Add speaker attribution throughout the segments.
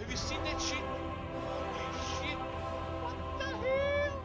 Speaker 1: Have you seen that shit? Holy shit! What the hell?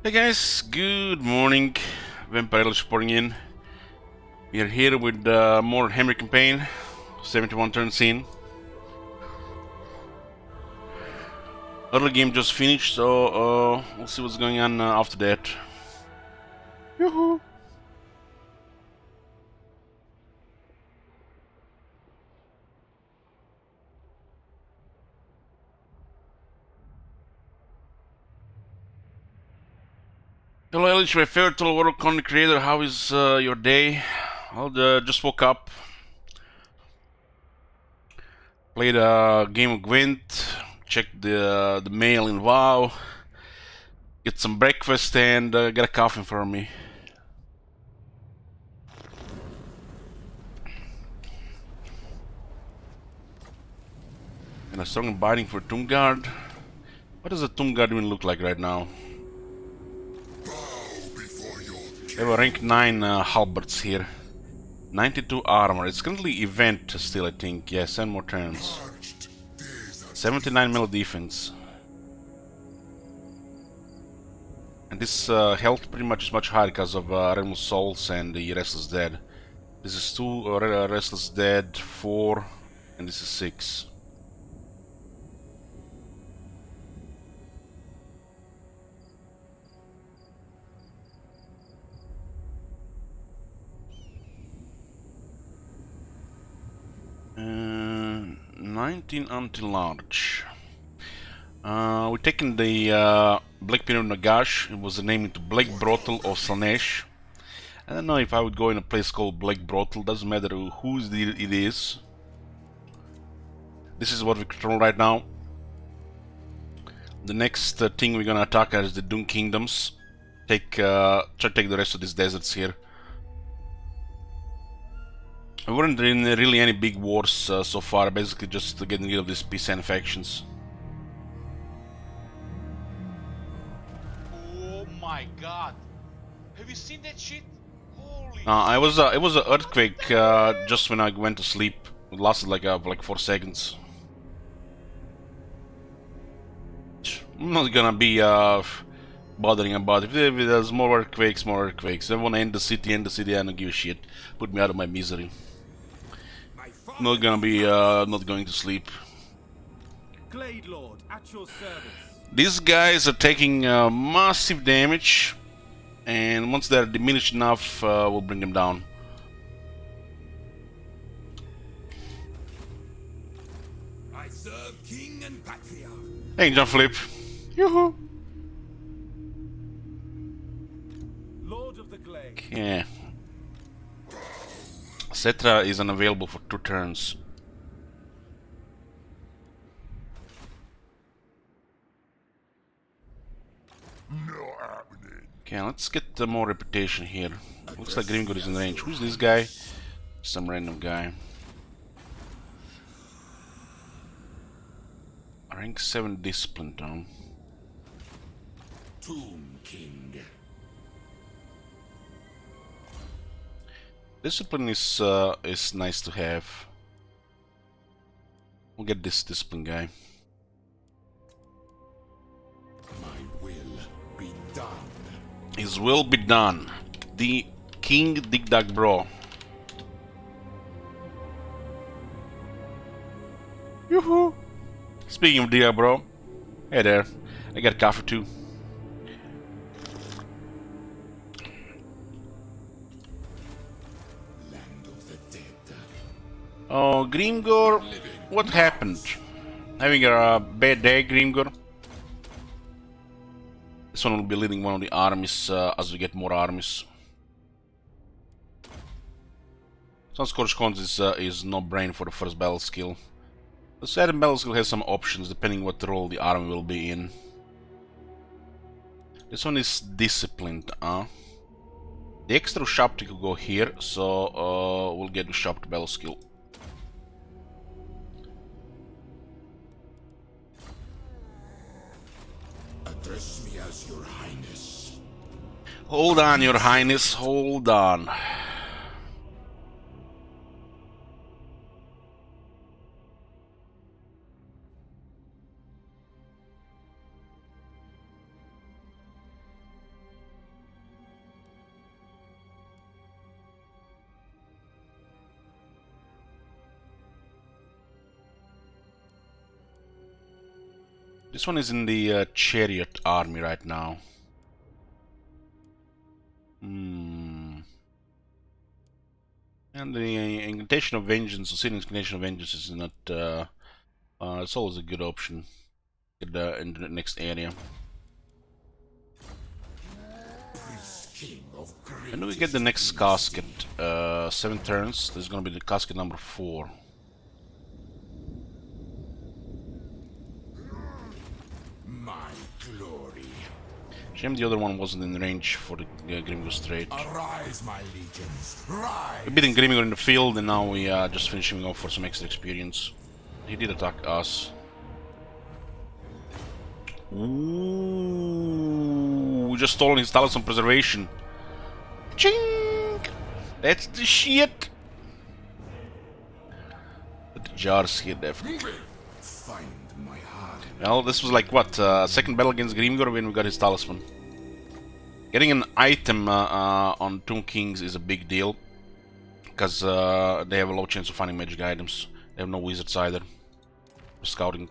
Speaker 2: Hey guys, good morning. Vampire reporting in. We are here with more Khemri campaign, 71 turns in. Early game just finished, so we'll see what's going on after that. Yoo-hoo! Hello Elish, my favorite world content creator, how is your day? Well, just woke up, played a game of Gwent, checked the mail in WoW, get some breakfast and get a coffee for me. And a strong biting for Tomb Guard. What does a Tomb Guard even look like right now? We have a rank 9 halberds here. 92 armor. It's currently event still, I think. Yeah, 7 more turns. 79 melee defense. And this health pretty much is much higher because of Realm Souls and the Restless Dead. This is 2 Restless Dead, 4, and this is 6. Uh, 19 until large. We're taking the Black Pyramid Nagash. It was named into Black Brothel of Slanesh. I don't know if I would go in a place called Black Brothel. Doesn't matter whose it is. This is what we control right now. The next thing we're gonna attack is the Doom Kingdoms. Try to take the rest of these deserts here. We weren't in really any big wars so far. Basically, just getting rid of these peasant factions.
Speaker 1: Oh my god. Have you seen that shit? Holy
Speaker 2: It was an earthquake just when I went to sleep. It lasted like 4 seconds. I'm not gonna be bothering about it. If there's more earthquakes, more earthquakes. I wanna end the city, I don't give a shit. Put me out of my misery. Not gonna be not going to sleep.
Speaker 3: Glade Lord, at your service.
Speaker 2: These guys are taking massive damage, and once they're diminished enough, we'll bring them down.
Speaker 3: I serve King and Patriarch.
Speaker 2: Hey, John Flip. Yoo-hoo.
Speaker 3: Lord of the Glade.
Speaker 2: Okay. Cetra is unavailable for 2 turns. Okay, let's get more reputation here. Looks like Grimgor is in range. Who's this guy? Some random guy. Rank 7 discipline though.
Speaker 3: Tomb King.
Speaker 2: Discipline is nice to have. We'll get this discipline guy.
Speaker 3: My will be done.
Speaker 2: His will be done. The King Digdag Bro. Yoo-hoo! Speaking of Digdag Bro, hey there. I got coffee too.
Speaker 3: Land of the dead.
Speaker 2: Oh, Grimgor, what happened? Having a bad day, Grimgor? This one will be leading one of the armies as we get more armies. Sunscorched Cons is no brain for the first battle skill. The second battle skill has some options depending what role the army will be in. This one is disciplined, The extra shop could go here, so we'll get the shop to battle skill.
Speaker 3: Address me as your highness.
Speaker 2: Hold on, your highness, hold on. This one is in the chariot army right now. And the Incantation of Vengeance, the Syrian Incantation of Vengeance is not, it's always a good option in the next area. When do we get the next casket? 7 turns, this is gonna be the casket number 4.
Speaker 4: My glory.
Speaker 2: Shame the other one wasn't in range for the Grimgor Strait.
Speaker 4: Arise, my legions. Rise.
Speaker 2: We beat Grimgor in the field and now we are just finishing off for some extra experience. He did attack us. Ooh, we just stolen his Talisman Preservation. Ching! That's the shit! Put the jars here, definitely.
Speaker 4: Find my heart.
Speaker 2: Well, this was like what, second battle against Grimgor when we got his Talisman. Getting an item on Tomb Kings is a big deal. Because they have a low chance of finding magic items. They have no wizards either. For scouting.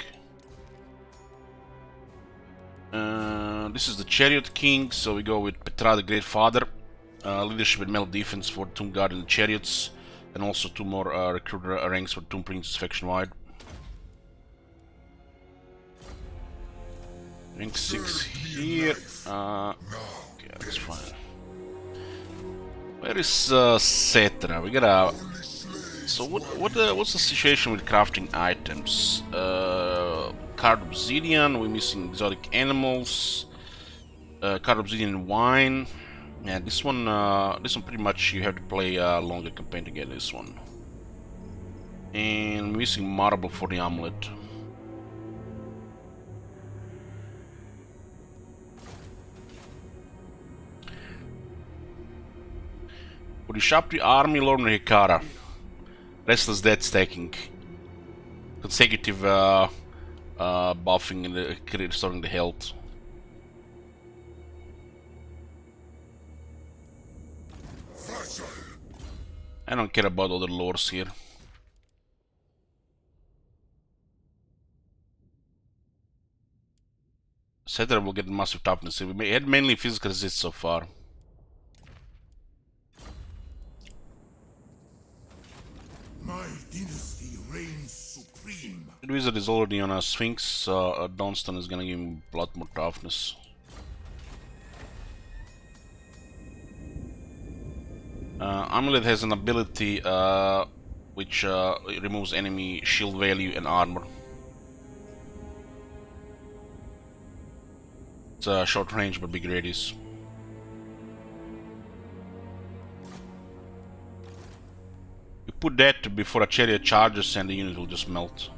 Speaker 2: This is the Chariot King, so we go with Petra the Great Father. Leadership and melee defense for Tomb Guard and Chariots. And also 2 more recruiter ranks for Tomb Princes faction wide. Rank 6 here. Okay, that's fine. Where is Cetra? We gotta. So what's the situation with crafting items? Card obsidian. We're missing exotic animals. Card obsidian wine. Yeah, this one pretty much you have to play a longer campaign to get this one. And missing marble for the amulet. For the Shapri army, Lord Hikara. Restless Death stacking. Consecutive buffing and restoring the health. I don't care about other lores here. Cetra will get massive toughness. We had mainly physical resist so far.
Speaker 4: My dynasty reigns supreme.
Speaker 2: The wizard is already on a Sphinx, so Dawnstone is gonna give him a lot more toughness. Amulet has an ability which removes enemy shield value and armor. It's a short range but big radius. You put that before a chariot charges and the unit will just melt.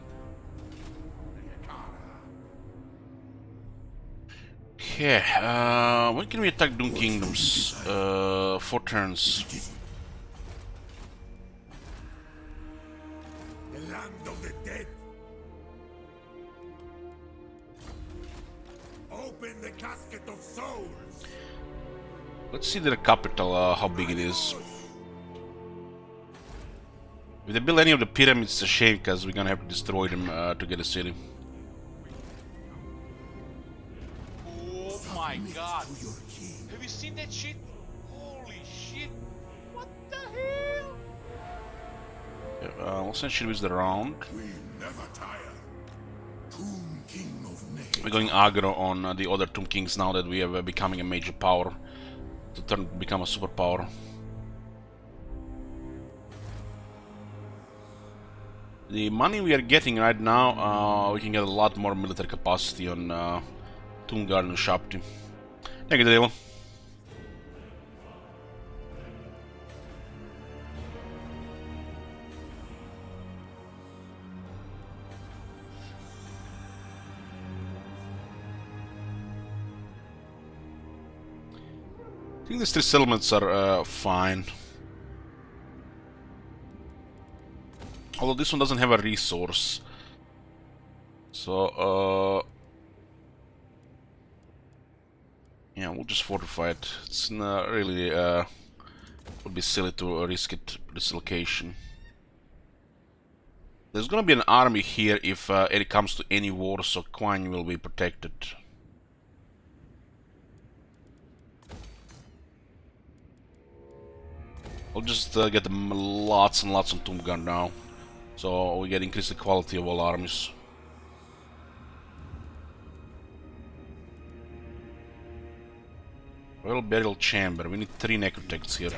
Speaker 2: Okay, when can we attack Doom Kingdoms? 4 turns.
Speaker 4: The land of the dead. Open the casket of souls.
Speaker 2: Let's see their capital, how big it is. If they build any of the pyramids, it's a shame because we're gonna have to destroy them to get a city.
Speaker 1: Oh my god! Have you seen that shit? Holy shit! What the hell?
Speaker 2: We'll send shit with the round.
Speaker 4: We never tire. Tomb King of Neheb.
Speaker 2: We're going aggro on the other Tomb Kings now that we are becoming a major power. To become a superpower. The money we are getting right now, we can get a lot more military capacity on Tomb Guard and Shapti. Thank you, Devil. I think these 3 settlements are fine. Although this one doesn't have a resource. So, yeah, we'll just fortify it. It's not really, would be silly to risk it, this location. There's gonna be an army here if it comes to any war, so Quine will be protected. I'll just get them lots and lots of Tomb Gun now, so we get increase the quality of all armies. Royal Burial Chamber. We need 3 necrotects here.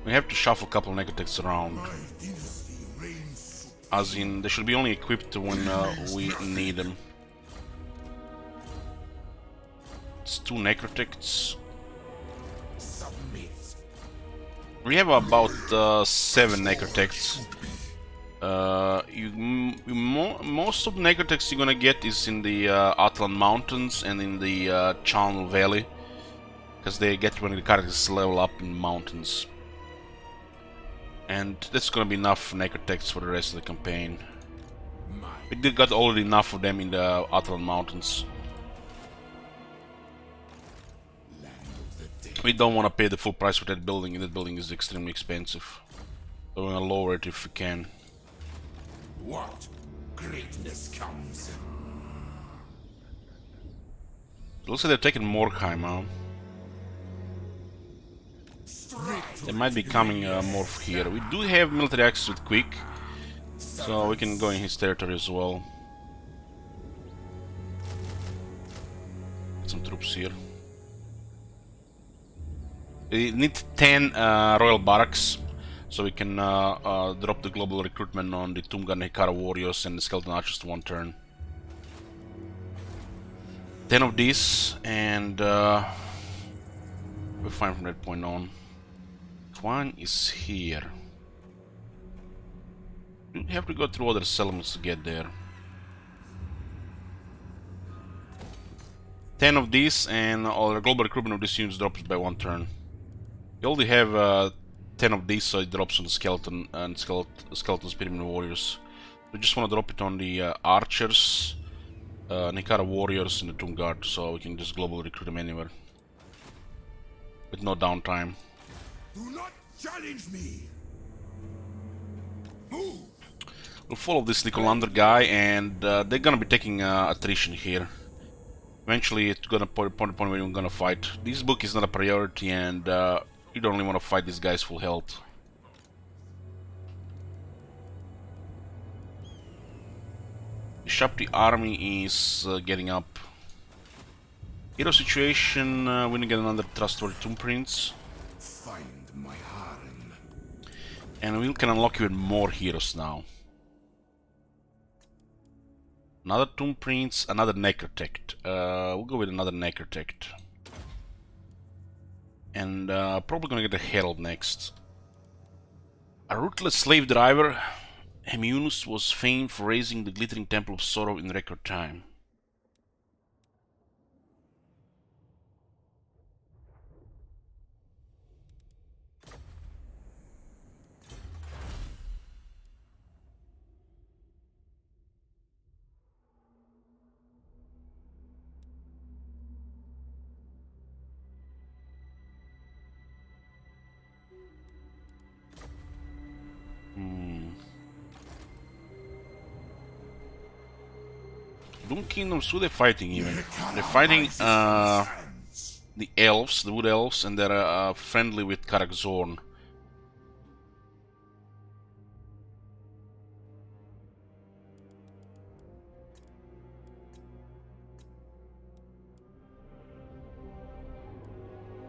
Speaker 2: We have to shuffle a couple of necrotects around. As in, they should be only equipped when we need them. It's 2 necrotects. We have about 7 necrotects. Most of the necrotects you're gonna get is in the Atlan Mountains and in the Channel Valley, because they get when the characters level up in mountains. And that's gonna be enough necrotects for the rest of the campaign. We did got already enough of them in the Atlan Mountains. We don't want to pay the full price for that building, and that building is extremely expensive. So we're gonna lower it if we can.
Speaker 4: What greatness comes?
Speaker 2: It looks like they're taking Morkheim now. They might be coming more here. We do have military access with Quick, so we can go in his territory as well. Get some troops here. We need 10 Royal Barracks, so we can drop the global recruitment on the Tumgan Hekara warriors and the skeleton archers to 1 turn. 10 of these, and we're fine from that point on. Quan is here. We have to go through other settlements to get there. 10 of these, and all the global recruitment of these units drops by 1 turn. You only have 10 of these, so it drops on the skeleton and skeleton spearmen warriors. We just want to drop it on the archers, Nikara warriors, and the Tomb Guard, so we can just globally recruit them anywhere with no downtime.
Speaker 4: Do not challenge me. Move.
Speaker 2: We'll follow this Nicolander guy, and they're gonna be taking attrition here. Eventually, it's gonna point where we're gonna fight. This book is not a priority, and you don't really want to fight these guys full health. The Shapti army is getting up. Hero situation, we're gonna get another trustworthy Tomb Prince.
Speaker 4: Find my harem.
Speaker 2: And we can unlock even more heroes now. Another Tomb Prince, another Necrotect. We'll go with another Necrotect. And probably gonna get a Herald next. A ruthless slave driver, Hemunus was famed for raising the glittering Temple of Sorrow in record time. Doom Kingdoms, who they're fighting even? They're fighting the elves, the wood elves, and they're friendly with Karak Zorn.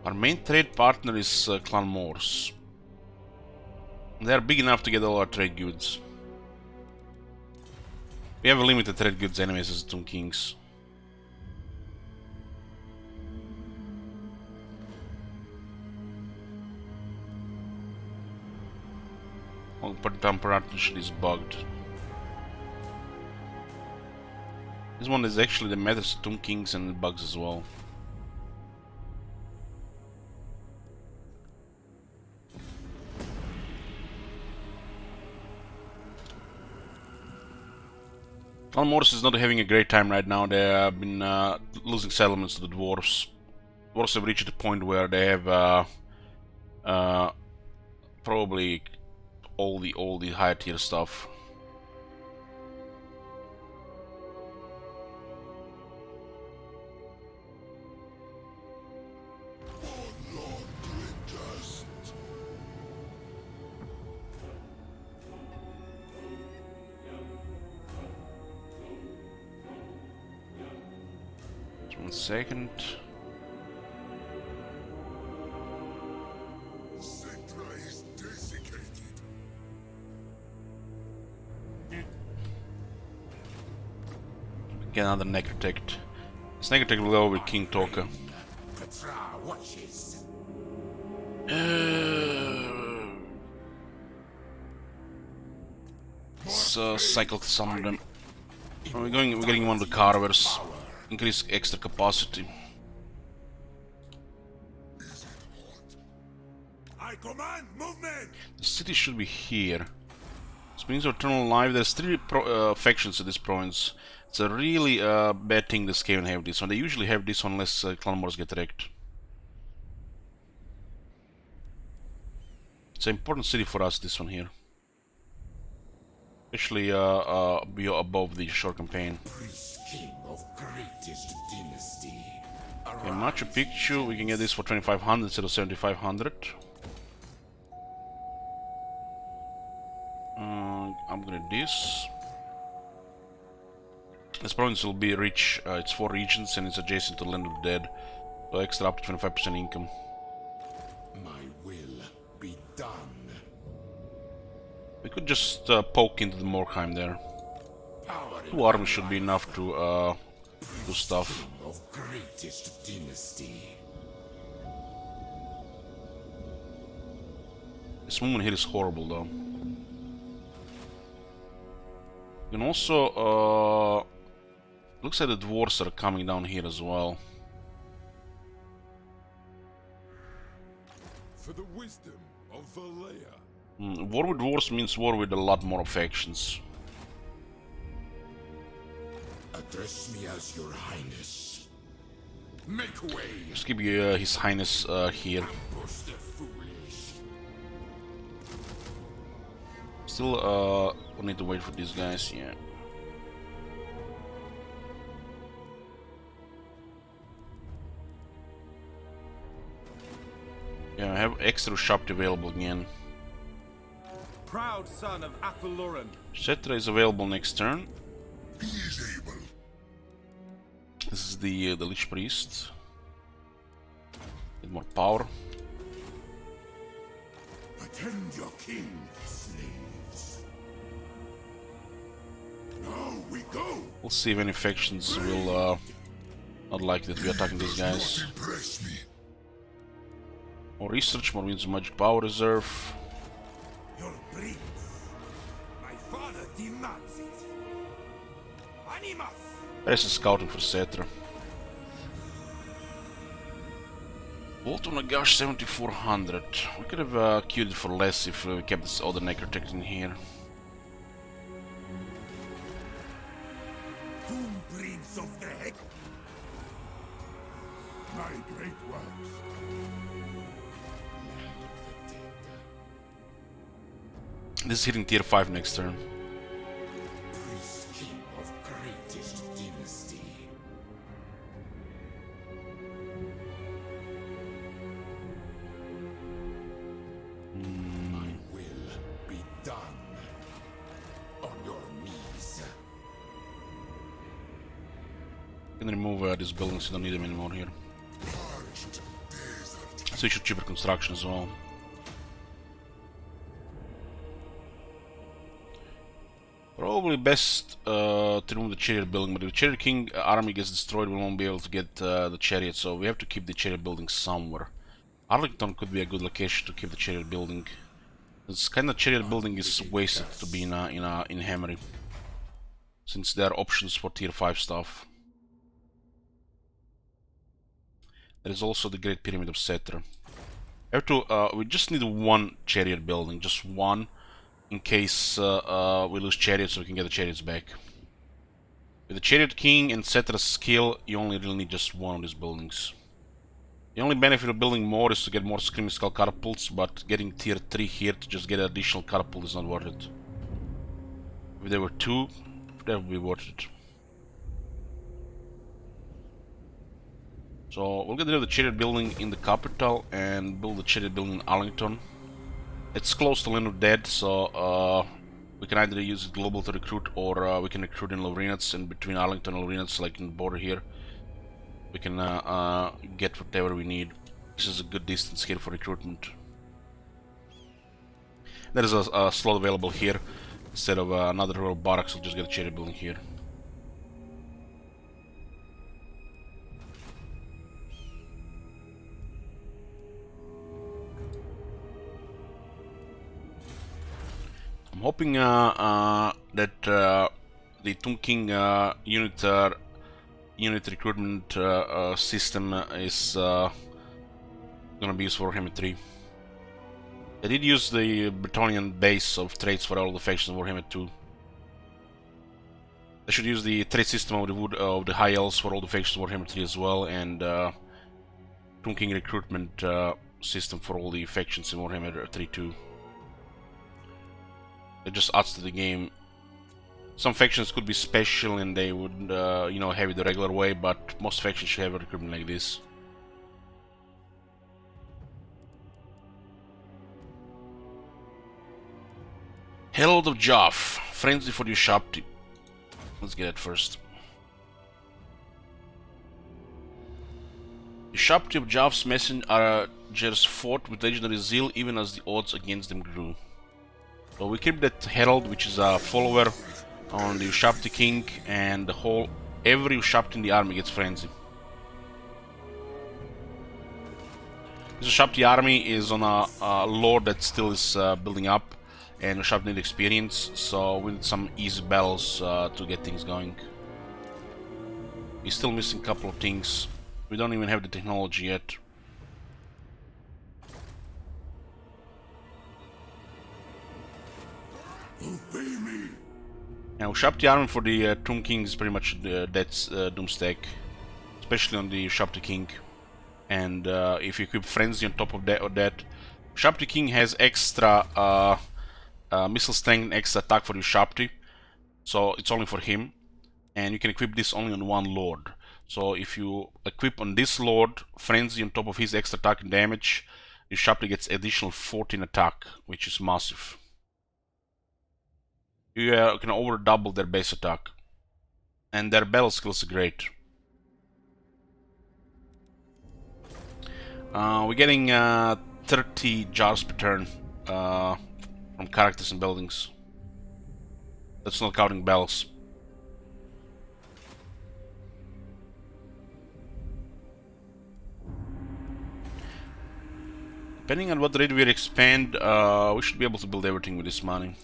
Speaker 2: Our main trade partner is Clan Morse. They're big enough to get all our trade goods. We have a limited trade goods anyways as Tomb Kings. Well, partnership is bugged. This one is actually the matters of Tomb Kings and it bugs as well. Clan Morris is not having a great time right now. They have been losing settlements to the dwarves. Dwarves have reached a point where they have probably all the higher tier stuff. Just 1 second.
Speaker 4: Cetra is desiccated.
Speaker 2: Get another Necrotect. This Necrotect will go with King Toka.
Speaker 4: Petra watches.
Speaker 2: Let's cycle some of them. We're getting one of the Carvers. Increase extra capacity.
Speaker 4: I command movement.
Speaker 2: The city should be here. This means Eternal Life. There's 3 factions in this province. It's a really bad thing this Skaven have this one. They usually have this one unless clan wars get wrecked. It's an important city for us, this one here. Especially above the short campaign.
Speaker 4: Priest king of greatest dynasty.
Speaker 2: Okay, Machu Picchu, we can get this for 2500 instead of 7500. Upgrade this. This province will be rich. It's 4 regions and it's adjacent to the Land of the Dead. So extra up to 25% income.
Speaker 4: My will be done.
Speaker 2: We could just poke into the Morkheim there.
Speaker 4: Power
Speaker 2: 2 armies should be enough to do stuff.
Speaker 4: of greatest dynasty.
Speaker 2: This movement here is horrible though. You can also looks like the dwarves are coming down here as well.
Speaker 4: For the wisdom of Valea.
Speaker 2: War with dwarves means war with a lot more factions.
Speaker 4: Address me as your highness. Make way.
Speaker 2: Just keep his highness here.
Speaker 4: Ambush the foolish.
Speaker 2: Still we need to wait for these guys, yeah. Yeah, I have extra shop available again.
Speaker 3: Proud son of Apolloran.
Speaker 2: Cetra is available next turn.
Speaker 4: He is able.
Speaker 2: This is the Lich Priest. Get more power.
Speaker 4: Attend your king, slaves. Now we go.
Speaker 2: We'll see if any factions will not like that we're attacking these guys.
Speaker 4: Not impress me.
Speaker 2: More research, more wins of magic power reserve.
Speaker 4: Your prince. My father demands it. Animus.
Speaker 2: Rest is scouting for Cetra. Bolt on Nagash 7400. We could have queued it for less if we kept this other Necrotect in here.
Speaker 4: Doom prince of the heck. My great works. Land of the dead.
Speaker 2: This is hitting tier 5 next turn.
Speaker 4: Priest king of greatest dynasty. My will be done. On your knees.
Speaker 2: You can remove these buildings, you don't need them anymore here.
Speaker 4: Parched desert.
Speaker 2: So you should cheaper construction as well. Probably best to remove the chariot building, but if the chariot king army gets destroyed, we won't be able to get the chariot, so we have to keep the chariot building somewhere. Arlington could be a good location to keep the chariot building. This kind of chariot building is wasted to be in Khemri, since there are options for tier 5 stuff. There is also the Great Pyramid of Cetra. We just need 1 chariot building, just 1, in case we lose chariots, so we can get the chariots back. With the chariot king and Cetra's skill, you only really need just 1 of these buildings. The only benefit of building more is to get more Screaming Skull catapults, but getting tier 3 here to just get additional catapult is not worth it. If there were 2, that would be worth it. So we'll get rid of the chariot building in the capital and build the chariot building in Arlington. It's close to Land of Dead, so we can either use it global to recruit, or we can recruit in Lovrenets, and between Arlington and Lovrenets, like in the border here, we can get whatever we need. This is a good distance here for recruitment. There is a slot available here. Instead of another royal barracks, I'll just get a chariot building here. I'm hoping that the Tomb King unit recruitment system is gonna be used for Warhammer 3. I did use the Bretonnian base of traits for all the factions of Warhammer 2. I should use the trait system of the wood of the High Elves for all the factions of Warhammer 3 as well, and Tomb King recruitment system for all the factions in Warhammer 3 too. It just adds to the game. Some factions could be special and they would, you know, have it the regular way, but most factions should have a recruitment like this. Herald of Joff, Frenzy for the Ushabti. Let's get it first. The Ushabti of Joff's messengers fought with legendary zeal even as the odds against them grew. So we keep that Herald, which is a follower on the Ushabti King, and every Ushabti in the army gets Frenzy. This Ushabti army is on a lore that still is building up, and Ushabti need experience, so we need some easy battles to get things going. We're still missing a couple of things. We don't even have the technology yet.
Speaker 4: Obey me.
Speaker 2: Now, Ushabti army for the Tomb King is pretty much that's Doomstack, especially on the Ushabti King. And if you equip Frenzy on top of that, Ushabti King has extra missile strength and extra attack for Ushabti, so it's only for him. And you can equip this only on one lord. So if you equip on this lord Frenzy on top of his extra attack and damage, Ushabti gets additional 14 attack, which is massive. You can over double their base attack, and their battle skills are great. We're getting 30 jars per turn from characters and buildings. That's not counting bells. Depending on what rate we expand, we should be able to build everything with this money.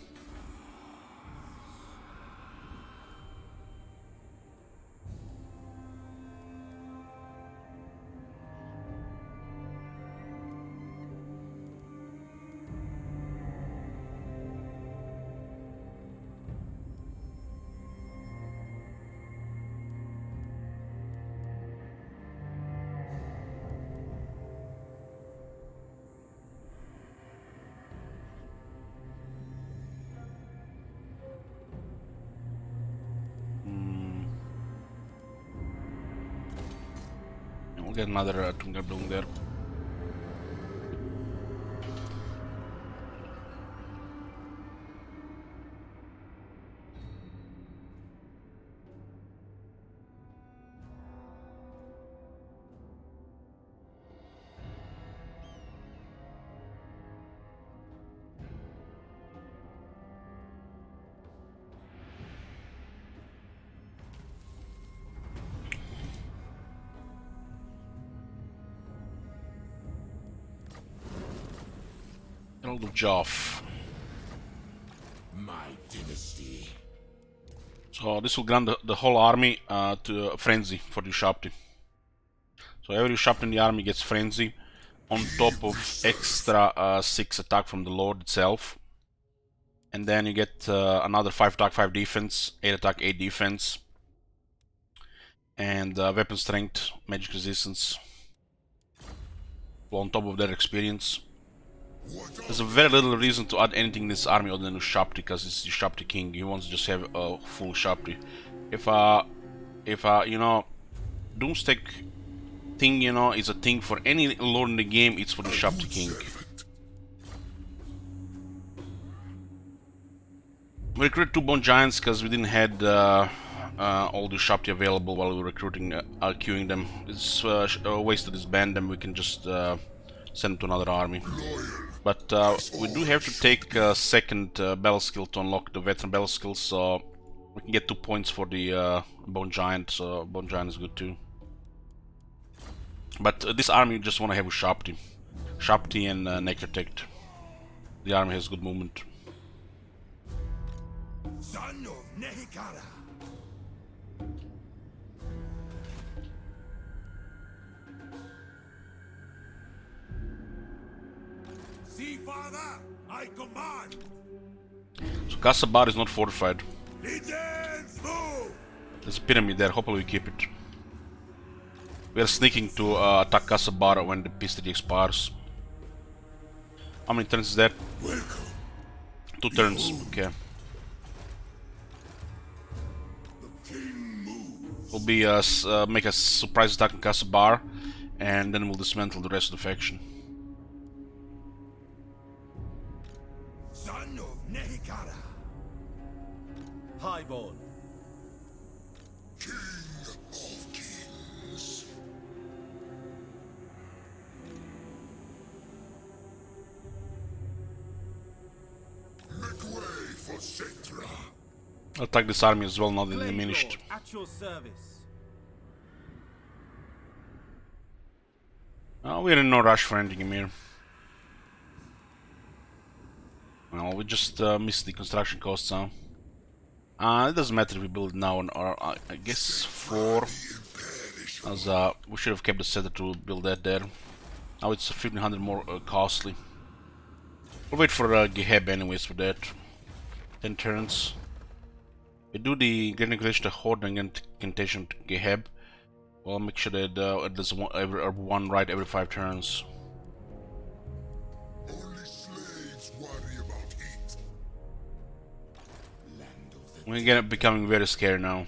Speaker 2: We'll get another Tunga building there. Herald of Joff.
Speaker 4: My dynasty.
Speaker 2: So this will grant the whole army to Frenzy for the Ushabti. So every Ushabti in the army gets Frenzy on top of extra 6 attack from the Lord itself. And then you get another 5 attack, 5 defense, 8 attack, 8 defense. And weapon strength, magic resistance. on top of their experience. There's a very little reason to add anything in this army other than Ushapti, because it's the Ushapti king. He wants to just have a full Ushapti. If you know, Doomstack thing, you know, is a thing for any lord in the game, it's for the Ushapti king. We recruited 2 Bone Giants because we didn't had all the Ushapti available while we were recruiting, queuing them. It's a waste to disband them. We can just send them to another army. But we do have to take a second battle skill to unlock the veteran battle skill, so we can get 2 points for the Bone Giant, so Bone Giant is good too. But this army just want to have Ushapti. Ushapti and Necrotect. The army has good movement.
Speaker 4: Son of Nehikara. See, father, I command.
Speaker 2: So Kasabar is not fortified.
Speaker 4: Legions, move.
Speaker 2: There's a pyramid there, hopefully we keep it. We are sneaking to attack Kasabar when the peace treaty expires. How many turns is that?
Speaker 4: Welcome.
Speaker 2: 2 turns, okay. We'll be make a surprise attack on Kasabar, and then we'll dismantle the rest of the faction.
Speaker 4: Son of Nehikara.
Speaker 3: Highborn.
Speaker 4: King of kings. Make way for Setra.
Speaker 2: I'll attack this army as well, not
Speaker 3: Glade
Speaker 2: diminished.
Speaker 3: Lord, at your service.
Speaker 2: We're in no rush for ending him here. Well, we just missed the construction costs, huh? It doesn't matter if we build it now or I guess 4. As we should have kept the setter to build that there. Now it's 1500 more costly. We'll wait for Geheb anyways for that. 10 turns. We do the Great Incantation to Horde and Incantation to Geheb. Well, make sure that there's one right every 5 turns.
Speaker 4: Only slaves worry about heat. Land of the
Speaker 2: We're becoming very scared now.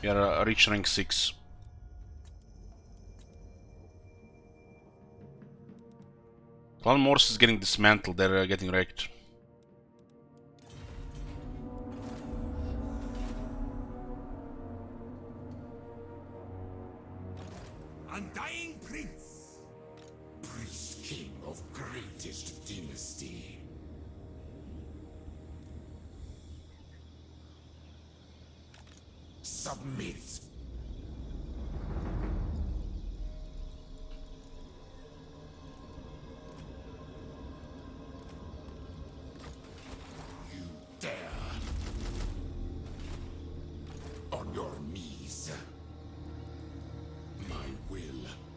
Speaker 2: We are reach rank 6. Clan Morse is getting dismantled, they're getting wrecked.
Speaker 4: Undying Prince. Priest King of greatest dynasty. Submit. You dare. On your knees. My will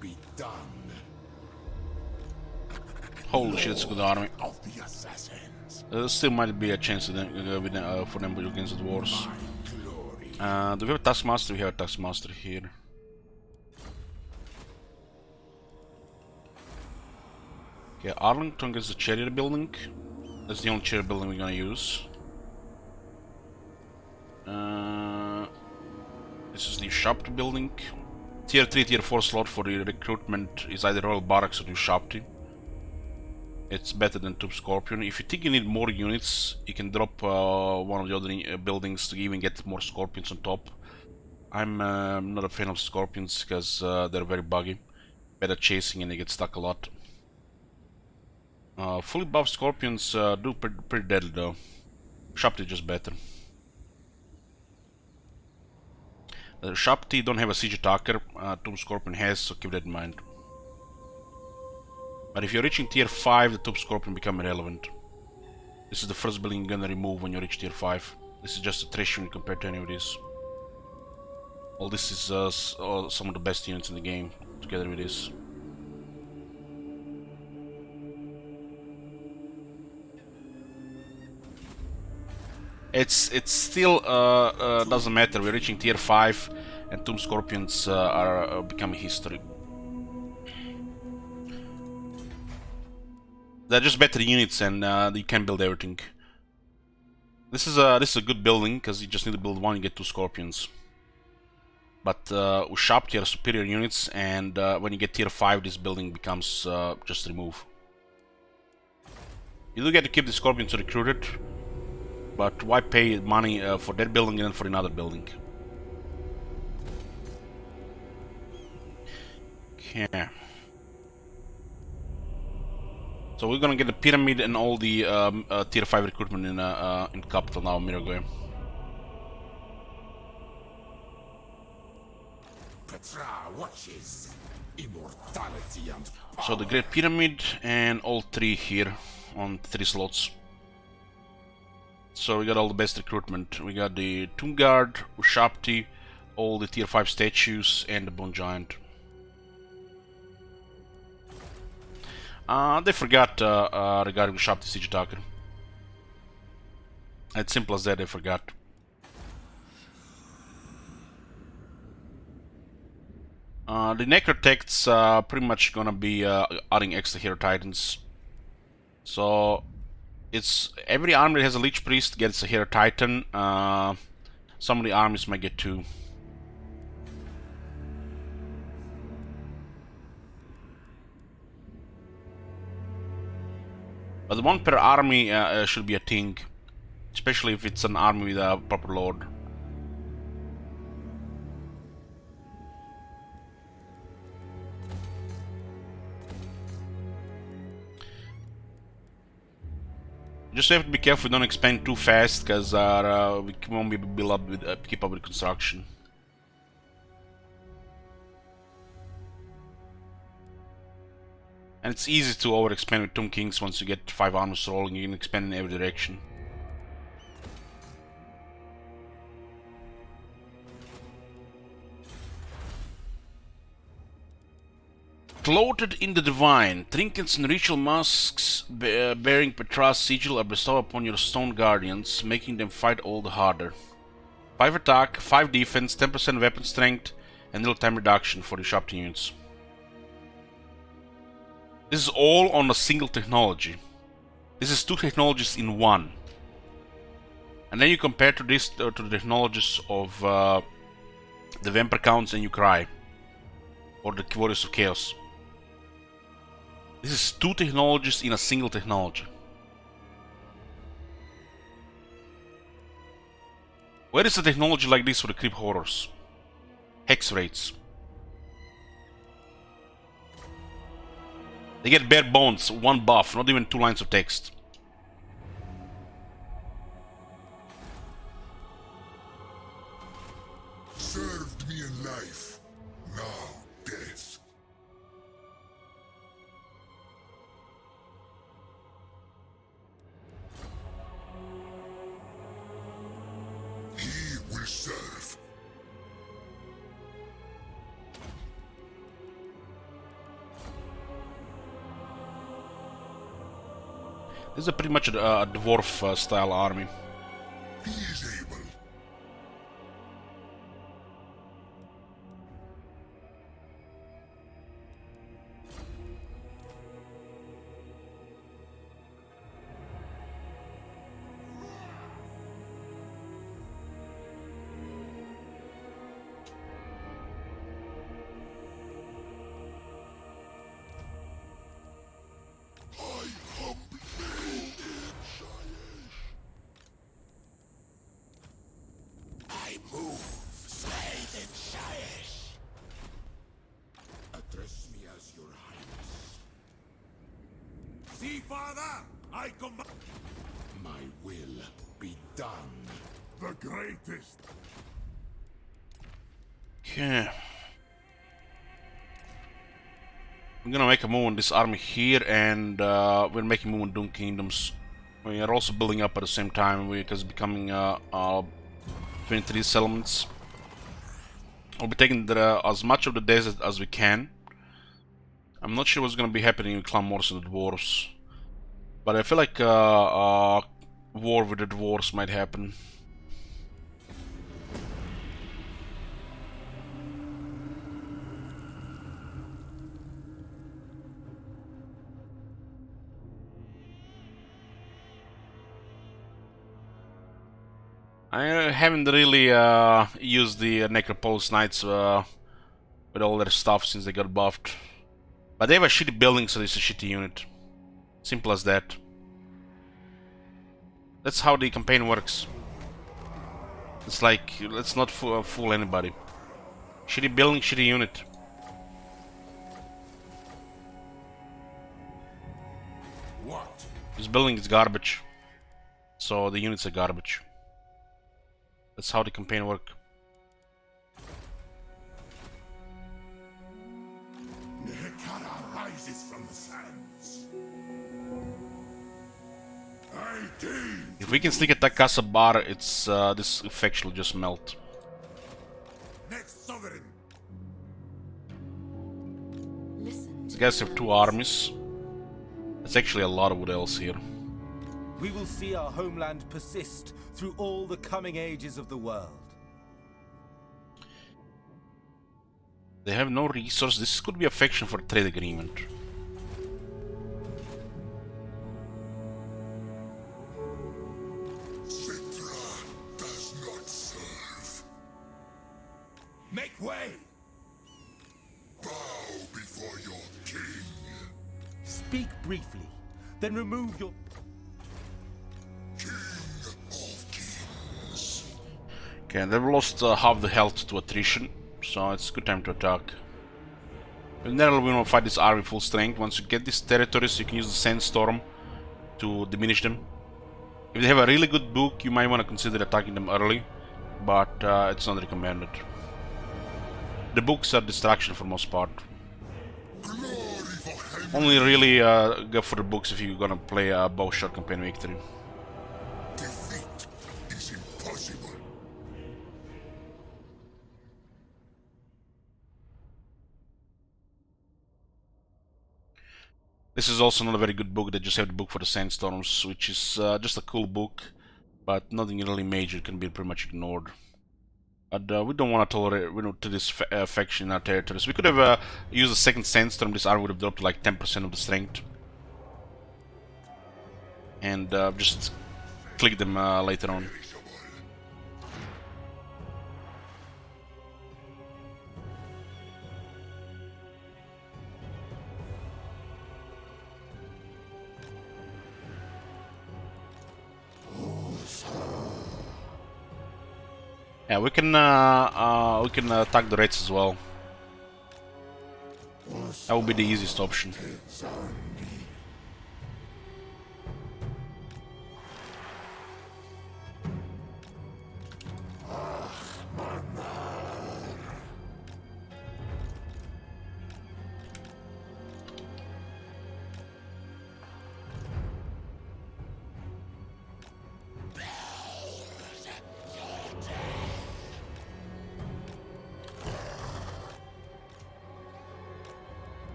Speaker 4: be done.
Speaker 2: Holy shit, it's a good army.
Speaker 4: Of the assassins.
Speaker 2: Still might be a chance for them against the wars.
Speaker 4: My glory.
Speaker 2: Do we have a Taskmaster? We have a Taskmaster here. Okay, Arlington gets the chariot building. That's the only chariot building we're gonna use. This is the Ushapti building. Tier 3, Tier 4 slot for the recruitment is either Royal Barracks or Ushapti. It's better than Tube Scorpion. If you think you need more units, you can drop one of the other buildings to even get more Scorpions on top. I'm not a fan of Scorpions because they're very buggy. Bad at chasing and they get stuck a lot. Fully buffed Scorpions do pretty deadly though. Ushapti is just better. Ushapti don't have a siege attacker, Tomb Scorpion has, so keep that in mind. But if you're reaching tier 5, the Tomb Scorpion become irrelevant. This is the first building you're gonna remove when you reach tier 5. This is just a trash unit compared to any of these. All this is some of the best units in the game, together with this. It's still doesn't matter. We're reaching tier 5, and Tomb Scorpions are becoming history. They're just better units, and you can build everything. This is a good building because you just need to build one, you get 2 scorpions. But with sharp tier superior units, and when you get tier 5, this building becomes just remove. You do get to keep the scorpions recruited, but why pay money for that building and then for another building? Okay. So we're gonna get the pyramid and all the tier 5 recruitment in capital now, Miragoy.
Speaker 4: Petra watches immortality and power.
Speaker 2: So the Great Pyramid and all 3 here on 3 slots. So we got all the best recruitment. We got the Tomb Guard, Ushapti, all the tier 5 statues, and the Bone Giant. They forgot regarding Ushapti Siege Attacker. It's simple as that, they forgot. The Necrotects are pretty much gonna be adding extra hero titans. So it's every army that has a Lich Priest gets a hero titan. Some of the armies might get 2. But 1 per army should be a thing, especially if it's an army with a proper lord. Just have to be careful we don't expand too fast, because we won't be able to keep up with construction. And it's easy to overexpand with Tomb Kings. Once you get 5 armies rolling, you can expand in every direction. Clothed in the Divine, trinkets and ritual masks bearing Petra's sigil are bestowed upon your stone guardians, making them fight all the harder. 5 attack, 5 defense, 10% weapon strength, and little time reduction for the sharp units. This is all on a single technology. This is 2 technologies in 1. And then you compare to this to the technologies of the Vampire Counts, and you cry. Or the Warriors of Chaos. This is 2 technologies in a single technology. Where is a technology like this for the Crypt Horrors? Hex Raids. They get bare bones, 1 buff, not even 2 lines of text.
Speaker 4: Served me in life, now death. He will serve.
Speaker 2: This is pretty much a dwarf style army.
Speaker 4: He is able. I move, slave in Shaish. Address me as your highness.
Speaker 3: See, Father, I command
Speaker 4: My will be done.
Speaker 3: the greatest.
Speaker 2: Okay. We're gonna make a move on this army here, and we're making a move on Doom Kingdoms. We are also building up at the same time because it's becoming 23 settlements. We'll be taking as much of the desert as we can. I'm not sure what's gonna be happening with Clan Morse and the dwarves, but I feel like war with the dwarves might happen. I haven't really used the Necropolis Knights with all their stuff since they got buffed. But they have a shitty building, so it's a shitty unit. Simple as that. That's how the campaign works. It's like, let's not fool anybody. Shitty building, shitty unit.
Speaker 4: What?
Speaker 2: This building is garbage. So the units are garbage. That's how the campaign works.
Speaker 4: Nekara rises from the sands. I deem
Speaker 2: If we can sneak attack Casa Bar, it's this effect will just melt.
Speaker 4: next sovereign.
Speaker 5: Listen.
Speaker 2: These guys have 2 armies. That's actually a lot of wood elves here.
Speaker 3: We will see our homeland persist through all the coming ages of the world.
Speaker 2: They have no resource. This could be a faction for trade agreement.
Speaker 4: Citra does not serve. Make way! Bow before your king.
Speaker 3: Speak briefly, then remove your...
Speaker 4: King of kings.
Speaker 2: Okay, they've lost half the health to attrition, so it's a good time to attack. In general, we want to fight this army full strength. Once you get these territories, you can use the Sandstorm to diminish them. If they have a really good book, you might want to consider attacking them early, but it's not recommended. The books are distraction for most part.
Speaker 4: Glory for Khemri.
Speaker 2: Only really go for the books if you're gonna play a bow shot campaign victory.
Speaker 4: Defeat is impossible.
Speaker 2: This is also not a very good book. They just have the book for the Sandstorms, which is just a cool book, but nothing really major, can be pretty much ignored. But we don't want to tolerate to this faction in our territories. We could have used a second Sandstorm. This army would have dropped to like 10% of the strength, and just click them later on. Yeah, we can attack the Reds as well. That would be the easiest option.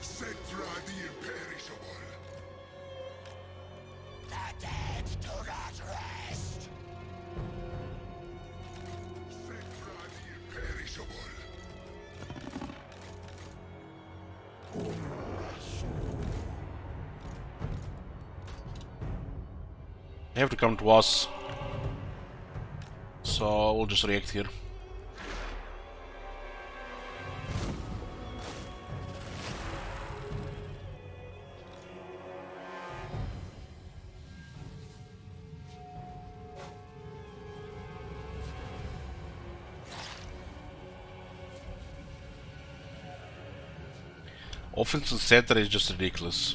Speaker 4: Citra the imperishable.
Speaker 5: The dead do not rest.
Speaker 4: Citra the imperishable.
Speaker 2: They have to come to us, so we'll just react here. Offense and center is just ridiculous.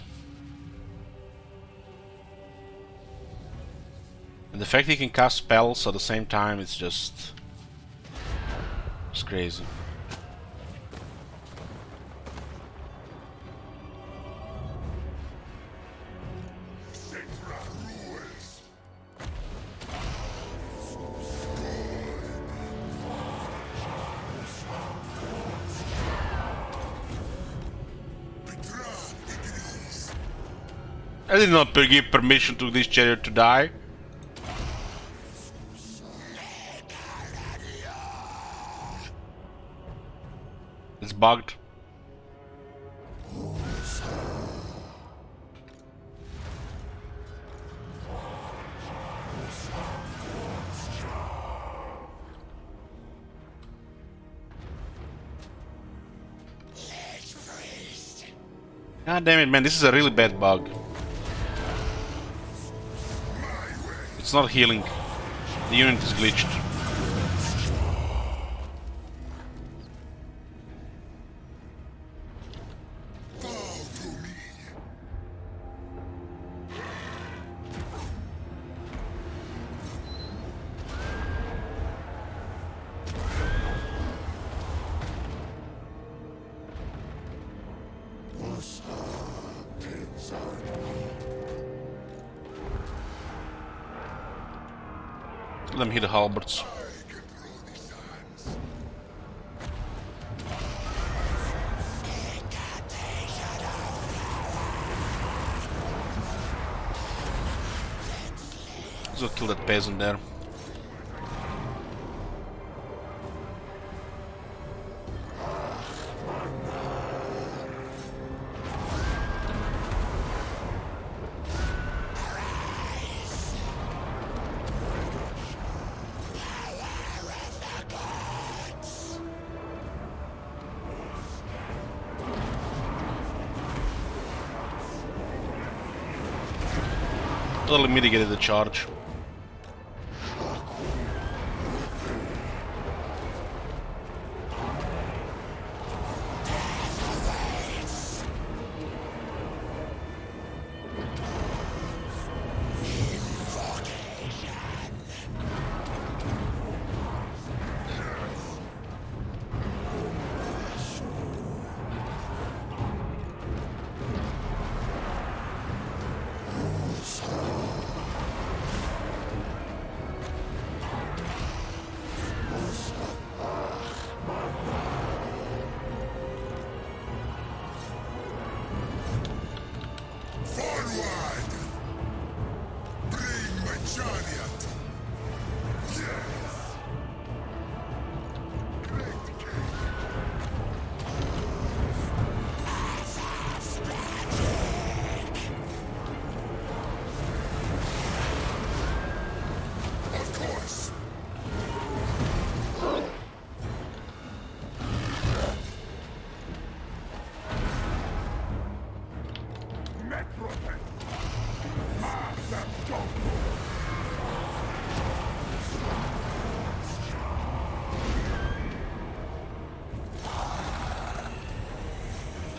Speaker 2: And the fact he can cast spells at the same time, it's just... it's crazy.
Speaker 4: Citra rules. Petrad agrees.
Speaker 2: I did not give permission to this chariot to die. It's bugged. God damn it, man, this is a really bad bug. It's not healing. The unit is glitched. Let them hit the halberds. Let's go kill that peasant there. Totally mitigated the charge.
Speaker 4: Forward! Bring my chariot! Yes! Great king! Of course! Metrope!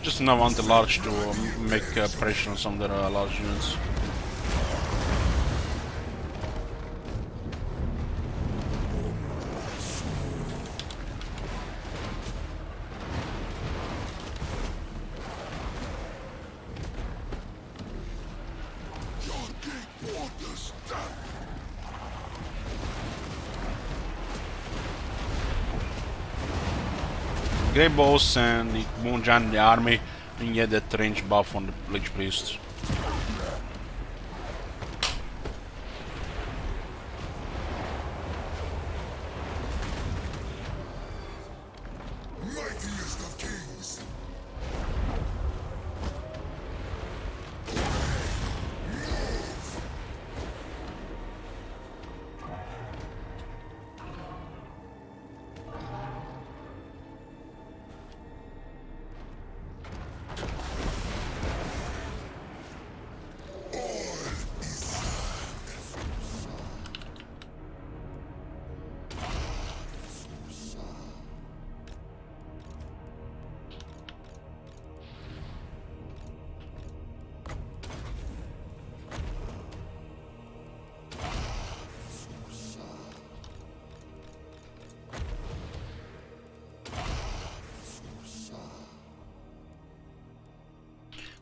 Speaker 2: Just enough anti-large to make pressure on some of their large units.
Speaker 4: Your king orders done!
Speaker 2: Grey boss and the moon giant in the army, and get that range buff on the Lich Priest.
Speaker 4: Mightiest of kings!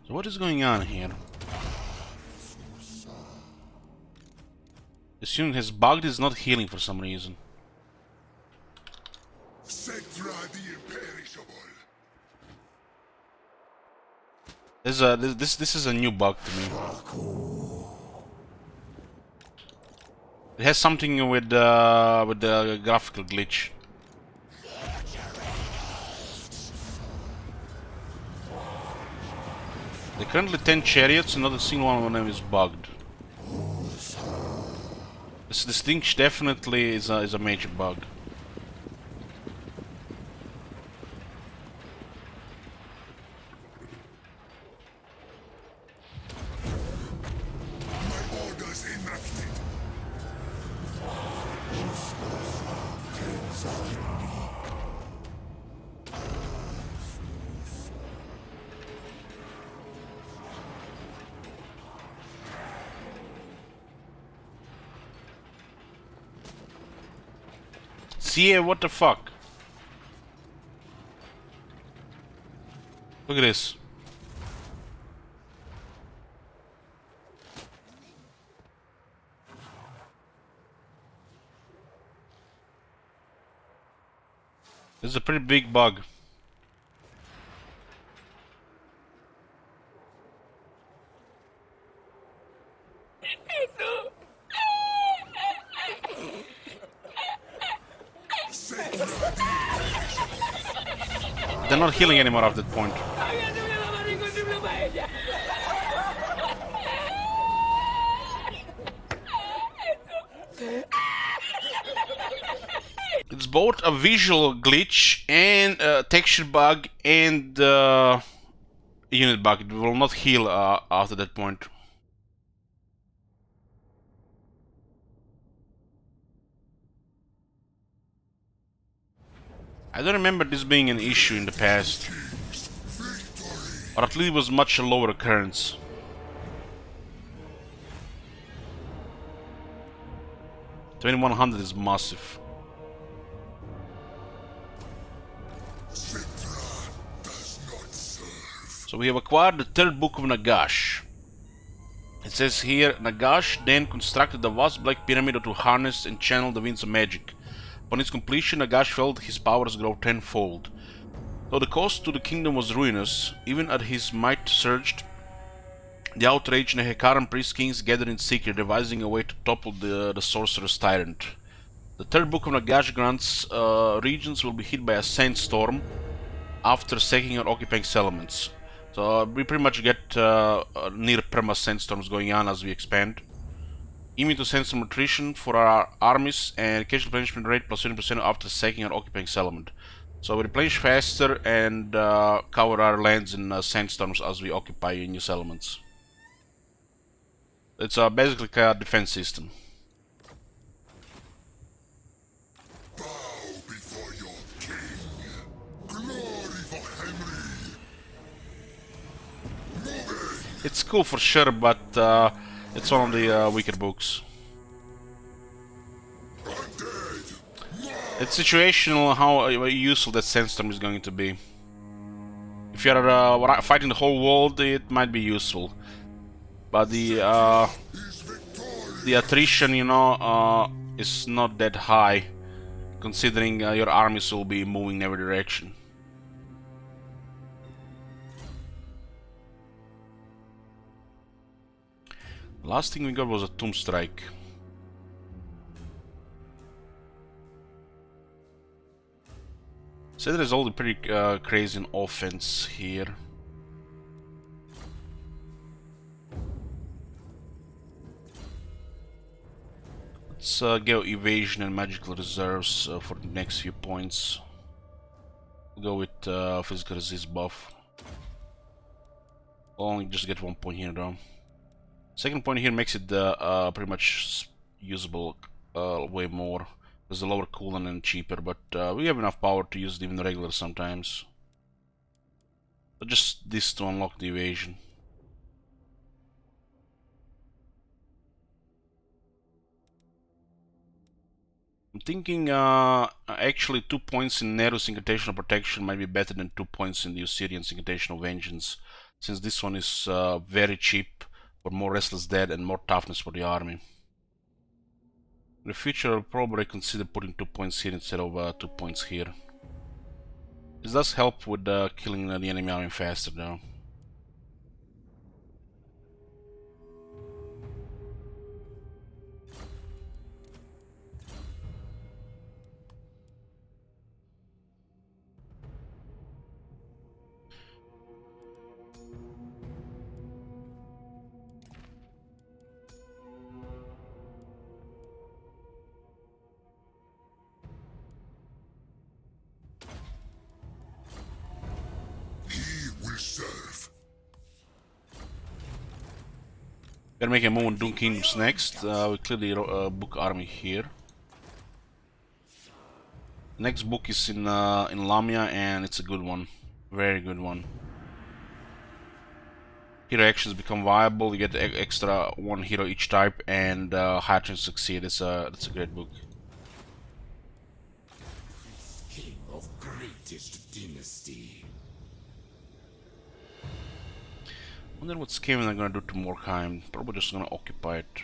Speaker 2: So what is going on here? This unit has bugged, is not healing for some reason.
Speaker 4: Sectra the imperishable!
Speaker 2: This is a new bug to me. It has something with the graphical glitch. There are currently 10 chariots, and not a single one of them is bugged. This thing definitely is a major bug. Please, yeah, what the fuck? Look at this. This is a pretty big bug. They're not healing anymore at that point. It's both a visual glitch and a texture bug and a unit bug. It will not heal after that point. I don't remember this being an issue in the past. Or at least it was much lower occurrence. $2100 is massive. So we have acquired the third book of Nagash. It says here, Nagash then constructed the vast black pyramid to harness and channel the winds of magic. Upon its completion, Nagash felt his powers grow tenfold. Though the cost to the kingdom was ruinous, even as his might surged, the outraged Nehekaran priest kings gathered in secret, devising a way to topple the sorcerer's tyrant. The third book of Nagash grants regions will be hit by a sandstorm after sacking or occupying settlements. So we pretty much get near perma sandstorms going on as we expand. Immune to sandstorm attrition for our armies and casual replenishment rate plus 20% after sacking or occupying settlement. So we replenish faster and cover our lands in sandstorms as we occupy new settlements. It's basically a defense system.
Speaker 4: Bow before your king. Glory for Khemri. Moving.
Speaker 2: It's cool for sure, but it's one of the weaker books.
Speaker 4: Undead.
Speaker 2: It's situational how useful that sandstorm is going to be. If you're fighting the whole world, it might be useful. But the attrition, you know, is not that high, considering your armies will be moving in every direction. The last thing we got was a Tomb Strike. Cedar is already pretty crazy in offense here. Let's go evasion and magical reserves for the next few points. We'll go with physical resist buff. I'll only just get 1 point here though. Second point here makes it pretty much usable way more. There's a lower cooldown and cheaper, but we have enough power to use it even regular sometimes. But just this to unlock the evasion. I'm thinking actually 2 points in Neru's Incantational Protection might be better than 2 points in the Osirian's Incantational Vengeance, since this one is very cheap for more Restless Dead and more toughness for the army. In the future, I'll probably consider putting 2 points here instead of 2 points here. This does help with killing the enemy army faster though. Gonna make a move on Doom Kingdoms next. We clear the book army here. Next book is in Lamia, and it's a good one, very good one. Hero actions become viable. You get extra 1 hero each type, and high chance to succeed. It's a great book.
Speaker 4: of greatest dynasty.
Speaker 2: Wonder what Skaven are gonna do to Morkheim. Probably just gonna occupy it.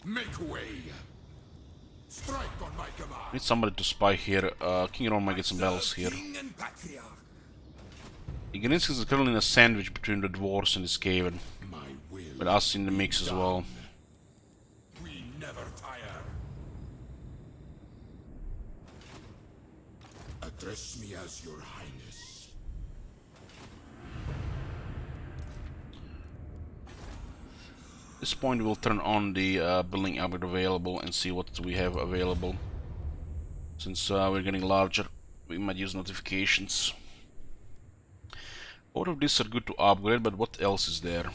Speaker 4: Make way. Strike on my command.
Speaker 2: Need somebody to spy here. King Ron might get some battles here.
Speaker 4: King and patriarch.
Speaker 2: Igniskis is currently in a sandwich between the dwarves and the Skaven,
Speaker 4: My will.
Speaker 2: with us in the mix as well.
Speaker 4: We never tire. Address me as your highness.
Speaker 2: At this point we'll turn on the building upgrade available and see what we have available. Since we're getting larger, we might use notifications. All of these are good to upgrade, but what else is there?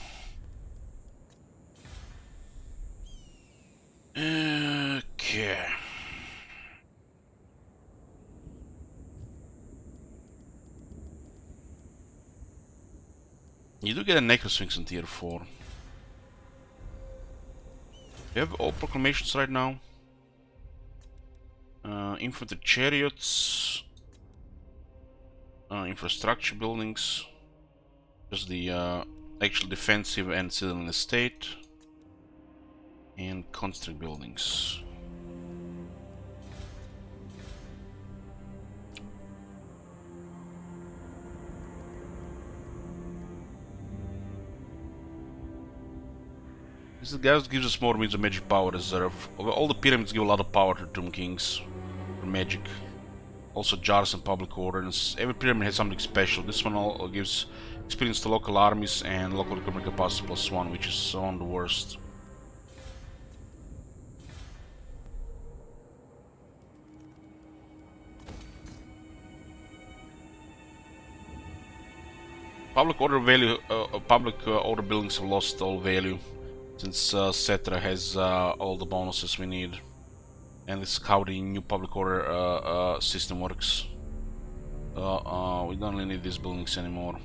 Speaker 2: Okay. You do get a Necrosphinx in tier 4. You have all proclamations right now. Infantry chariots. Infrastructure buildings. Just the actual defensive and civilian estate. And construct buildings. This guys gives us more means of magic power reserve. All the pyramids give a lot of power to Tomb Kings for magic. Also jars and public orders. Every pyramid has something special. This one all gives experience to local armies and local recruitment capacity +1, which is on the worst. Public order value. Public order buildings have lost all value since Cetra has all the bonuses we need, and this is how the new public order system works. We don't really need these buildings anymore.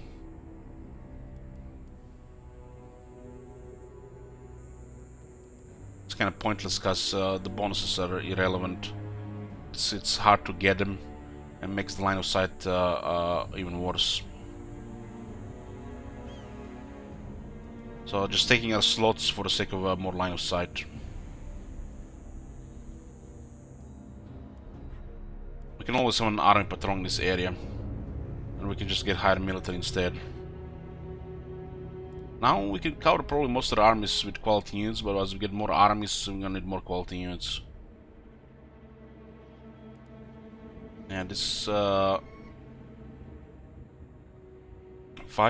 Speaker 2: It's kind of pointless because the bonuses are irrelevant. It's hard to get them and makes the line of sight even worse. So just taking our slots for the sake of more line of sight. We can always have an army patrolling this area, and we can just get higher military instead. Now we can cover probably most of the armies with quality units, but as we get more armies, we're gonna need more quality units. And this 5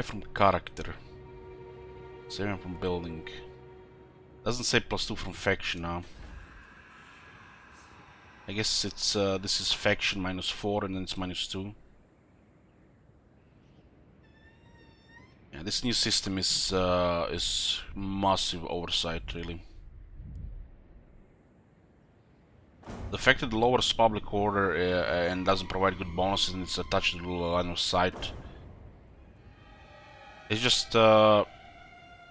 Speaker 2: from character. 7 from building. Doesn't say +2 from faction now. I guess it's this is faction -4 and then it's -2. Yeah, this new system is massive oversight, really. The fact that it lowers public order and doesn't provide good bonuses and it's attached to the line of sight, it's just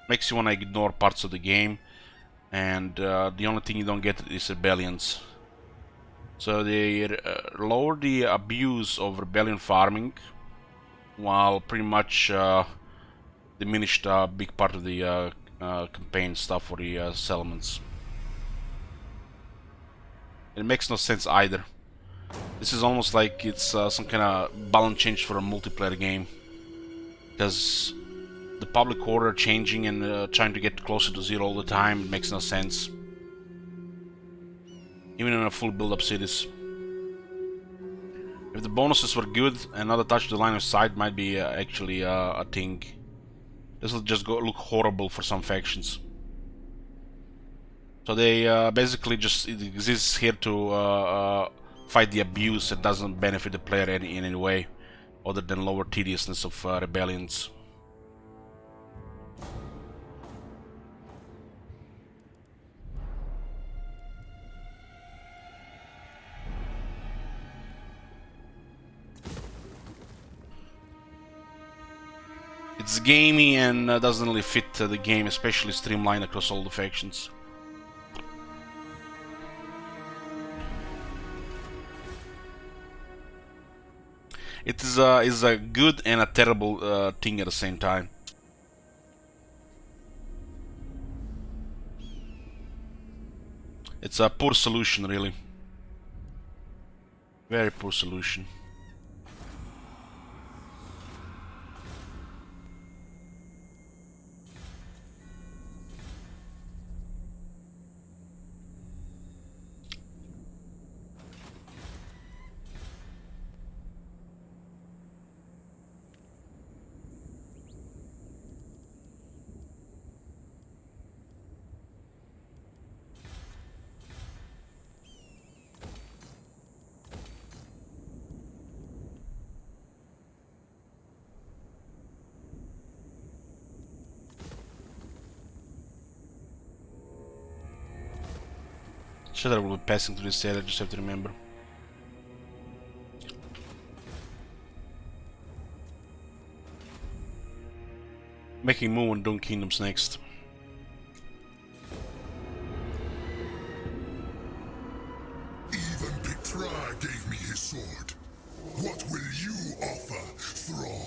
Speaker 2: makes you want to ignore parts of the game, and the only thing you don't get is rebellions. So they lower the abuse of rebellion farming, while pretty much diminished a big part of the campaign stuff for the settlements. It makes no sense either. This is almost like it's some kind of balance change for a multiplayer game, because the public order changing and trying to get closer to 0 all the time, it makes no sense. Even in a full build-up cities. If the bonuses were good and not attached to the line of sight, might be actually a thing. This will just look horrible for some factions. So they basically just it exists here to fight the abuse that doesn't benefit the player in any way, other than lower tediousness of rebellions. It's gamey and doesn't really fit the game, especially streamlined across all the factions. It is a good and a terrible thing at the same time. It's a poor solution, really. Very poor solution. Shadow will be passing through this area, just have to remember. Making move on Dawn Kingdoms next.
Speaker 4: Even Petra gave me his sword. What will you offer, Thrall?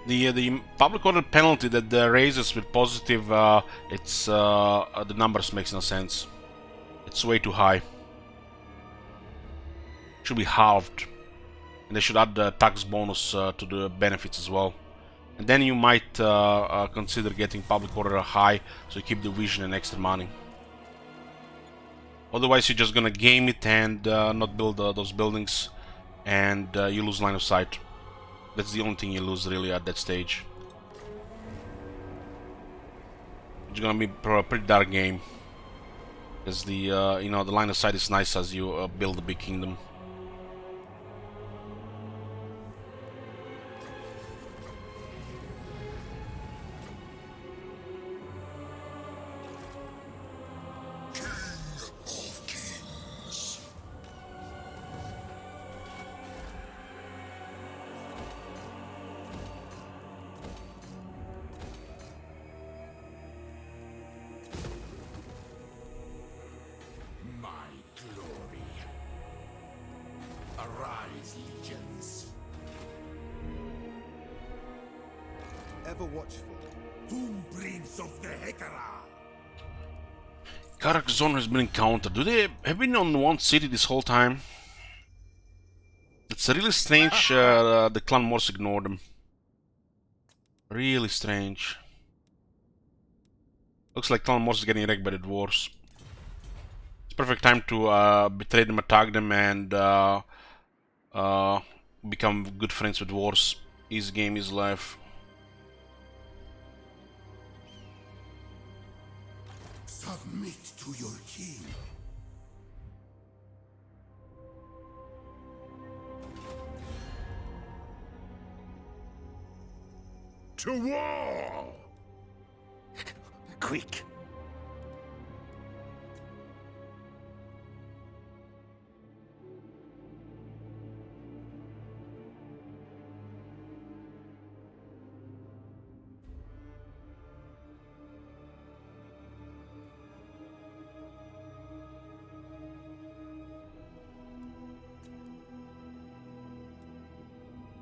Speaker 2: The public order penalty that raises with positive, it's the numbers makes no sense. It's way too high. Should be halved, and they should add the tax bonus to the benefits as well. And then you might consider getting public order high, so you keep the vision and extra money. Otherwise, you're just gonna game it and not build those buildings, and you lose line of sight. That's the only thing you lose really at that stage. It's gonna be a pretty dark game, because the you know, the line of sight is nice as you build a big kingdom.
Speaker 4: My glory. Arise, legions.
Speaker 3: Ever watchful.
Speaker 4: Doom prince of the Hekara.
Speaker 2: Karak zone has been encountered. Do they have been on one city this whole time? It's really strange. The clan Morse ignored them. Really strange. Looks like clan Morse is getting wrecked by the dwarves. It's perfect time to betray them, attack them, and become good friends with dwarves. Easy game, easy life.
Speaker 4: Submit to your king. To war!
Speaker 3: Quick!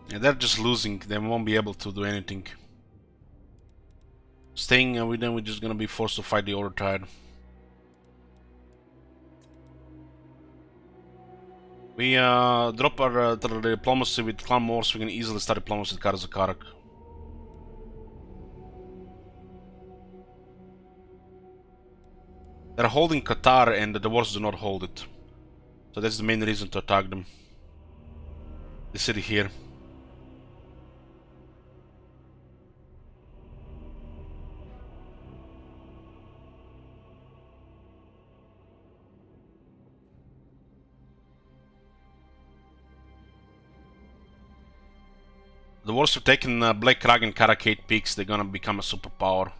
Speaker 2: Yeah, they're just losing. They won't be able to do anything. Staying with them, we're just gonna be forced to fight the Order Tide. We drop our diplomacy with Clan Morse. We can easily start diplomacy with Karak. They're holding Qatar, and the dwarves do not hold it. So that's the main reason to attack them. The city here. The dwarves have taken Black Crag and Karakate peaks. They're gonna become a superpower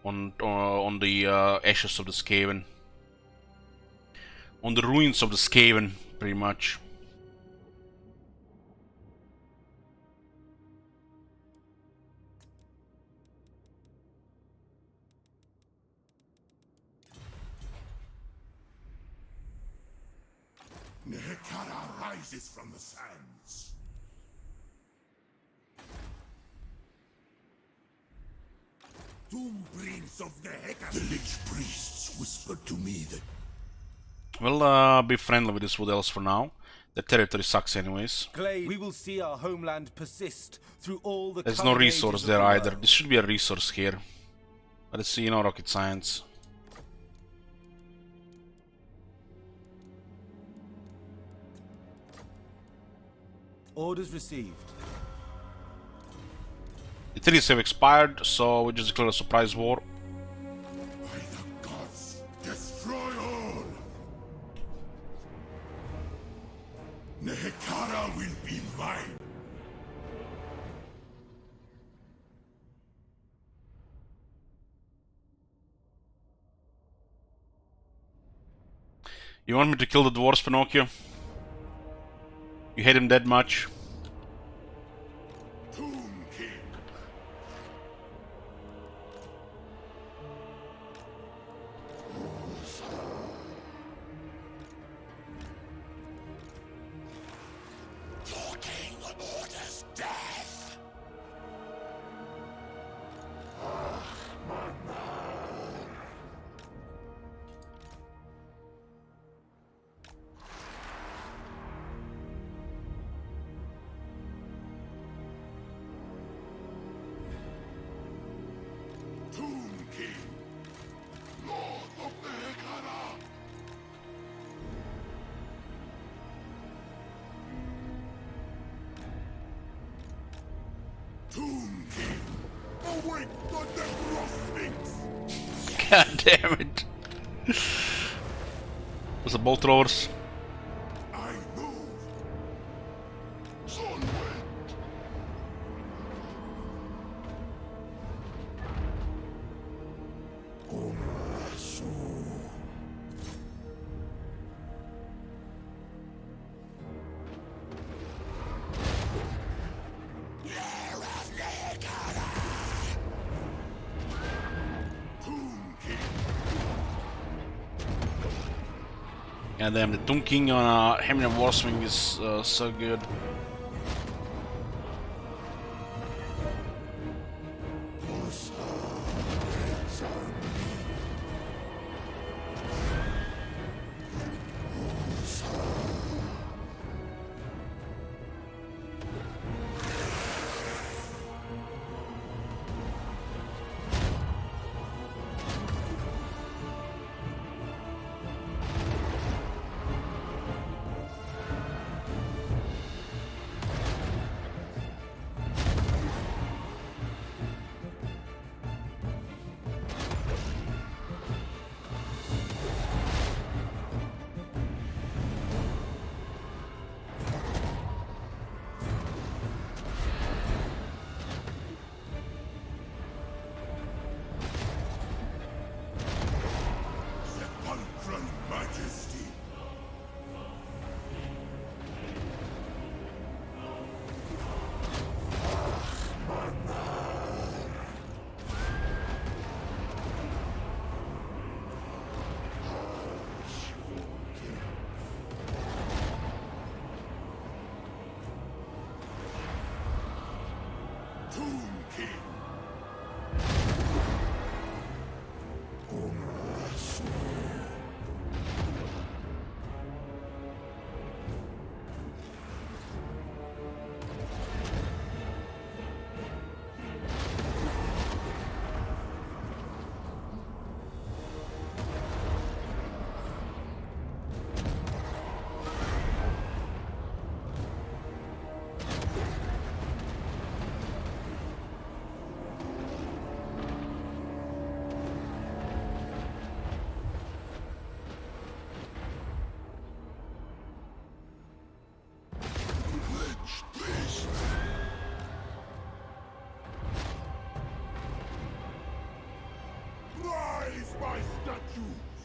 Speaker 2: on the ashes of the Skaven. On the ruins of the Skaven, pretty much.
Speaker 4: rises from the sands. Tomb prince of the Heka. The Lich priests whispered to me that
Speaker 2: We'll be friendly with this Wood Elves for now. The territory sucks anyways.
Speaker 3: Glade, we will see our homeland persist through all the
Speaker 2: There's no
Speaker 3: coming
Speaker 2: resource
Speaker 3: ages of
Speaker 2: there
Speaker 3: the
Speaker 2: either.
Speaker 3: world.
Speaker 2: This should be a resource here. But it's, you know, rocket science.
Speaker 3: Orders received.
Speaker 2: The treaties have expired, so we just declare a surprise war.
Speaker 4: by the gods, destroy all. Nehekara will be mine.
Speaker 2: You want me to kill the dwarves, Pinocchio? You hate him that much?
Speaker 4: Tomb King.
Speaker 5: Your king orders death.
Speaker 4: Tomb King. Lord of Nehekara. Tomb King. Awake the necrosphinx.
Speaker 2: God damn it. What's the bolt throwers?
Speaker 4: I move. Onward. Tomb King.
Speaker 2: God damn, the Tomb King on Khemri Warswing is so good.
Speaker 4: Sepulchral majesty. Tomb King. Lich priest. Rise, my statues!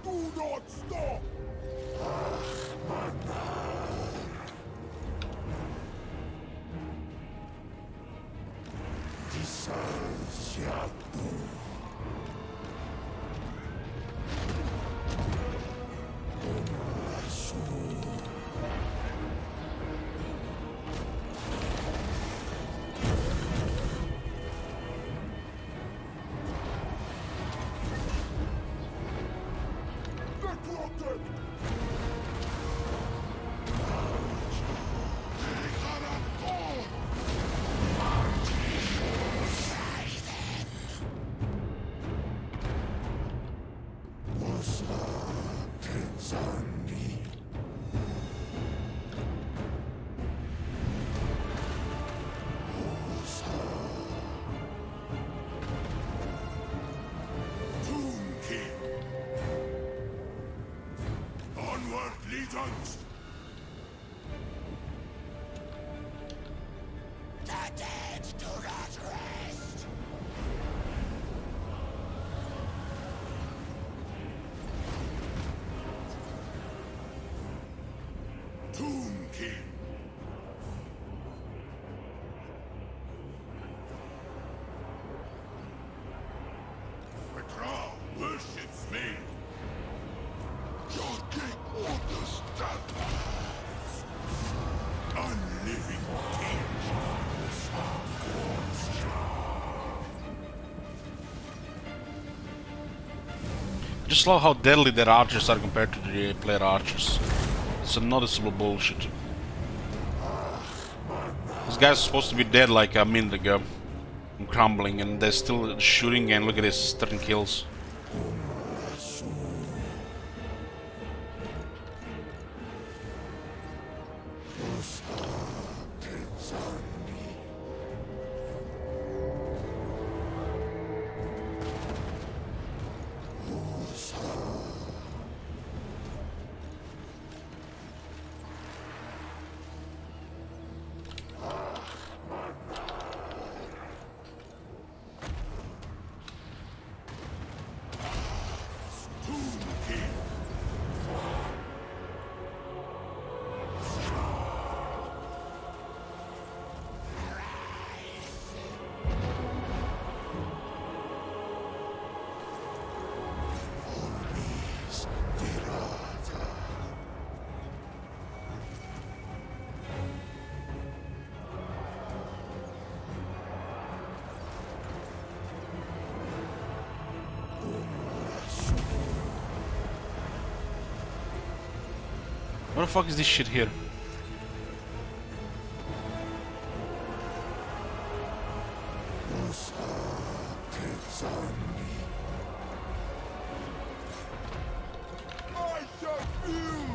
Speaker 4: Do not stop! Onward, legions!
Speaker 5: The dead do not rest.
Speaker 4: Tomb King! The crowd worships me! Your king orders death! Unliving king!
Speaker 2: Just love how deadly their archers are compared to the player archers. It's a noticeable bullshit. This guy's supposed to be dead like a minute ago. And crumbling, and they're still shooting, and look at this, 13 kills. What the fuck is this shit here?
Speaker 4: I shall feel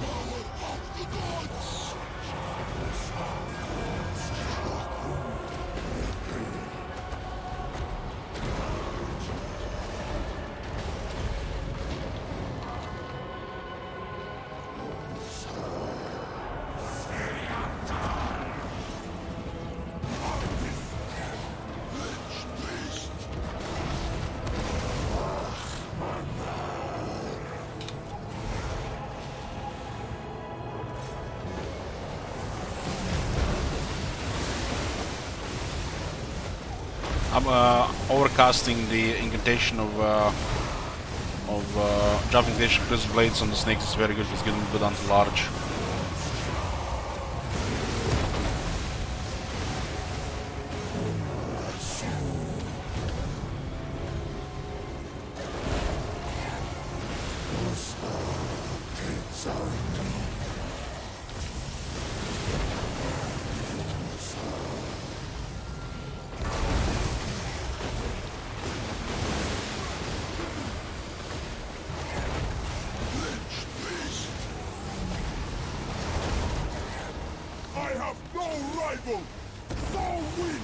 Speaker 4: power of the gods!
Speaker 2: I'm overcasting the incantation of dropping the Crisp Blades on the snakes. It's very good. It's getting good onto large.
Speaker 4: I have no rival! Soul Wind!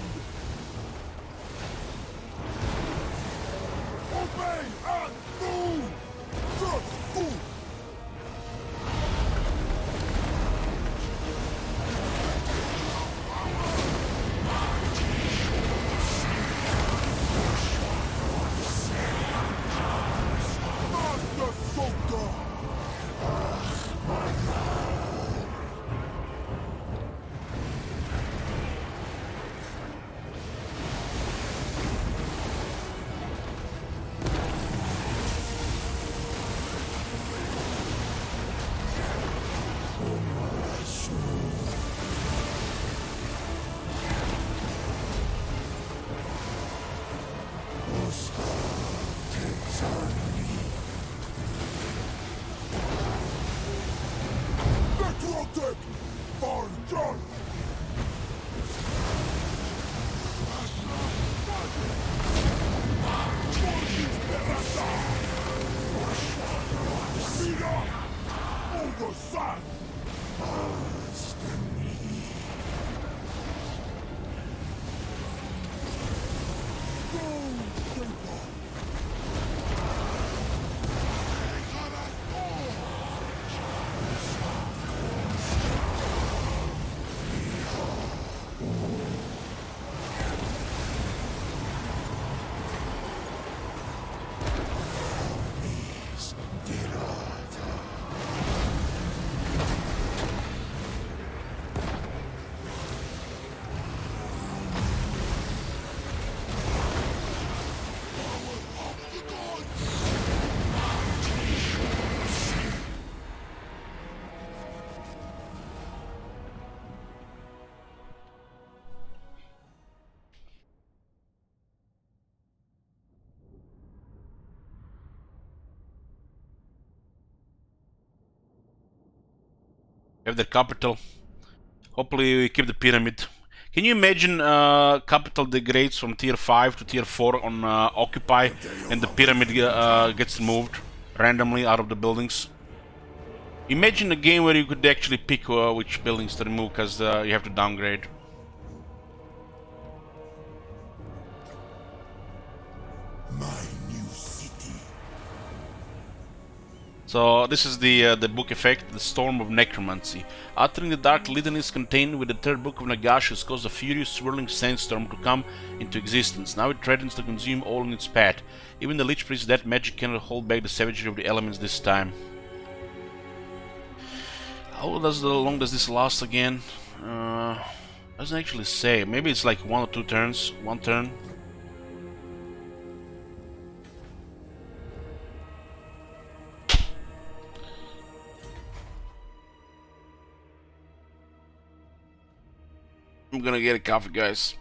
Speaker 4: Take for John! Mira! Over sun!
Speaker 2: Have the capital. Hopefully we keep the pyramid. Can you imagine capital degrades from tier 5 to tier 4 on Occupy and the pyramid gets moved randomly out of the buildings? Imagine a game where you could actually pick which buildings to remove because you have to downgrade.
Speaker 4: My new city.
Speaker 2: So this is the book effect, the Storm of Necromancy. Uttering the dark litanies contained with the third book of Nagash has caused a furious swirling sandstorm to come into existence. Now it threatens to consume all in its path. Even the Lich Priest's death magic cannot hold back the savagery of the elements this time. How long does this last again? Doesn't actually say. Maybe it's like 1 or 2 turns. 1 turn. I'm gonna get a coffee, guys.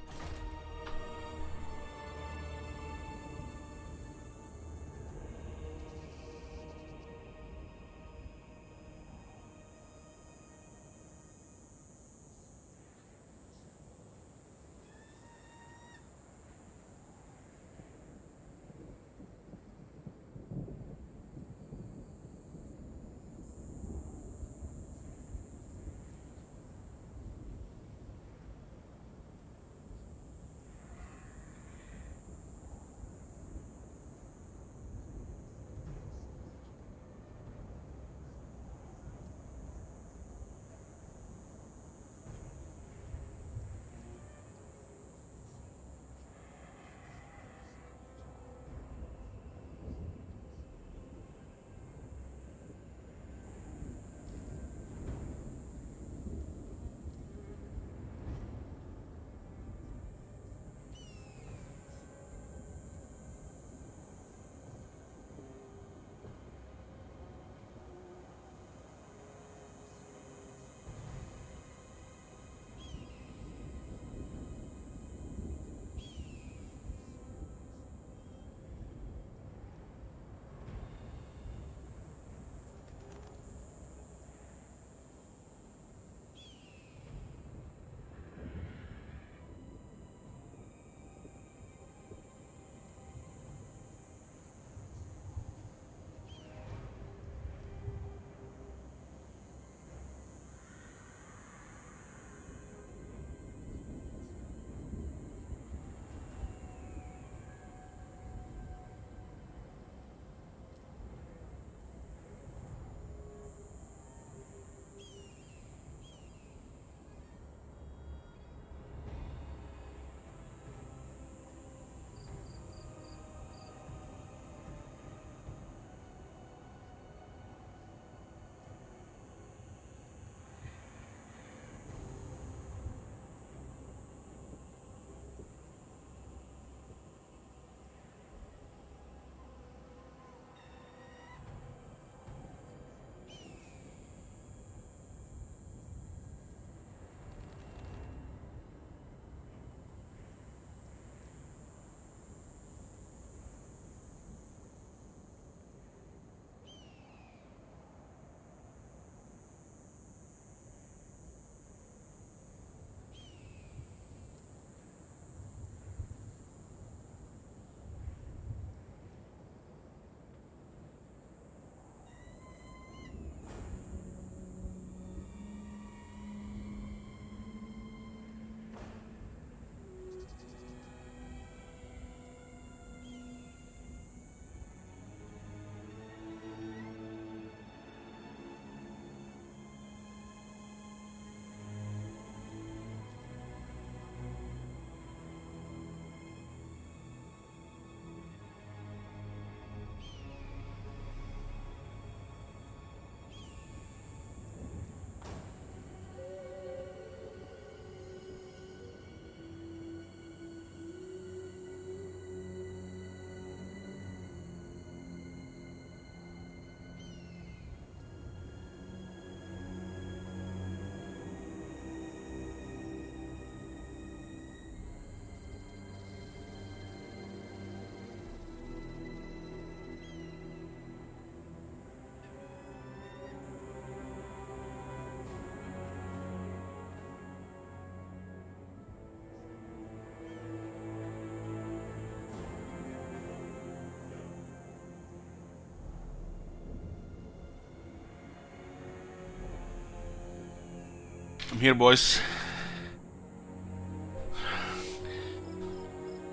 Speaker 2: I'm here, boys.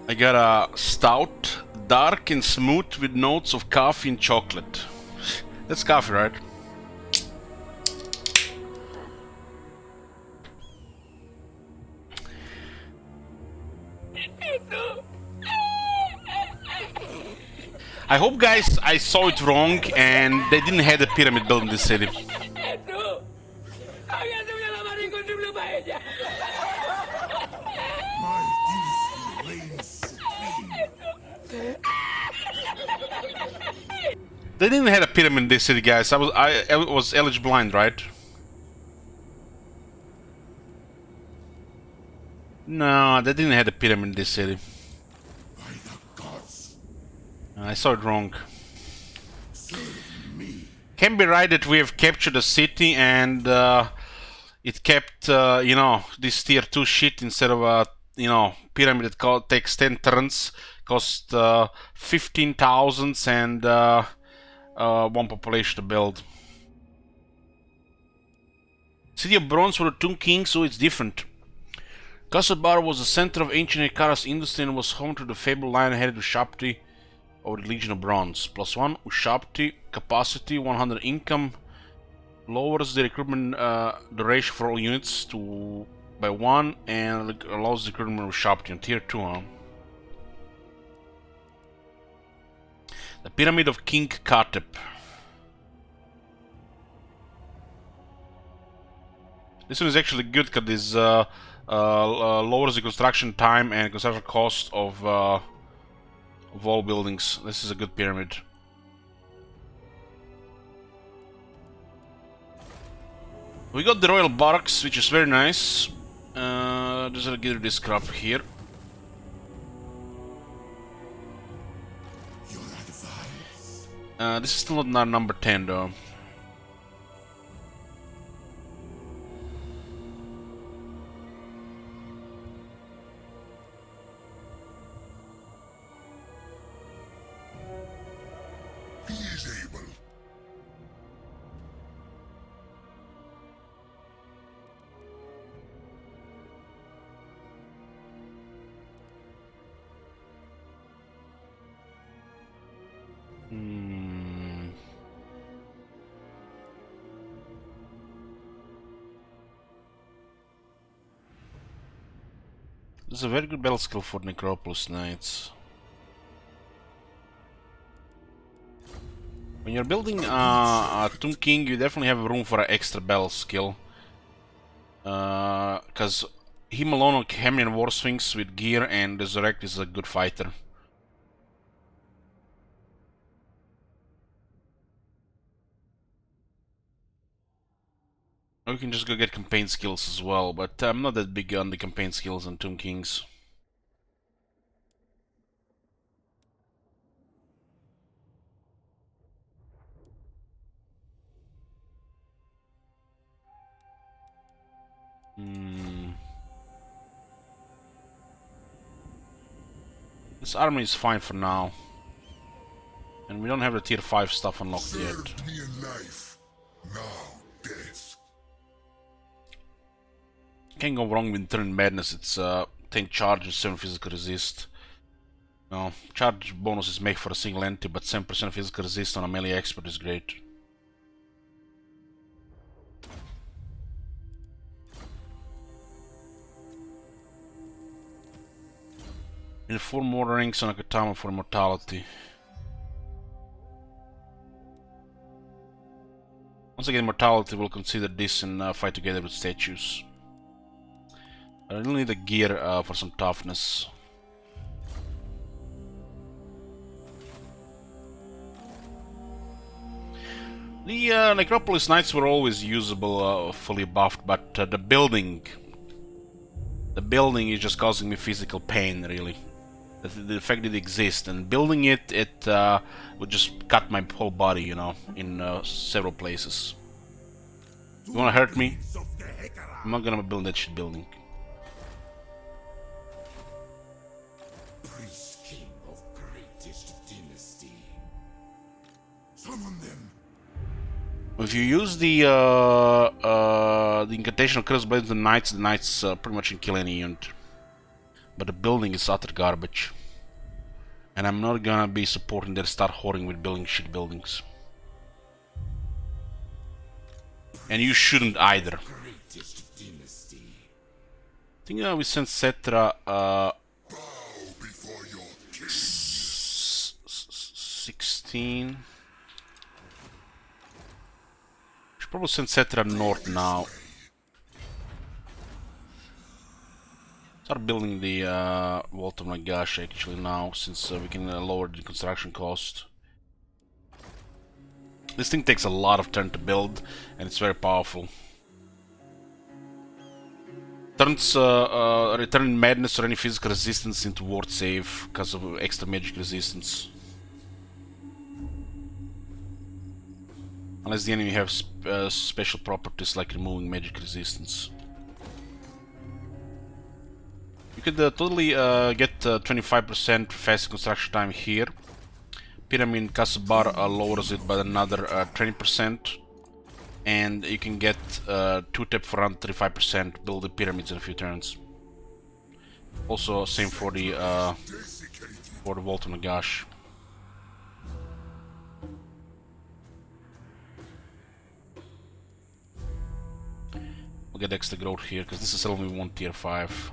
Speaker 2: I got a stout, dark and smooth with notes of coffee and chocolate. That's coffee, right? I hope, guys, I saw it wrong and they didn't have a pyramid built in this city.
Speaker 4: My dynasty reigns supreme.
Speaker 2: They didn't have a pyramid in this city, guys. I was eligible blind, right? No, they didn't have a pyramid in this city.
Speaker 4: By the gods,
Speaker 2: I saw it wrong.
Speaker 4: serve me.
Speaker 2: Can be right that we have captured the city and it kept, you know, this tier 2 shit instead of a, you know, pyramid that takes 10 turns, cost 15,000 and one population to build. City of Bronze for the Tomb King, so it's different. Castle Bar was the center of ancient Ekara's industry and was home to the fabled lion-headed Ushapti of the Legion of Bronze. +1 Ushapti capacity, 100 income, lowers the recruitment duration for all units to by 1 and allows the recruitment of Ushapti on tier 2. Huh? The Pyramid of King Katep. This one is actually good because this lowers the construction time and construction cost of all buildings. This is a good pyramid. We got the Royal Barracks, which is very nice. Just gonna get rid of this crap here.
Speaker 4: Your advice.
Speaker 2: This is still not number 10 though.
Speaker 4: He is able.
Speaker 2: This is a very good battle skill for Necropolis Knights. When you're building a Tomb King, you definitely have room for an extra battle skill. Because him alone on Khemri and War Sphinx with gear and Resurrect is a good fighter. Or you can just go get campaign skills as well, but I'm not that big on the campaign skills on Tomb Kings. This army is fine for now. And we don't have the tier 5 stuff unlocked yet.
Speaker 4: Served me in life. Now death.
Speaker 2: Can't go wrong with Turn Madness. It's 10 charge and 7 physical resist. No, charge bonuses make for a single entity, but 7% physical resist on a melee expert is great. And 4 more rings on a Katama for immortality. Once again, immortality will consider this and fight together with statues. I really need a gear for some toughness. The Necropolis Knights were always usable, fully buffed, but the building is just causing me physical pain, really. The fact that it exists, and building it would just cut my whole body, you know, in several places. You wanna hurt me? I'm not gonna build that shit building.
Speaker 4: Priest king of greatest dynasty. Summon them.
Speaker 2: If you use the the incantation occurs by the knights. The knights pretty much can kill any unit. But the building is utter garbage. And I'm not gonna be supporting their start hoarding with building shit buildings. And you shouldn't either.
Speaker 5: Greatest dynasty.
Speaker 2: I think we sent Cetra
Speaker 4: Bow before your king.
Speaker 2: 16. Should probably send Cetra north now. Start building the Vault of Nagash actually now, since we can lower the construction cost. This thing takes a lot of turn to build, and it's very powerful. Turns return madness or any physical resistance into ward save because of extra magic resistance. Unless the enemy has special properties like removing magic resistance. You could totally get 25% faster construction time here. Pyramid Castle Bar lowers it by another 20%. And you can get 2-tap for around 35%, build the pyramids in a few turns. Also, same for the Vault of Nagash. We'll get extra growth here, because this is only one tier 5.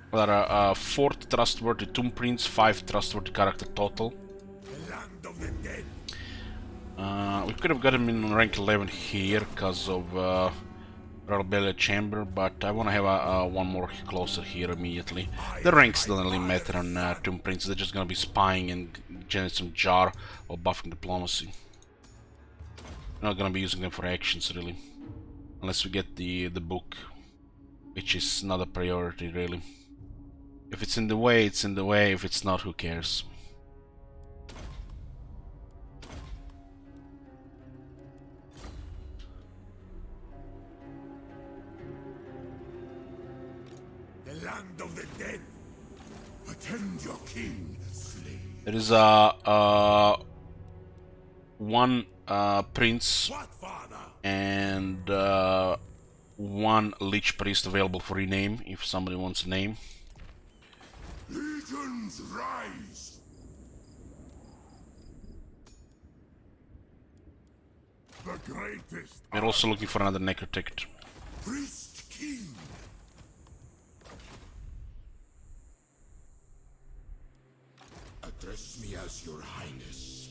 Speaker 2: There are 4 trustworthy Tomb Prints, 5 trustworthy character total. We could have got him in rank 11 here because of Rebellion Chamber, but I want to have one more closer here immediately. The ranks don't really matter on Tomb Prints, they're just gonna be spying and generate some jar while buffing diplomacy. We're not gonna be using them for actions really, unless we get the book, which is not a priority really. If it's in the way, it's in the way. If it's not, who cares?
Speaker 5: The land of the dead. Attend your king, slave.
Speaker 2: There is one prince
Speaker 5: What, father?
Speaker 2: and one lich priest available for rename if somebody wants a name.
Speaker 5: Legions rise. The greatest.
Speaker 2: We're also looking for another necrotect.
Speaker 5: Priest king. Address me as your highness.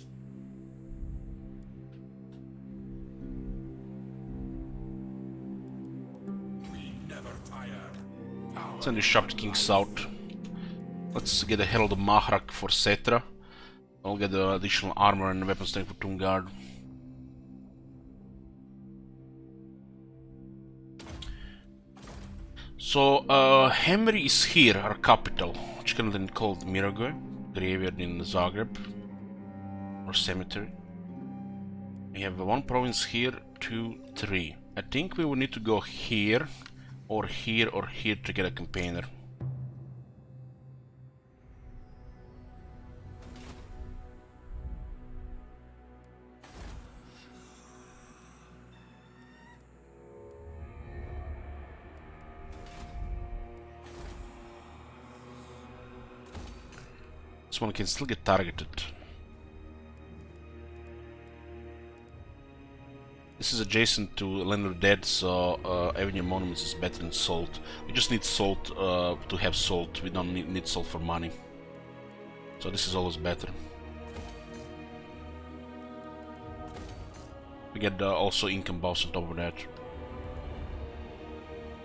Speaker 5: We never tire.
Speaker 2: Send the Sharp King south. Let's get the Herald of Mahrak for Cetra. I'll get the additional armor and weapon strength for Tomb Guard. So, Khemri is here, our capital, which can then called Miragoy, graveyard in Zagreb, or cemetery. We have one province here, 2, 3. I think we will need to go here, or here, or here to get a campaigner. This one can still get targeted. This is adjacent to Land of the Dead, so Avenue Monuments is better than Salt. We just need Salt to have Salt, we don't need Salt for money. So this is always better. We get also income buffs on top of that.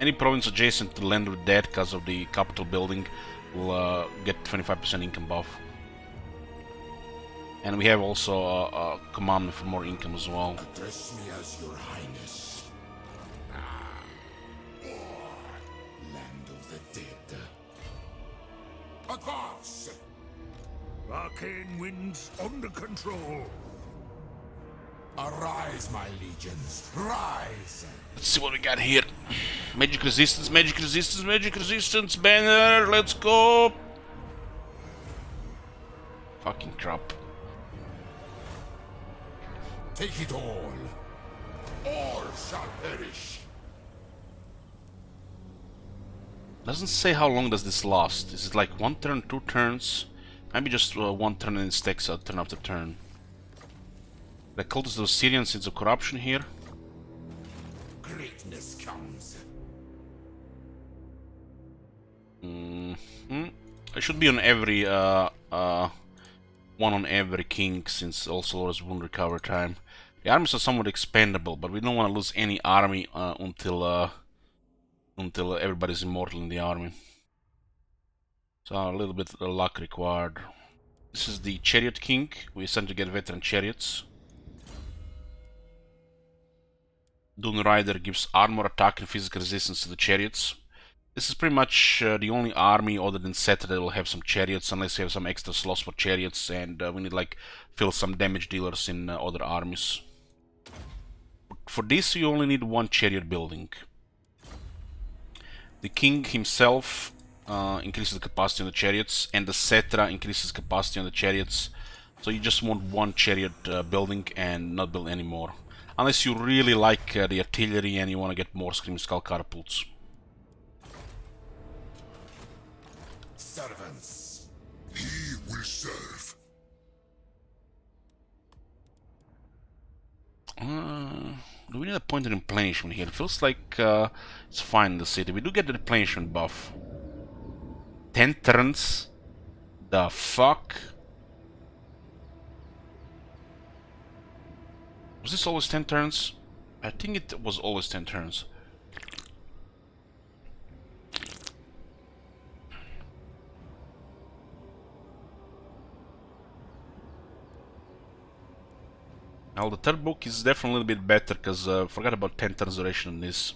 Speaker 2: Any province adjacent to Land of the Dead because of the capital building will get 25% income buff. And we have also a commandment for more income as well.
Speaker 5: Address me as your highness. Land of the dead. Advance! Arcane winds under control. Arise, my legions. Rise!
Speaker 2: Let's see what we got here. Magic resistance, magic resistance, magic resistance, banner, let's go! Fucking crap.
Speaker 5: Take it all. All shall perish.
Speaker 2: Doesn't say how long does this last. Is it like 1 turn, 2 turns? Maybe just 1 turn and it stacks out turn after turn. The cultists of Syrian Seeds of Corruption here.
Speaker 5: Greatness comes.
Speaker 2: It should be on every one on every king, since also Lord's Wound recover time. The armies are somewhat expendable, but we don't want to lose any army until everybody's immortal in the army. So a little bit of luck required. This is the Chariot King. We sent to get veteran chariots. Dune Rider gives armor, attack, and physical resistance to the chariots. This is pretty much the only army other than Seta that will have some chariots, unless you have some extra slots for chariots, and we need like fill some damage dealers in other armies. For this you only need 1 chariot building. The king himself increases the capacity on the chariots, and the Cetra increases capacity on the chariots. So you just want 1 chariot building and not build any more. Unless you really like the artillery and you want to get more Scream Skull catapults.
Speaker 5: Servants.
Speaker 4: He will serve.
Speaker 2: Do we need a point of replenishment here? It feels like it's fine in the city. We do get the replenishment buff. 10 turns? The fuck? Was this always 10 turns? I think it was always 10 turns. Now the third book is definitely a little bit better, because I forgot about 10 turns duration on this.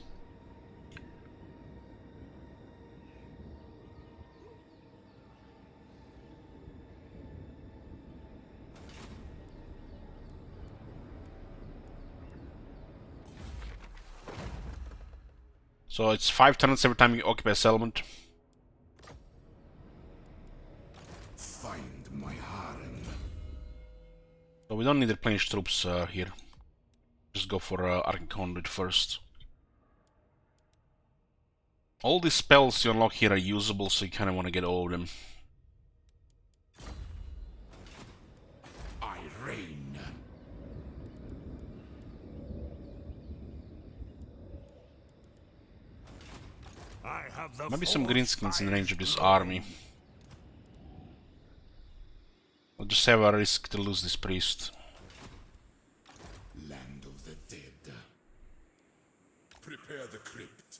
Speaker 2: So it's 5 turns every time you occupy a settlement.
Speaker 5: Find my harem.
Speaker 2: So we don't need replenish troops here. Just go for Arcane Conduit first. All these spells you unlock here are usable, so you kind of want to get all of them.
Speaker 5: I reign. I have the
Speaker 2: Maybe some
Speaker 5: force
Speaker 2: greenskins in range of this
Speaker 5: glory.
Speaker 2: army. I'll just have a risk to lose this priest.
Speaker 5: Land of the dead. Prepare the crypt.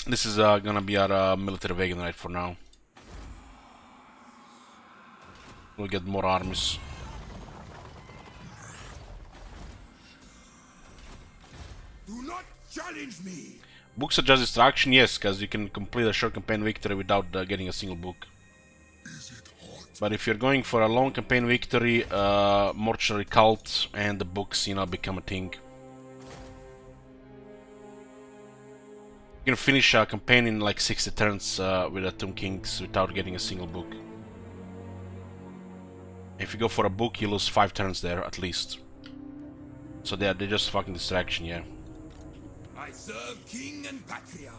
Speaker 2: This is gonna be our military wagon right for now. We'll get more armies.
Speaker 5: Do not challenge me.
Speaker 2: Books are just distraction, yes, because you can complete a short campaign victory without getting a single book. But if you're going for a long campaign victory, mortuary cult and the books, you know, become a thing. You can finish a campaign in like 60 turns with the Tomb Kings without getting a single book. If you go for a book, you lose 5 turns there at least. So they're just fucking distraction, yeah.
Speaker 5: I serve king and patriarch.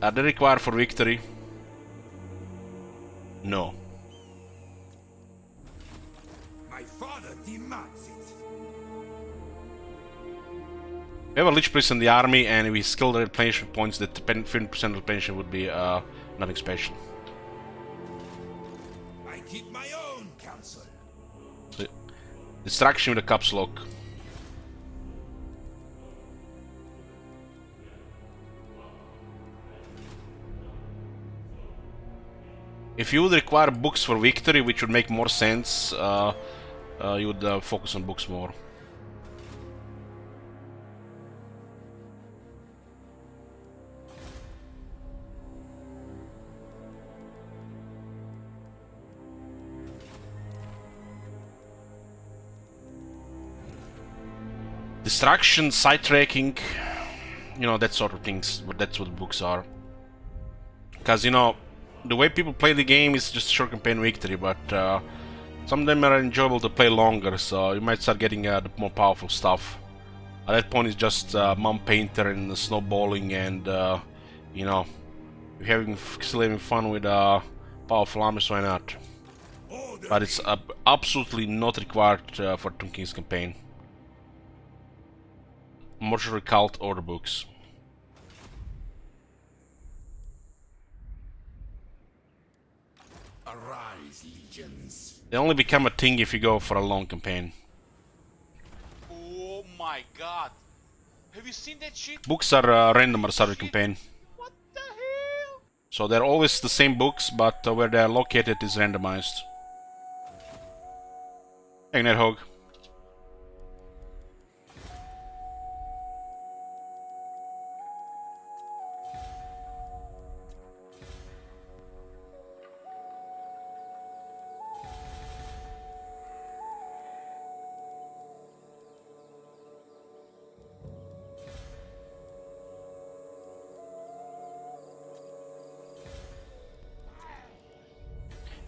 Speaker 2: Are they required for victory? No.
Speaker 5: My father demands it.
Speaker 2: We have a Lich Priest in the army, and if we skill the replenishment points, that 50% replenishment would be nothing special.
Speaker 5: I keep my own counsel.
Speaker 2: So, distraction with a caps lock. If you would require books for victory, which would make more sense, you would focus on books more. Distraction, sidetracking, you know, that sort of things, but that's what books are. Because, you know, the way people play the game is just short campaign victory, but Some of them are enjoyable to play longer, so you might start getting the more powerful stuff. At that point, it's just Mum Painter and snowballing, and you know, if you're still having fun with powerful armies, why not? But it's absolutely not required for Tomb King's campaign. Mortuary Cult order books.
Speaker 5: Arise, legions.
Speaker 2: They only become a thing if you go for a long campaign.
Speaker 1: Oh my god. Have you seen that shit?
Speaker 2: Books are random at the start of the campaign.
Speaker 1: What the hell?
Speaker 2: So they're always the same books, but where they're located is randomized. Hey, Nethog.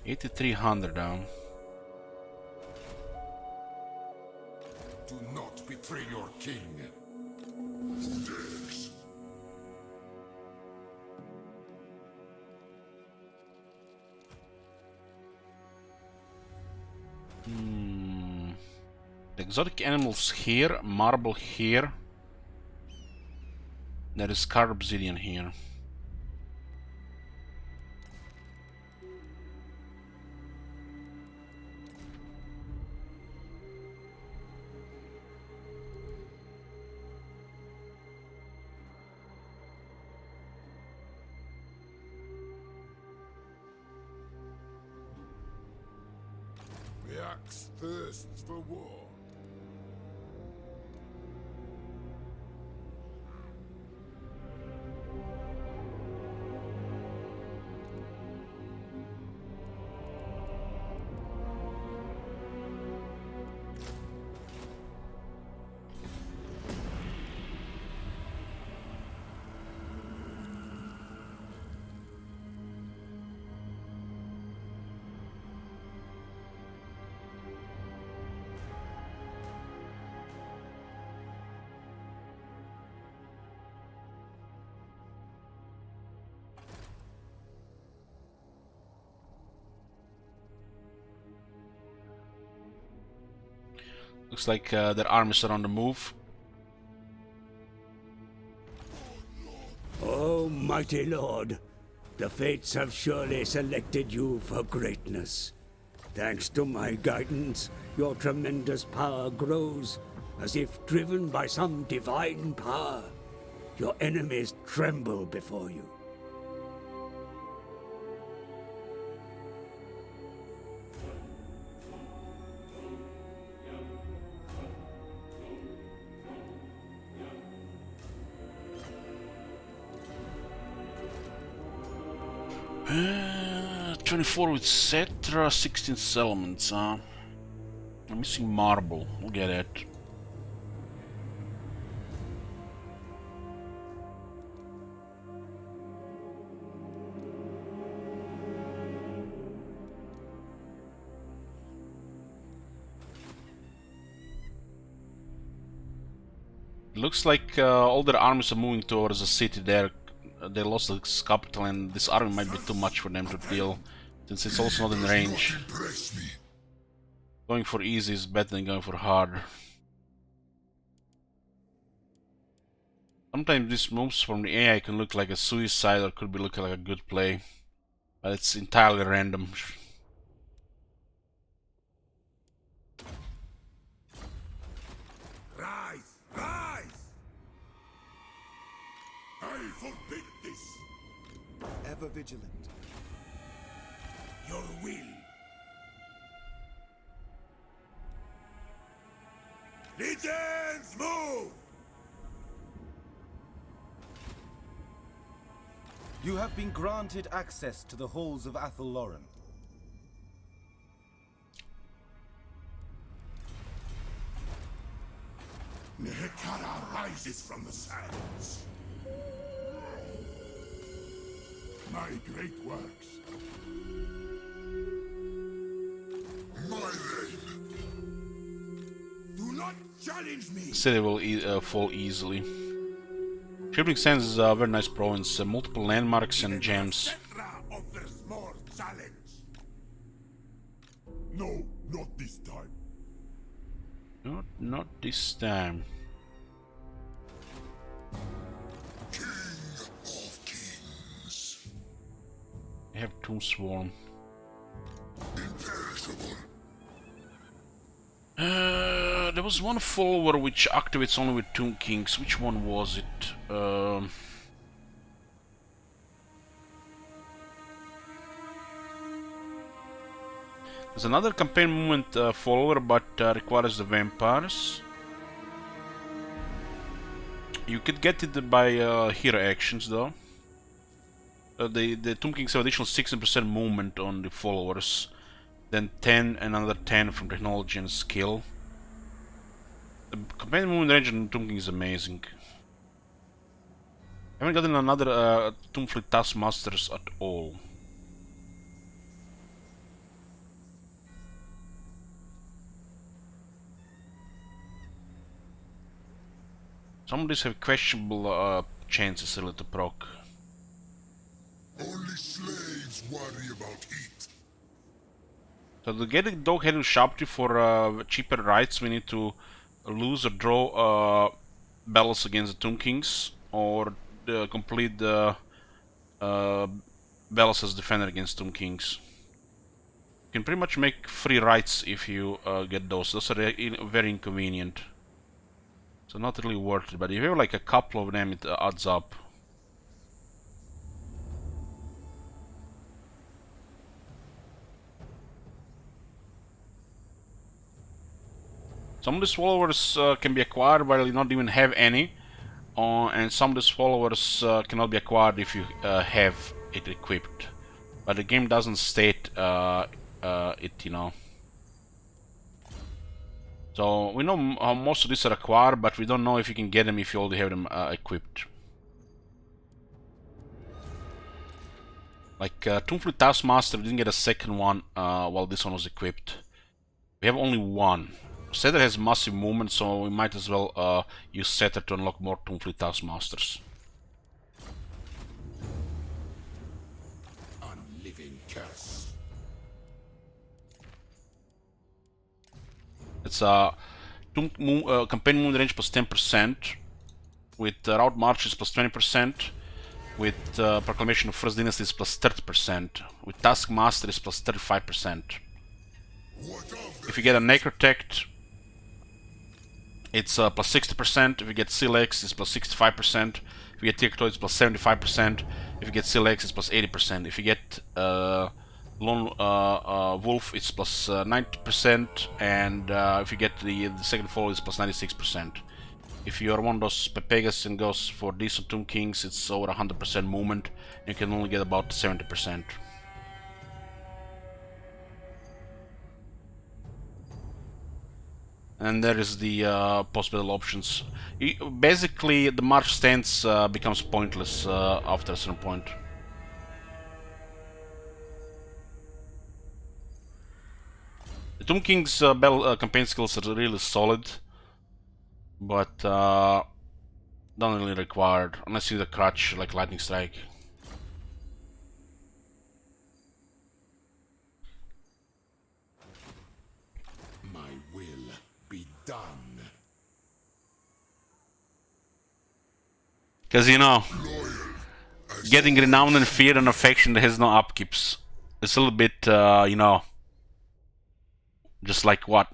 Speaker 2: $8,300 down.
Speaker 5: Do not betray your king.
Speaker 4: Dares.
Speaker 2: The exotic animals here, marble here. There is scarred obsidian here.
Speaker 5: The axe thirsts for war.
Speaker 2: Looks like their armies are on the move.
Speaker 6: Oh, mighty lord, the fates have surely selected you for greatness. Thanks to my guidance, your tremendous power grows, as if driven by some divine power. Your enemies tremble before you.
Speaker 2: Uh, 24 with Cetra, 16 settlements, I'm missing marble, we'll get it. Looks like all their armies are moving towards the city there. They lost the capital, and this army might be too much for them to deal, since it's also not in range.
Speaker 4: Impress me.
Speaker 2: Going for easy is better than going for hard. Sometimes these moves from the AI can look like a suicide or could be looking like a good play, but it's entirely random.
Speaker 5: Rise! Rise! I forbid this!
Speaker 3: Ever vigilant.
Speaker 5: Your will! Legions, move!
Speaker 3: You have been granted access to the halls of Athelloren.
Speaker 5: Nehekara rises from the sands. My great works.
Speaker 4: My
Speaker 5: challenge me?
Speaker 2: City will fall easily. Shifting Sands is a very nice province, multiple landmarks and gems.
Speaker 5: Cetra offers more challenge. No, not this time.
Speaker 2: Not this time.
Speaker 4: King of Kings.
Speaker 2: I have Tomb Swarm.
Speaker 4: Imperishable.
Speaker 2: There was one follower which activates only with Tomb Kings. Which one was it? There's another campaign movement follower, but requires the vampires. You could get it by hero actions though. The Tomb Kings have additional 16% movement on the followers, then 10 and another 10 from technology and skill. The campaign movement range on Tomb King is amazing. I haven't gotten another Tomb Fleet Taskmasters at all. Some of these have questionable chances really to proc.
Speaker 4: Only slaves worry about heat.
Speaker 2: So to get a dog-headed sharpty for cheaper rights, we need to lose or draw battles against the Tomb Kings, or complete the battles as defender against Tomb Kings. You can pretty much make free rights if you get those. Those are very inconvenient. So not really worth it, but if you have like a couple of them, it adds up. Some of these followers can be acquired while you not even have any, and some of these followers cannot be acquired if you have it equipped. But the game doesn't state it, you know. So we know how most of these are acquired, but we don't know if you can get them if you already have them equipped. Like Tomb Fleet Taskmaster, we didn't get a second one while this one was equipped. We have only one. Setter has massive movement, so we might as well use Setter to unlock more Tomb Fleet Taskmasters.
Speaker 5: Unliving curse.
Speaker 2: It's campaign movement range plus 10%, with route marches plus 20%, with Proclamation of First Dynasty is plus 30%, with Taskmaster is plus 35%. If you get a Necrotect, it's plus 60%. If you get Silex, it's plus 65%. If you get Territory, it's plus 75%. If you get Silex, it's plus 80%. If you get Lone Wolf, it's plus 90%, and if you get the second follow, it's plus 96%. If you are one of those Pepegas and goes for decent Tomb Kings, it's over 100% movement. You can only get about 70%. And there is the post-battle options. Basically, the march stance becomes pointless after a certain point. The Tomb King's battle campaign skills are really solid, but not really required unless you need a crutch like Lightning Strike.
Speaker 5: My will be done.
Speaker 2: Because, you know, getting renowned and feared and affection that has no upkeeps. It's a little bit, you know, just like what?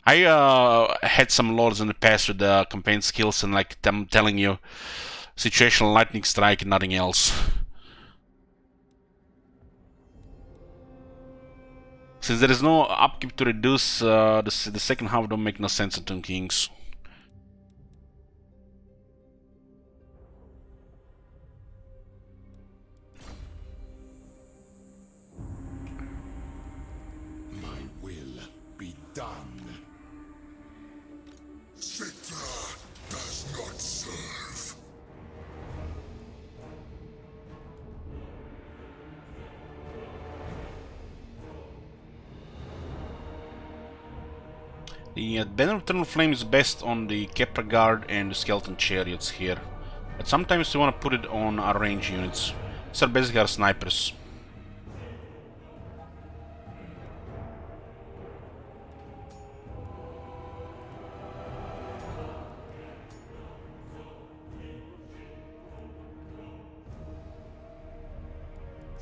Speaker 2: I had some lords in the past with the campaign skills and like them telling you situational Lightning Strike and nothing else. Since there is no upkeep to reduce, the second half don't make no sense in Tomb Kings.
Speaker 5: My will be done.
Speaker 4: Citra does not serve.
Speaker 2: The Banner of Eternal Flame is best on the Kepra Guard and the Skeleton Chariots here. But sometimes you want to put it on our range units. These are basically our snipers.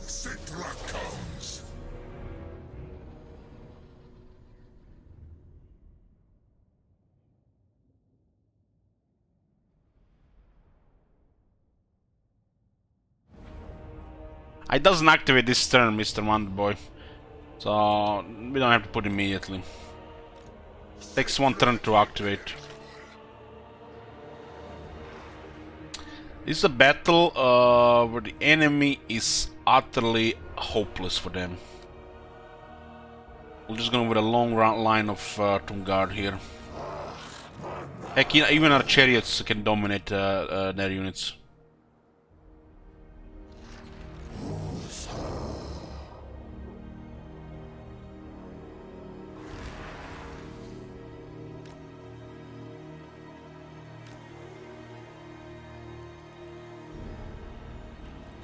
Speaker 4: Citra comes.
Speaker 2: It doesn't activate this turn, Mr. Wonderboy. So we don't have to put immediately. Takes one turn to activate. This is a battle where the enemy is utterly hopeless for them. We're just going with a long line of Tomb Guard here. Heck, even our chariots can dominate their units.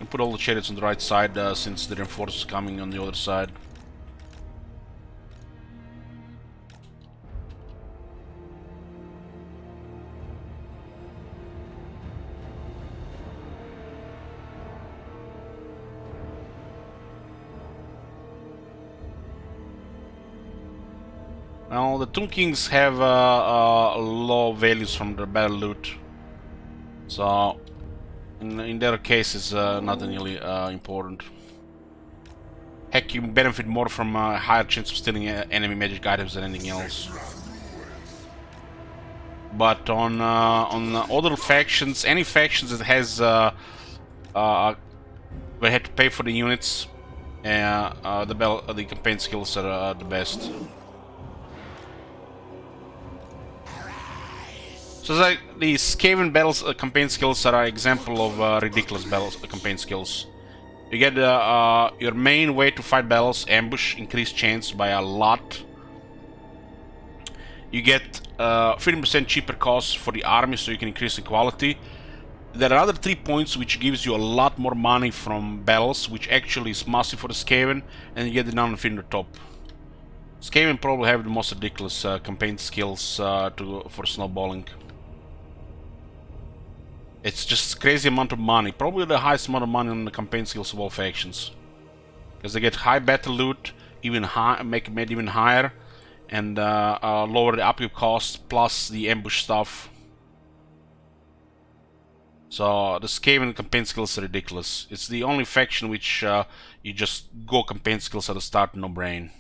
Speaker 2: Put all the chariots on the right side since the reinforcements are coming on the other side. Now the Tomb Kings have low values from the battle loot, so in their case it's not really important. Heck, you benefit more from a higher chance of stealing enemy magic items than anything else. But on other factions, any factions that has we had to pay for the units, the campaign skills are the best. So it's like the Skaven battles campaign skills are an example of ridiculous battles campaign skills. You get your main way to fight battles, ambush, increased chance by a lot. You get 15% cheaper costs for the army, so you can increase the quality. There are other 3 points which gives you a lot more money from battles, which actually is massive for the Skaven, and you get the non-fit on the top. Skaven probably have the most ridiculous campaign skills for snowballing. It's just crazy amount of money, probably the highest amount of money on the campaign skills of all factions. Because they get high battle loot, even high, make it even higher, and lower the upkeep costs, plus the ambush stuff. So the Skaven campaign skills are ridiculous. It's the only faction which you just go campaign skills at the start, no brain.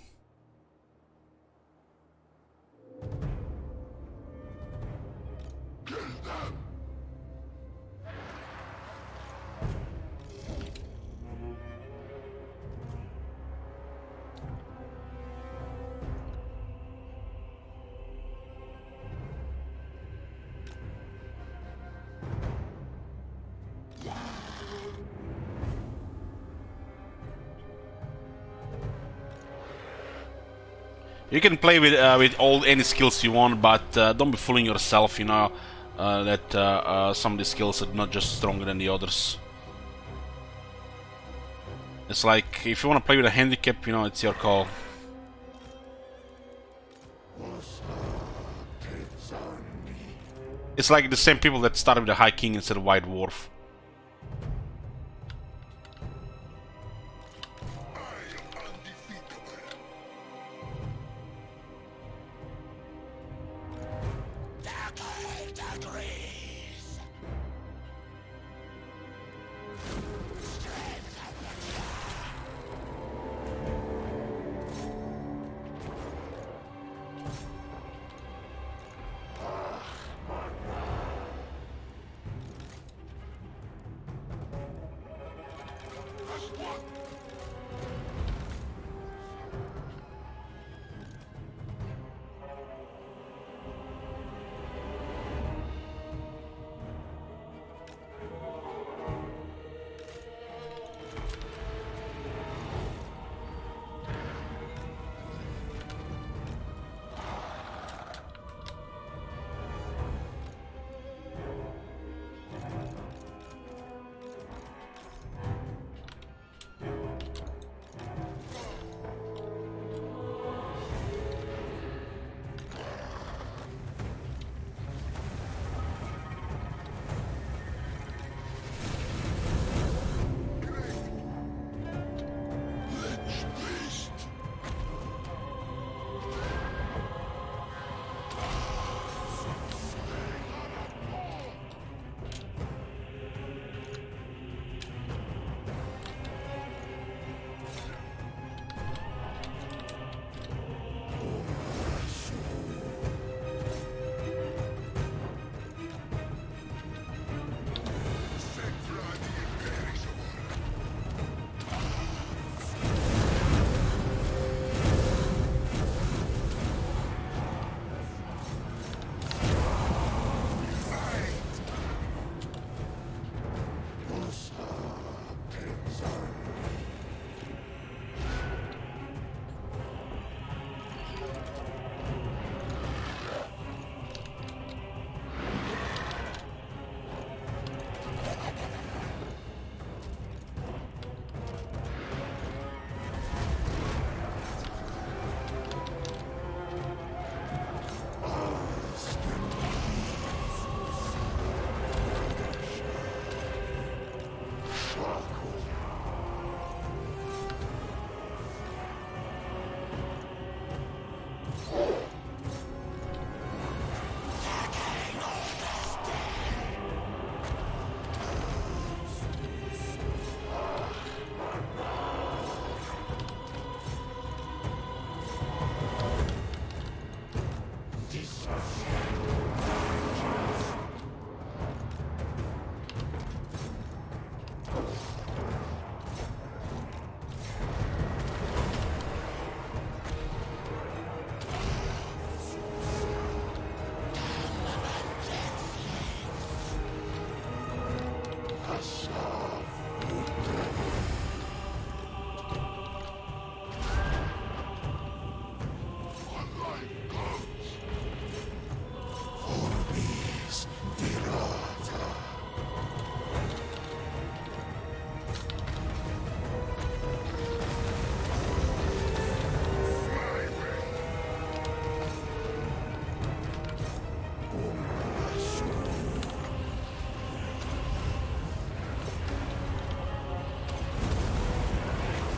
Speaker 2: You can play with any skills you want, but don't be fooling yourself, you know, that some of the skills are not just stronger than the others. It's like, if you want to play with a handicap, you know, it's your call. It's like the same people that started with the High King instead of White Dwarf.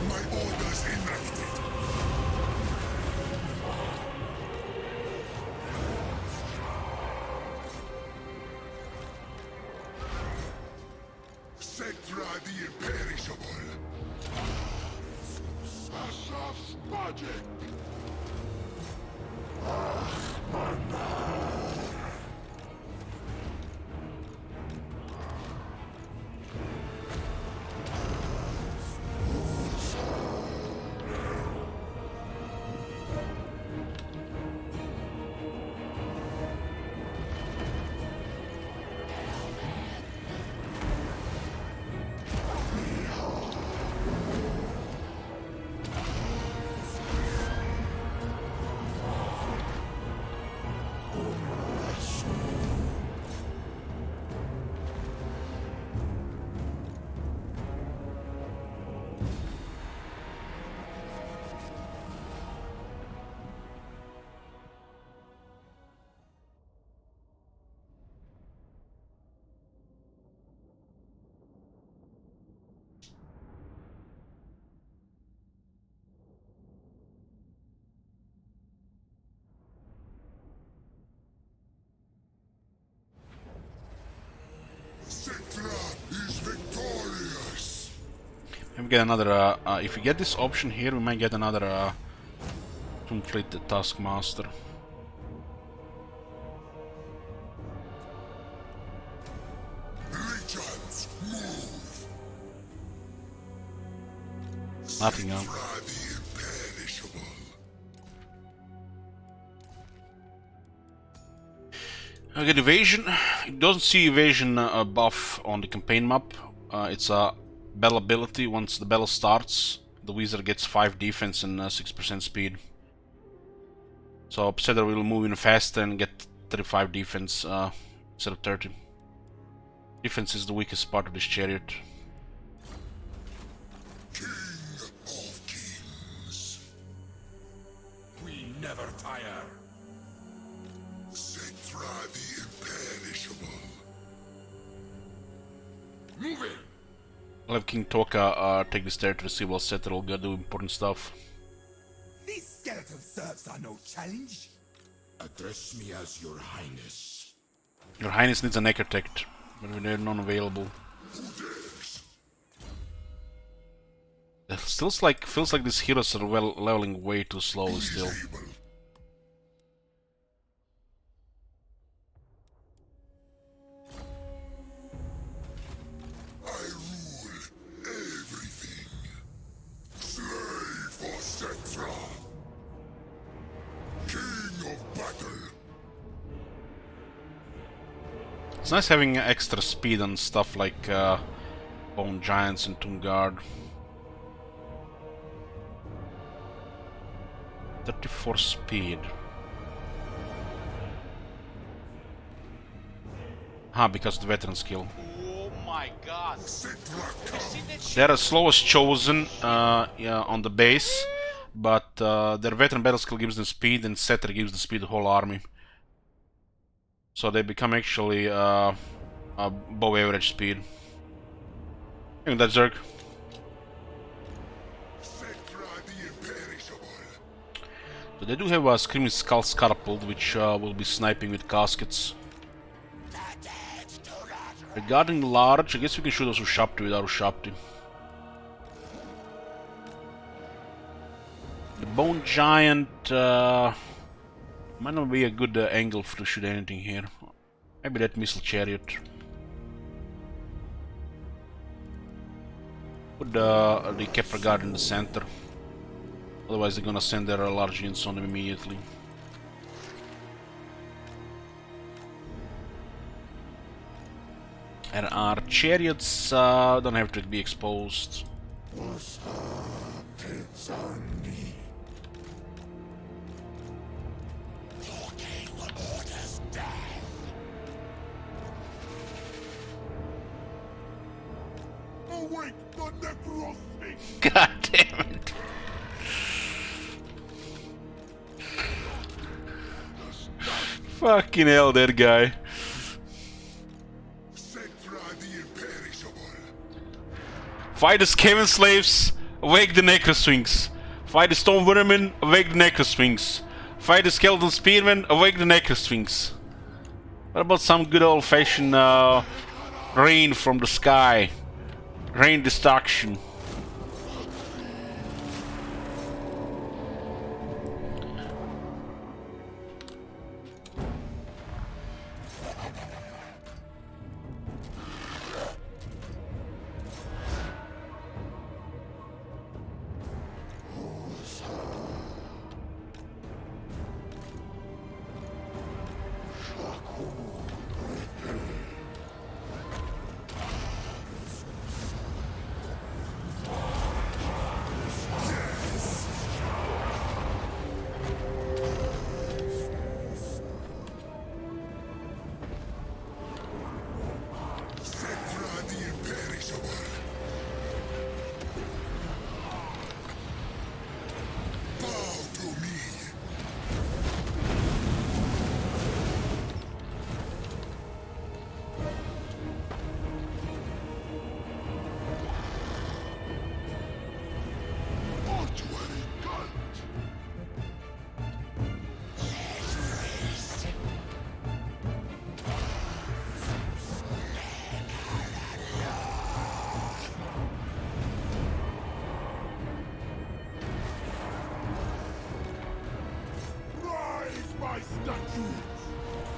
Speaker 4: My orders enacted. Cetra the imperishable. Asaf's magic. Cetra is victorious.
Speaker 2: And we get another. If we get this option here, we might get another complete the Taskmaster.
Speaker 4: Legions, move.
Speaker 2: Nothing.
Speaker 4: Cetra the imperishable.
Speaker 2: Okay, evasion. It doesn't see evasion buff on the campaign map. It's a battle ability. Once the battle starts, the wizard gets 5 defense and 6% speed. So Cedar will move in fast and get 35 defense instead of 30. Defense is the weakest part of this chariot.
Speaker 4: King of kings.
Speaker 5: We never tire.
Speaker 4: Cetra the imperishable.
Speaker 5: Move in.
Speaker 2: I'll have King Toka take this territory, see while Cedar will go do important stuff.
Speaker 5: These skeleton serfs are no challenge. Address me as your highness.
Speaker 2: Your Highness needs an architect, but they're non-available. It feels like these heroes are leveling way too slowly still.
Speaker 4: Able. I rule everything. Slay for Cetra. King of battle.
Speaker 2: It's nice having extra speed on stuff like Bone Giants and Tomb Guard. 34 speed. Because of the veteran skill.
Speaker 1: Oh my god. Have you seen that shit?
Speaker 2: They're the slowest chosen yeah, on the base, but their veteran battle skill gives them speed and Setter gives the speed to the whole army. So they become actually above average speed. And that's Zerg.
Speaker 4: Cetra the imperishable.
Speaker 2: So they do have a Screaming Skull Scatapult, which will be sniping with caskets. Regarding large, I guess we can shoot also Shapti with our Shapti. The Bone Giant might not be a good angle to shoot anything here. Maybe that Missile Chariot. Put the Kepler Guard in the center. Otherwise they're gonna send their large units on them immediately. And our chariots don't have to be exposed.
Speaker 4: Await the necrosphinx!
Speaker 2: God damn it. Fucking hell, that guy.
Speaker 4: Cetra the imperishable!
Speaker 2: Fight the Skaven slaves, awake the Necrosphinx. Fight the Stone Vermin, awake the Necrosphinx. Fight the Skeleton Spearmen, awake the Necrosphinx. What about some good old-fashioned rain from the sky? Rain destruction.
Speaker 4: Cetra the imperishable! Bow to me! Mortuary cult! Rise, my statues!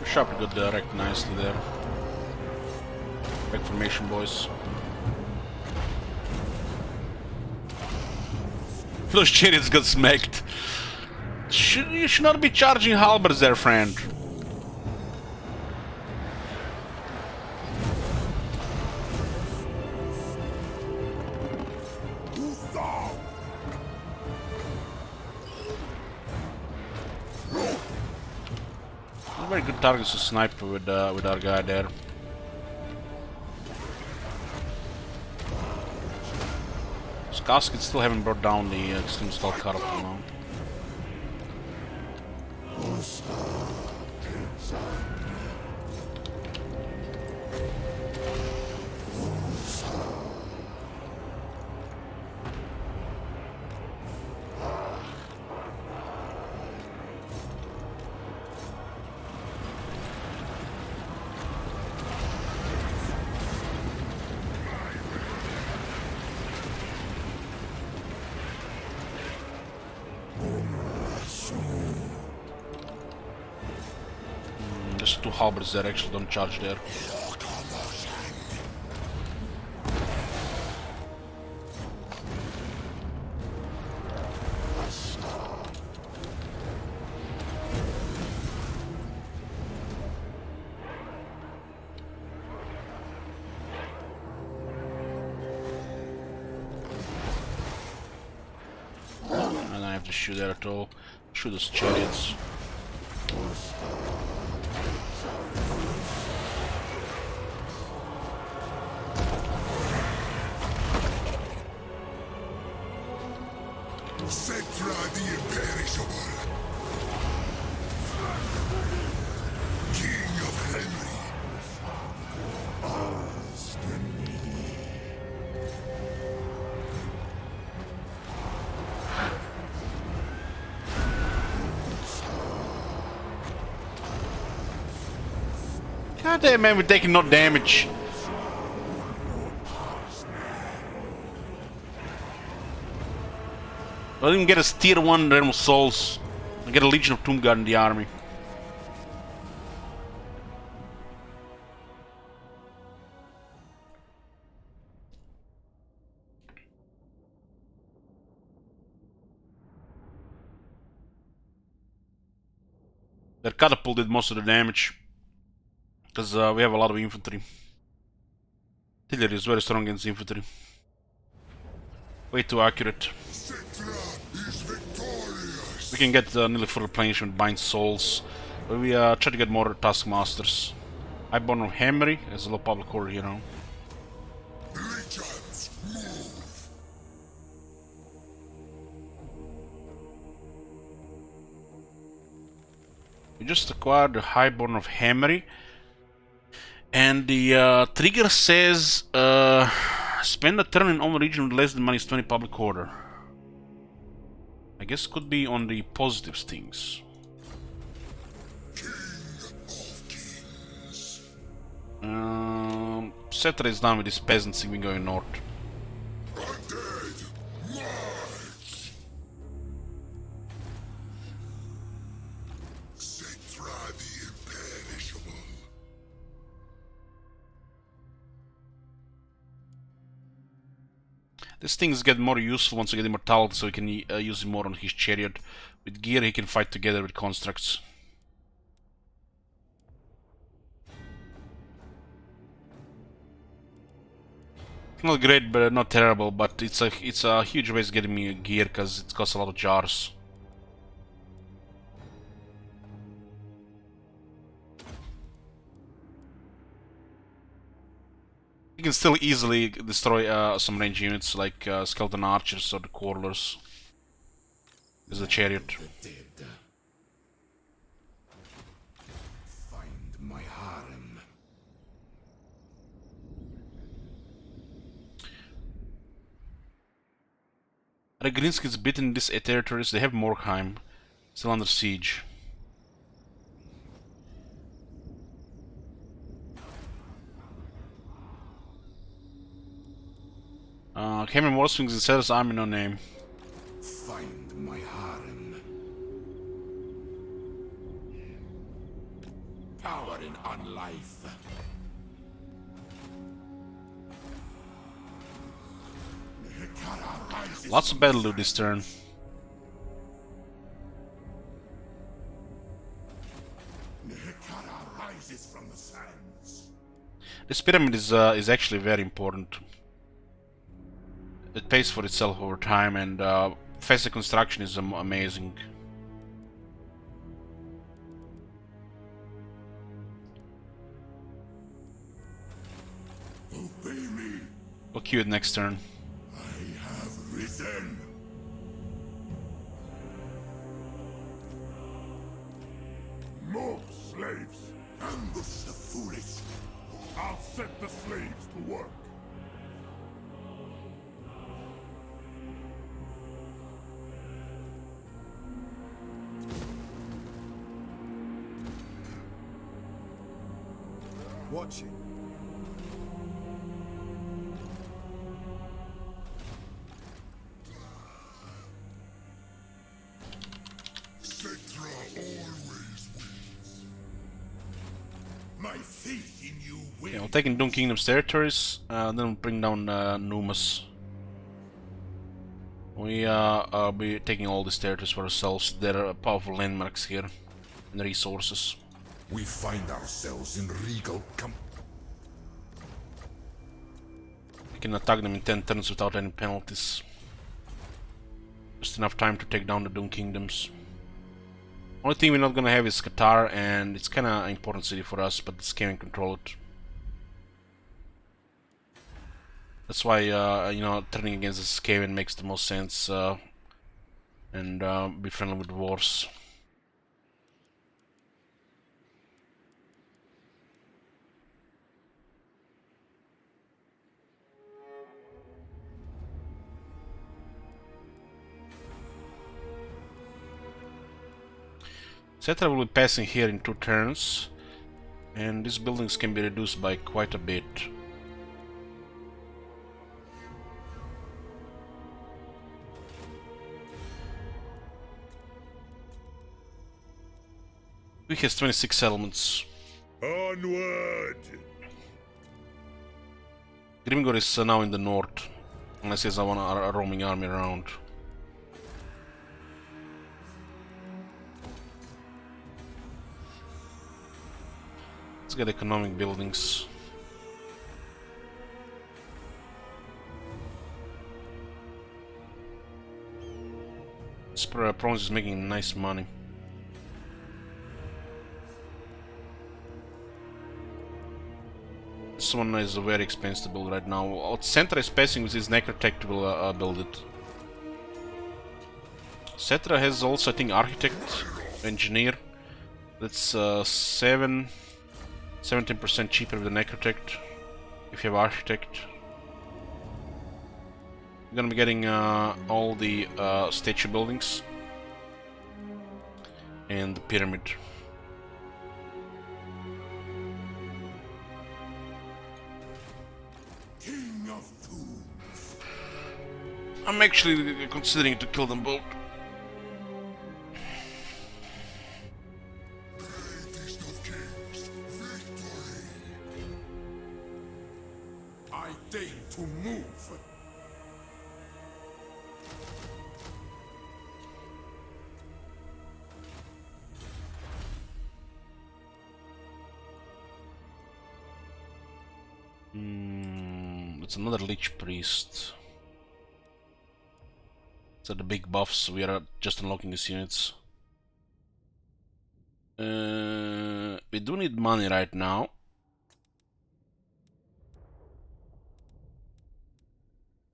Speaker 2: Sharp got direct nicely there. Back formation, boys. Those chariots got smacked. You should not be charging halberds there, friend.
Speaker 4: Hussar!
Speaker 2: Very good targets to snipe with our guy there. Those caskets still haven't brought down the Extreme Skull Cut up till now. There's two halberds that actually don't charge there. I don't have to shoot there at all. Shoot those chariots.
Speaker 4: Cetra the imperishable! King of Khemri!
Speaker 2: God damn, man, we're taking no damage. I didn't get a tier 1 Realm of Souls. I get a Legion of Tomb in the army. That catapult did most of the damage. Because we have a lot of infantry. Artillery is very strong against infantry. Way too accurate.
Speaker 4: Citra is victorious.
Speaker 2: We can get nearly full replenishment, bind souls, but we try to get more taskmasters. Highborn of Khemri as a low public order, you know.
Speaker 4: Legions, move.
Speaker 2: We just acquired the Highborn of Khemri, and the trigger says spend a turn in own region with less than -20 public order. I guess could be on the positive things. Cetra is done with his peasants, we going north.
Speaker 4: Undead, march. Citra the imperishable.
Speaker 2: These things get more useful once we get immortality, so we can use him more on his chariot. With gear, he can fight together with constructs. Not great, but not terrible. But it's a huge waste getting me gear because it costs a lot of jars. You can still easily destroy some range units like skeleton archers or the quarrelers. There's the chariot.
Speaker 5: The dead. Find my harem.
Speaker 2: The Greenskins beaten these territories. They have Morkheim, still under siege. Khemri Warswings and Settlers Army, no name.
Speaker 5: Find my harem. Power in unlife. Hekara rises.
Speaker 2: Lots of battle loot this turn.
Speaker 5: Hekara rises from the sands.
Speaker 2: This pyramid is actually very important. It pays for itself over time, and faster construction is amazing.
Speaker 5: Obey me.
Speaker 2: We'll queue it next turn.
Speaker 5: I have risen.
Speaker 4: More slaves.
Speaker 5: Ambush the foolish.
Speaker 4: I'll set the slaves to work.
Speaker 3: Watching.
Speaker 4: Citra always wins.
Speaker 5: My faith in you will.
Speaker 2: Yeah, we're taking Doom Kingdom's territories, then we'll bring down Numas. We'll be taking all these territories for ourselves. There are powerful landmarks here and resources.
Speaker 5: We find ourselves in regal
Speaker 2: We can attack them in 10 turns without any penalties. Just enough time to take down the Doom Kingdoms. Only thing we're not gonna have is Qatar, and it's kinda an important city for us, but this can control it. That's why, you know, turning against this Skaven makes the most sense, and be friendly with wars. Cetra will be passing here in 2 turns, and these buildings can be reduced by quite a bit. We has 26 settlements.
Speaker 4: Onward!
Speaker 2: Grimgor is now in the north, unless he has a roaming army around. Let's get economic buildings. This province is making nice money. This one is very expensive to build right now. What Centra is passing with his Necrotech will build it. Cetra has also, I think, Architect, Engineer. That's 17% cheaper with the Necrotech if you have Architect. You're gonna be getting all the statue buildings and the pyramid.
Speaker 4: King of Tombs.
Speaker 2: I'm actually considering to kill them both.
Speaker 4: Greatest of kings, victory. I deign to move.
Speaker 2: It's another Lich Priest. So the big buffs, we are just unlocking these units. We do need money right now.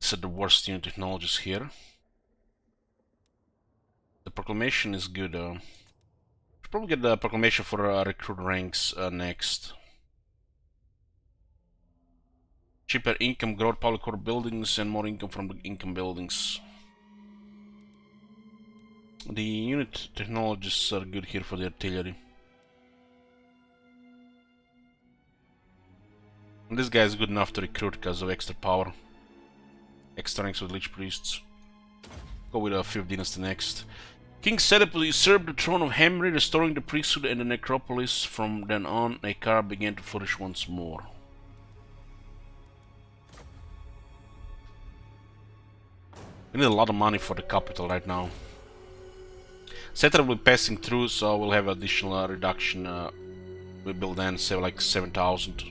Speaker 2: These are the worst unit technologies here. The proclamation is good. Should probably get the proclamation for recruit ranks next. Cheaper income, growth, public core buildings, and more income from the income buildings. The unit technologies are good here for the artillery. And this guy is good enough to recruit because of extra power. Extra ranks with Lich Priests. Go with a 5th dynasty next. King Sedep usurped the throne of Khemri, restoring the priesthood and the necropolis. From then on, Nekar began to flourish once more. We need a lot of money for the capital right now. Cetra will be passing through, so we'll have additional reduction. We build then, say like 7,000.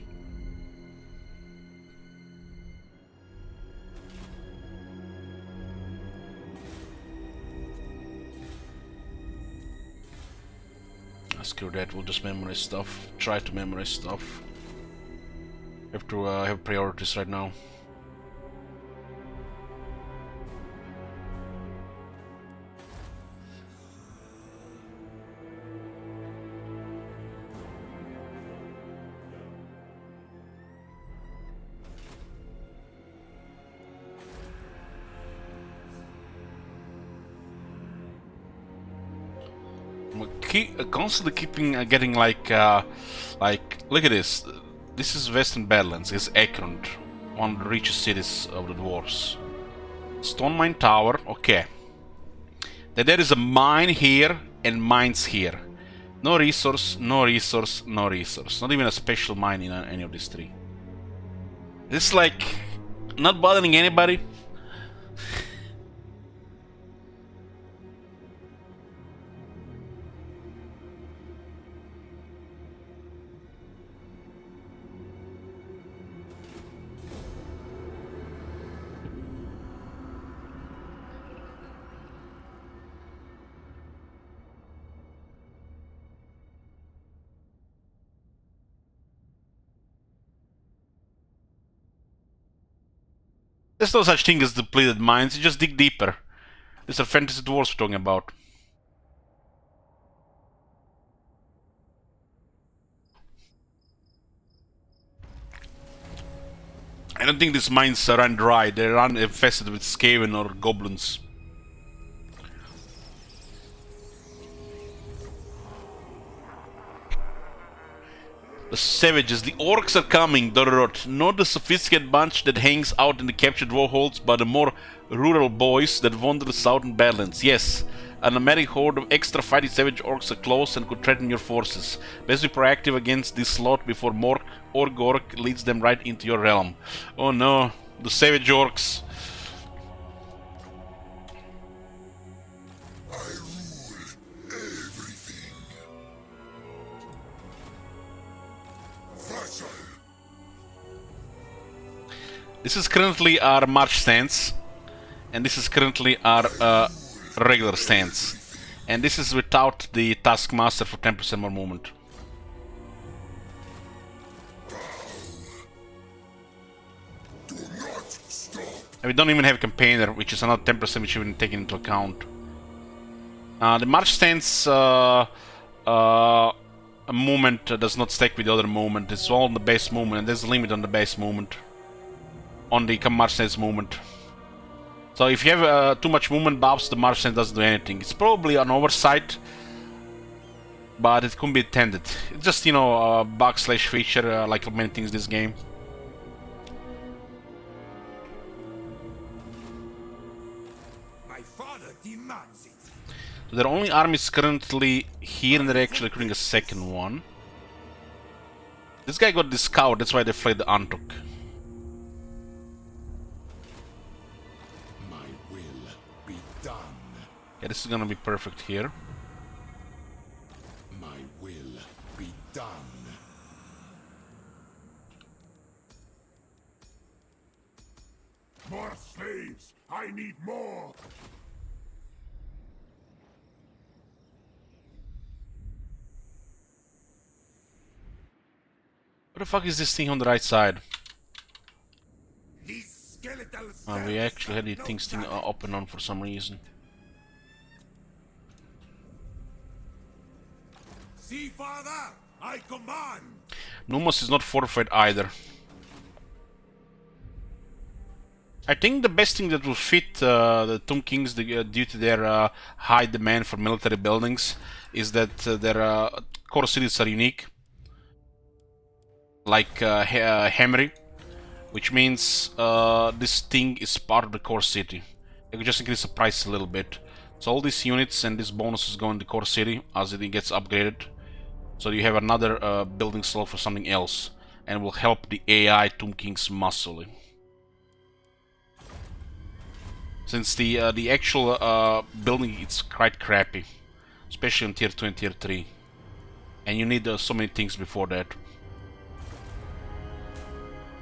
Speaker 2: Screw that, we'll just memorize stuff. Try to memorize stuff. Have to have priorities right now. Constantly keeping getting like look at this. This is Western Badlands. It's Akrond, one of the richest cities of the dwarves. Stone mine tower, okay. Then there is a mine here and mines here. No resource, no resource, no resource. Not even a special mine in any of these three. It's like not bothering anybody. There's no such thing as depleted mines, you just dig deeper. These are fantasy dwarves we're talking about. I don't think these mines run dry, they run infested with Skaven or goblins. The savages, the orcs are coming, Dorot. Not the sophisticated bunch that hangs out in the captured warholds, but the more rural boys that wander the southern badlands. Yes, an nomadic horde of extra fighting savage orcs are close and could threaten your forces. Best be proactive against this slot before Mork or Gork leads them right into your realm. Oh no, the savage orcs.
Speaker 4: I rule everything. Vassal.
Speaker 2: This is currently our march stance, and this is currently our regular stance. And this is without the Taskmaster for 10% more movement.
Speaker 4: Do not stop.
Speaker 2: And we don't even have a campaigner, which is another 10% which we haven't taken into account. The march stance movement does not stack with the other movement. It's all on the base movement, and there's a limit on the base movement. On the march stance movement. So if you have too much movement buffs, the march stance doesn't do anything. It's probably an oversight, but it could be intended. It's just, you know, a bug slash feature, like many things in this game.
Speaker 5: My father demands it.
Speaker 2: So their only army is currently here, and they're actually recruiting a second one. This guy got the scout, that's why they fled the Antuk.
Speaker 5: My will be done.
Speaker 2: Yeah, this is gonna be perfect here.
Speaker 5: My will be done. More slaves! I need more!
Speaker 2: What the fuck is this thing on the right side?
Speaker 5: These skeletal
Speaker 2: We actually had the things open on for some reason.
Speaker 5: See, father, I command.
Speaker 2: Numos is not fortified either. I think the best thing that will fit the Tomb Kings due to their high demand for military buildings is that their core cities are unique. Like Khemri, which means this thing is part of the core city. You can just increase the price a little bit. So all these units and these bonuses go in the core city as it gets upgraded. So you have another building slot for something else, and will help the AI Tomb Kings massively. Since the actual building is quite crappy, especially on tier 2 and tier 3, and you need so many things before that.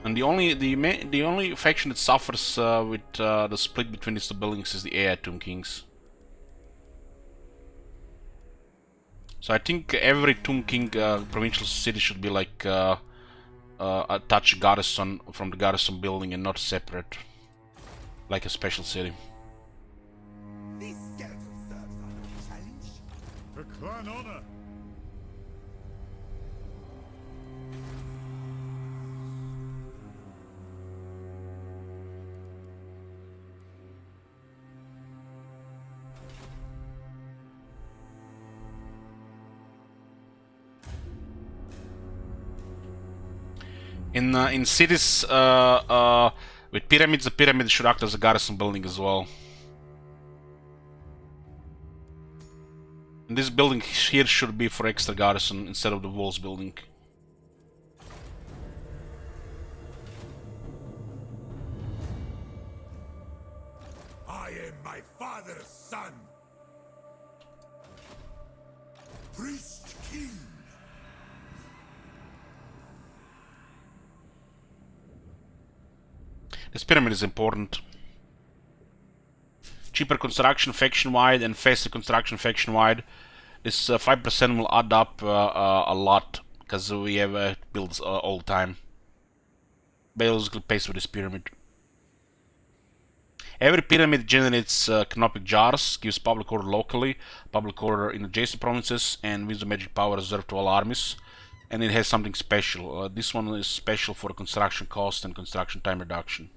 Speaker 2: And the only faction that suffers with the split between these two buildings is the AI Tomb Kings. So I think every Tomb King provincial city should be like attached garrison from the garrison building and not separate, like a special city.
Speaker 5: These skeleton serfs are no challenge.
Speaker 7: For clan honor.
Speaker 2: In cities with pyramids, the pyramid should act as a garrison building as well. And this building here should be for extra garrison instead of the walls building.
Speaker 5: I am my father's son. Priest King.
Speaker 2: This pyramid is important. Cheaper construction faction-wide and faster construction faction-wide. This 5% will add up a lot, because we have builds all the time. Basically pays for this pyramid. Every pyramid generates canopic jars, gives public order locally, public order in adjacent provinces, and wisdom magic power reserved to all armies. And it has something special. This one is special for construction cost and construction time reduction.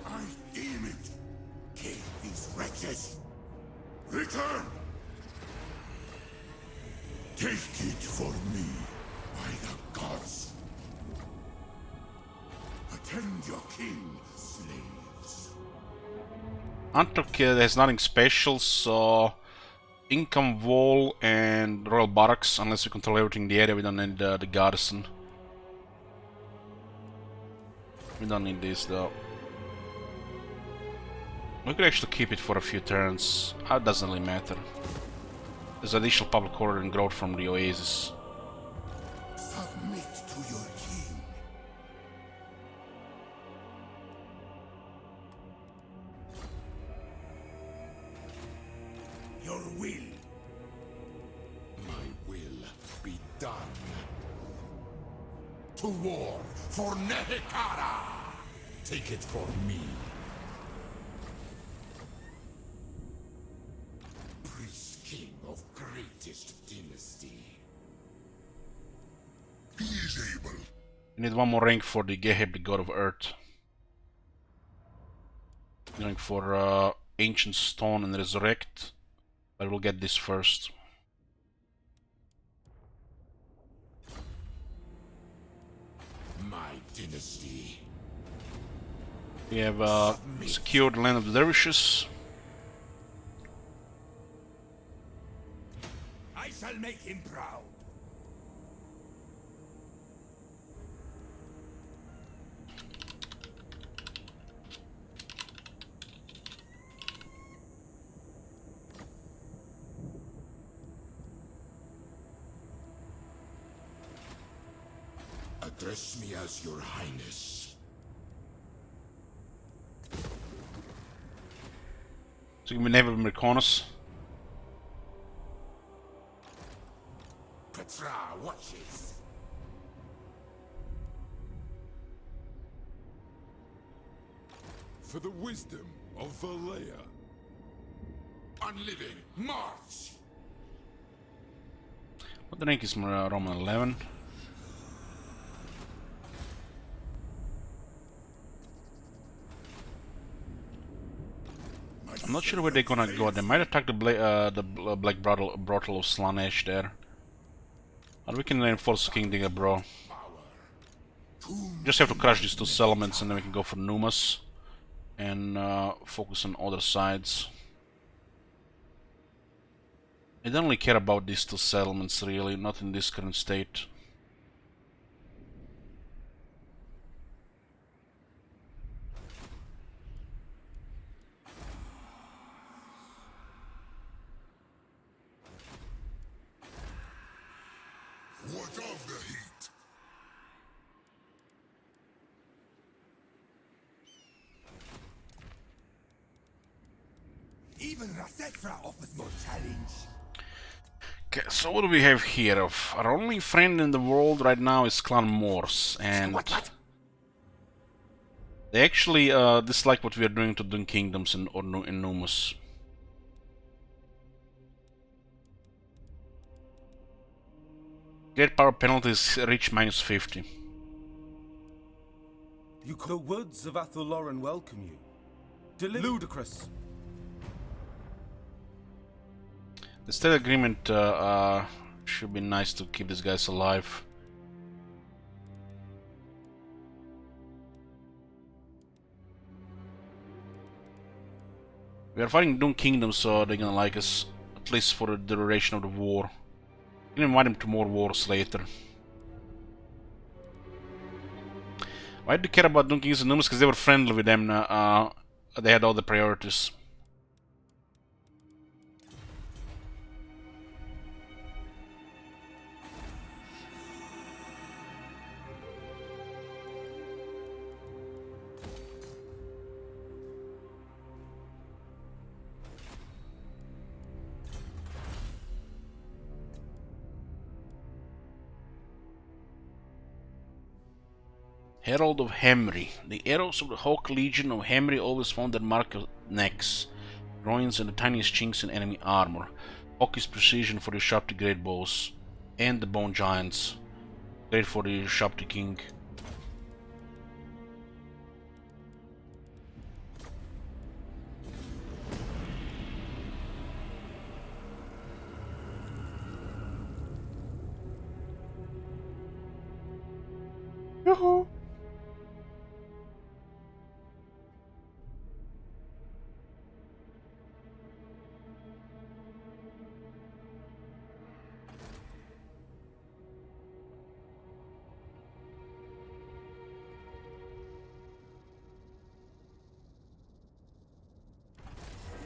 Speaker 5: I deem it. Kill these wretches. Return. Take it for me, by the gods. Attend your king, slaves.
Speaker 2: Antok has nothing special, so income wall and royal barracks, unless we control everything in the area, we don't need the garrison. We don't need this though. We could actually keep it for a few turns. It doesn't really matter. There's additional public order and growth from the oasis.
Speaker 5: Submit to your king. Your will. My will be done. To war for Nehekara! Take it from me. Priest king of greatest dynasty.
Speaker 4: He is able.
Speaker 2: We need one more rank for the Geheb, the god of earth. Going for ancient stone and resurrect. But we'll get this first.
Speaker 5: My dynasty.
Speaker 2: We have secured the land of the dervishes.
Speaker 5: I shall make him proud. Address me as your highness.
Speaker 2: So we enable Merconus.
Speaker 5: Petra watches. For the wisdom of Valea. Unliving, march!
Speaker 2: What the rank is Roman 11? I'm not sure where they're gonna go. They might attack the Black Brothel of Slanesh there. But we can reinforce King Digger, bro. Just have to crush these two settlements and then we can go for Numas. And focus on other sides. I don't really care about these two settlements really, not in this current state.
Speaker 4: What of the heat?
Speaker 5: Even Rasetra offers no challenge.
Speaker 2: Okay, so what do we have here? Our only friend in the world right now is Clan Morse, and they actually dislike what we are doing to Dun Kingdoms in Numus. Great power penalties reach -50.
Speaker 3: The woods of Athaloran welcome you. Ludicrous.
Speaker 2: The state agreement should be nice to keep these guys alive. We are fighting Dun Kingdom, so they're gonna like us, at least for the duration of the war. We can invite them to more wars later. Why do you care about Dun Kings and Numas? Because they were friendly with them, they had all the priorities. Herald of Khemri. The arrows of the Hawk Legion of Khemri always found their mark of necks, groins, and the tiniest chinks in enemy armor. Hawk is precision for the Sharpti Great Bows, and the Bone Giants. Great for the Sharpti King. Yoo-hoo!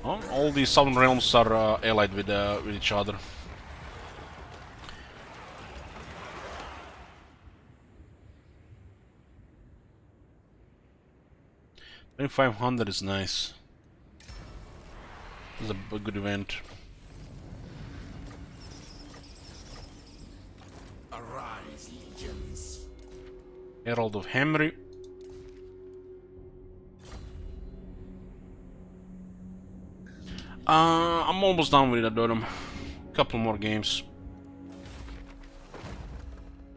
Speaker 2: Oh, all these southern realms are allied with each other. $2,500 is nice. It's a good event.
Speaker 5: Arise, legions.
Speaker 2: Herald of Khemri. I'm almost done with it, Dodom. Couple more games.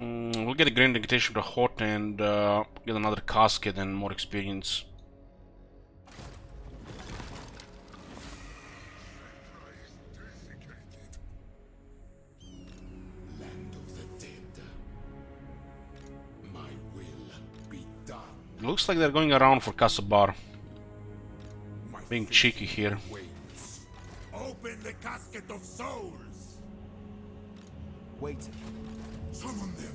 Speaker 2: We'll get a grand invitation to Hot and get another casket and more experience.
Speaker 5: Land of the dead. My will be done.
Speaker 2: Looks like they're going around for Kasabar.
Speaker 5: My
Speaker 2: Being
Speaker 5: faith
Speaker 2: cheeky here.
Speaker 5: waits. Open the casket of souls.
Speaker 3: Wait.
Speaker 5: Summon them.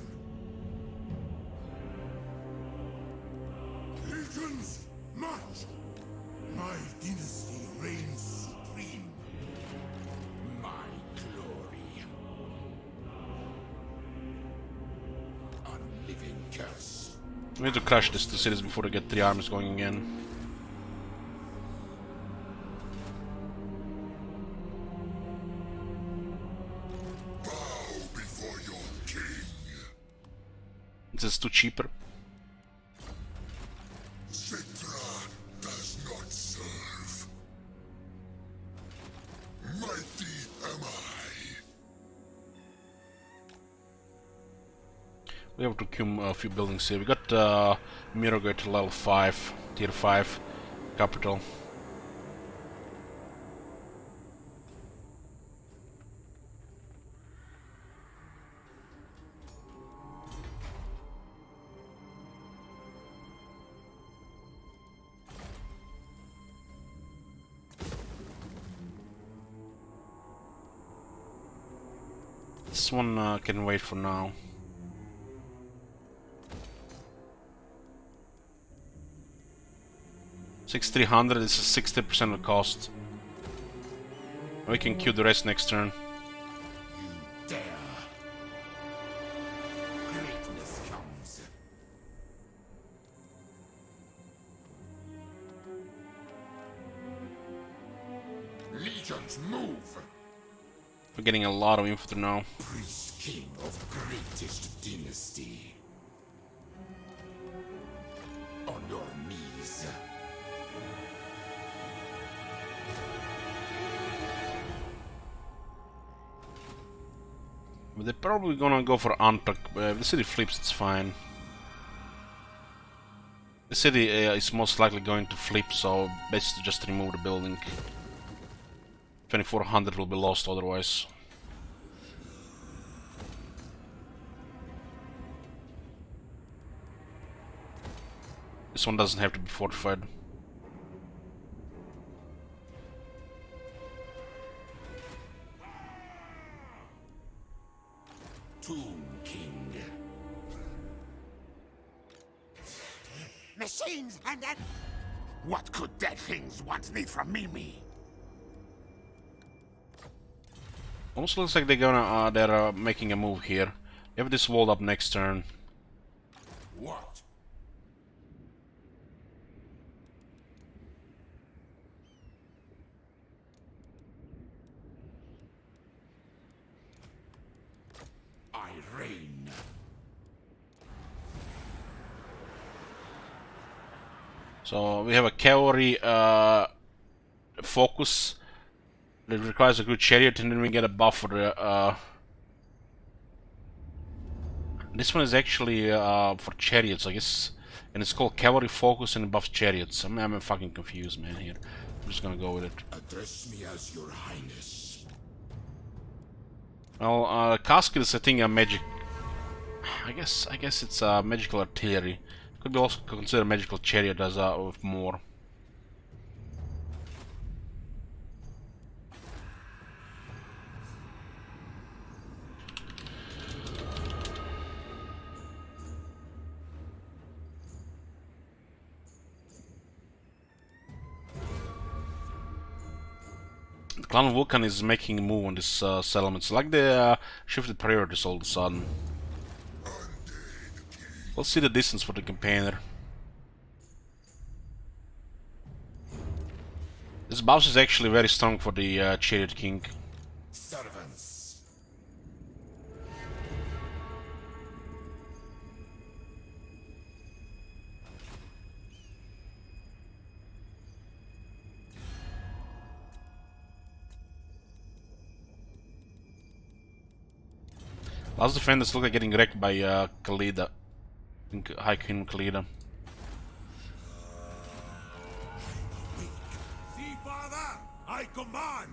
Speaker 5: Legions, march! My dynasty reigns supreme. My glory. Unliving curse.
Speaker 2: We need to crush these two cities before they get 3 armies going again.
Speaker 4: Bow before your king.
Speaker 2: This is too cheaper.
Speaker 4: Citra does not serve. Mighty am I.
Speaker 2: We have to cum a few buildings here. We got Mirror at level 5, tier 5, capital. This one can wait for now. $6,300 is a 60% of cost. We can queue the rest next turn.
Speaker 5: You dare. Greatness comes. Legions move.
Speaker 2: We're getting a lot of infantry now.
Speaker 5: Priest king of greatest dynasty. On your knees.
Speaker 2: But they're probably gonna go for Antak. If the city flips, it's fine. The city is most likely going to flip, so best to just remove the building. 2,400 will be lost otherwise. This one doesn't have to be fortified.
Speaker 5: Tomb King.
Speaker 8: Machines and that.
Speaker 5: What could dead things want need from Mimi?
Speaker 2: Almost looks like they're making a move here. You have this walled up next turn.
Speaker 5: What? I reign.
Speaker 2: So we have a cavalry focus that requires a good chariot, and then we get a buff for the. This one is actually for chariots, I guess, and it's called cavalry focus and buff chariots. I'm fucking confused, man. Here, I'm just gonna go with it.
Speaker 5: Address me as your highness.
Speaker 2: Well, casket is I think a magic. I guess it's magical artillery. Could be also considered magical chariot as with more. Clan Vulcan is making a move on this settlement. It's like they shifted priorities all of a sudden. Let's see the distance for the campaigner. This boss is actually very strong for the Chariot King.
Speaker 5: Servants.
Speaker 2: Last defenders look like getting wrecked by Khalida. I think High Queen Khalida.
Speaker 5: See, Father, I command.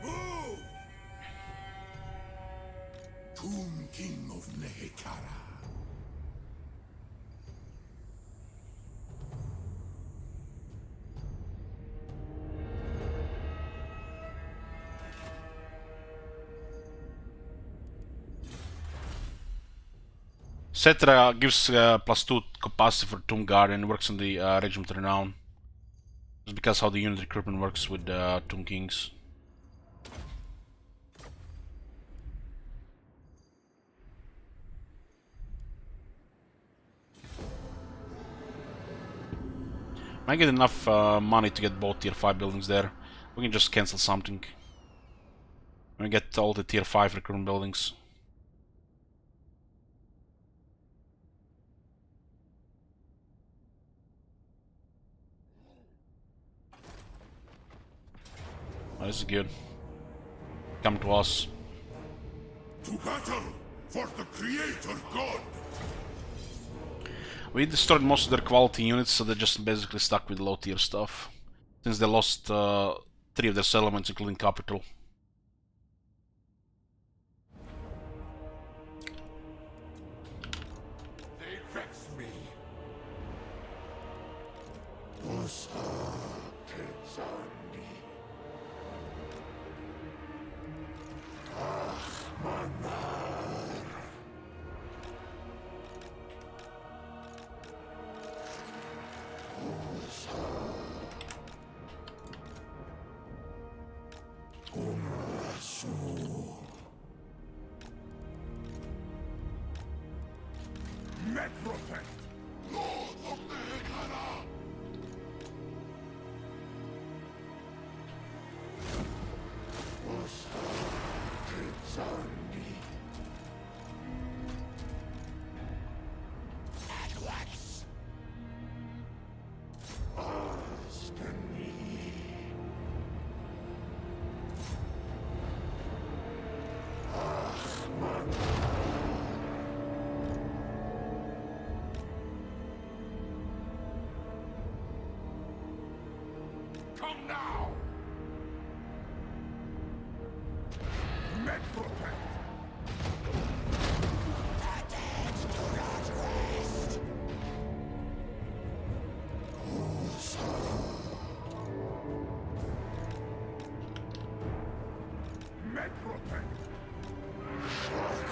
Speaker 5: Move! Tomb King of Nehekara.
Speaker 2: Cetra gives +2 capacity for Tomb Guard and works on the Regiment Renown. Just because how the unit recruitment works with Tomb Kings. I get enough money to get both tier 5 buildings there. We can just cancel something. We get all the tier 5 recruitment buildings. Oh, this is good. Come to us.
Speaker 4: To battle for the Creator God!
Speaker 2: We destroyed most of their quality units, so they're just basically stuck with low tier stuff. Since they lost 3 of their settlements, including capital.
Speaker 4: They vex me. Necropet, Lord of Nehekara! At once. Come now! Necropet!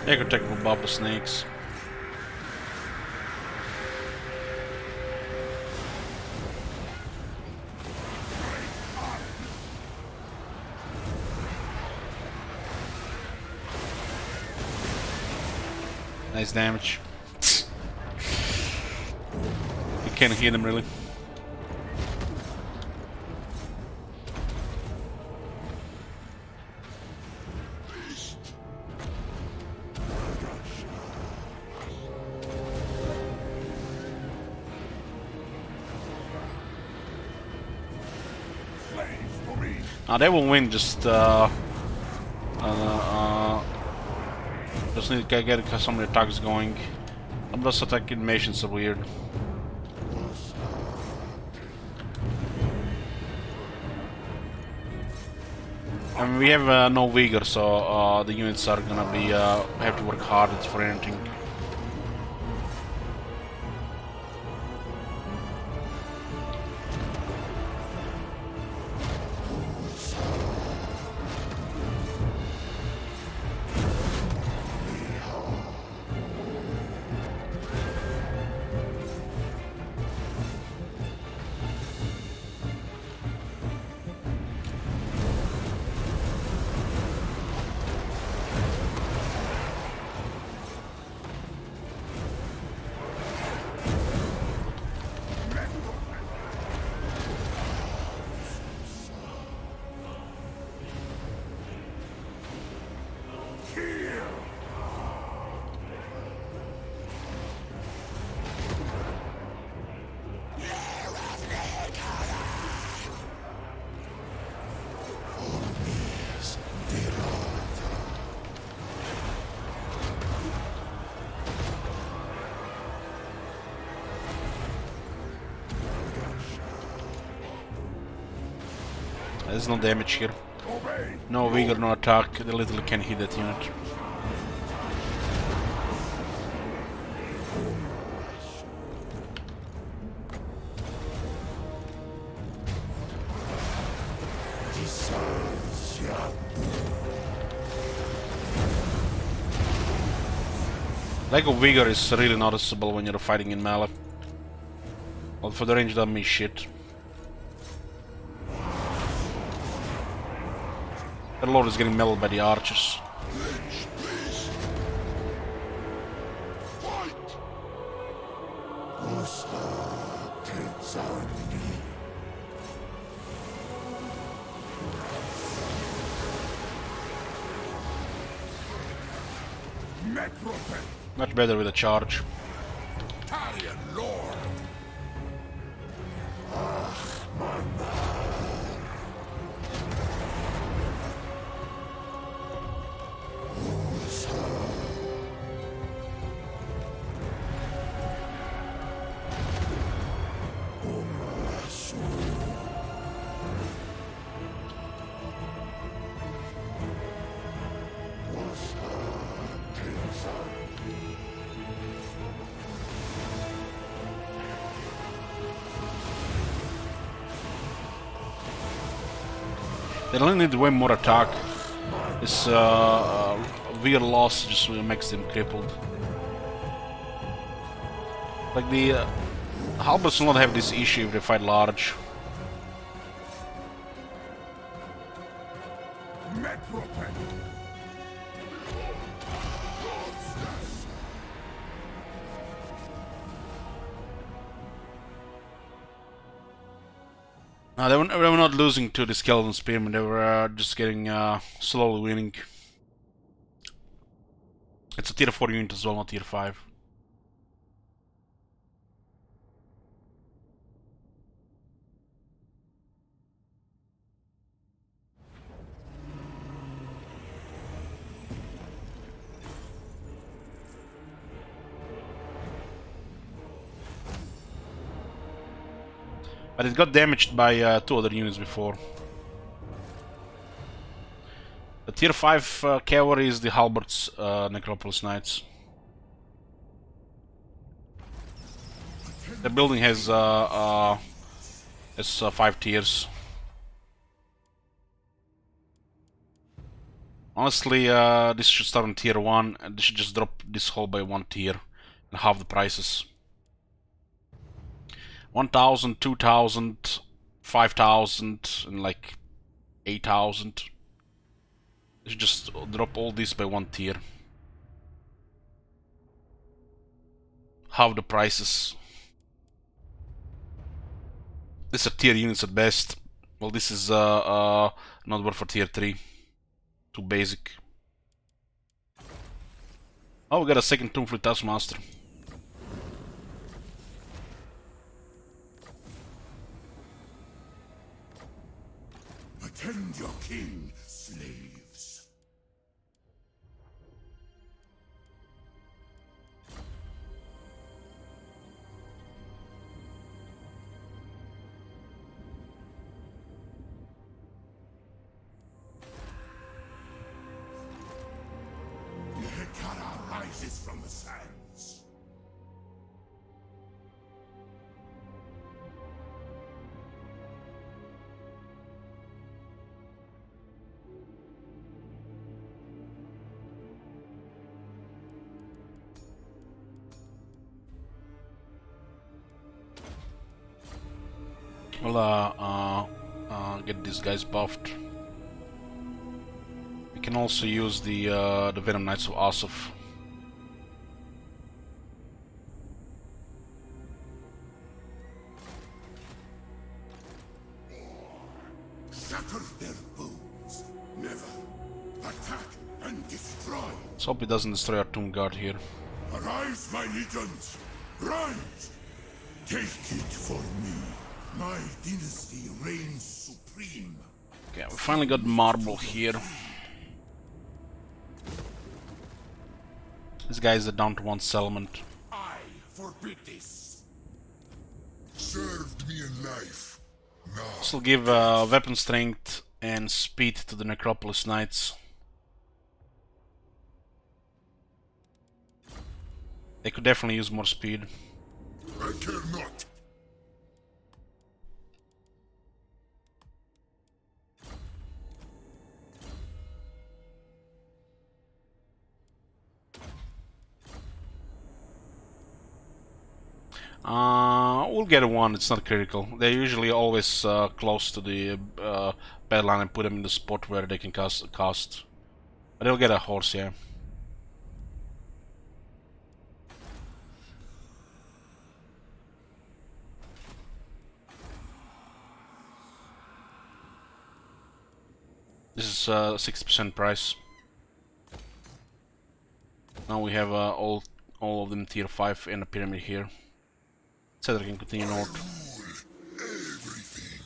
Speaker 2: They could take above the snakes. Nice damage. You can't hit him really. They will win. Just need to get some of the attacks going. Some of those attack animations are weird. I mean, we have no vigor, so the units are gonna be have to work hard for anything. There's no damage here. No vigor, no attack. They literally can't hit that unit. Lack of vigor is really noticeable when you're fighting in melee. Well, for the range, doesn't mean shit. The Lord is getting mellowed by the archers. Much better with a charge.
Speaker 5: Italian Lord.
Speaker 2: They only need way more attack. This vigor loss just makes them crippled. Like the halberds will not have this issue if they fight large. They were not losing to the skeleton spearmen, they were just getting slowly winning. It's a tier 4 unit as well, not tier 5. But it got damaged by 2 other units before. The tier 5 cavalry is the halberds Necropolis Knights. The building has 5 tiers. Honestly, this should start on tier 1 and they should just drop this whole by 1 tier and half the prices. 1,000, 2,000, 5,000 and like 8,000. They should just drop all this by 1 tier. Half the prices. These are tier units at best. Well, this is not worth for tier 3. Too basic. Oh, we got a second Tomb Fleet Taskmaster.
Speaker 5: Attend your king, slaves. Hekara rises from the sands.
Speaker 2: We'll get these guys buffed. We can also use the Venom Knights of Asuf.
Speaker 5: Shatter their bones. Never attack and destroy.
Speaker 2: Let's hope it doesn't destroy our Tomb Guard here.
Speaker 5: Arise, my legions! Rise! Take it for me. My dynasty reigns supreme.
Speaker 2: Okay, we finally got marble here. This guy is down to 1 settlement.
Speaker 5: I forbid this.
Speaker 4: Served me in life. Now
Speaker 2: This will give weapon strength and speed to the Necropolis Knights. They could definitely use more speed.
Speaker 4: I care not.
Speaker 2: We'll get a one, it's not critical. They're usually always close to the battle line and put them in the spot where they can cast. But they'll get a horse, yeah. This is 60% price. Now we have all of them tier 5 in a pyramid here. Cedric can continue north.
Speaker 4: Everything.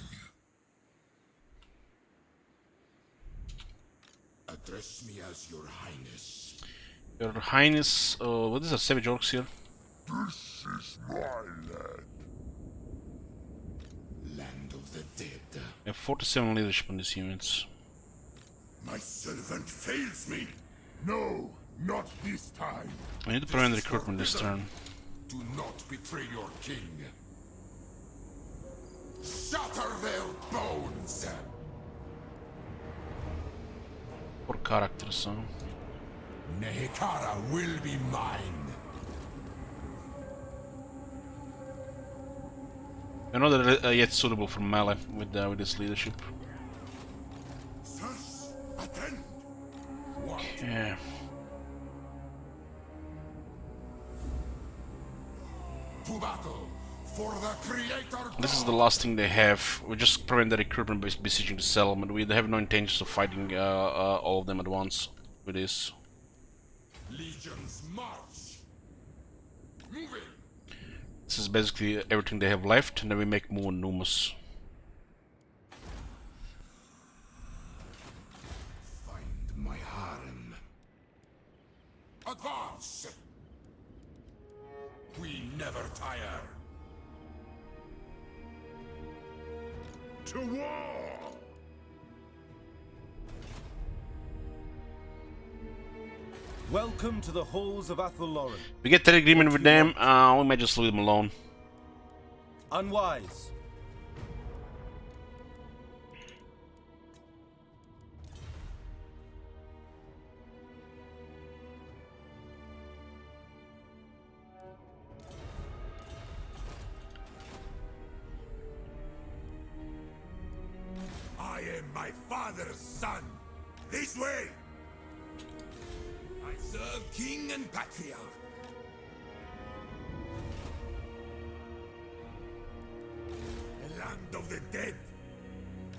Speaker 4: Address me as your highness.
Speaker 2: Your Highness, what is a savage orcs here?
Speaker 4: This is my land. Land of the dead.
Speaker 2: We have 47 leadership on these units.
Speaker 4: My servant fails me. No, not this time.
Speaker 2: I need to prevent recruitment this turn.
Speaker 4: Do not betray your king. Shatter their bones.
Speaker 2: 4 characters, huh?
Speaker 4: Nehekara will be mine.
Speaker 2: They're not yet suitable for melee with this leadership.
Speaker 4: Sirs, attend. What?
Speaker 2: Yeah.
Speaker 4: To battle for the creator.
Speaker 2: This is the last thing they have. We just prevent the recruitment by besieging the settlement. We have no intentions of fighting all of them at once with this.
Speaker 4: Legions march. Moving.
Speaker 2: This is basically everything they have left, and then we make more Numas.
Speaker 4: Find my harem. Advance. We never tire.
Speaker 7: To war!
Speaker 3: Welcome to the halls of Athelloren.
Speaker 2: We get that agreement with them, we might just leave them alone.
Speaker 3: Unwise.
Speaker 4: I am my father's son. This way. I serve king and patriarch. The land of the dead.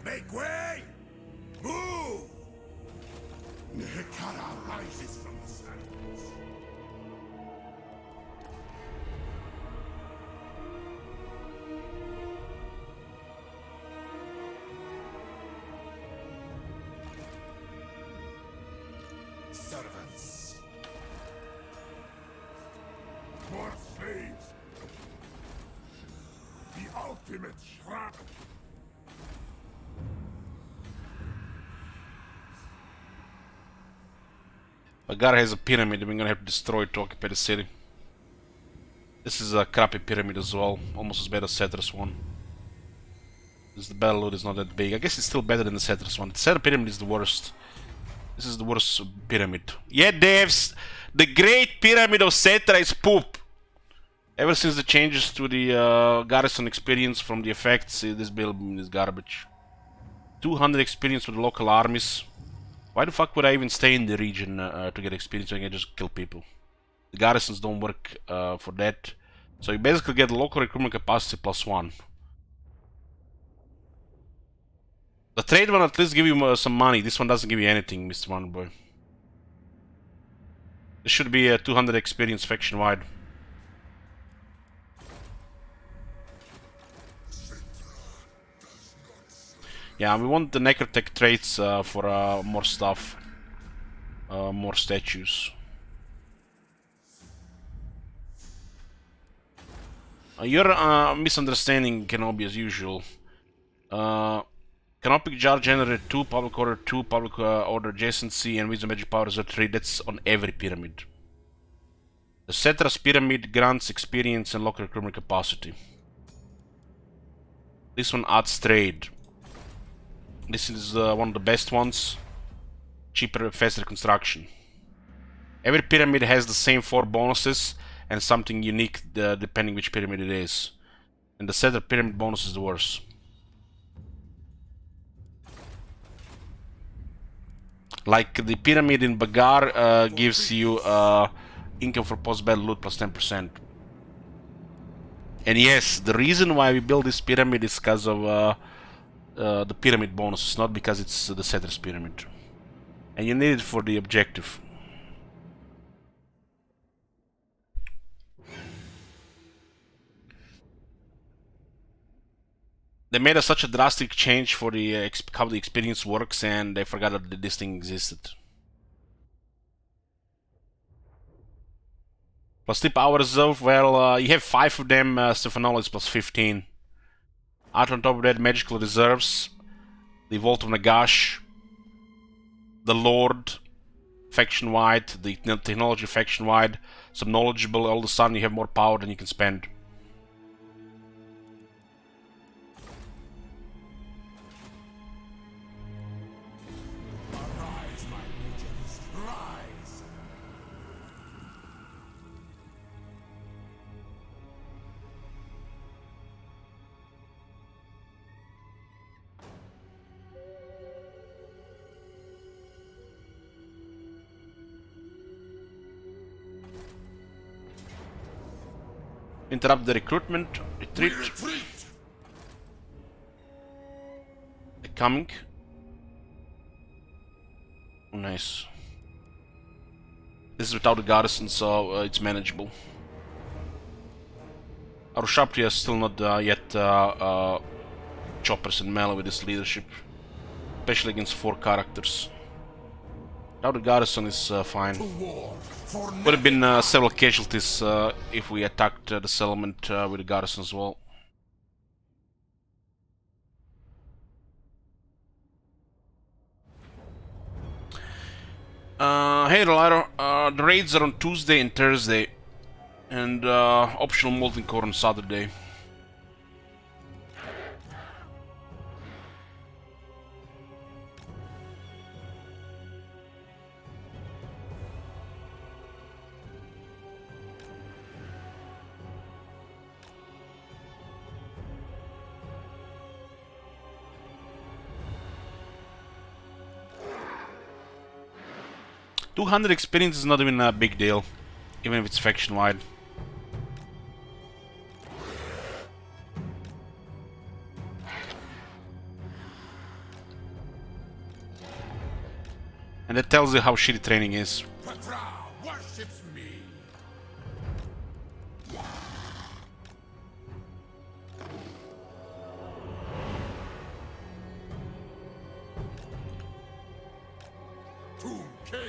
Speaker 4: Make way! Move! Nehekara rises from the sands. Servants. More slaves. The ultimate shrap.
Speaker 2: Agar has a pyramid, we're gonna have to destroy it to occupy the city. This is a crappy pyramid as well, almost as bad as Cetra's one. The battle load is not that big. I guess it's still better than the Cetra's one. The Cetra pyramid is the worst. This is the worst pyramid. Yeah, devs! The Great Pyramid of Cetra is poop! Ever since the changes to the garrison experience from the effects, this build is garbage. 200 experience with the local armies. Why the fuck would I even stay in the region to get experience when I can just kill people? The garrisons don't work for that. So you basically get local recruitment capacity +1. The trade one at least give you some money. This one doesn't give you anything, Mr. Wonderboy. This should be a 200 experience faction wide. Yeah, we want the Necrotech traits for more stuff. More statues. Your misunderstanding, Kenobi, as usual. Canopic Jar generated 2, Public Order 2, Public Order Adjacency, and Wisdom Magic Power Reserve 3. That's on every pyramid. The Cetra's pyramid grants experience and local recruitment capacity. This one adds trade. This is one of the best ones. Cheaper, faster construction. Every pyramid has the same 4 bonuses and something unique depending which pyramid it is. And the Cetra pyramid bonus is the worst. Like the pyramid in Bagar gives you income for post-battle loot plus 10%. And yes, the reason why we build this pyramid is because of the pyramid bonus, not because it's the Cetra's pyramid. And you need it for the objective. They made such a drastic change for the how the experience works, and they forgot that this thing existed. Plus tip hour reserve, well, you have 5 of them, Stephanol plus 15. Out on top of that, magical reserves, the Vault of Nagash, the Lord, faction-wide, the technology faction-wide, some knowledgeable, all of a sudden you have more power than you can spend. Interrupt the recruitment. Retreat. They're coming. Oh, nice. This is without the garrison, so it's manageable. Our Shapri is still not yet choppers in melee with his leadership, especially against 4 characters. Now the garrison is fine. Would have been several casualties if we attacked the settlement with the garrison as well. Hey Rolaro, the raids are on Tuesday and Thursday, and optional molten core on Saturday. $200 experience is not even a big deal, even if it's faction-wide. And that tells you how shitty training is.
Speaker 5: Petra worships me. Tomb King.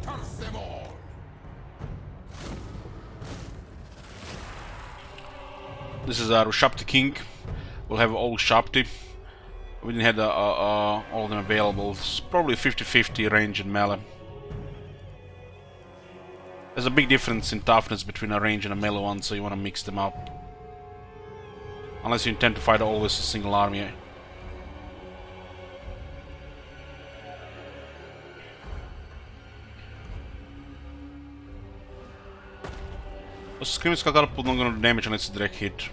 Speaker 5: Curse them all.
Speaker 2: This is Rushapti King. We'll have all Shapti. We didn't have all of them available. It's probably 50-50 range and melee. There's a big difference in toughness between a range and a melee one, so you want to mix them up. Unless you intend to fight always a single army. Scream's got not gonna do damage unless it's a direct hit.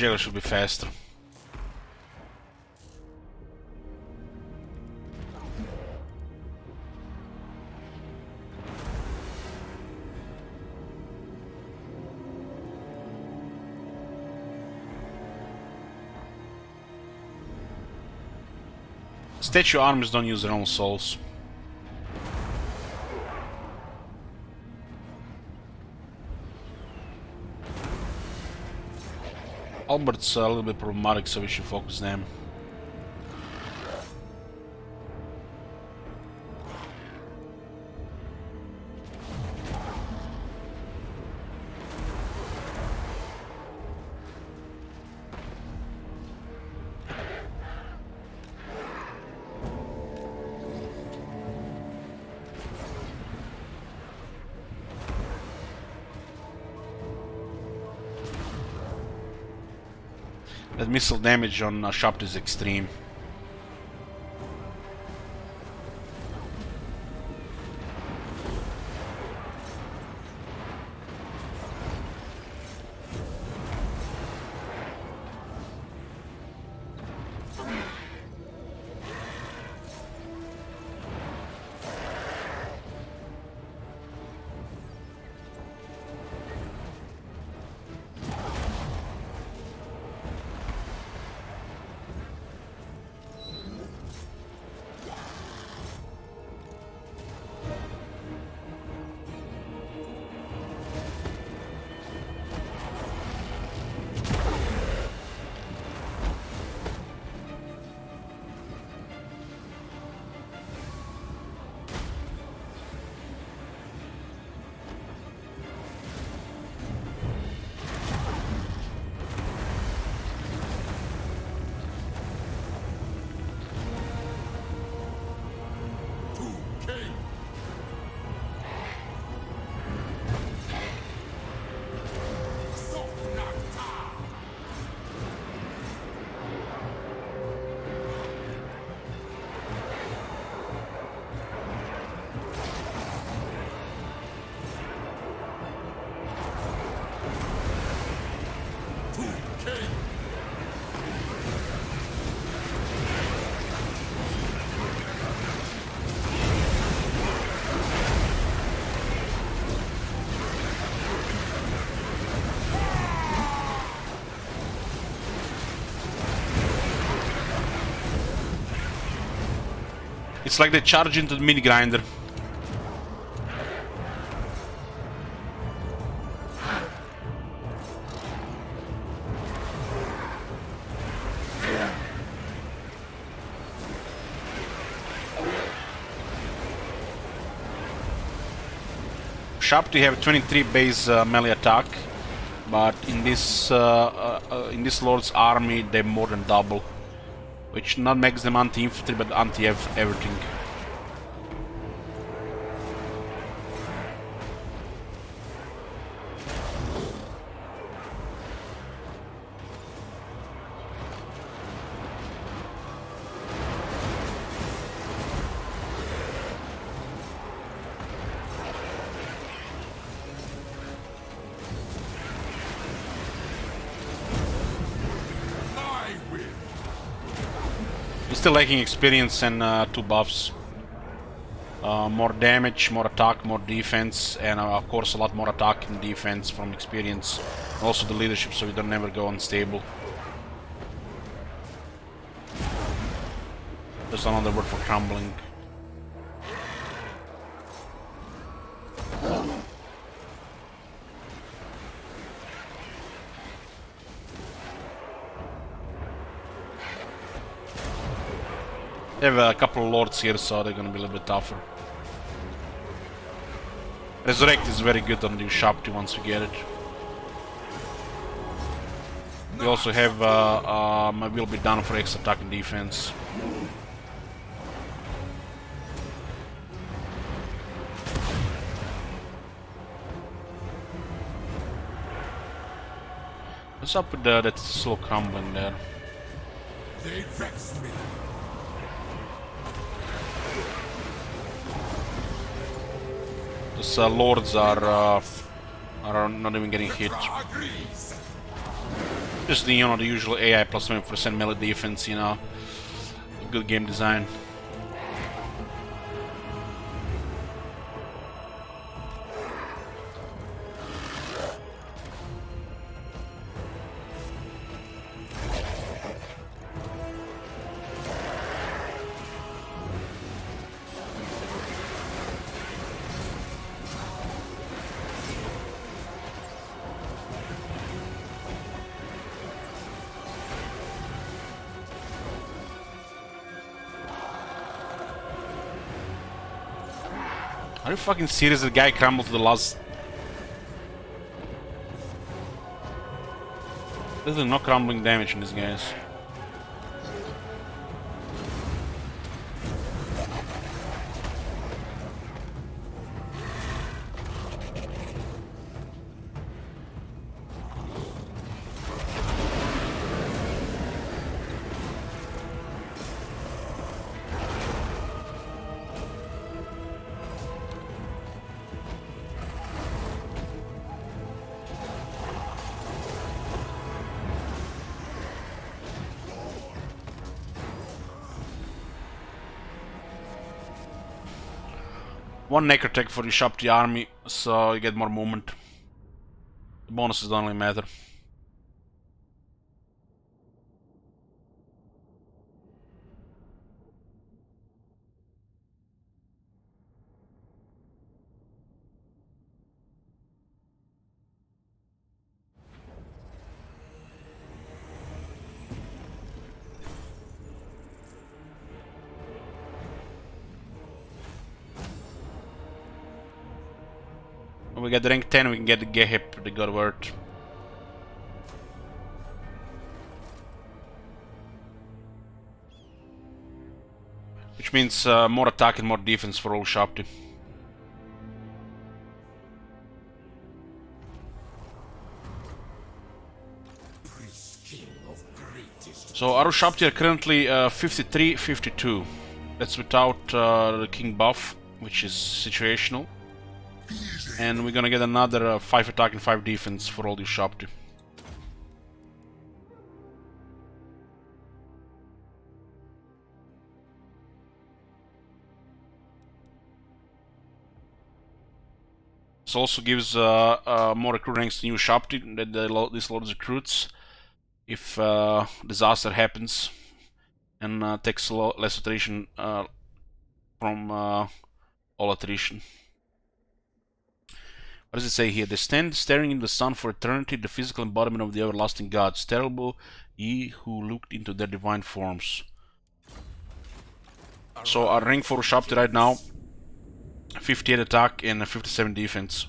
Speaker 2: jailer should be faster. Statue armies don't use their own souls. Albert's a little bit problematic, so we should focus them. That missile damage on Shapt is extreme. It's like they charge into the mini grinder. Sharp, you have 23 base melee attack, but in this Lord's army they more than double, which not makes them anti-infantry but anti-everything. Still lacking experience and 2 buffs. More damage, more attack, more defense, and of course a lot more attack and defense from experience. Also the leadership, so we don't never go unstable. There's another word for crumbling. They have a couple of lords here, so they're gonna be a little bit tougher. Resurrect is very good on the Sharp once we get it. We also have will be done for extra attack and defense. What's up with that slow crumbling there?
Speaker 5: They vex me.
Speaker 2: Those lords are not even getting hit. Just the, you know, the usual AI plus 20% melee defense, you know. Good game design. Are you fucking serious? The guy crumbled to the last. There's no crumbling damage in these guys. One necrotech for you shop the army, so you get more movement. The bonuses don't really matter. When we get the rank 10, we can get the Gehip, the God Word. Which means more attack and more defense for all Shopti. So our Shopti are currently 53-52. That's without the King buff, which is situational. And we're gonna get another 5 attack and 5 defense for all these Shopti. This also gives more recruit ranks to new Shopti that this loads recruits if disaster happens, and takes less attrition from all attrition. What does it say here? They stand staring in the sun for eternity, the physical embodiment of the everlasting gods. Terrible ye who looked into their divine forms. So our rank 4 Shopti right now, 58 attack and 57 defense.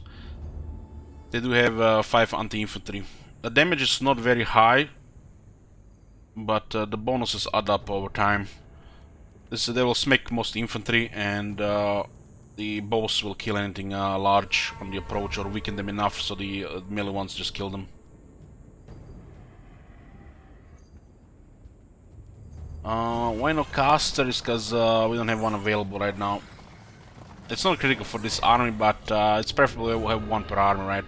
Speaker 2: They do have 5 anti-infantry. The damage is not very high, but the bonuses add up over time. They will smack most infantry, and the bows will kill anything large on the approach or weaken them enough so the melee ones just kill them. Why no caster is because we don't have one available right now. It's not critical for this army, but it's preferable we have one per army, right?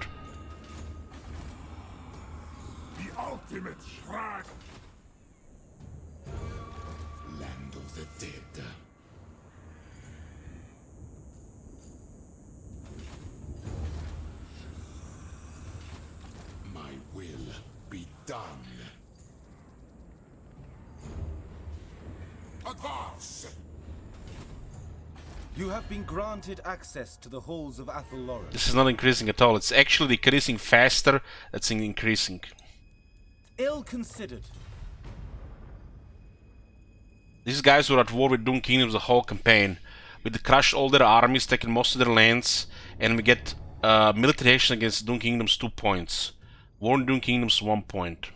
Speaker 7: The ultimate shrine. Land of the dead. My will be done. Advance!
Speaker 3: You have been granted access to the halls of Athelloren.
Speaker 2: This is not increasing at all. It's actually decreasing faster. That's increasing.
Speaker 3: Ill considered.
Speaker 2: These guys were at war with Doom Kingdoms the whole campaign. We crushed all their armies, taken most of their lands, and we get military action against Doom Kingdoms 2 points. War in Doom Kingdoms 1 point.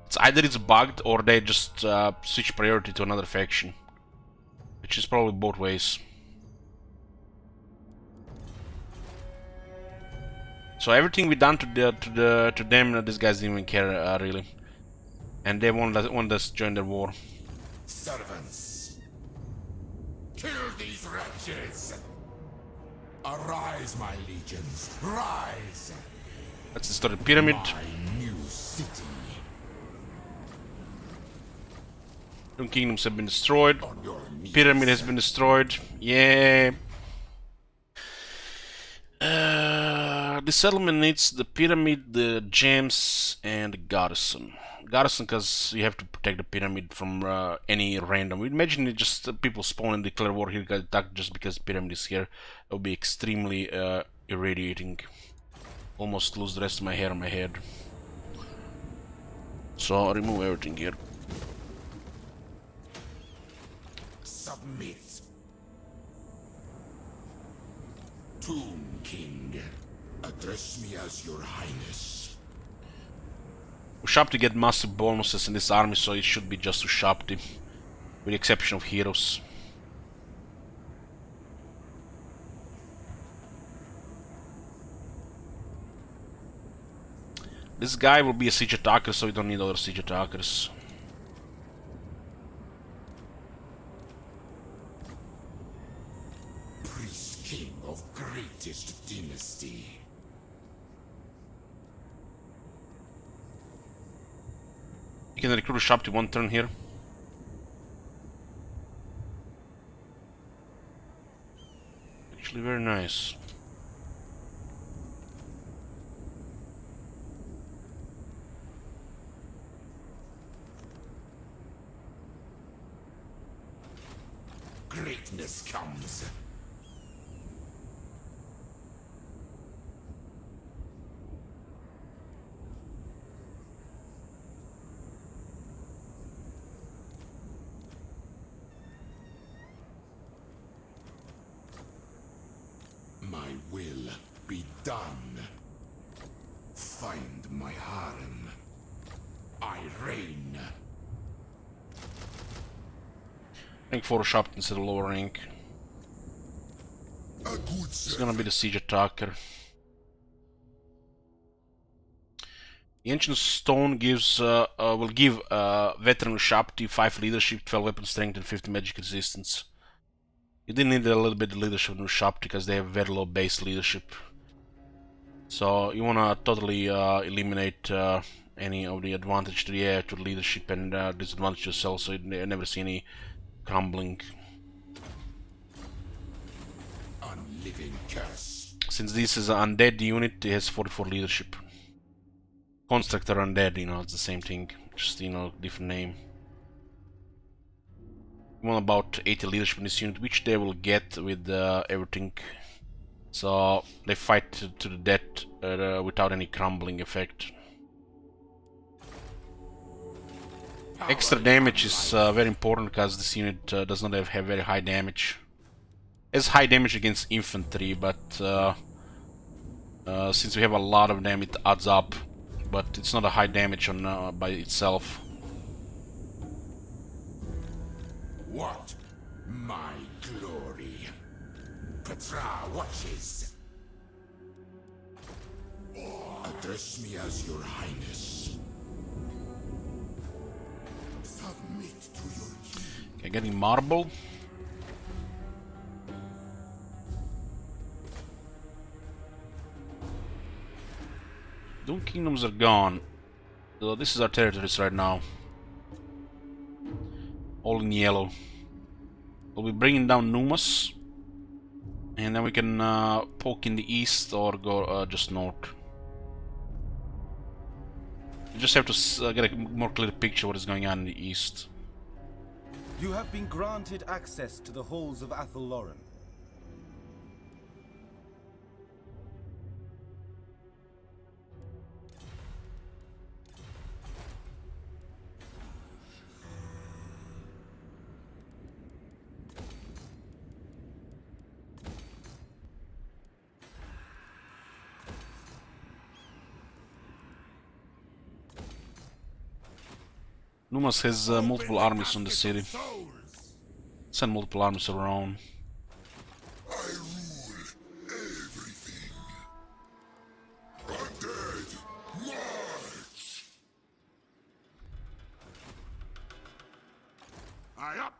Speaker 2: It's either it's bugged or they just switch priority to another faction. Which is probably both ways. So everything we done to them, these guys didn't even care really, and they wanted us to join their war.
Speaker 7: Servants, kill these wretches! Arise, my legions, rise!
Speaker 2: Let's destroy the pyramid.
Speaker 7: My new city.
Speaker 2: Two kingdoms have been destroyed.
Speaker 7: On your knees.
Speaker 2: Pyramid has been destroyed. Yeah. The settlement needs the pyramid, the gems, and the garrison. Garrison, because you have to protect the pyramid from any random. Imagine it just people spawn and declare war here, get attacked just because the pyramid is here. It would be extremely irradiating. Almost lose the rest of my hair on my head. So I'll remove everything here.
Speaker 7: Submit. Tomb King, address me as your highness.
Speaker 2: Ushapti get massive bonuses in this army, so it should be just Ushapti, with the exception of heroes. This guy will be a siege attacker, so we don't need other siege attackers.
Speaker 7: Priest King of greatest dynasty.
Speaker 2: You can recruit Ushapti one turn here. Actually very nice.
Speaker 7: Greatness comes. My will be done. Find my harem. I reign.
Speaker 2: Rank 4 Ushapti instead of lower rank.
Speaker 4: A good
Speaker 2: It's gonna be the siege attacker. The Ancient Stone gives will give veteran Ushapti 5 leadership, 12 weapon strength, and 50 magic resistance. You did need a little bit of leadership in Ushapti because they have very low base leadership. So you wanna totally eliminate any of the advantage to the air, to the leadership, and disadvantage yourself, so you never see any crumbling.
Speaker 7: Unliving curse.
Speaker 2: Since this is an undead unit, it has 44 leadership. Constructor undead, you know, it's the same thing, just, you know, different name. You want about 80 leadership in this unit, which they will get with everything. So they fight to the death without any crumbling effect. Extra damage is very important because this unit does not have very high damage. It has high damage against infantry, but since we have a lot of them, it adds up. But it's not a high damage on by itself.
Speaker 7: What? My glory. Petra watches. Address me as your highness. Submit to your king.
Speaker 2: Okay, getting marble. Doom kingdoms are gone. So this is our territories right now. All in yellow. We'll be bringing down Numas. And then we can poke in the east or go just north. You just have to get a more clear picture of what is going on in the east.
Speaker 3: You have been granted access to the halls of Athelloren.
Speaker 2: Numas has multiple armies on the city. Send multiple armies around.
Speaker 4: I rule everything. Undead, march!
Speaker 7: Aye up.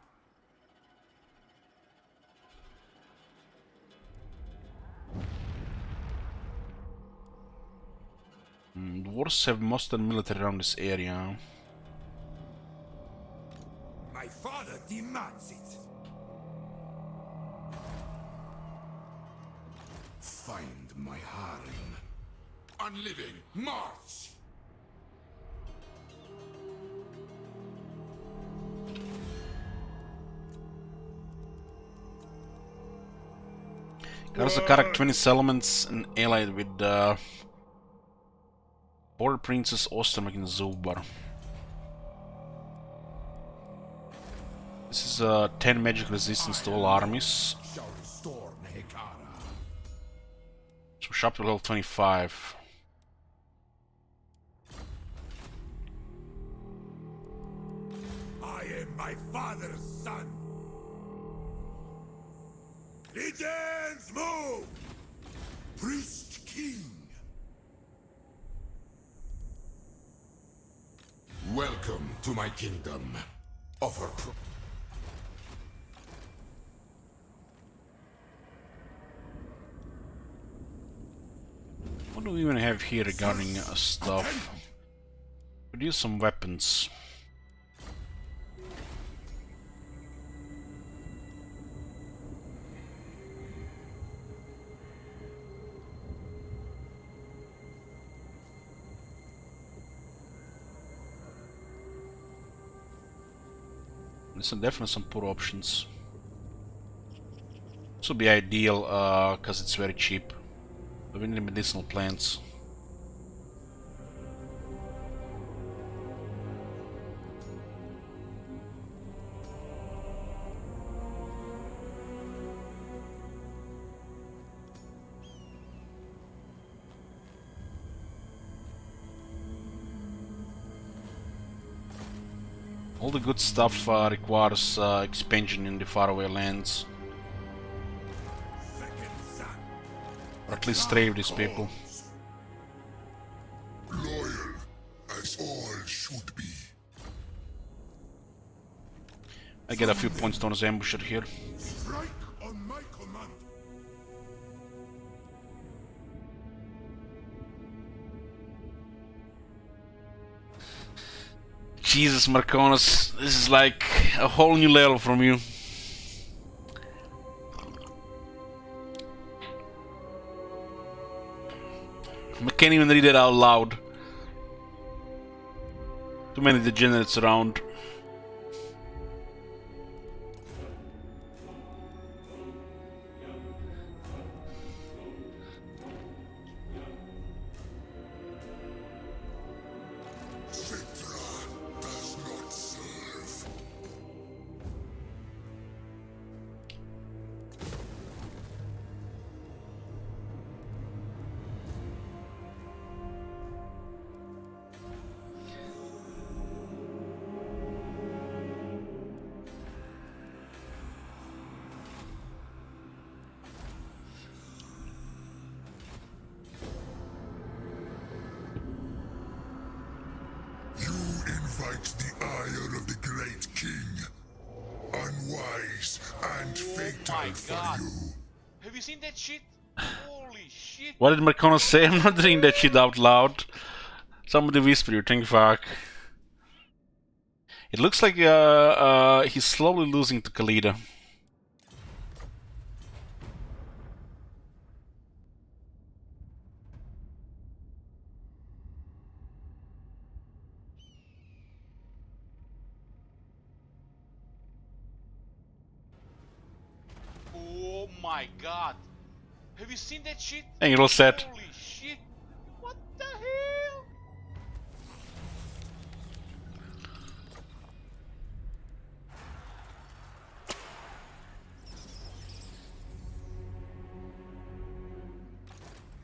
Speaker 2: Dwarves have most of the military around this area.
Speaker 5: My father demands it.
Speaker 7: Find my harem. Unliving, march!
Speaker 2: Garza Karak 20 settlements and allied with Border Princess Ostermark and Zubar. This is 10 magic resistance to all armies.
Speaker 7: Shall restore Mehekara.
Speaker 2: So shop to level 25.
Speaker 5: I am my father's son. Legions, move! Priest King.
Speaker 7: Welcome to my kingdom. Offer
Speaker 2: What do we even have here regarding stuff? Produce some weapons. There's definitely some poor options. This would be ideal because it's very cheap. But we need medicinal plants. All the good stuff requires expansion in the faraway lands. Or at least trade with these people.
Speaker 4: Loyal, as all should be.
Speaker 2: I get a few points towards ambusher here.
Speaker 4: Strike on my command.
Speaker 2: Jesus, Marconis, this is like a whole new level from you. I can't even read it out loud. Too many degenerates around.
Speaker 4: Citra does not serve. You invite the ire of the great king. Unwise and fatal
Speaker 1: my
Speaker 4: for
Speaker 1: God.
Speaker 4: you.
Speaker 1: Have you seen that shit? Holy shit.
Speaker 2: What did Marconis say? I'm not reading that shit out loud. Somebody whisper you, think fuck. It looks like he's slowly losing to Khalida.
Speaker 1: Oh my God. Have you seen that shit?
Speaker 2: And you're all set.
Speaker 1: Holy shit. What the hell?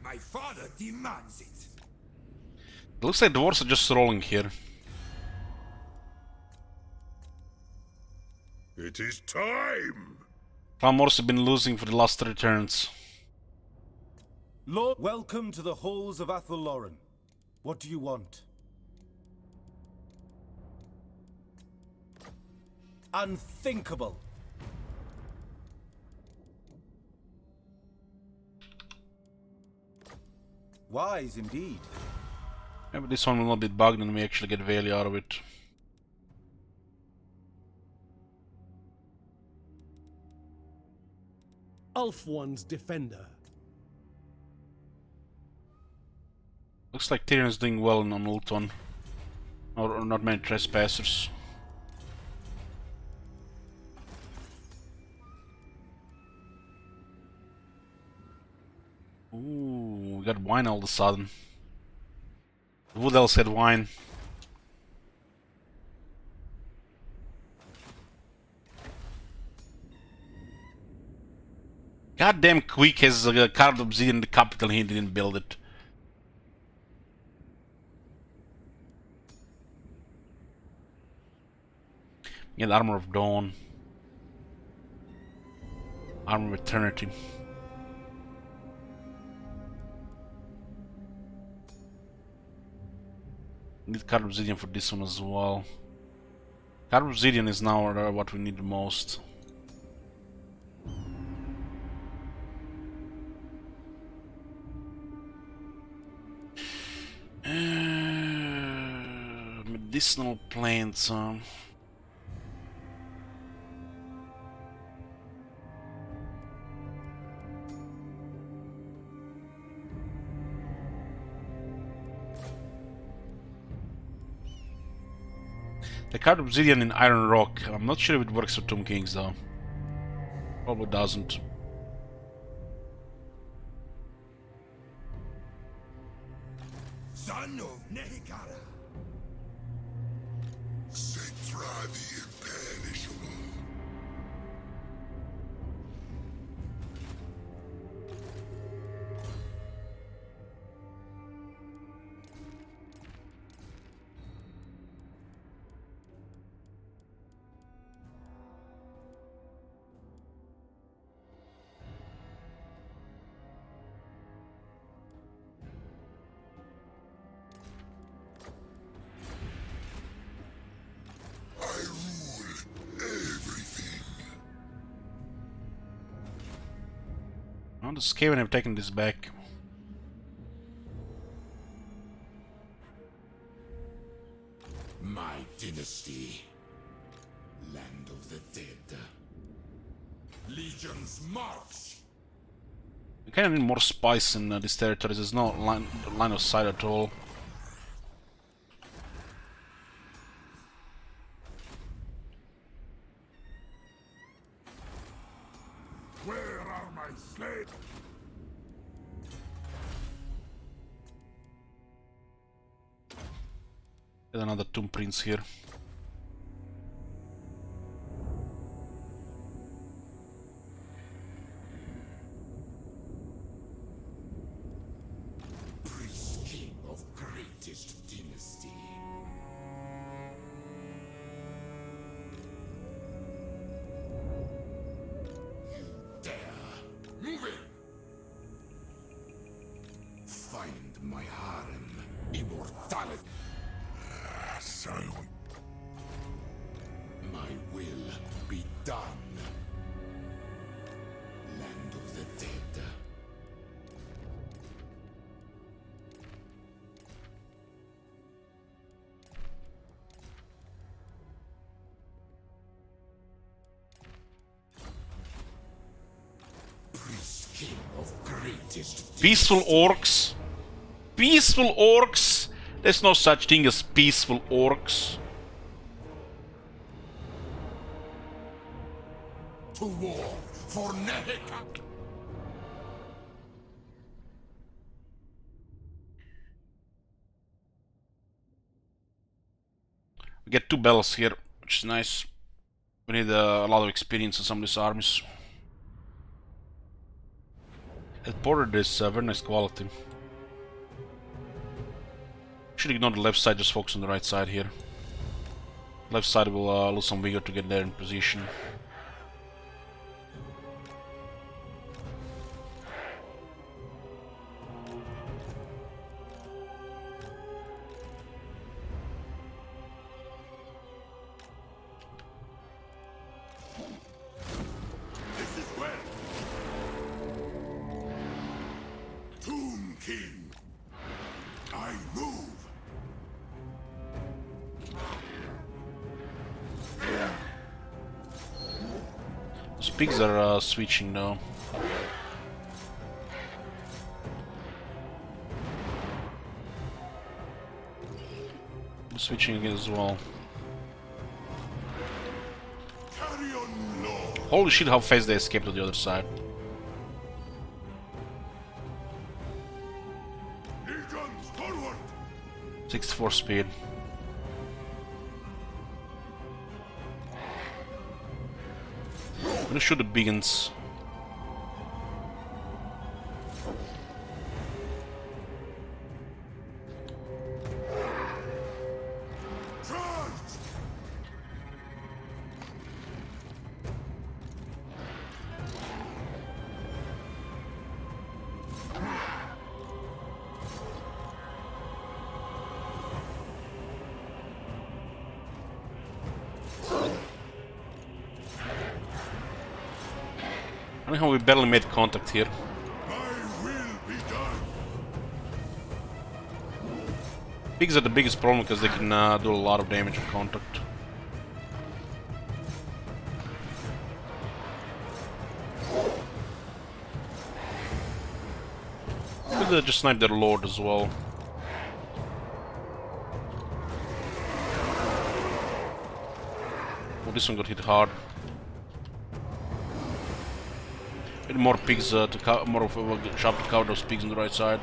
Speaker 5: My father demands it.
Speaker 2: It looks like dwarves are just rolling here.
Speaker 4: It is time.
Speaker 2: Clamors have been losing for the last 3 turns.
Speaker 3: Lord, welcome to the halls of Athelloren. What do you want? Unthinkable. Wise indeed.
Speaker 2: Maybe this one will not be bugged and we actually get value out of it.
Speaker 8: Ulf-One's defender.
Speaker 2: Looks like Tyrion is doing well on Ultron. Or not many trespassers. Ooh, we got wine all of a sudden. Who else had wine? Goddamn Quick has a card obsidian in the capital, he didn't build it. Get Armor of Dawn. Armor of Eternity. Need card obsidian for this one as well. Card obsidian is now what we need the most. Medicinal plants. The card obsidian in Iron Rock. I'm not sure if it works for Tomb Kings though. Probably doesn't.
Speaker 5: Son of Nehikara.
Speaker 4: Setra the imperishable. I rule everything.
Speaker 2: On the Skaven have taken this back.
Speaker 7: My dynasty. Land of the dead. Legions march!
Speaker 2: We kind of need more spice in these territories. There's no line of sight at all.
Speaker 5: Where are my slaves?
Speaker 2: There's another Tomb Prince here.
Speaker 7: Priest king of greatest dynasty. You dare! Move in! Find my harem. Immortality.
Speaker 4: Silent.
Speaker 7: My will be done. Land of the dead. Priest king of greatest
Speaker 2: Peaceful orcs. Peaceful orcs. There's no such thing as peaceful orcs.
Speaker 7: to war for Nehika.
Speaker 2: We get 2 bells here, which is nice. We need a lot of experience in some of these armies. At border is very nice quality. Should ignore the left side, just focus on the right side here. Left side will lose some vigor to get there in position.
Speaker 5: This is well. Tomb King. I move.
Speaker 2: pigs are switching now. Switching again as well.
Speaker 4: Carry on, Lord.
Speaker 2: Holy shit, how fast they escaped to the other side.
Speaker 4: Legions, forward.
Speaker 2: 64 speed. I'm gonna shoot the biggins.
Speaker 4: Charge.
Speaker 2: I don't know how we barely made contact here.
Speaker 4: My will be done.
Speaker 2: Pigs are the biggest problem because they can do a lot of damage on contact. Could just snipe their lord as well. Oh, this one got hit hard. Need more pigs more of a sharp to cover those pigs on the right side.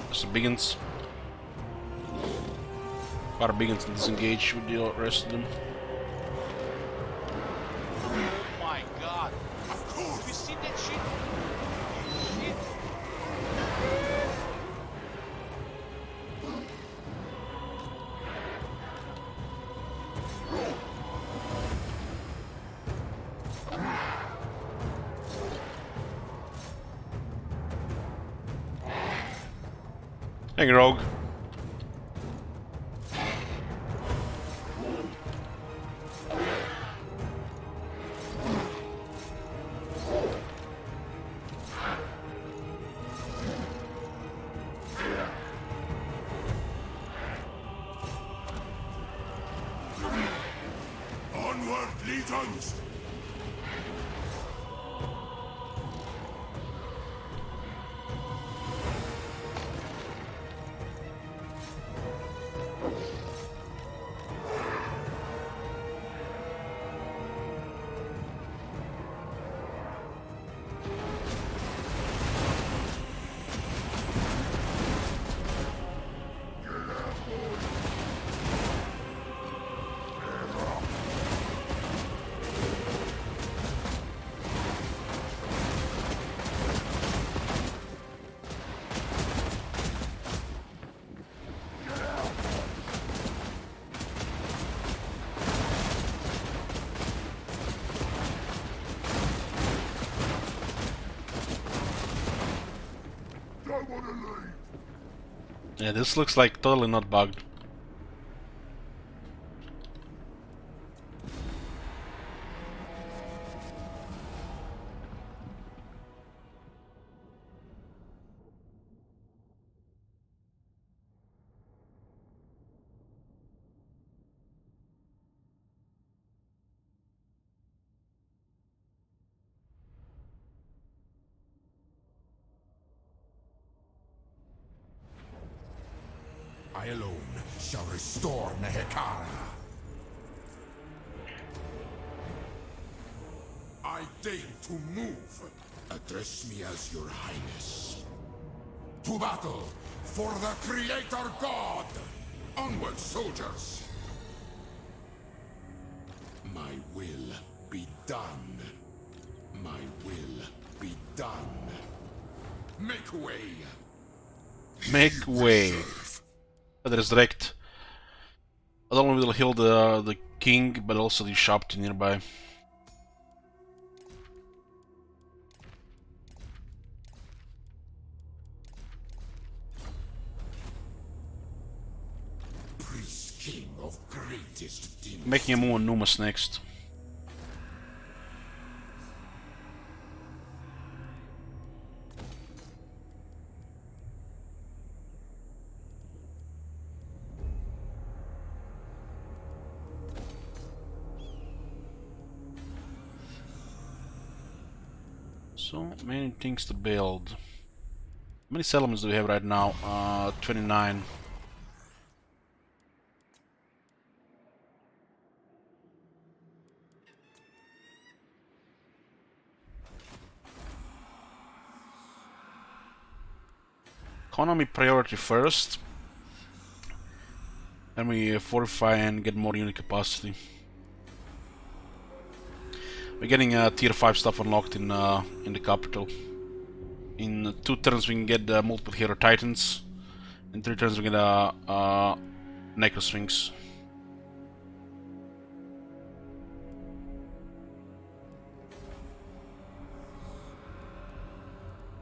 Speaker 2: There's the biggins. Our biggins to disengage with the rest of them.
Speaker 1: Oh my god. Have you seen that shit? Shit.
Speaker 2: Hey, Rogue.
Speaker 4: Onward, legions.
Speaker 2: Yeah, this looks like totally not bugged.
Speaker 5: I alone shall restore Nehekara.
Speaker 4: I deign to move.
Speaker 5: Address me as your highness. To battle for the Creator God! Onward, soldiers! My will be done. My will be done. Make way!
Speaker 2: Make way. Resurrect. Not only will heal the king, but also the shop nearby. making a move on Numas next. So many things to build. How many settlements do we have right now? 29. Economy priority first. Then we fortify and get more unit capacity. We're getting tier 5 stuff unlocked in the capital. In 2 turns we can get multiple hero titans. In 3 turns we get Necro Sphinx.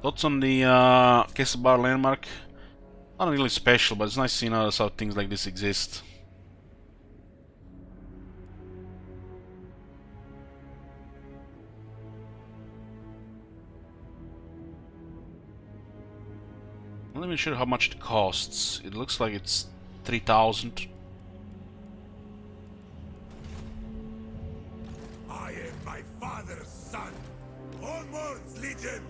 Speaker 2: Thoughts on the Kesabar landmark? Not really special, but it's nice seeing how things like this exist. I'm not even sure how much it costs. It looks like it's 3,000.
Speaker 5: I am my father's son. Onwards, legions!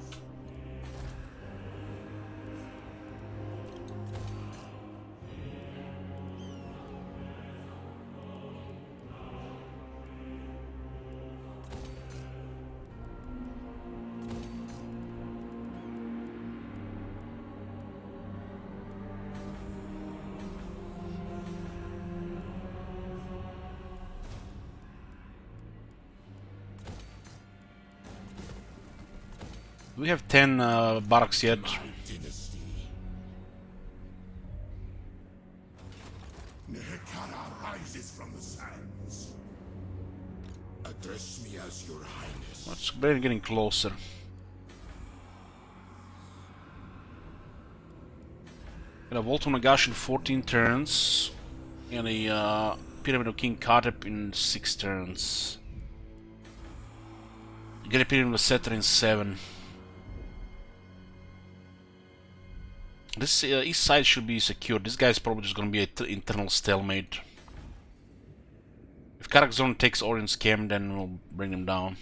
Speaker 2: We have 10 barracks yet.
Speaker 5: Dynasty. Nehekara rises from the sands. Address me as your highness.
Speaker 2: It's barely getting closer. Got a Vault of Nagash in 14 turns. And a Pyramid of King Khatep in 6 turns. Get a Pyramid of Setter in 7. This east side should be secured. This guy's probably just gonna be an internal stalemate. If Karakzon takes Orion's camp, then we'll bring him down.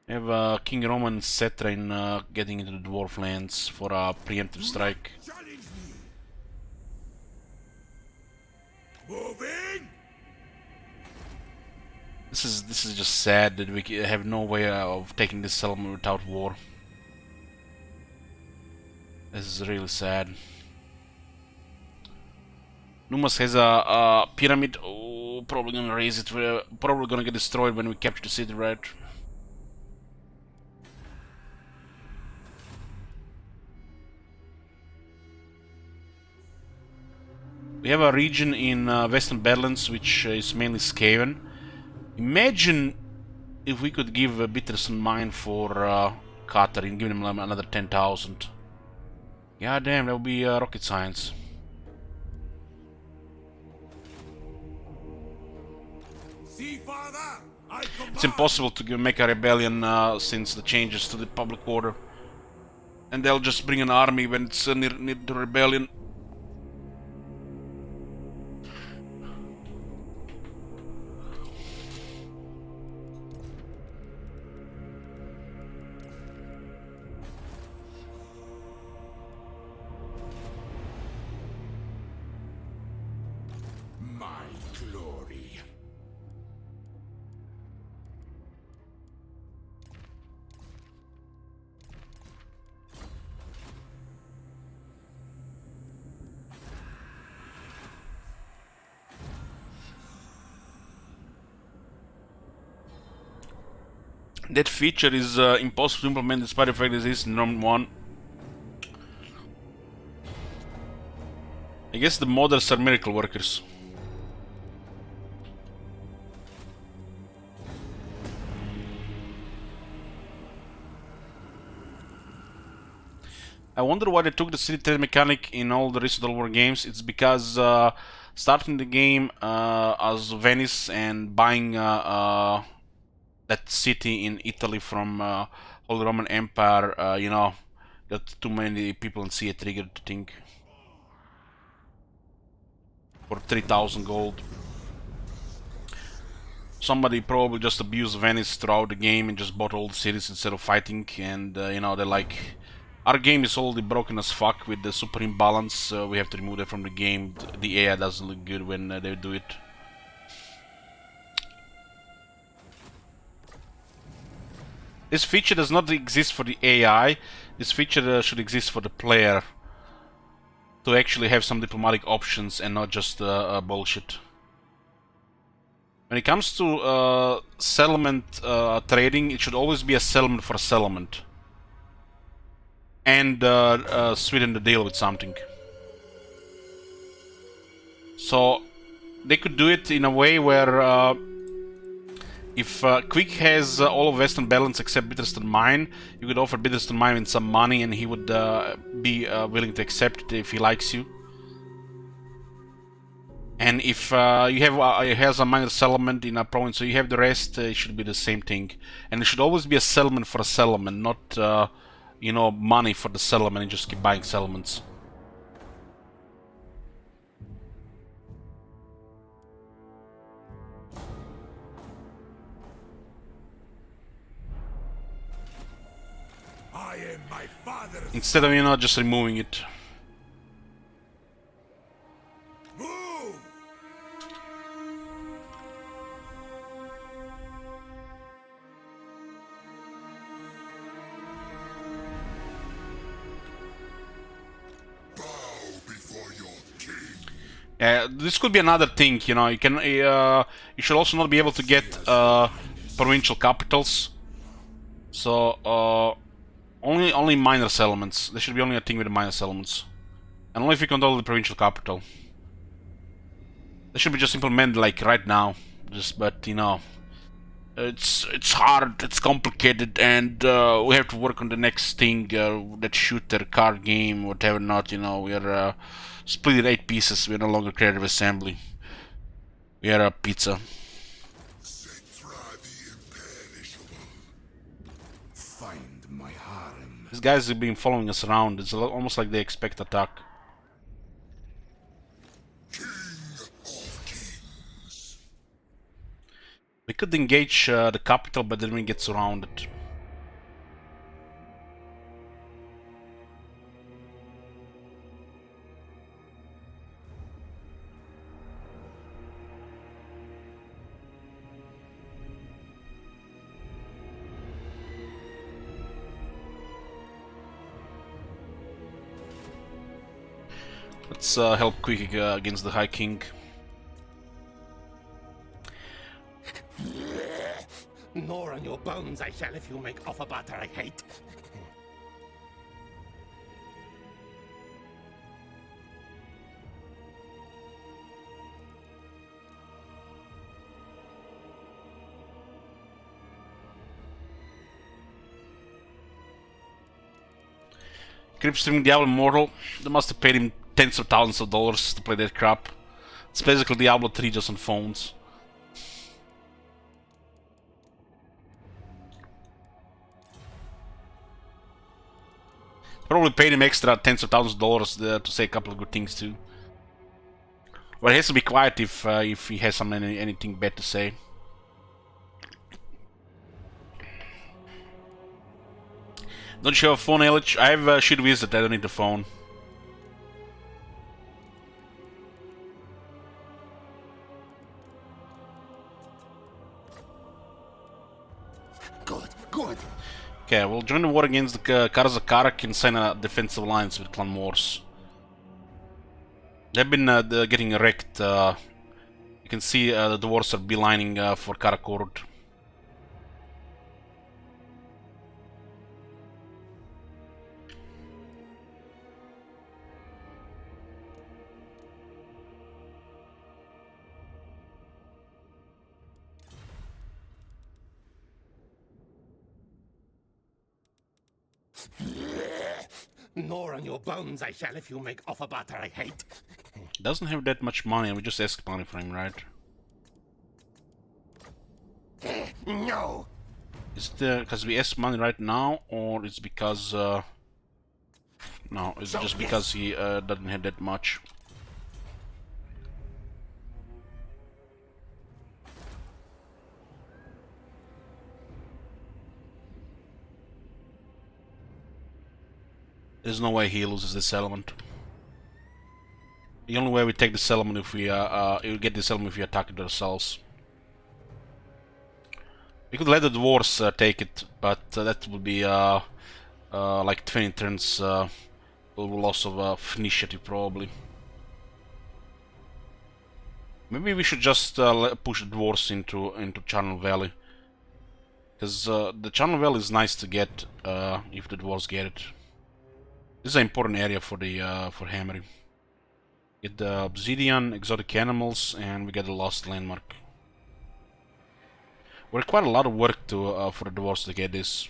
Speaker 2: We have King Roman Cetrain getting into the Dwarf lands for a preemptive strike.
Speaker 5: Challenge me. Moving.
Speaker 2: This is just sad that we have no way of taking this settlement without war. This is really sad. Numas has a pyramid. Oh, probably gonna raise it. We're probably gonna get destroyed when we capture the city, right? We have a region in Western Badlands which is mainly Skaven. Imagine if we could give Bitterson mine for Qatar and give him another 10,000. Yeah, damn, that would be rocket science.
Speaker 5: See, father,
Speaker 2: It's impossible to make a rebellion since the changes to the public order. And they'll just bring an army when it's near the rebellion.
Speaker 5: my glory.
Speaker 2: That feature is impossible to implement despite the fact that it is in Norm 1. I guess the modders are miracle workers. I wonder why they took the city trade mechanic in all the recent World War games. It's because starting the game as Venice and buying that city in Italy from Holy Roman Empire, you know, got too many people in sea triggered to think. For 3,000 gold. Somebody probably just abused Venice throughout the game and just bought all the cities instead of fighting, and you know, they're like, our game is already broken as fuck with the super imbalance, we have to remove it from the game. The AI doesn't look good when they do it. This feature does not exist for the AI, this feature should exist for the player. To actually have some diplomatic options and not just bullshit. When it comes to settlement trading, it should always be a settlement for a settlement. And sweeten the deal with something. So they could do it in a way where if Quick has all of Western Balance except Bitterston Mine, you could offer Bitterston Mine with some money and he would be willing to accept it if he likes you. And if you have it has a minor settlement in a province, so you have the rest, it should be the same thing. And it should always be a settlement for a settlement, not you know, money for the settlement and just keep buying settlements.
Speaker 5: I am my father's.
Speaker 2: Instead of, you know, just removing it.
Speaker 5: Move!
Speaker 4: Bow before your king.
Speaker 2: This could be another thing, you know, you can you should also not be able to get provincial capitals. So only minor settlements. There should be only a thing with the minor settlements. And only if you control the provincial capital. That should be just implemented like right now. Just, but you know, it's hard, it's complicated, and we have to work on the next thing, that shooter, card game, whatever not, you know, we are split in 8 pieces, we're no longer creative assembly. We are a pizza.
Speaker 4: Cetra the imperishable.
Speaker 5: Find my harem.
Speaker 2: These guys have been following us around, it's almost like they expect attack.
Speaker 4: King of kings.
Speaker 2: We could engage the capital, but then we get surrounded. Let's help Quick against the High King.
Speaker 8: More on your bones I shall if you make offer butter I hate.
Speaker 2: Creepstream Diablo Immortal. They must have paid him tens of thousands of dollars to play that crap. It's basically Diablo 3 just on phones. Probably paid him extra tens of thousands of dollars to say a couple of good things too. But he has to be quiet if he has anything bad to say. Don't you have a phone, Elich? I have Shoot Wizard, I don't need the phone.
Speaker 8: Good, good.
Speaker 2: Okay, we'll join the war against the Karazakarak and sign a defensive alliance with Clan Wars. They've been getting wrecked. You can see the dwarves are beelining for Karakorum.
Speaker 8: Nor on your bones I shall if you make offer butter I hate.
Speaker 2: Doesn't have that much money, and we just ask money from him, right?
Speaker 8: No!
Speaker 2: Is it because we ask money right now, or it's because no, it's
Speaker 8: So,
Speaker 2: just because he doesn't have that much. There's no way he loses this settlement. The only way we take the settlement if we get the settlement if we attack it ourselves. We could let the dwarves take it, but that would be like 20 turns loss of initiative probably. Maybe we should just push the dwarves into Channel Valley, because the Channel Valley is nice to get if the dwarves get it. This is an important area for the for Khemri. Get the obsidian, exotic animals, and we get the lost landmark. We're quite a lot of work to for the dwarves to get this.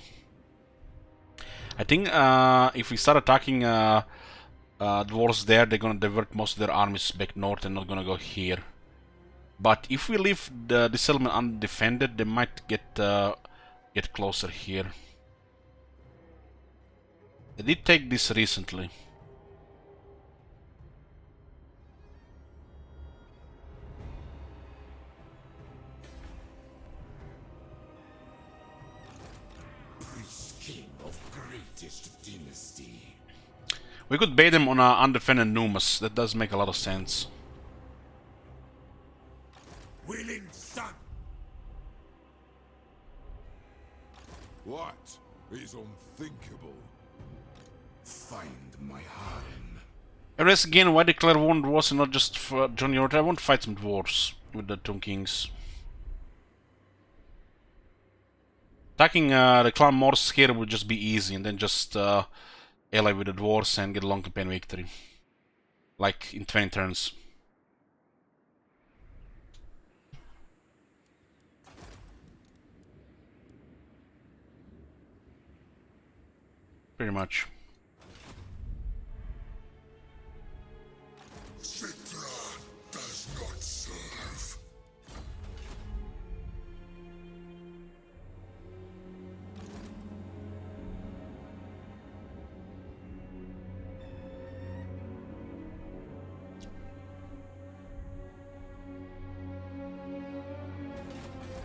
Speaker 2: I think if we start attacking dwarves there, they're gonna divert most of their armies back north and not gonna go here. But if we leave the settlement undefended, they might get closer here. They did take this recently.
Speaker 7: Priest king of greatest dynasty.
Speaker 2: We could bait them on undefended Numas. That does make a lot of sense.
Speaker 5: Willing son! What is unthinkable?
Speaker 7: Find my harem.
Speaker 2: Whereas again, why declare war on dwarves and not just for John York? I want to fight some dwarves with the Tomb Kings. Attacking the Clan Morse here would just be easy, and then just ally with the dwarves and get a long campaign victory. Like in 20 turns. Pretty much.
Speaker 4: Citra does not serve.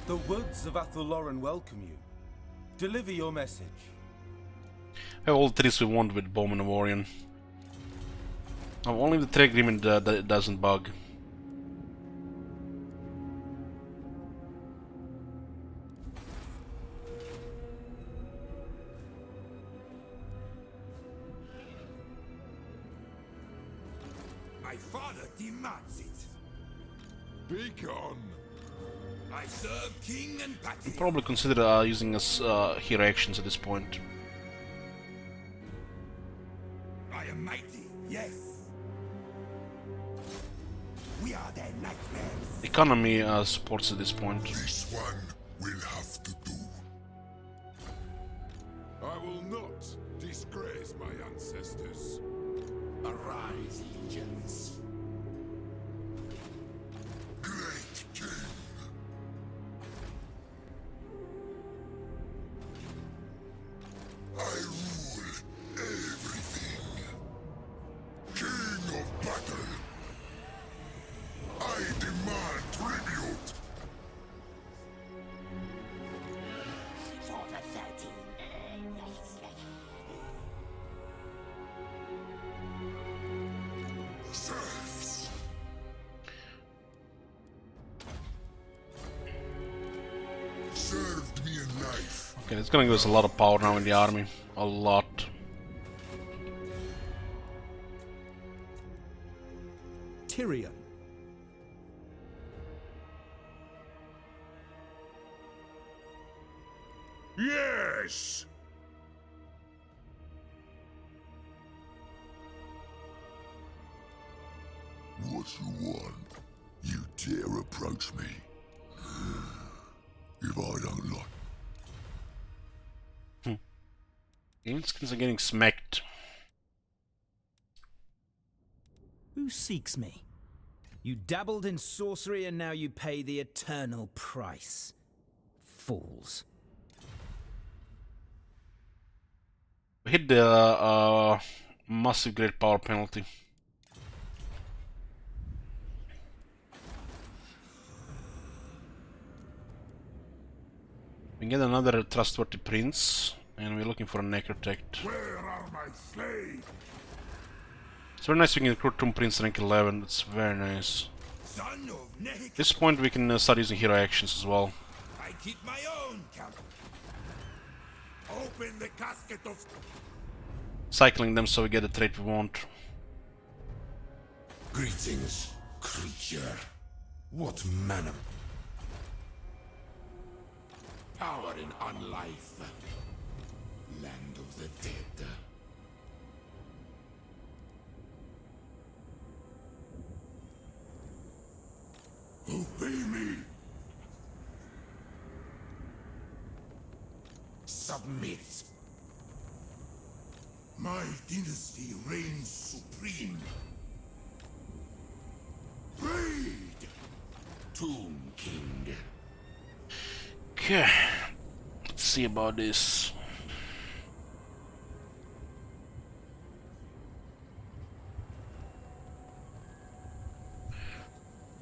Speaker 3: The woods of Athelloren welcome you. Deliver your message.
Speaker 2: Have all the trees we want with Bowman and Warrior. Only the trade agreement that doesn't bug.
Speaker 5: My father demands it. Begone! I serve king and patty.
Speaker 2: Probably consider using us hero actions at this point.
Speaker 5: I am mighty, yes. We are their nightmares.
Speaker 2: Economy supports at this point.
Speaker 4: This one will have to do.
Speaker 5: I will not disgrace my ancestors.
Speaker 7: Arise, legions.
Speaker 4: Great king. I rule everything. King of battle. I demand tribute.
Speaker 8: For the 13.
Speaker 4: Serfs. Served me in life.
Speaker 2: Okay, it's gonna give us a lot of power now in the army. A lot.
Speaker 3: Tyrion.
Speaker 4: Yes! What you want? You dare approach me? If I don't like...
Speaker 2: Gameskins are getting smacked.
Speaker 3: Who seeks me? You dabbled in sorcery and now you pay the eternal price. Fools.
Speaker 2: We hit the massive great power penalty. We get another trustworthy prince, and we're looking for a necrotect.
Speaker 5: Where are my slaves?
Speaker 2: It's very nice we can recruit Tomb Prince rank 11, that's very nice.
Speaker 5: Son of Nehic.
Speaker 2: At this point we can start using hero actions as well.
Speaker 5: I keep my own count. Open the casket of...
Speaker 2: Cycling them so we get the trait we want.
Speaker 7: Greetings, creature. What manner? Power in unlife. Land of the dead.
Speaker 5: Obey me!
Speaker 7: Submit.
Speaker 5: My dynasty reigns supreme. Raid!
Speaker 7: Tomb King.
Speaker 2: Okay, let's see about this.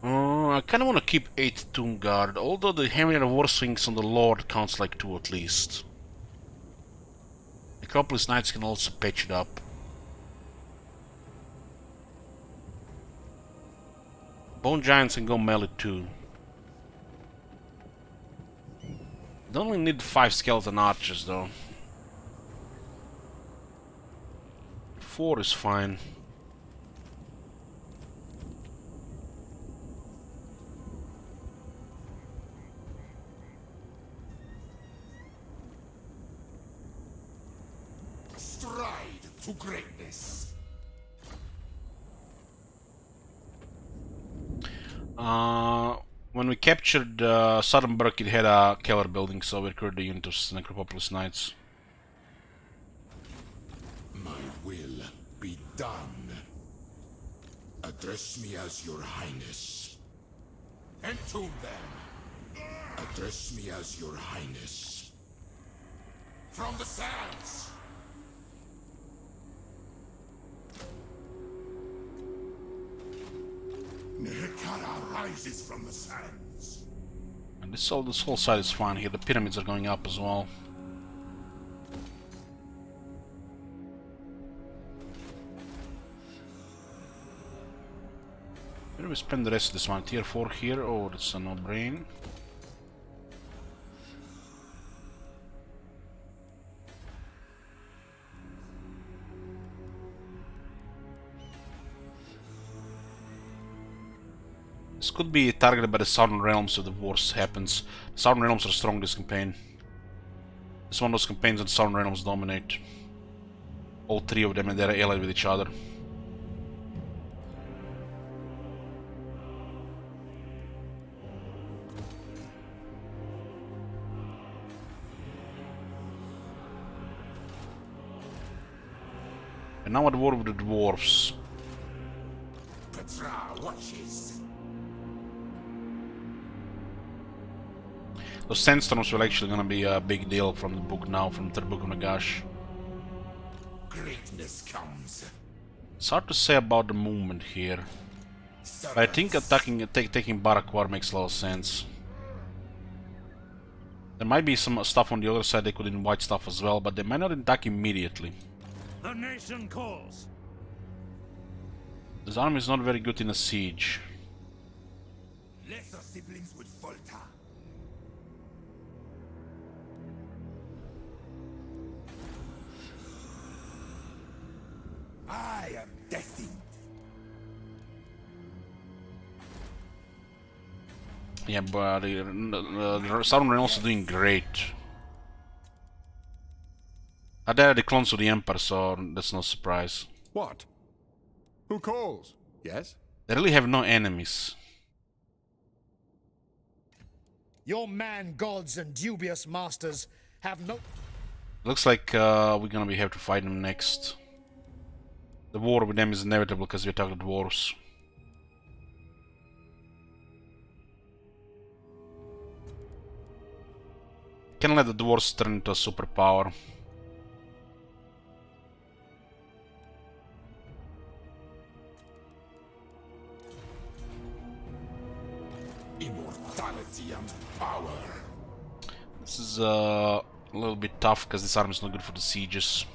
Speaker 2: I kinda wanna keep 8 Tomb Guard, although the Khemri and War Swings on the Lord counts like 2 at least. Necropolis Knights can also patch it up. Bone Giants can go melee too. They only need 5 skeleton archers though. 4 is fine.
Speaker 5: Stride to greatness.
Speaker 2: When we captured Southernburg, it had a keller building, so we recruited the unit of Necropolis Knights.
Speaker 7: My will be done. Address me as your highness. Entomb them. Address me as your highness.
Speaker 5: From the sands. Nehekara rises from the sands.
Speaker 2: And this whole side is fine here. The pyramids are going up as well. Where do we spend the rest of this one? Tier 4 here? Oh, that's a no-brain. This could be targeted by the Southern Realms if the worst happens. The Southern Realms are strong this campaign. This is one of those campaigns that the Southern Realms dominate. All 3 of them, and they're allied with each other. And now at war with the dwarves.
Speaker 5: Petra watches.
Speaker 2: Those sandstorms were actually gonna be a big deal from the book now, from the 3rd book of Nagash.
Speaker 5: Greatness comes.
Speaker 2: It's hard to say about the movement here. But I think taking Barakwar makes a lot of sense. There might be some stuff on the other side they could invite stuff as well, but they might not attack immediately.
Speaker 3: The nation calls.
Speaker 2: This army is not very good in a siege.
Speaker 5: Lesser siblings would falter. I am destined.
Speaker 2: Yeah, but the Southern Realms are doing great. They are the clones of the Empire, so that's no surprise.
Speaker 9: What? Who calls? Yes?
Speaker 2: They really have no enemies.
Speaker 10: Your man gods and dubious masters have no...
Speaker 2: Looks like we're gonna have to fight them next. The war with them is inevitable because we attack the dwarves. Can let the dwarves turn into a superpower.
Speaker 5: Immortality and power.
Speaker 2: This is a little bit tough because this army is not good for the sieges.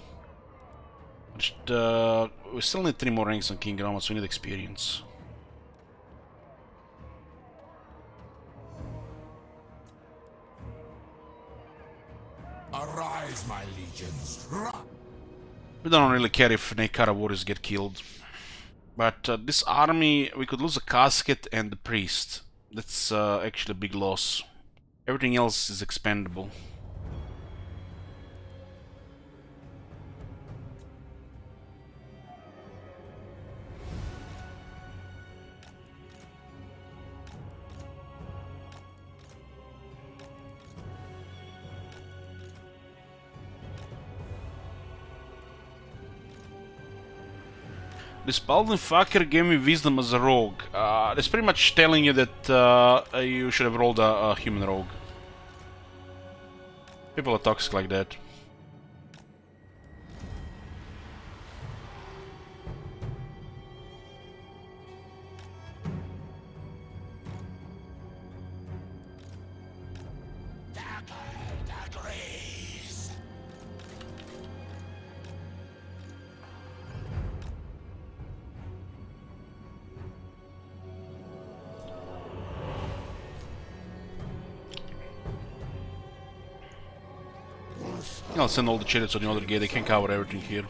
Speaker 2: But, we still need 3 more ranks on King Roma, so we need experience.
Speaker 5: Arise, my legions.
Speaker 2: We don't really care if Neikara warriors get killed. But this army, we could lose a casket and the priest. That's actually a big loss. Everything else is expendable. This Paladin fucker gave me wisdom as a rogue. That's pretty much telling you that you should have rolled a human rogue. People are toxic like that. I'll send all the chariots on the other gate, they can cover everything here.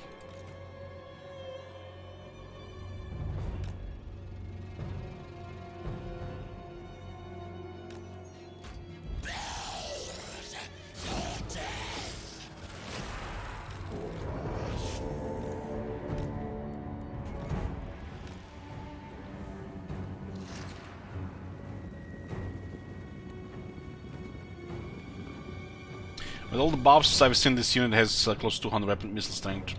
Speaker 2: With all the buffs I've seen, this unit has close to 200 weapon missile strength.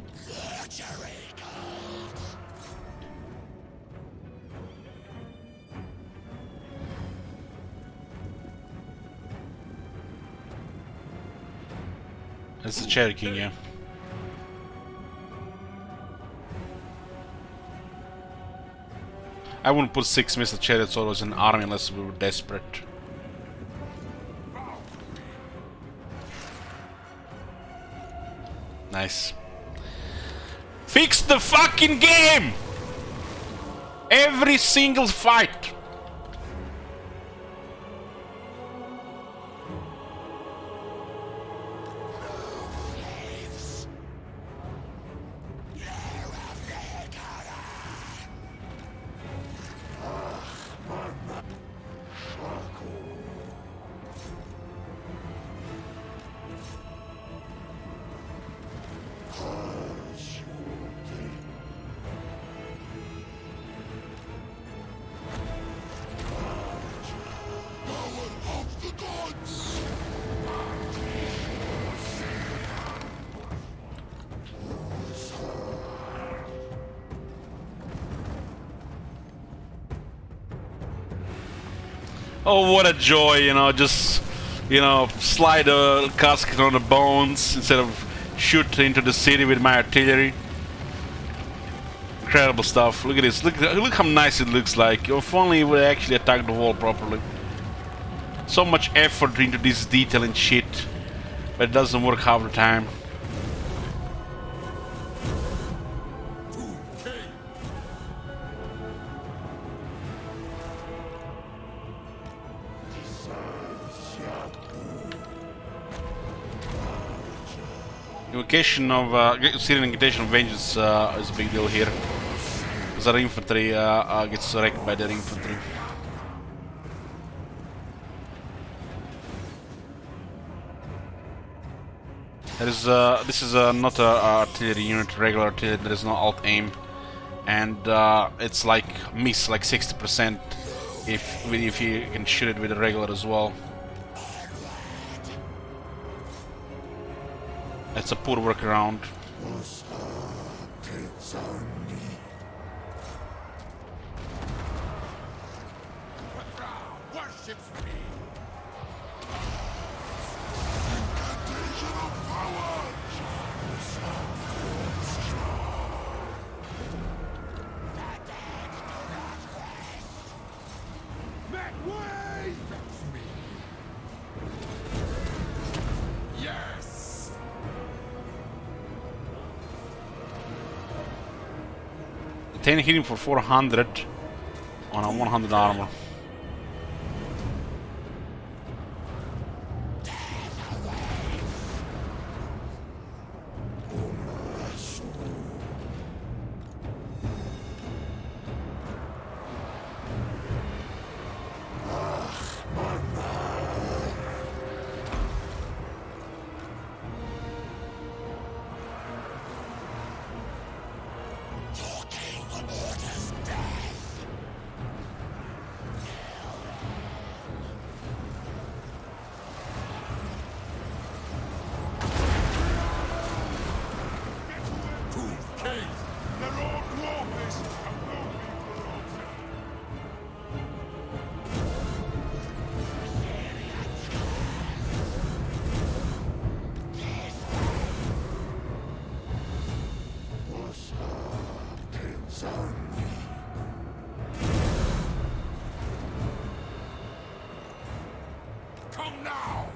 Speaker 2: That's the Cherry King, yeah. I wouldn't put 6 missile chariots always in an army unless we were desperate. Nice. Fix the fucking game! Every single fight! Oh, what a joy, you know, just, you know, slide a casket on the bones instead of shoot into the city with my artillery. Incredible stuff. Look at this. Look how nice it looks like. If only we actually attacked the wall properly. So much effort into this detail and shit, but it doesn't work half the time. Invocation of Syrian Incantation of Vengeance is a big deal here. Because our infantry gets wrecked by their infantry. There is this is not a artillery unit, regular artillery. There is no alt aim, and it's like miss like 60% if you can shoot it with a regular as well. It's a poor workaround.
Speaker 5: ship's speed. Incantation of power! Make way! That's me. Yes!
Speaker 2: 10 hitting for 400 on a 100 armor.
Speaker 5: Come now!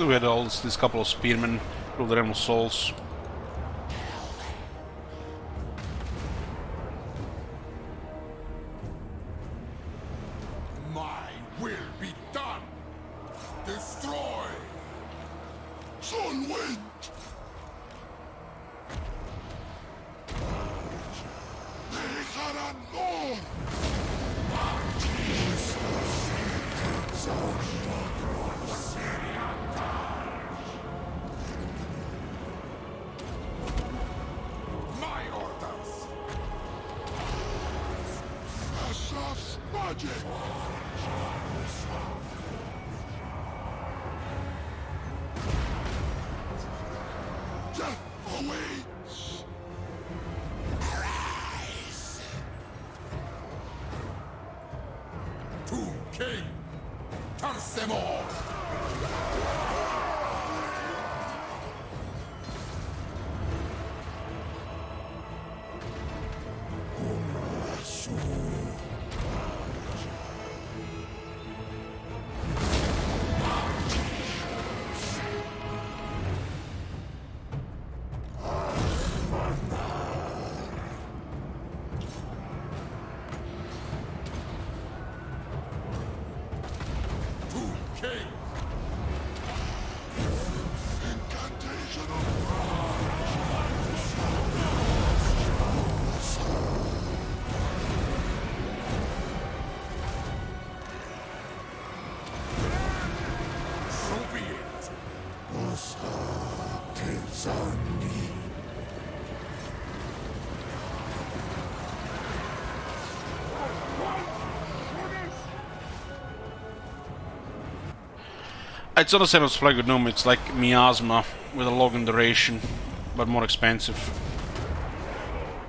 Speaker 2: We had all this couple of spearmen through the realm of souls.
Speaker 5: My will be done! Destroy!
Speaker 4: Sun went!
Speaker 5: My orders!
Speaker 4: Asaf's magic! Death awaits!
Speaker 5: Tomb King! Curse them all! Tomb King!
Speaker 4: Incantation of
Speaker 5: So be it!
Speaker 2: It's on the same as Flag Gnome, it's like Miasma with a longer duration, but more expensive.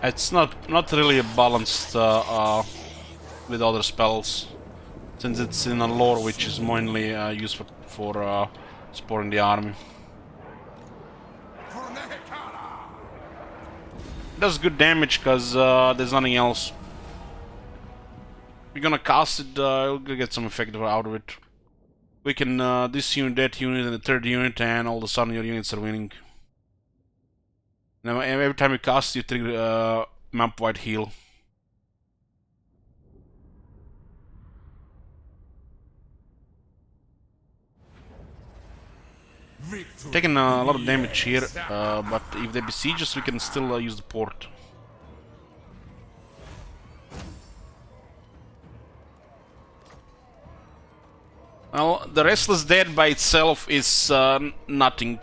Speaker 2: It's not really balanced with other spells, since it's in a lore which is mainly used for supporting the army. Does good damage because there's nothing else. We're gonna cast it, we'll get some effect out of it. We can this unit, that unit, and the third unit, and all of a sudden your units are winning. Now every time you cast, you trigger map-wide heal. Taking a lot of damage here, but if they besiege us, we can still use the port. Well, the Restless Dead by itself is nothing,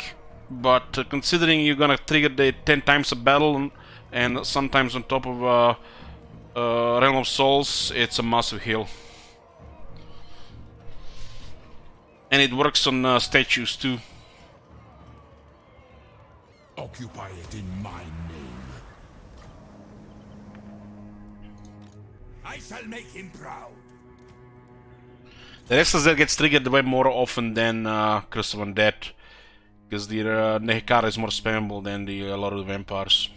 Speaker 2: but considering you're gonna trigger the 10 times a battle and sometimes on top of Realm of Souls, it's a massive heal. And it works on statues too.
Speaker 5: Occupy it in my name. I shall make him proud.
Speaker 2: The Restless Dead gets triggered way more often than Curse of Undead, because the Nehikara is more spammable than the Lord of the Vampires.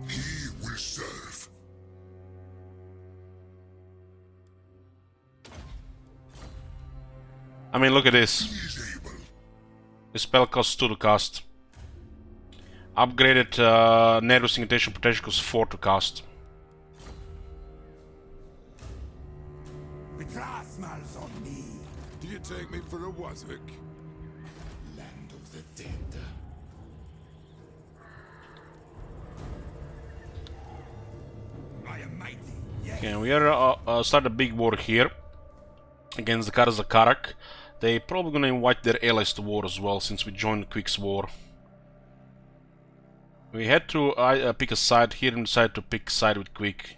Speaker 4: He will serve.
Speaker 2: I mean, look at this. The spell costs 2 to cast. Upgraded Nervous Incantation Protection costs 4 to cast.
Speaker 5: Betrayal smells on me.
Speaker 9: Do you take me for a Wazvik?
Speaker 5: Land of the dead. I am mighty. Yes.
Speaker 2: Okay, we are start a big war here against the Karazakarak. They probably gonna invite their allies to war as well, since we joined Quick's war. We had to pick a side here and decided to pick a side with Quick.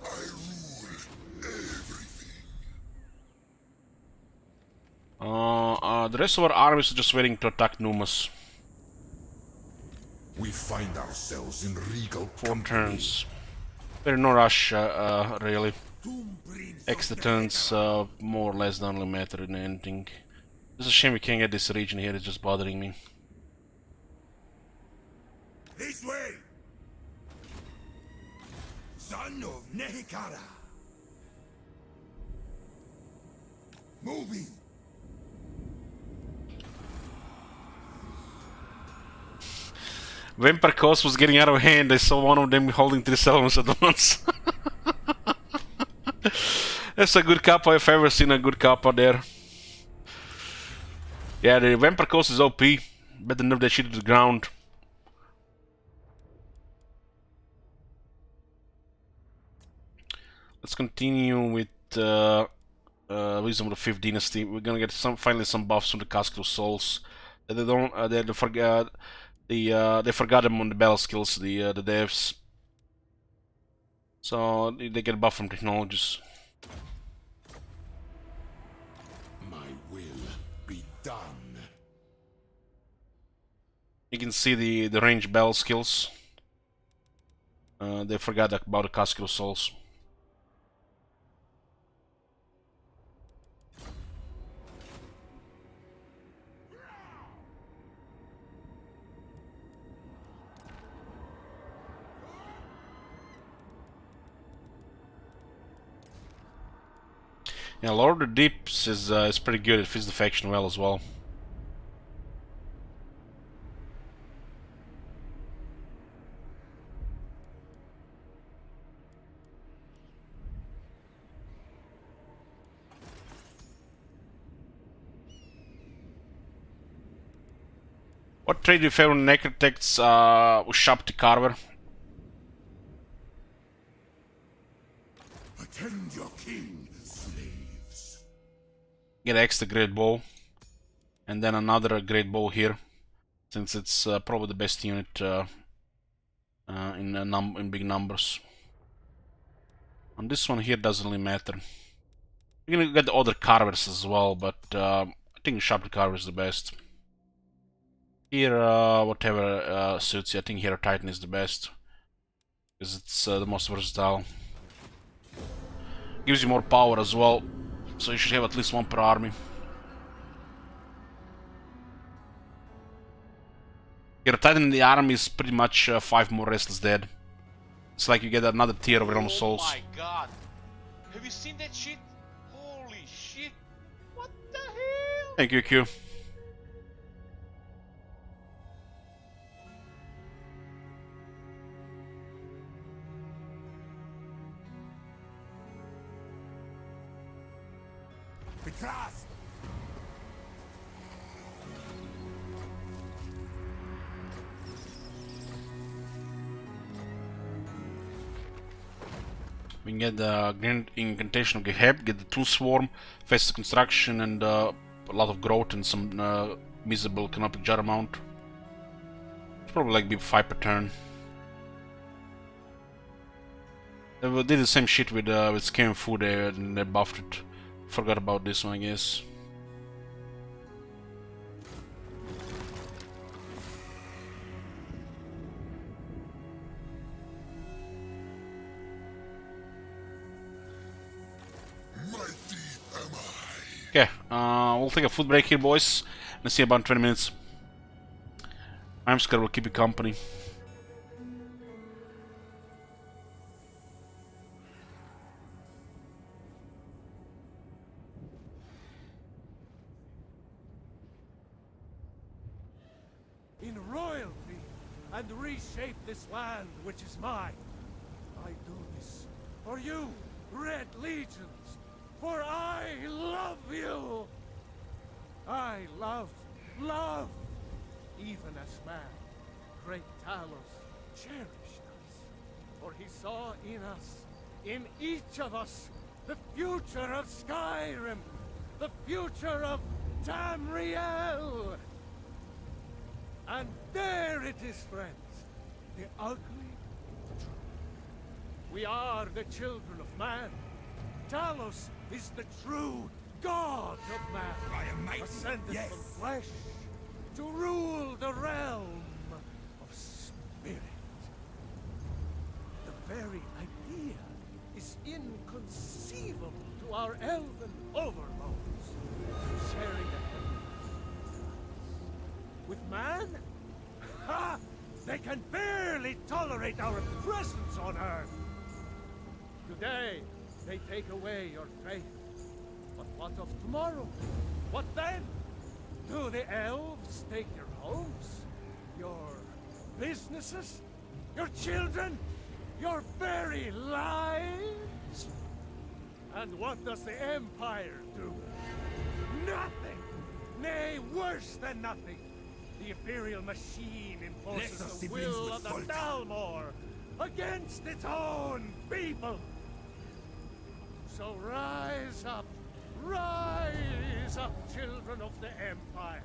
Speaker 4: I rule everything.
Speaker 2: The rest of our armies are just waiting to attack Numas.
Speaker 5: We find ourselves in regal
Speaker 2: 4 turns. There's no rush, really. Extra turns more or less don't really matter in anything. It's a shame we can't get this region here, it's just bothering me.
Speaker 5: This way! Son of Nehikara! Moving!
Speaker 2: Vampire Coast was getting out of hand. I saw one of them holding 3 settlements at once. That's a good kappa if I've ever seen a good kappa there. Yeah, the Vampire Coast is OP. Better nerf that shit to the ground. Let's continue with Wisdom of the 5th Dynasty. We're gonna get finally some buffs from the Casket of Souls. They don't. They forgot. They forgot them on the battle skills. The devs. So they get buff from technologies.
Speaker 5: My will be done.
Speaker 2: You can see the range battle skills. They forgot about the Casket of Souls. Yeah, Lord of the Deeps is pretty good. It fits the faction well as well. What trade do you favor on Necrotects with Shop to Carver?
Speaker 5: Attend your king, slaves.
Speaker 2: Get extra great bow, and then another great bow here, since it's probably the best unit in big numbers. And this one here doesn't really matter. You're gonna get the other carvers as well, but I think Shop to Carver is the best. Here, whatever suits you. I think Hero Titan is the best, because it's the most versatile. Gives you more power as well, so you should have at least 1 per army. Hero Titan in the army is pretty much 5 more Restless Dead. It's like you get another tier of Realm of Souls.
Speaker 1: Oh my god! Have you seen that shit? Holy
Speaker 2: Thank you, Q.
Speaker 5: Betrayed!
Speaker 2: We can get the Grand Incantation of Geheb, get the Tool Swarm, Faster Construction, and a lot of growth and some miserable Canopic Jar amount. It's probably like be 5 per turn. They did the same shit with Scam Food there and they buffed it. Forgot about this one, I guess. Okay, we'll take a food break here, boys. Let's see about 20 minutes. I'm scared will keep you company.
Speaker 11: In royalty, and reshape this land which is mine. I do this for you, Red Legions, for I love you. I love, even as man, great Talos cherished us, for he saw in us, in each of us, the future of Skyrim, the future of Tamriel. And there it is, friends, the ugly truth. We are the children of man. Talos is the true god of man.
Speaker 5: I am mighty,
Speaker 11: ascended
Speaker 5: yes.
Speaker 11: from flesh to rule the realm of spirit. The very idea is inconceivable to our elven overlords, sharing a heaven with man. Ha! They can barely tolerate our presence on Earth. Today, they take away your faith. But what of tomorrow? What then? Do the elves take your homes? Your businesses? Your children? Your very lives? And what does the Empire do? Nothing! Nay, worse than nothing! The Imperial machine enforces the will of the Dalmor against its own people! So rise up, children of the Empire.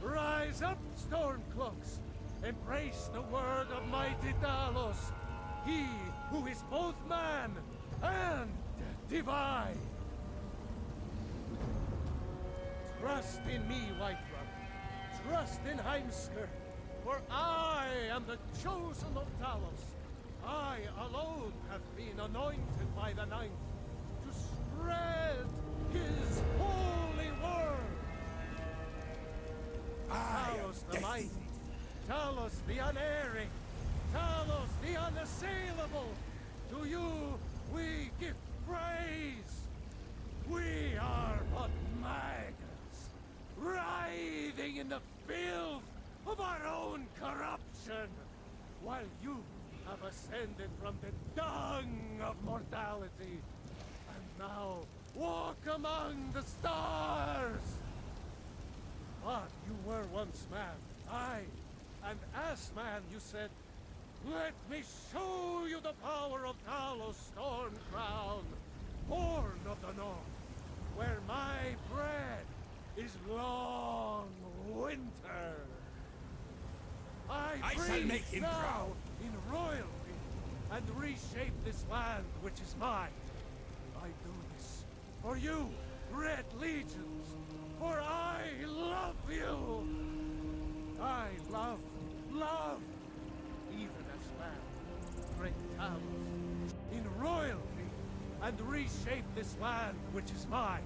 Speaker 11: Rise up, Stormcloaks. Embrace the word of mighty Talos, he who is both man and divine. Trust in me, Whiterun. Trust in Heimskr, for I am the chosen of Talos. I alone have been anointed by the Ninth to spread his holy word. Talos the mighty, Talos the unerring, Talos the unassailable. To you we give praise. We are but maggots, writhing in the filth of our own corruption, while you have ascended from the dung of mortality, and now walk among the stars. But you were once man, aye, and as man you said, let me show you the power of Talos Stormcrown, born of the North, where my bread is long winter. I
Speaker 5: shall make him
Speaker 11: now
Speaker 5: proud.
Speaker 11: in royalty and reshape this land which is mine. I do this for you, Red Legions, for I love you. I love, even as man, great Talos, in royalty and reshape this land which is mine.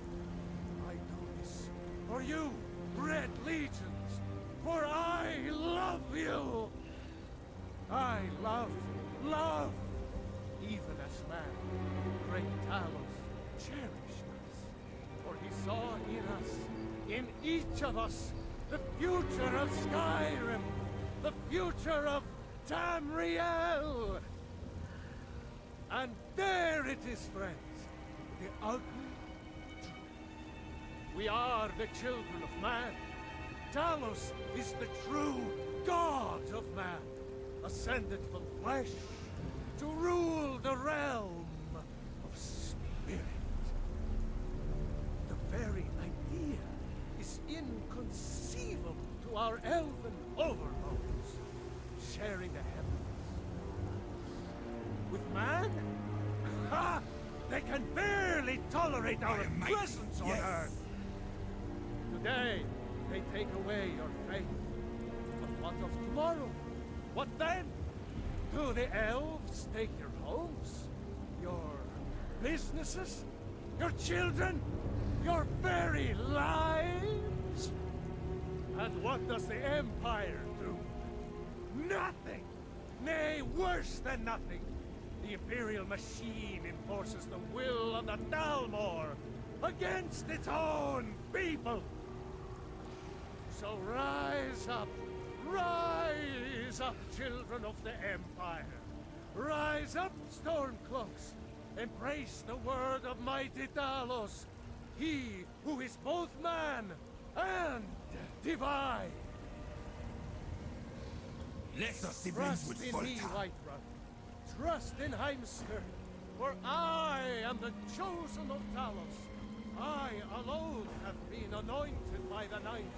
Speaker 11: I do this for you, Red Legions, for I love you. I love, even as man, great Talos cherished us, for he saw in us, in each of us, the future of Skyrim, the future of Tamriel. And there it is, friends, the ugly truth. We are the children of man. Talos is the true god of man, ascended from flesh to rule the realm of spirit. The very idea is inconceivable to our elven overlords, sharing the heavens. With man? Ha! They can barely tolerate our presence on Earth. Today, they take away your faith. But what of tomorrow? What then? Do the elves take your homes? Your businesses? Your children? Your very lives? And what does the Empire do? Nothing! Nay, worse than nothing. The Imperial machine enforces the will of the Dalmor against its own people. So rise up, children of the Empire. Rise up, Stormcloaks. Embrace the word of mighty Talos, he who is both man and divine.
Speaker 5: Let the siblings
Speaker 11: Trust
Speaker 5: with
Speaker 11: in
Speaker 5: full
Speaker 11: me,
Speaker 5: time.
Speaker 11: Whiterun. Trust in Heimskir, for I am the chosen of Talos. I alone have been anointed by the Ninth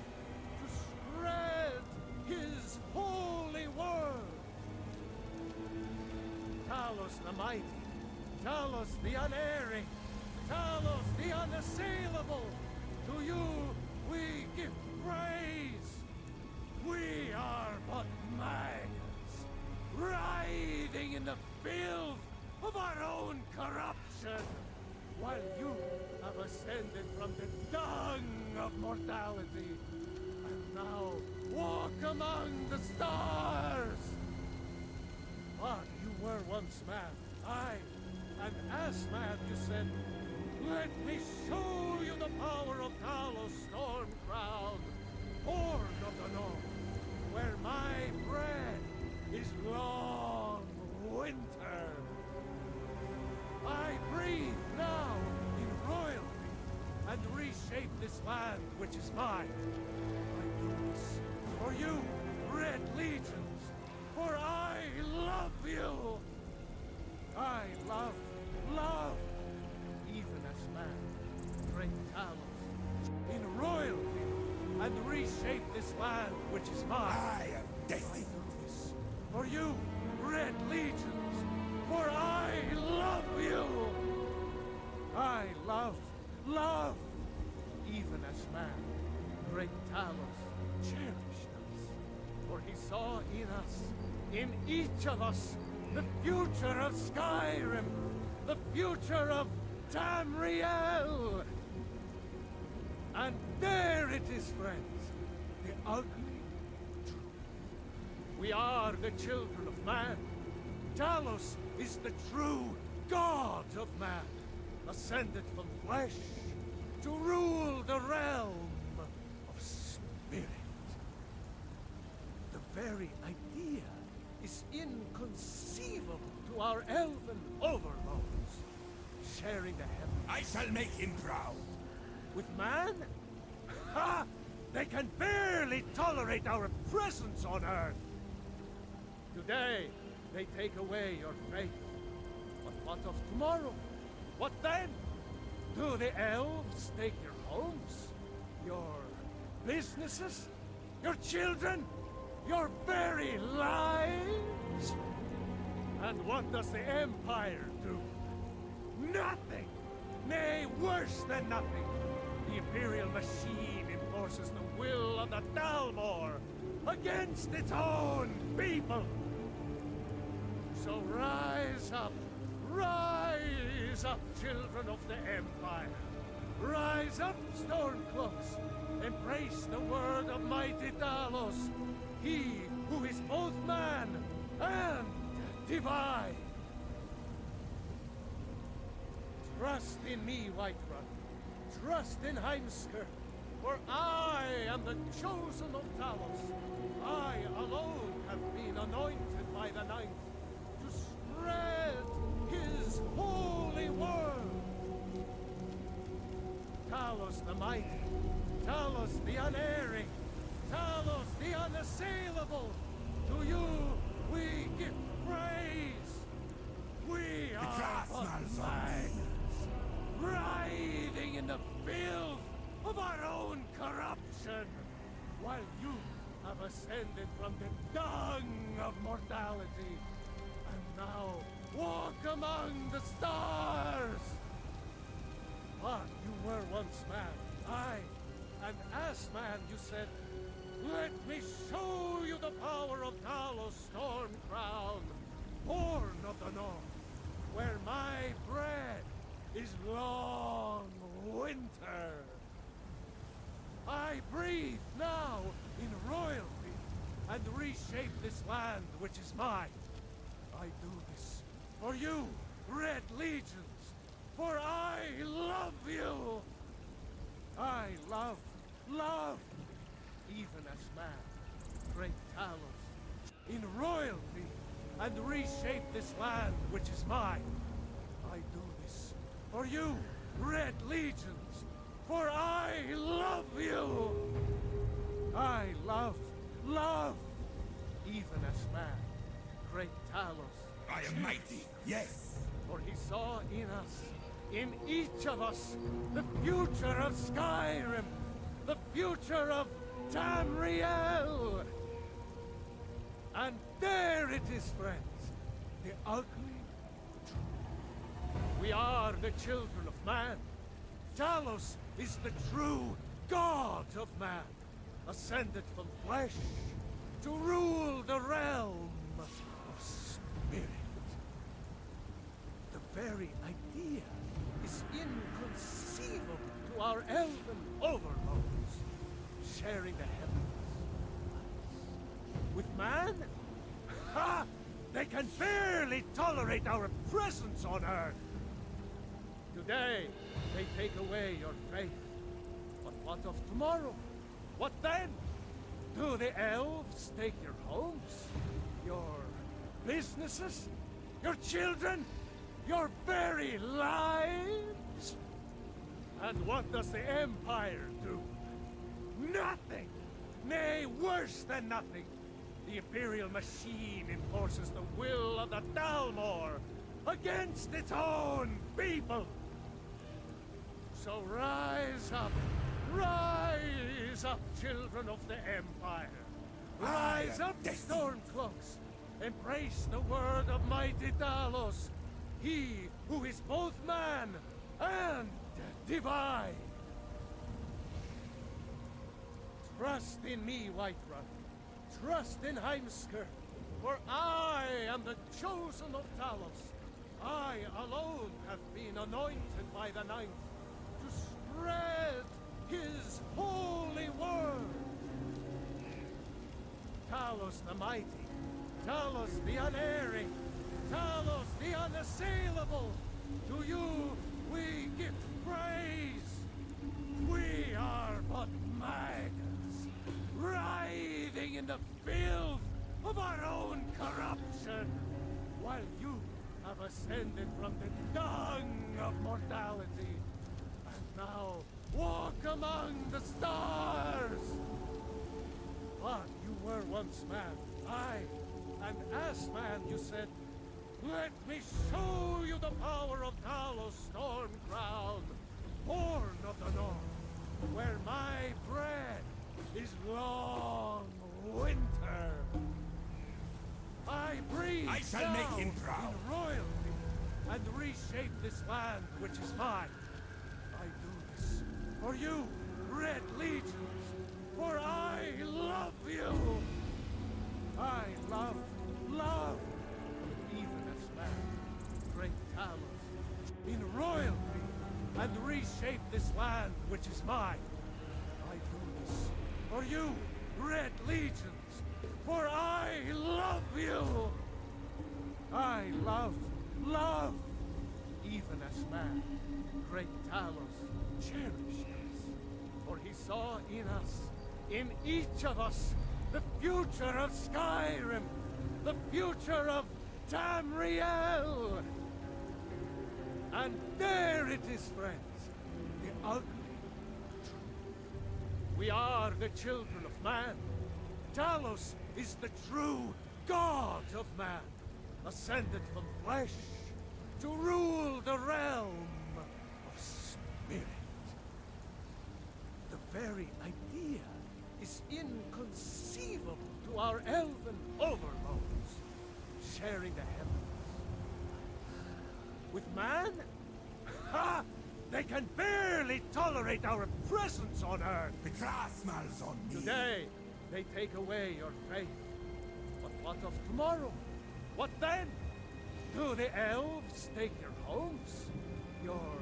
Speaker 11: to spread his holy word. Talos the mighty, Talos the unerring, Talos the unassailable. To you we give praise. We are but maggots, writhing in the filth of our own corruption, while you have ascended from the dung of mortality, and now walk among the stars. But you were once mad, aye, and as mad you said, let me show you the power of Talos Stormcrown, Horn of the North, where my bread is long winter. I breathe now in royalty and reshape this land which is mine. I do this for you, Red Legions, for I love you. I love, even as man, great Talos, in royalty, and reshape this land which is mine.
Speaker 5: I am death.
Speaker 11: I do this for you, Red Legions, for I love you. I love, even as man, great Talos cherished us, for he saw in us, in each of us, the future of Skyrim, the future of Tamriel. And there it is, friends, the ugly truth. We are the children of man. Talos is the true god of man, ascended from flesh to rule the realm of spirit. The very idea is inconceivable to our elven overlords, sharing the heavens.
Speaker 5: I shall make him proud.
Speaker 11: With man? Ha! They can barely tolerate our presence on Earth. Today, they take away your faith. But what of tomorrow? What then? Do the elves take your homes? Your businesses? Your children? Your very lives? And what does the Empire do? Nothing! Nay, worse than nothing. The Imperial machine enforces the will of the Dalmor against its own people. So rise up, children of the Empire. Rise up, Stormcloaks. Embrace the word of mighty Talos, he who is both man and divine. Trust in me, Whiterun. Trust in Heimskir, For I am the chosen of Talos. I alone have been anointed by the Ninth to spread his holy word. Talos the mighty, Talos the unerring, Talos the unassailable. To you we give praise. We are but miners, writhing in the filth of our own corruption, while you have ascended from the dung of mortality, and now walk among the stars. But you were once man, aye, and as man you said, let me show you the power of Talos Storm Crown, born of the north, where my bread is long winter. I breathe now in royalty and reshape this land which is mine. I do this for you, Red Legions, for I love you. I love, even as man, great Talos, in royalty and reshape this land which is mine. I do this for you, Red Legions, for I love you. I love, even as man, great Talos.
Speaker 5: I am mighty, yes.
Speaker 11: For he saw in us, in each of us, the future of Skyrim, the future of Tamriel. And there it is, friends, the ugly truth. We are the children of man. Talos is the true god of man, ascended from flesh to rule the realm of spirit. The very idea is inconceivable to our elven overlords, sharing the heavens. With man? Ha! They can barely tolerate our presence on Earth. Today, they take away your faith. But what of tomorrow? What then? Do the elves take your homes? Your businesses? Your children? Your very lives? And what does the Empire do? Nothing! Nay, worse than nothing! The Imperial machine enforces the will of the Dalmor against its own people! So rise up, children of the Empire! Rise up, Stormcloaks! Embrace the word of mighty Talos, he who is both man and divine! Trust in me, Whiterun. Trust in Heimskr, for I am the chosen of Talos. I alone have been anointed by the Ninth to spread his holy word. Talos the mighty, Talos the unerring, Talos the unassailable, to you we give praise. We are but maggots, writhing in the filth of our own corruption, while you have ascended from the dung of mortality, and now walk among the stars. But you were once man, aye, and as man you said, let me show you the power of Talos Storm Crown, born of the north, where my bread is long winter. I breathe
Speaker 5: I shall make him proud.
Speaker 11: in royalty and reshape this land which is mine. I do this for you, Red Legions, for I love you. I love, even as man, great Talos, in royalty and reshape this land which is mine. I do this for you, Red Legions, for I love you. I love, even as man, great Talos, cherish us. For he saw in us, in each of us, the future of Skyrim, the future of Tamriel. And there it is, friends, the ugly truth. We are the children of man. Talos is the true god of man, ascended from flesh to rule the realm of spirit. The very idea is inconceivable to our elven overlords, sharing the heavens. With man? Ha! They can barely tolerate our presence on Earth!
Speaker 5: Betrayal smells on me!
Speaker 11: Today, they take away your faith. But what of tomorrow? What then? Do the elves take your homes? Your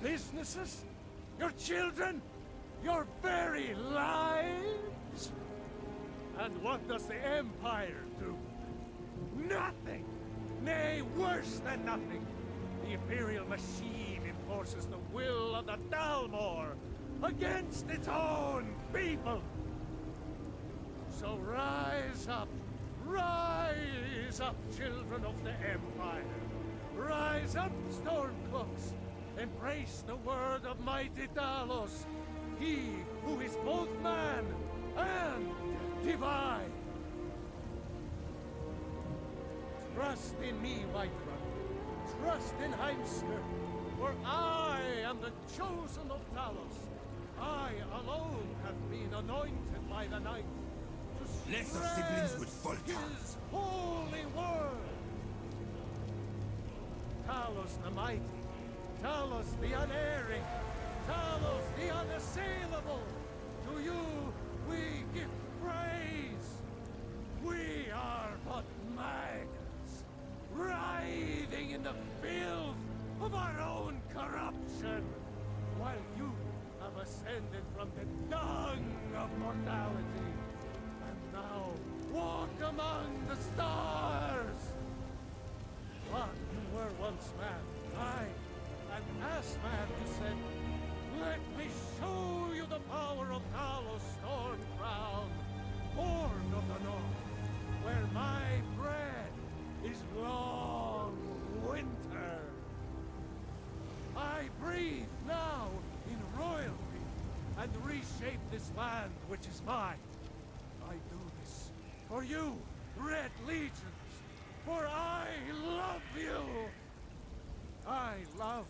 Speaker 11: businesses? Your children? Your very lives? And what does the Empire do? Nothing! Nay, worse than nothing! The Imperial machine enforces the will of the Dalmor against its own people! So rise up, children of the Empire! Rise up, Stormcloaks! Embrace the word of mighty Talos, he who is both man and divine! Trust in me, Whiterun. Trust in Heimskr, for I am the chosen of Talos. I alone have been anointed by the Night to
Speaker 5: Lesser
Speaker 11: spread
Speaker 5: siblings with Volta.
Speaker 11: his holy word. Talos the mighty, Talos the unerring, Talos the unassailable. To you we give praise. We are but maggots, writhing in the filth of our own corruption, while you have ascended from the dung of mortality, and now walk among the stars. But you were once man, aye, and as man you said, let me show you the power of Talos Stormcrown, born of the north, where my bread is long winter. I breathe now in royalty and reshape this land which is mine. I do this for you, Red Legions, for I love you. I love,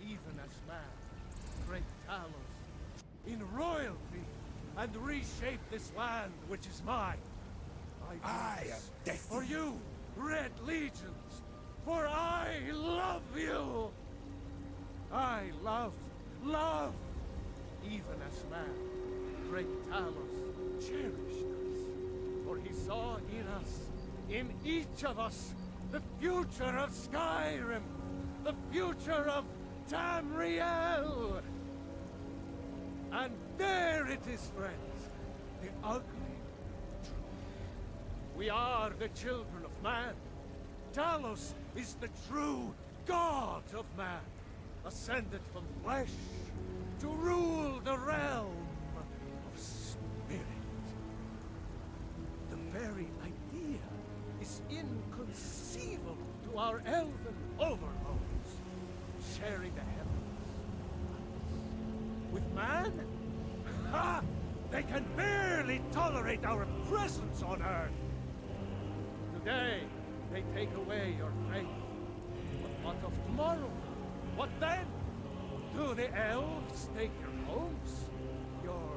Speaker 11: even as man, great Talos, in royalty and reshape this land which is mine. I do this for you, Red Legions, for I love you. I love, even as man, great Talos cherished us, for he saw in us, in each of us, the future of Skyrim, the future of Tamriel. And there it is, friends, the ugly truth. We are the children of man. Talos is the true god of man, ascended from flesh to rule the realm of spirit. The very idea is inconceivable to our elven overlords, sharing the heavens. With man? Ha! They can barely tolerate our presence on Earth. Today, they take away your faith. But what of tomorrow? What then? Do the elves take your homes? Your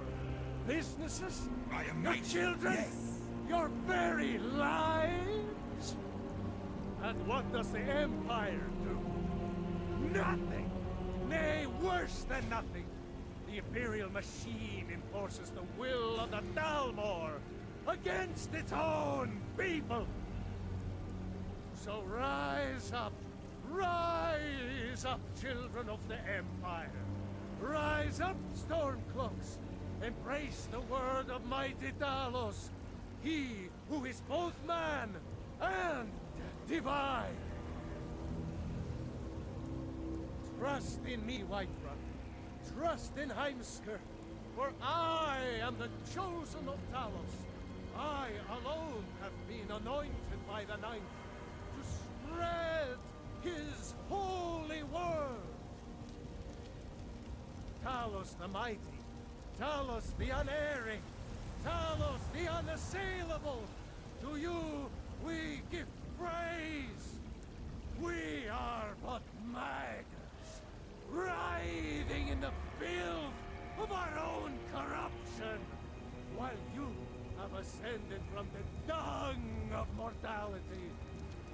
Speaker 11: businesses?
Speaker 5: I am
Speaker 11: your
Speaker 5: mighty,
Speaker 11: children?
Speaker 5: yes.
Speaker 11: Your very lives? And what does the Empire do? Nothing! Nay, worse than nothing! The Imperial machine enforces the will of the Dalmor against its own people! So rise up, children of the Empire! Rise up, Stormcloaks! Embrace the word of mighty Talos, he who is both man and divine! Trust in me, Whiterun. trust in Heimskr, for I am the chosen of Talos. I alone have been anointed by the Ninth to spread his holy word. Talos the mighty, Talos the unerring, Talos the unassailable, to you we give praise. We are but maggots, writhing in the filth of our own corruption, while you have ascended from the dung of mortality,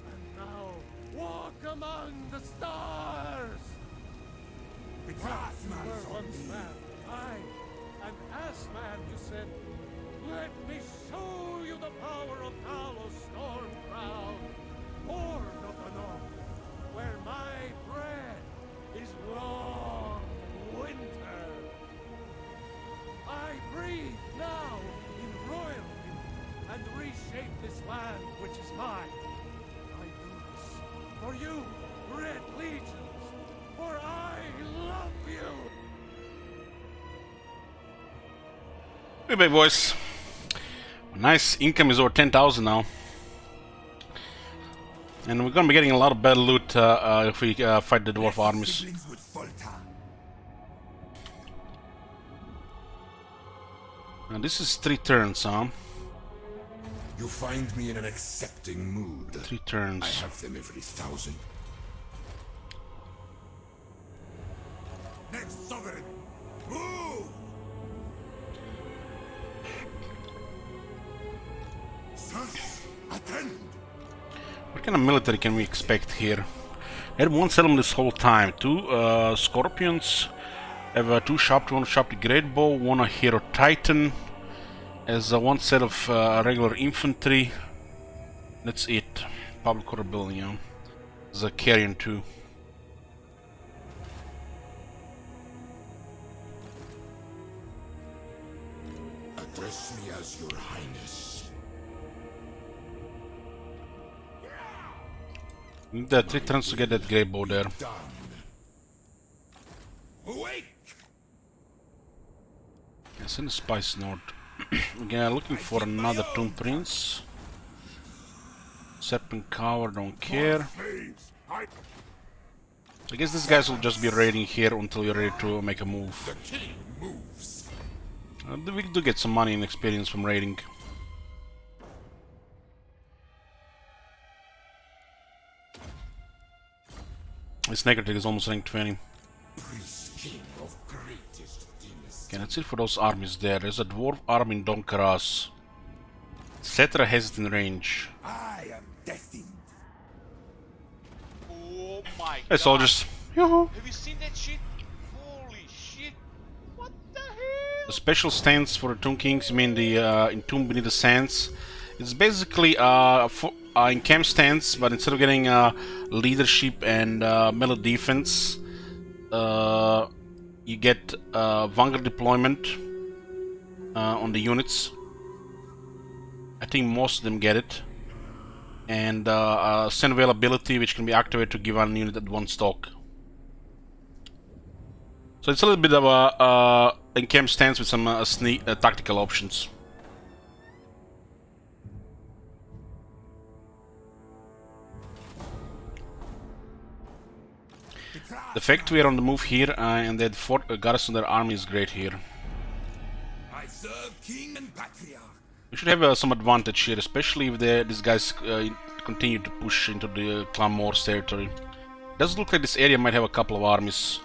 Speaker 11: and now walk among the stars. You were once man, aye, and as man you said, let me show you the power of Talos Stormcrown, born of the north, where my bread is long winter. I breathe now in royalty and reshape this land which is mine. I do this for you, Red Legions, for I love you.
Speaker 2: Hey, baby boys. Nice income is over 10,000 now. And we're gonna be getting a lot of bad loot if we fight the dwarf armies. And this is 3 turns, huh?
Speaker 5: You find me in an accepting mood.
Speaker 2: 3 turns.
Speaker 5: I have them every 1,000. Next sovereign, move! Sirs, attend!
Speaker 2: What kind of military can we expect here? I had 1 settlement this whole time. 2 scorpions. I have 2 sharp, 1 sharp great bow, 1 a hero titan. As 1 set of regular infantry. That's it. Public order building, yeah. There's a carrion too.
Speaker 5: Address me as your highness.
Speaker 2: Need 3 turns to get that great bow there.
Speaker 5: Done. Awake!
Speaker 2: Yes, in the Spice Nord. Again, looking for another Tomb Prince. Serpent Cower, don't care. I guess these guys will just be raiding here until you're ready to make a move.
Speaker 5: The king moves.
Speaker 2: We do get some money and experience from raiding. This Necrotic is almost rank 20.
Speaker 5: Priest king of greatest dynasty.
Speaker 2: Okay, that's it for those armies there. There's a dwarf army in Donkaras. Cetra has it in range.
Speaker 5: I am destined.
Speaker 1: Oh my
Speaker 2: Hey,
Speaker 1: god.
Speaker 2: soldiers. Yoo-hoo.
Speaker 1: Have you seen that shit? Holy shit. What the hell?
Speaker 2: The special stance for the Tomb Kings, I mean the Entomb Beneath the Sands. It's basically in camp stance, but instead of getting leadership and melee defense, you get vanguard deployment on the units. I think most of them get it. And send availability, which can be activated to give one unit at 1 stock. So it's a little bit of a in-camp stance with some tactical options. The fact we are on the move here and that fort garrison their army is great here.
Speaker 5: I serve king and patriarch.
Speaker 2: We should have some advantage here, especially if these guys continue to push into the Clan Morse territory. Does look like this area might have a couple of armies,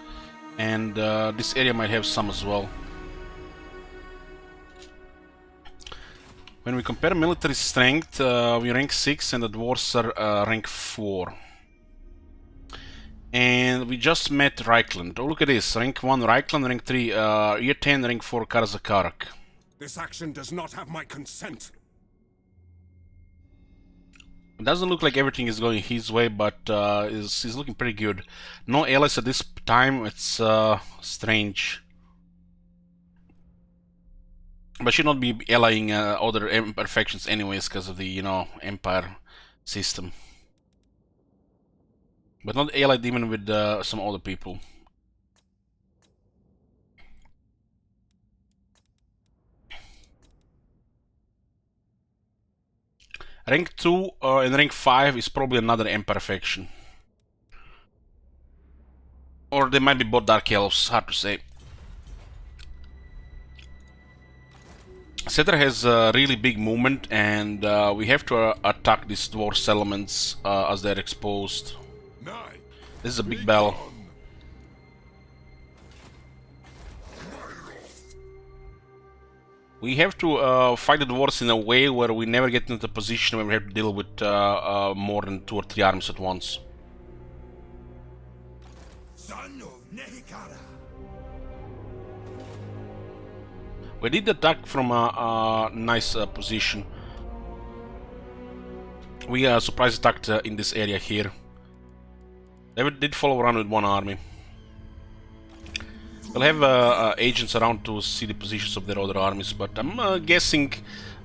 Speaker 2: and this area might have some as well. When we compare military strength, we rank 6 and the dwarves are rank 4. And we just met Reichland. Oh, look at this. Rank 1 Reichland, rank 3 year 10, rank 4 Karazakarak.
Speaker 8: This action does not have my consent.
Speaker 2: It doesn't look like everything is going his way, but he's looking pretty good. No allies at this time, it's strange. But should not be allying other empire factions anyways, because of the, you know, empire system. But not allied even with some other people. Rank 2 and rank 5 is probably another Empire faction. Or they might be both Dark Elves, hard to say. Setter has a really big movement, and we have to attack these dwarf settlements as they're exposed. This is a big battle. We have to fight the dwarves in a way where we never get into the position where we have to deal with more than 2 or 3 armies at once. We did attack from a nice position. We surprise attacked in this area here. They did follow around with 1 army. We'll have agents around to see the positions of their other armies, but I'm guessing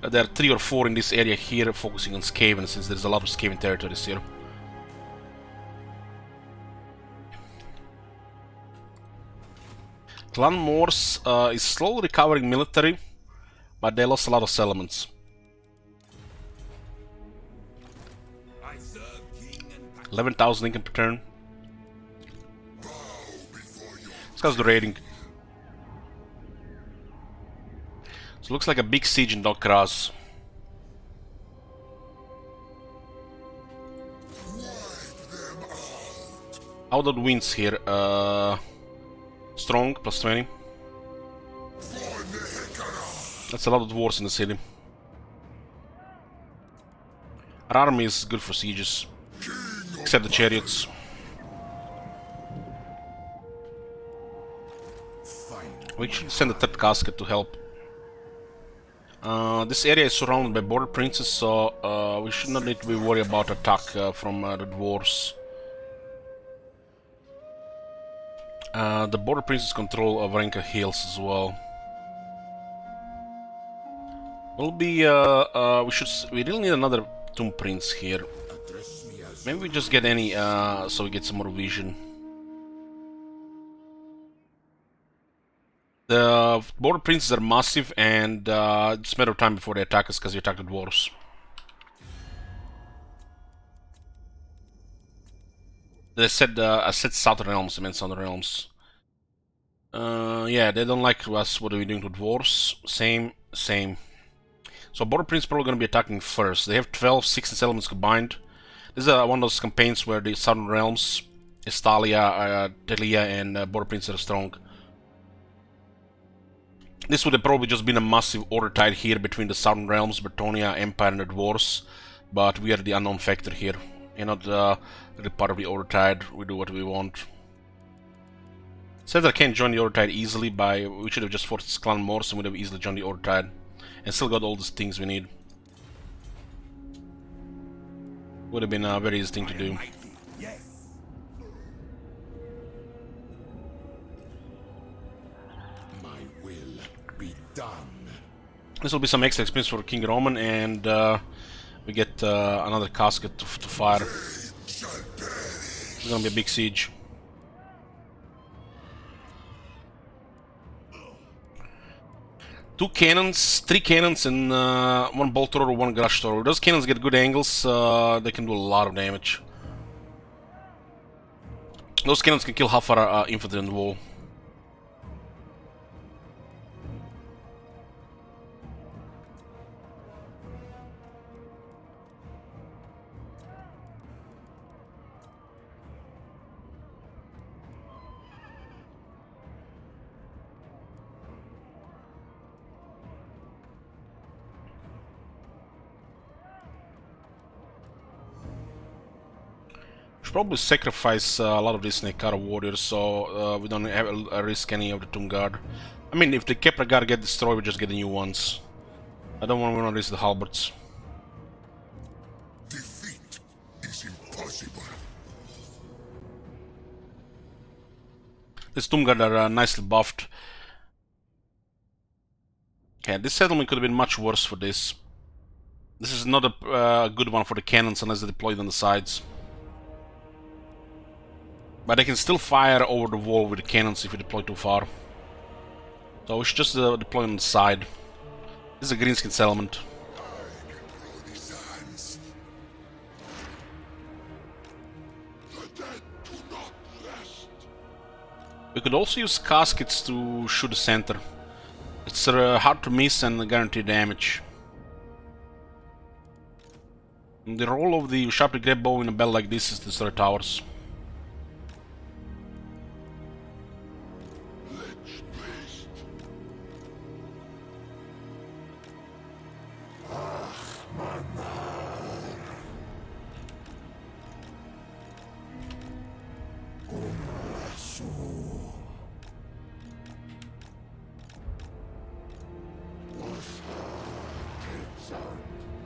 Speaker 2: there are 3 or 4 in this area here focusing on Skaven, since there's a lot of Skaven territories here. Clan Morse is slowly recovering military, but they lost a lot of settlements. 11,000 income per turn. Discuss the raiding. So it looks like a big siege in Dokras. How the wins here? Strong, plus 20. That's a lot of dwarves in the city. Our army is good for sieges, except the chariots. We should send a 3rd casket to help. This area is surrounded by border princes, so we should not need to be worried about attack from the dwarves. The border princes control Varenka Hills as well. We'll be we really need another Tomb Prince here. Maybe we just get any so we get some more vision. The border princes are massive, and it's a matter of time before they attack us because they attack the dwarves. I said Southern Realms, I meant Southern Realms. Yeah, they don't like us. What are we doing to dwarves? Same. So border prince probably going to be attacking first. They have 12, 16 settlements combined. This is one of those campaigns where the Southern Realms, Estalia, Telia, and border princes are strong. This would have probably just been a massive order tide here between the Southern Realms, Bretonia, Empire, and the dwarves. But we are the unknown factor here. You're not really part of the order tide. We do what we want. Cesar can't join the order tide easily. We should have just forced Clan Morse and would have easily joined the order tide, and still got all the things we need. Would have been a very easy thing to do. This will be some extra experience for King Roman, and we get another casket to fire. It's gonna be a big siege. Two cannons, 3 cannons, and 1 bolt thrower, 1 grush thrower. Those cannons get good angles, they can do a lot of damage. Those cannons can kill half our infantry on the wall. Probably sacrifice a lot of these Nekara warriors, so we don't have risk any of the Tomb Guard. I mean, if the Kepler Guard get destroyed, we just get the new ones. I don't want to risk the halberds.
Speaker 4: Defeat is impossible.
Speaker 2: These Tomb Guard are nicely buffed. Okay, this settlement could have been much worse for this. This is not a good one for the cannons unless they're deployed on the sides. But they can still fire over the wall with the cannons if you deploy too far. So we should just deploy on the side. This is a greenskin settlement. We could also use caskets to shoot the center. It's hard to miss and guarantee damage. And the role of the sharply grab bow in a battle like this is to destroy towers.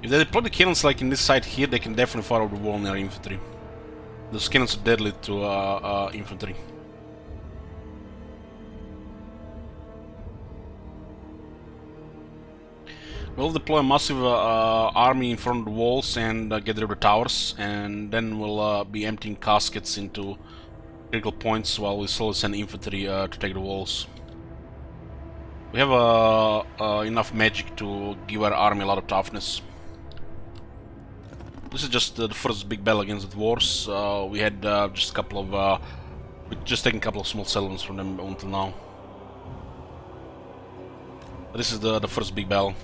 Speaker 2: If they deploy the cannons like in this side here, they can definitely fire over the wall near infantry. Those cannons are deadly to infantry. We'll deploy a massive army in front of the walls and get rid of the towers, and then we'll be emptying caskets into critical points while we slowly send infantry to take the walls. We have enough magic to give our army a lot of toughness. This is just the first big battle against the dwarves. We had just a couple of... we've just taken a couple of small settlements from them until now. But this is the first big battle.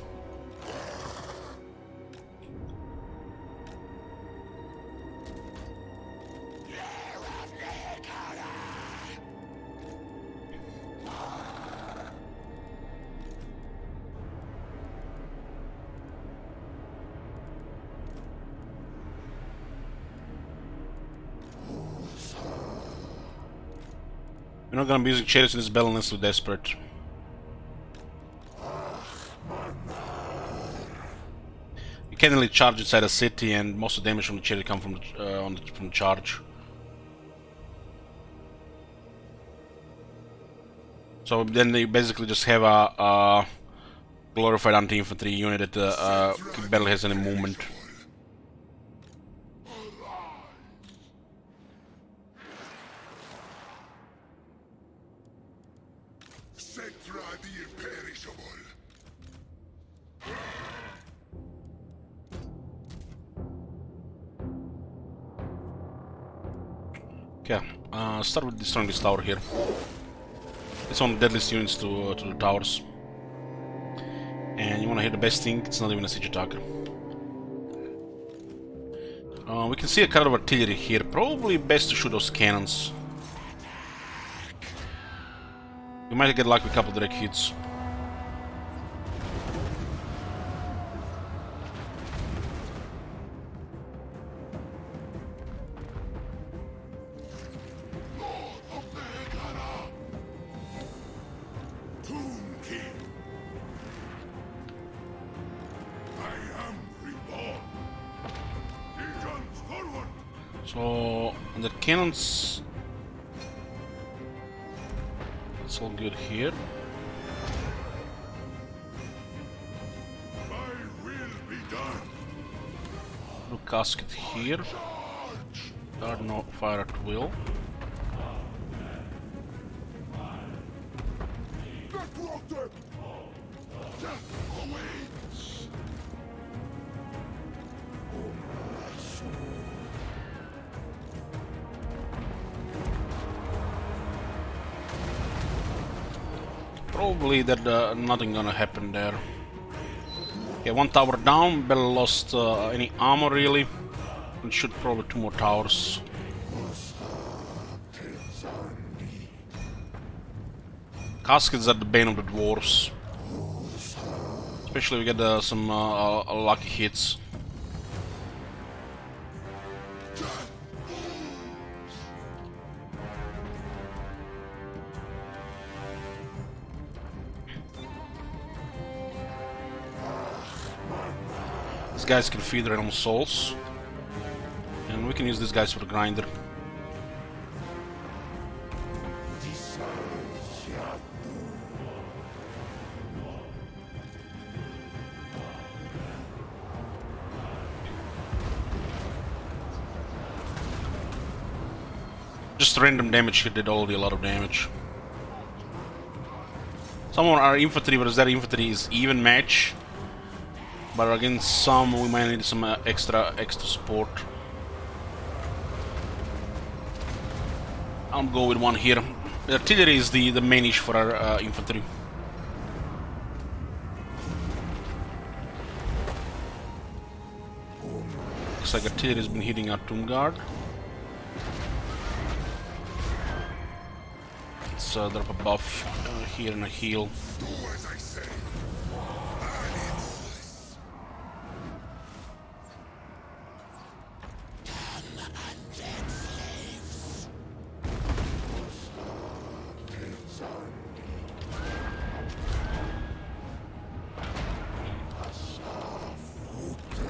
Speaker 2: We're not gonna be using chariots in this battle unless we're desperate. You can't really charge inside a city, and most of the damage from the chariot come from the charge. So then they basically just have a glorified anti-infantry unit that barely has any movement. Okay, start with destroying this tower here. It's one of the deadliest units to the towers. And you wanna hear the best thing, it's not even a siege attacker. We can see a kind of artillery here, probably best to shoot those cannons. We might get lucky with a couple direct hits. So, the cannons, it's all good here. No casket here. Guard no fire at will. Probably that nothing gonna happen there. Okay, one tower down. Bell lost any armor really. And shoot probably two more towers. Caskets are the bane of the dwarves. Especially we get some lucky hits. These guys can feed their own souls. And we can use these guys for the grinder. Just random damage here did already a lot of damage. Some of our infantry versus their infantry is even match. But against some we might need some extra support. I'll go with one here. The artillery is the main issue for our infantry. Looks like artillery has been hitting our tomb guard. Let's drop a buff here and a heal.
Speaker 4: Do as I say.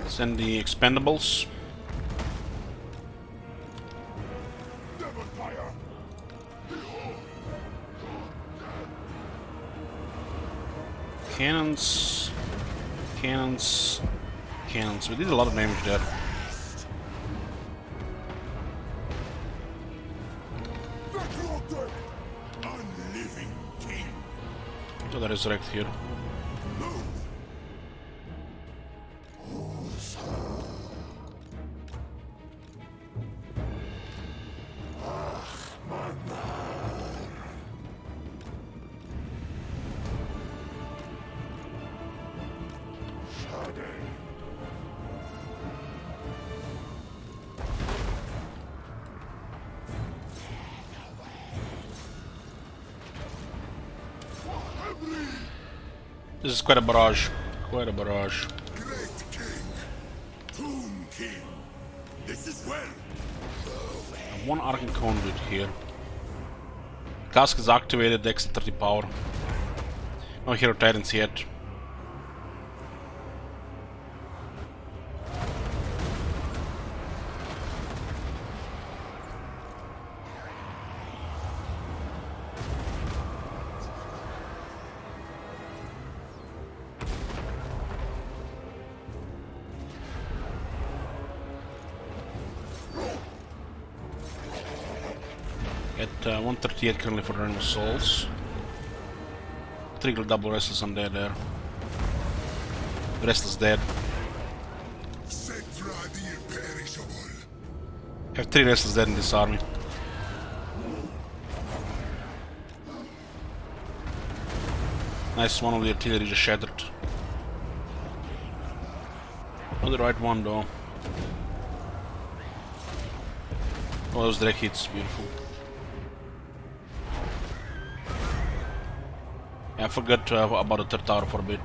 Speaker 2: Send the expendables. Cannons, cannons, cannons. We did a lot of damage there.
Speaker 5: Unliving king.
Speaker 2: So that is resurrect here. This is quite a barrage. Quite a barrage.
Speaker 5: Great king. Tomb king. This is well.
Speaker 2: One Arcane Conduit here. Cask is activated, extra 30 power. No Hero Titans yet. At 138 currently for the Random Souls. Trigger double Restless undead there. Restless dead.
Speaker 4: Cetra the imperishable.
Speaker 2: I have 3 Restless dead in this army. Nice, one of the artillery just shattered. Not the right one though. Oh, those direct hits, beautiful. I forgot about the third tower for a bit.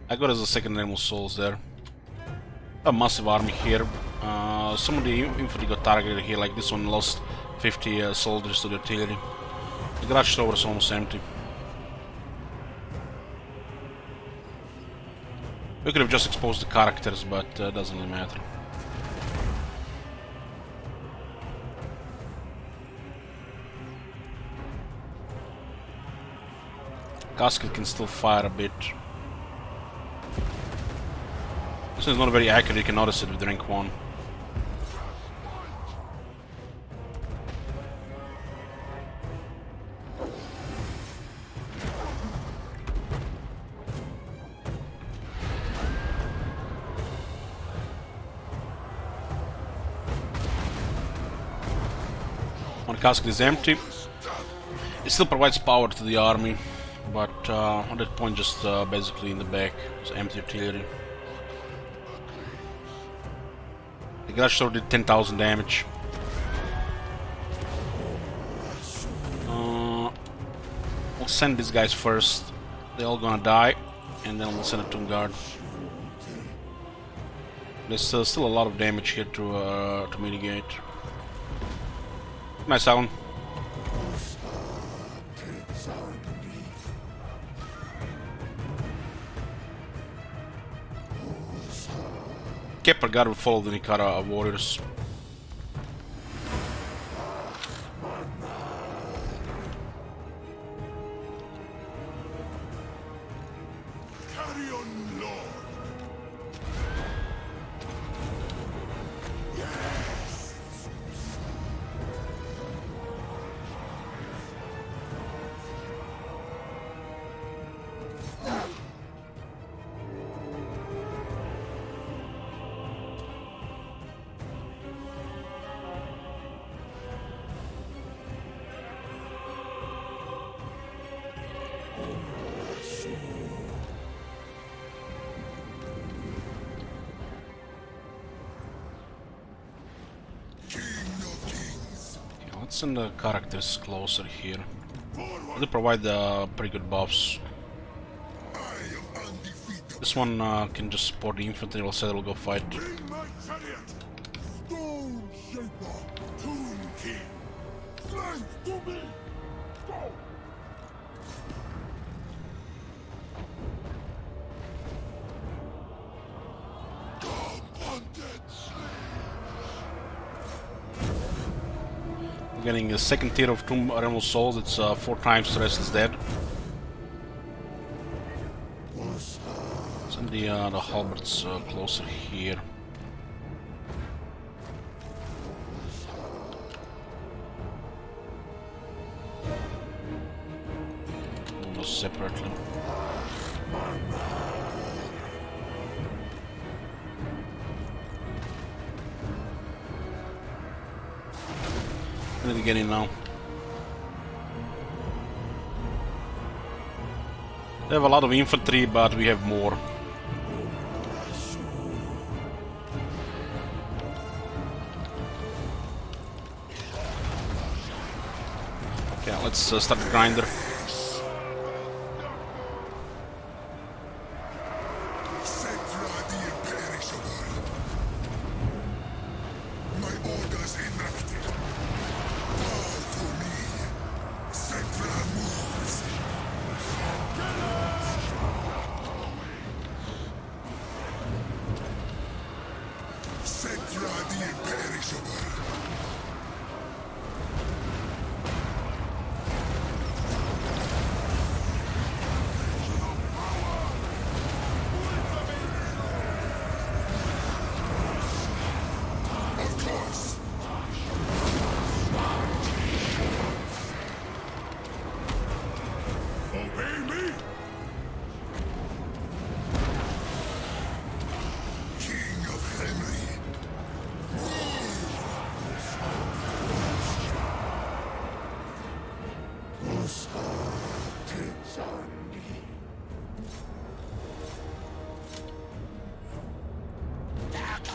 Speaker 2: I got as a second Animal Souls there. A massive army here. Some of the infantry got targeted here, like this one lost 50 soldiers to the artillery. The garage tower is almost empty. We could have just exposed the characters, but doesn't really matter. Casket can still fire a bit. This is not very accurate, you can notice it with rank 1. One casket is empty. It still provides power to the army, but on that point just basically in the back. It's empty artillery. The garage tower did 10,000 damage. We'll send these guys first. They're all gonna die, and then we'll send a tomb guard. There's still a lot of damage here to mitigate. Nice Alan. Kepler guard will follow the Nikara warriors.
Speaker 5: Carry on, Lord.
Speaker 2: let's send the characters closer here. They provide pretty good buffs. This one can just support the infantry, while Cedar will go fight.
Speaker 4: Stone Shaper, Tomb King, slave to me! Go! Come undead slaves!
Speaker 2: Getting a second tier of Tomb Realm of Souls, it's 4 times the rest is dead. Send the halberds closer here. Almost separately. I need to get in now. They have a lot of infantry, but we have more. Okay, let's start the grinder.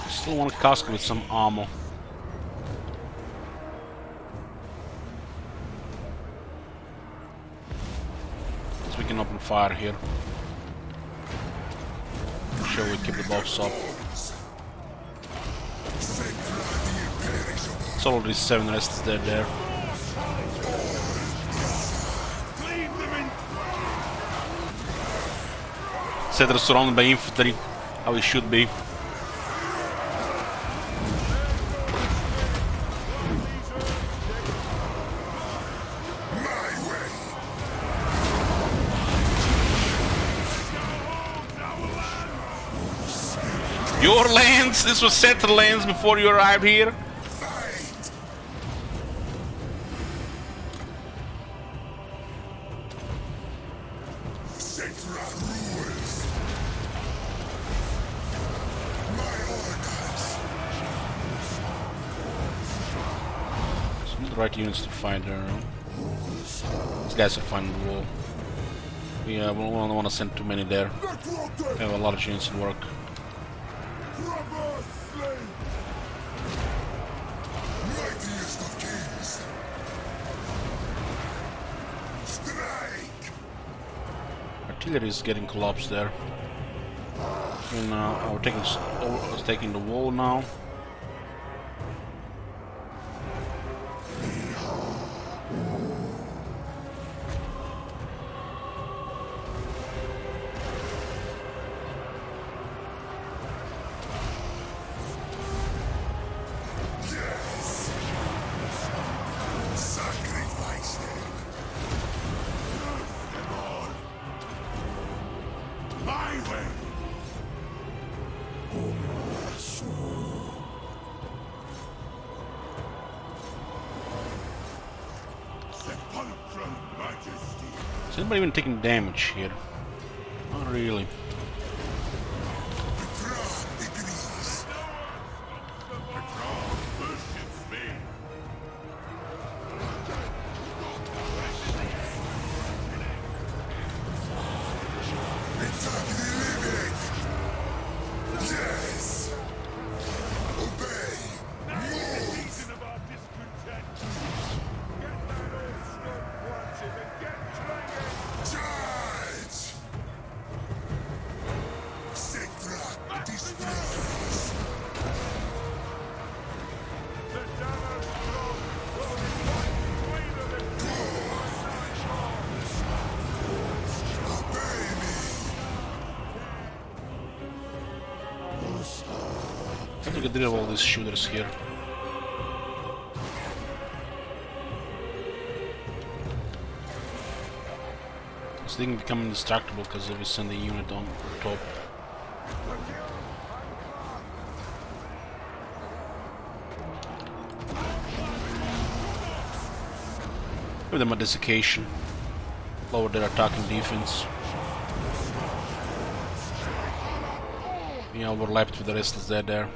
Speaker 2: Still want a cask with some armor. So we can open fire here. Make sure we keep the buffs up. It's already 7 rests dead there. Cedar surrounded by infantry, how it should be. Your lands? This was settled lands before you arrived here? Some of the right units to find her. These guys are finding the wall. Yeah, we don't want to send too many there. We have a lot of units to work. Artillery is getting collapsed there. And we're taking the wall now. Is anybody even taking damage here? Not really. to get rid of all these shooters here. So they can become indestructible because we send the unit on top. Give them a desiccation. Lower their attack and defense. We overlapped with the restless dead there.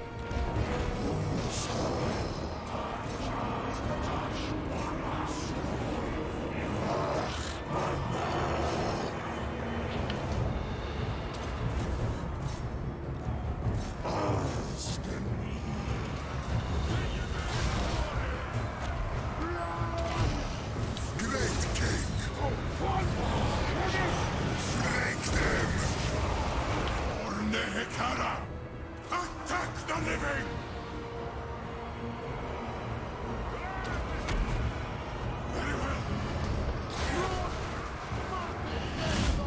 Speaker 5: Attack the living!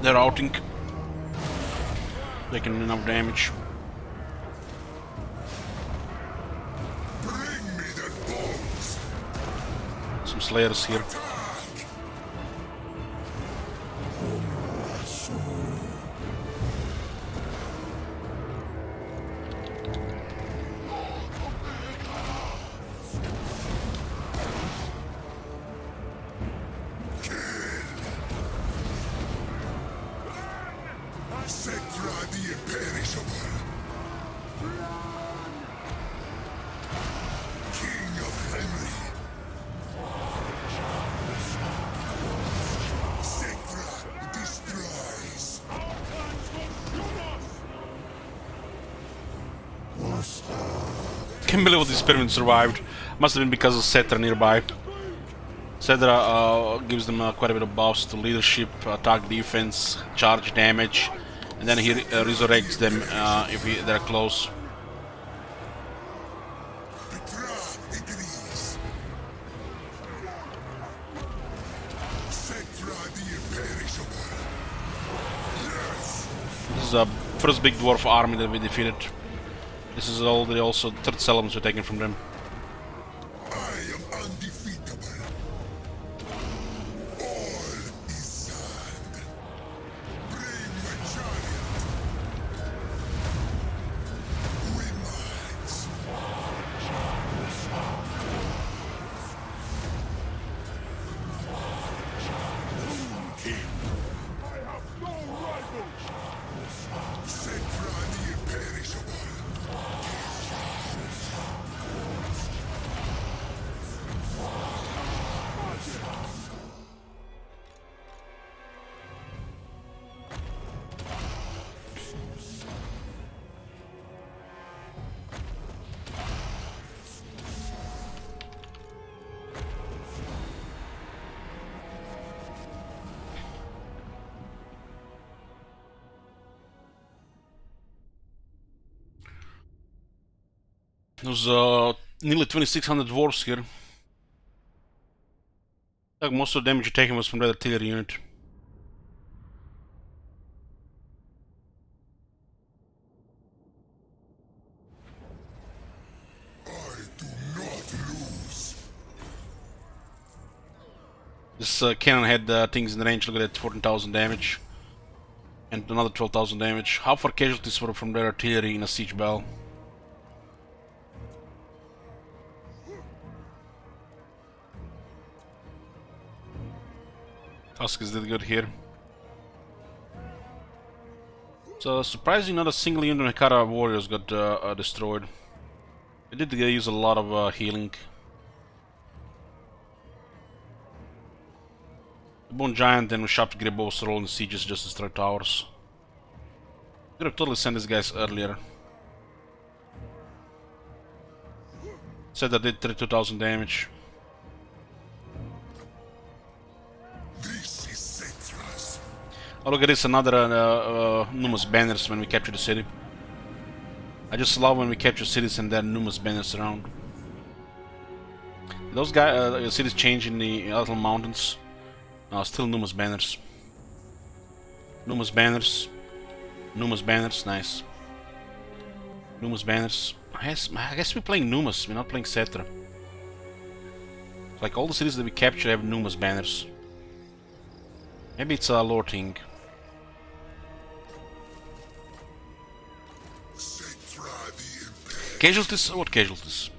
Speaker 2: They're outing. Taking enough damage.
Speaker 4: Bring me the bones.
Speaker 2: Some slayers here.
Speaker 4: Cetra the imperishable. King of Khemri. Cetra destroys.
Speaker 2: Can't believe this experiment survived. Must have been because of Cetra nearby. Cetra gives them quite a bit of buffs to leadership, attack, defense, charge, damage, and then he resurrects them if they're close.
Speaker 4: Petra agrees. Cetra the imperishable. Yes.
Speaker 2: This is the first big dwarf army that we defeated. This is already also third settlements we're taking from them.
Speaker 4: I am undefeatable. All is sand. Bring my chariot. We march.
Speaker 5: I have no rival!
Speaker 4: Cetra the imperishable.
Speaker 2: There's nearly 2600 dwarves here. Like most of the damage you're taking was from the artillery unit.
Speaker 4: I do not lose.
Speaker 2: This cannon had things in range. Look at that, 14,000 damage. And another 12,000 damage. How far casualties were from their artillery in a siege battle? Huskies did good here. So surprisingly, not a single unit of Hekara warriors got destroyed. They did use a lot of healing. The Bone Giant and Sharp Gribos roll in sieges just to destroy towers. Could have totally sent these guys earlier. Said that did 32,000 damage.
Speaker 4: This is Cetra's.
Speaker 2: Oh, look at this, another numerous banners when we capture the city. I just love when we capture cities and there are numerous banners around. Those guys, cities change in the Atlas Mountains. Still numerous banners. Numerous banners. Numerous banners, nice. Numerous banners. I guess we're playing Numas, we're not playing Cetra. Like all the cities that we capture have Numas banners. Maybe it's a lore thing. Casualties? What casualties?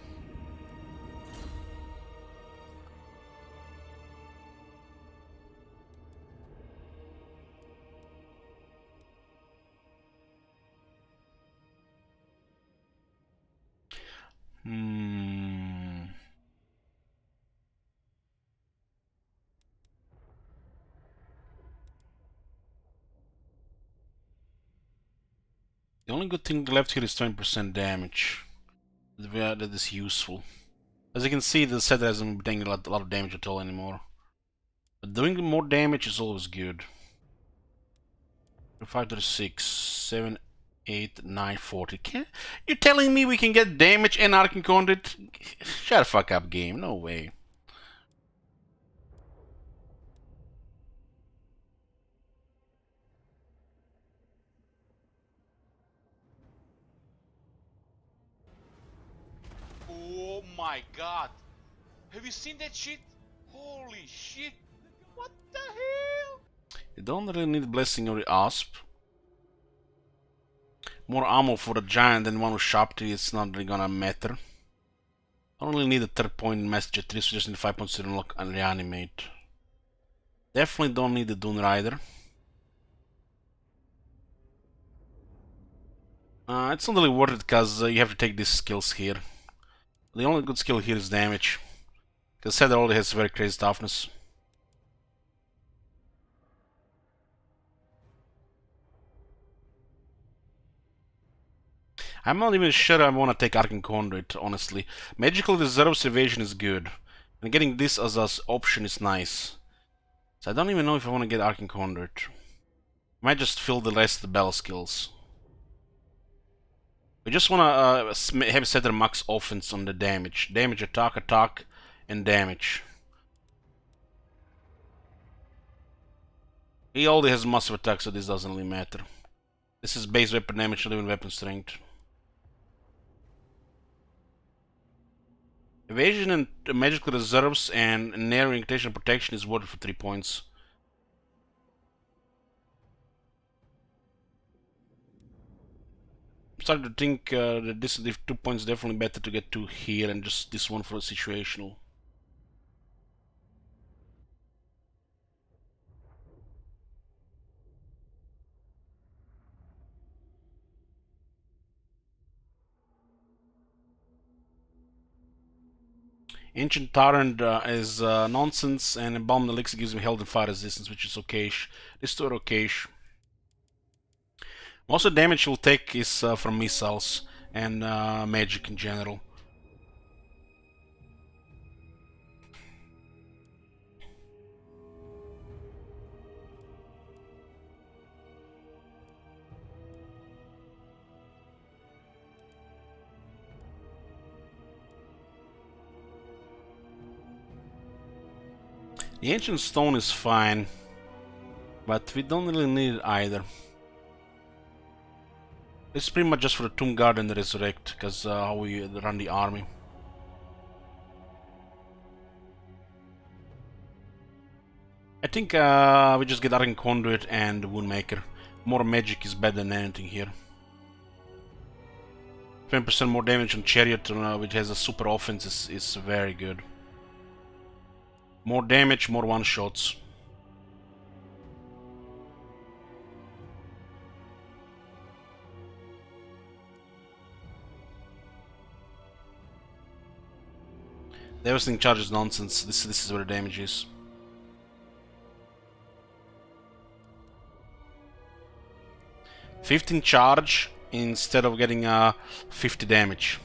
Speaker 2: The only good thing left here is 20% damage. That is useful. As you can see, the set hasn't been taking a lot of damage at all anymore. But doing more damage is always good. 5 to 6, 7, 8, 9, 40. You're telling me we can get damage and Arcane Conduit? Shut the fuck up, game. No way.
Speaker 1: Oh my god. Have you seen that shit? Holy shit. What the hell?
Speaker 2: You don't really need Blessing or the Asp. More ammo for the giant than one with sharp tree, it's not really gonna matter. I don't really need a third point message at 3, so just need 5 points to unlock and reanimate. Definitely don't need the Dune Rider. It's not really worth it because you have to take these skills here. The only good skill here is damage. Because Cedar already has very crazy toughness. I'm not even sure I want to take Arcane Conduit, honestly. Magical Reserves Evasion is good. And getting this as an option is nice. So I don't even know if I want to get Arcane Conduit. I might just fill the rest of the battle skills. We just want to have Cedar max offense on the damage. Damage, attack, attack, and damage. He already has massive attack, so this doesn't really matter. This is base weapon damage, not even weapon strength. Evasion and magical reserves and narrow incantation protection is worth it for 3 points. I'm starting to think that this 2 points definitely better to get 2 here and just this one for a situational. Ancient Tyrant is nonsense, and Embalmed Elixir gives me health and fire resistance, which is okayish. This two are okayish. Most of the damage he'll take is from missiles and magic in general. The Ancient Stone is fine, but we don't really need it either. It's pretty much just for the Tomb Guard and the Resurrect, because how we run the army. I think we just get Arcane Conduit and Woundmaker. More magic is better than anything here. 20% more damage on Chariot, which has a super offense, is very good. More damage, more one-shots. Devastating charge is nonsense. This is where the damage is. $15 charge instead of getting 50 damage.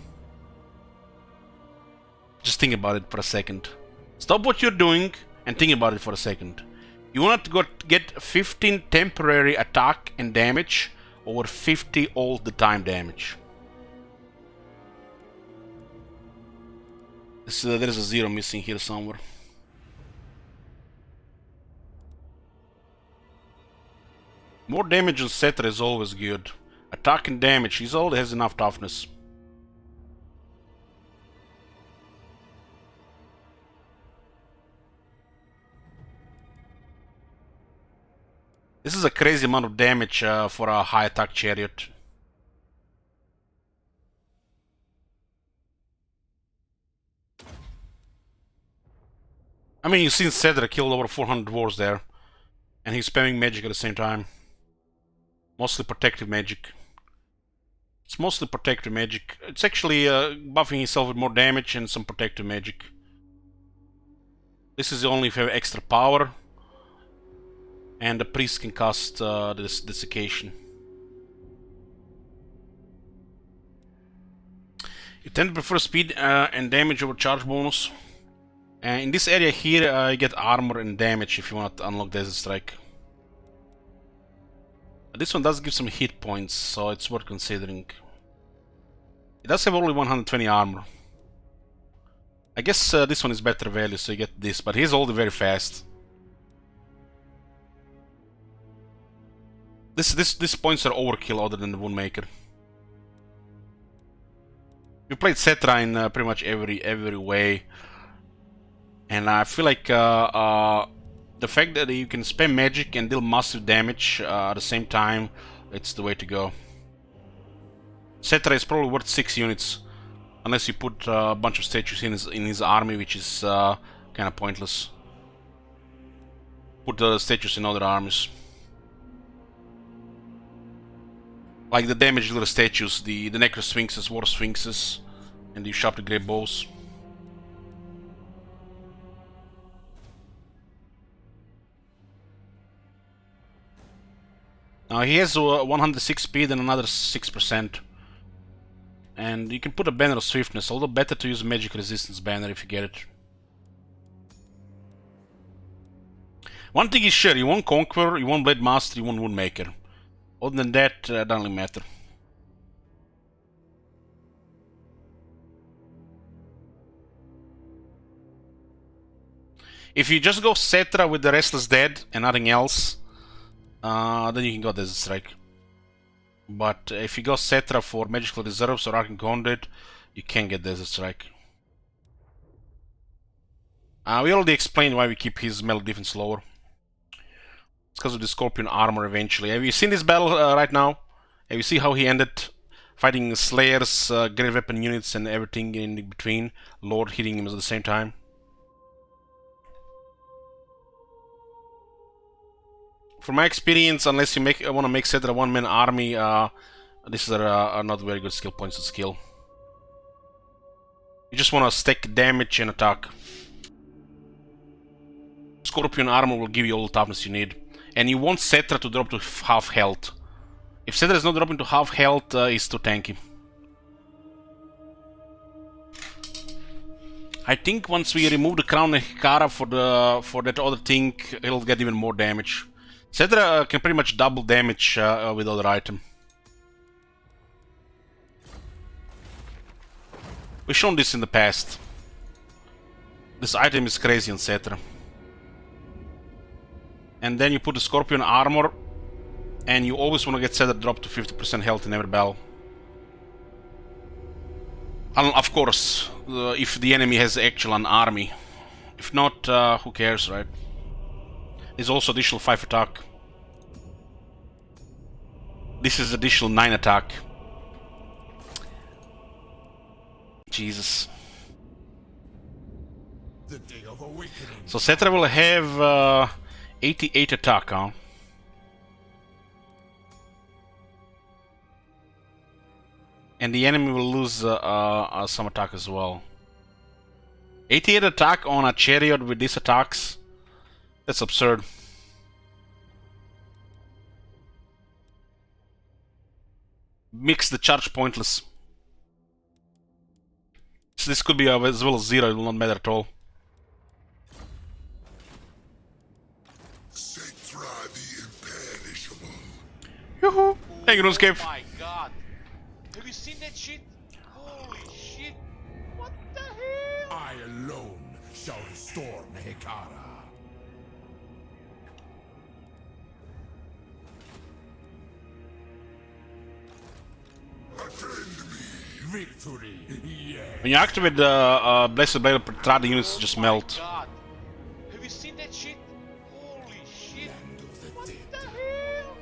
Speaker 2: Just think about it for a second. Stop what you're doing and think about it for a second. You want to get 15 temporary attack and damage over 50 all the time damage. There is a 0 missing here somewhere. More damage on Cetra is always good. Attack and damage, he already has enough toughness. This is a crazy amount of damage for a high attack chariot. I mean, you've seen Cedra killed over 400 dwarves there, and he's spamming magic at the same time. Mostly protective magic. It's mostly protective magic. It's actually buffing himself with more damage and some protective magic. This is only if you have extra power, and the priest can cast this desiccation. You tend to prefer speed and damage over charge bonus. In this area here, you get armor and damage if you want to unlock Desert Strike. This one does give some hit points, so it's worth considering. It does have only 120 armor. I guess this one is better value, so you get this, but he's already very fast. These points are overkill other than the Woundmaker. You played Cetra in pretty much every way, and I feel like the fact that you can spam magic and deal massive damage at the same time, it's the way to go. Cetra is probably worth 6 units, unless you put a bunch of statues in his army, which is kind of pointless. Put the statues in other armies. Like the damage dealer statues, the Necro Sphinxes, War Sphinxes, and the Sharp the Great Bows. Now he has 106 speed and another 6%. And you can put a banner of swiftness, although better to use a magic resistance banner if you get it. One thing is sure, you won't Conqueror, you won't Blade Master, you won't Woundmaker. Other than that, doesn't really matter. If you just go Cetra with the Restless Dead and nothing else, then you can go Desert Strike. But if you go Cetra for Magical Reserves or Arcane Conduit, you can't get Desert Strike. We already explained why we keep his melee defense lower. It's because of the Scorpion armor eventually. Have you seen this battle right now? Have you seen how he ended? Fighting Slayers, Great Weapon units and everything in between. Lord hitting him at the same time. From my experience, unless you want to make Cetra a one-man army, these are not very good skill points to skill. You just want to stack damage and attack. Scorpion armor will give you all the toughness you need. And you want Cetra to drop to half health. If Cetra is not dropping to half health, he's too tanky. I think once we remove the Crown and Hikara for that other thing, it'll get even more damage. Cetra can pretty much double damage with other item. We've shown this in the past. This item is crazy on Cetra. And then you put the Scorpion armor, and you always want to get Cetra drop to 50% health in every battle. Of course, if the enemy has actual an army. If not, who cares, right? There's also additional 5 attack. This is additional 9 attack. Jesus.
Speaker 5: The day of awakening.
Speaker 2: So Cetra will have 88 attack, huh? And the enemy will lose some attack as well. 88 attack on a chariot with these attacks? That's absurd. Makes the charge pointless. So this could be as well as 0, it will not matter at all.
Speaker 4: Cetra the imperishable.
Speaker 2: Yoo-hoo! Thank you, RuneScape.
Speaker 1: Oh my god. Have you seen that shit? Holy shit. What the hell?
Speaker 5: I alone shall restore Nehekara. Victory, yeah.
Speaker 2: When you activate the Blessed Blade of Petra, the units just melt.
Speaker 1: God. Have you seen that shit? Holy shit. What the hell?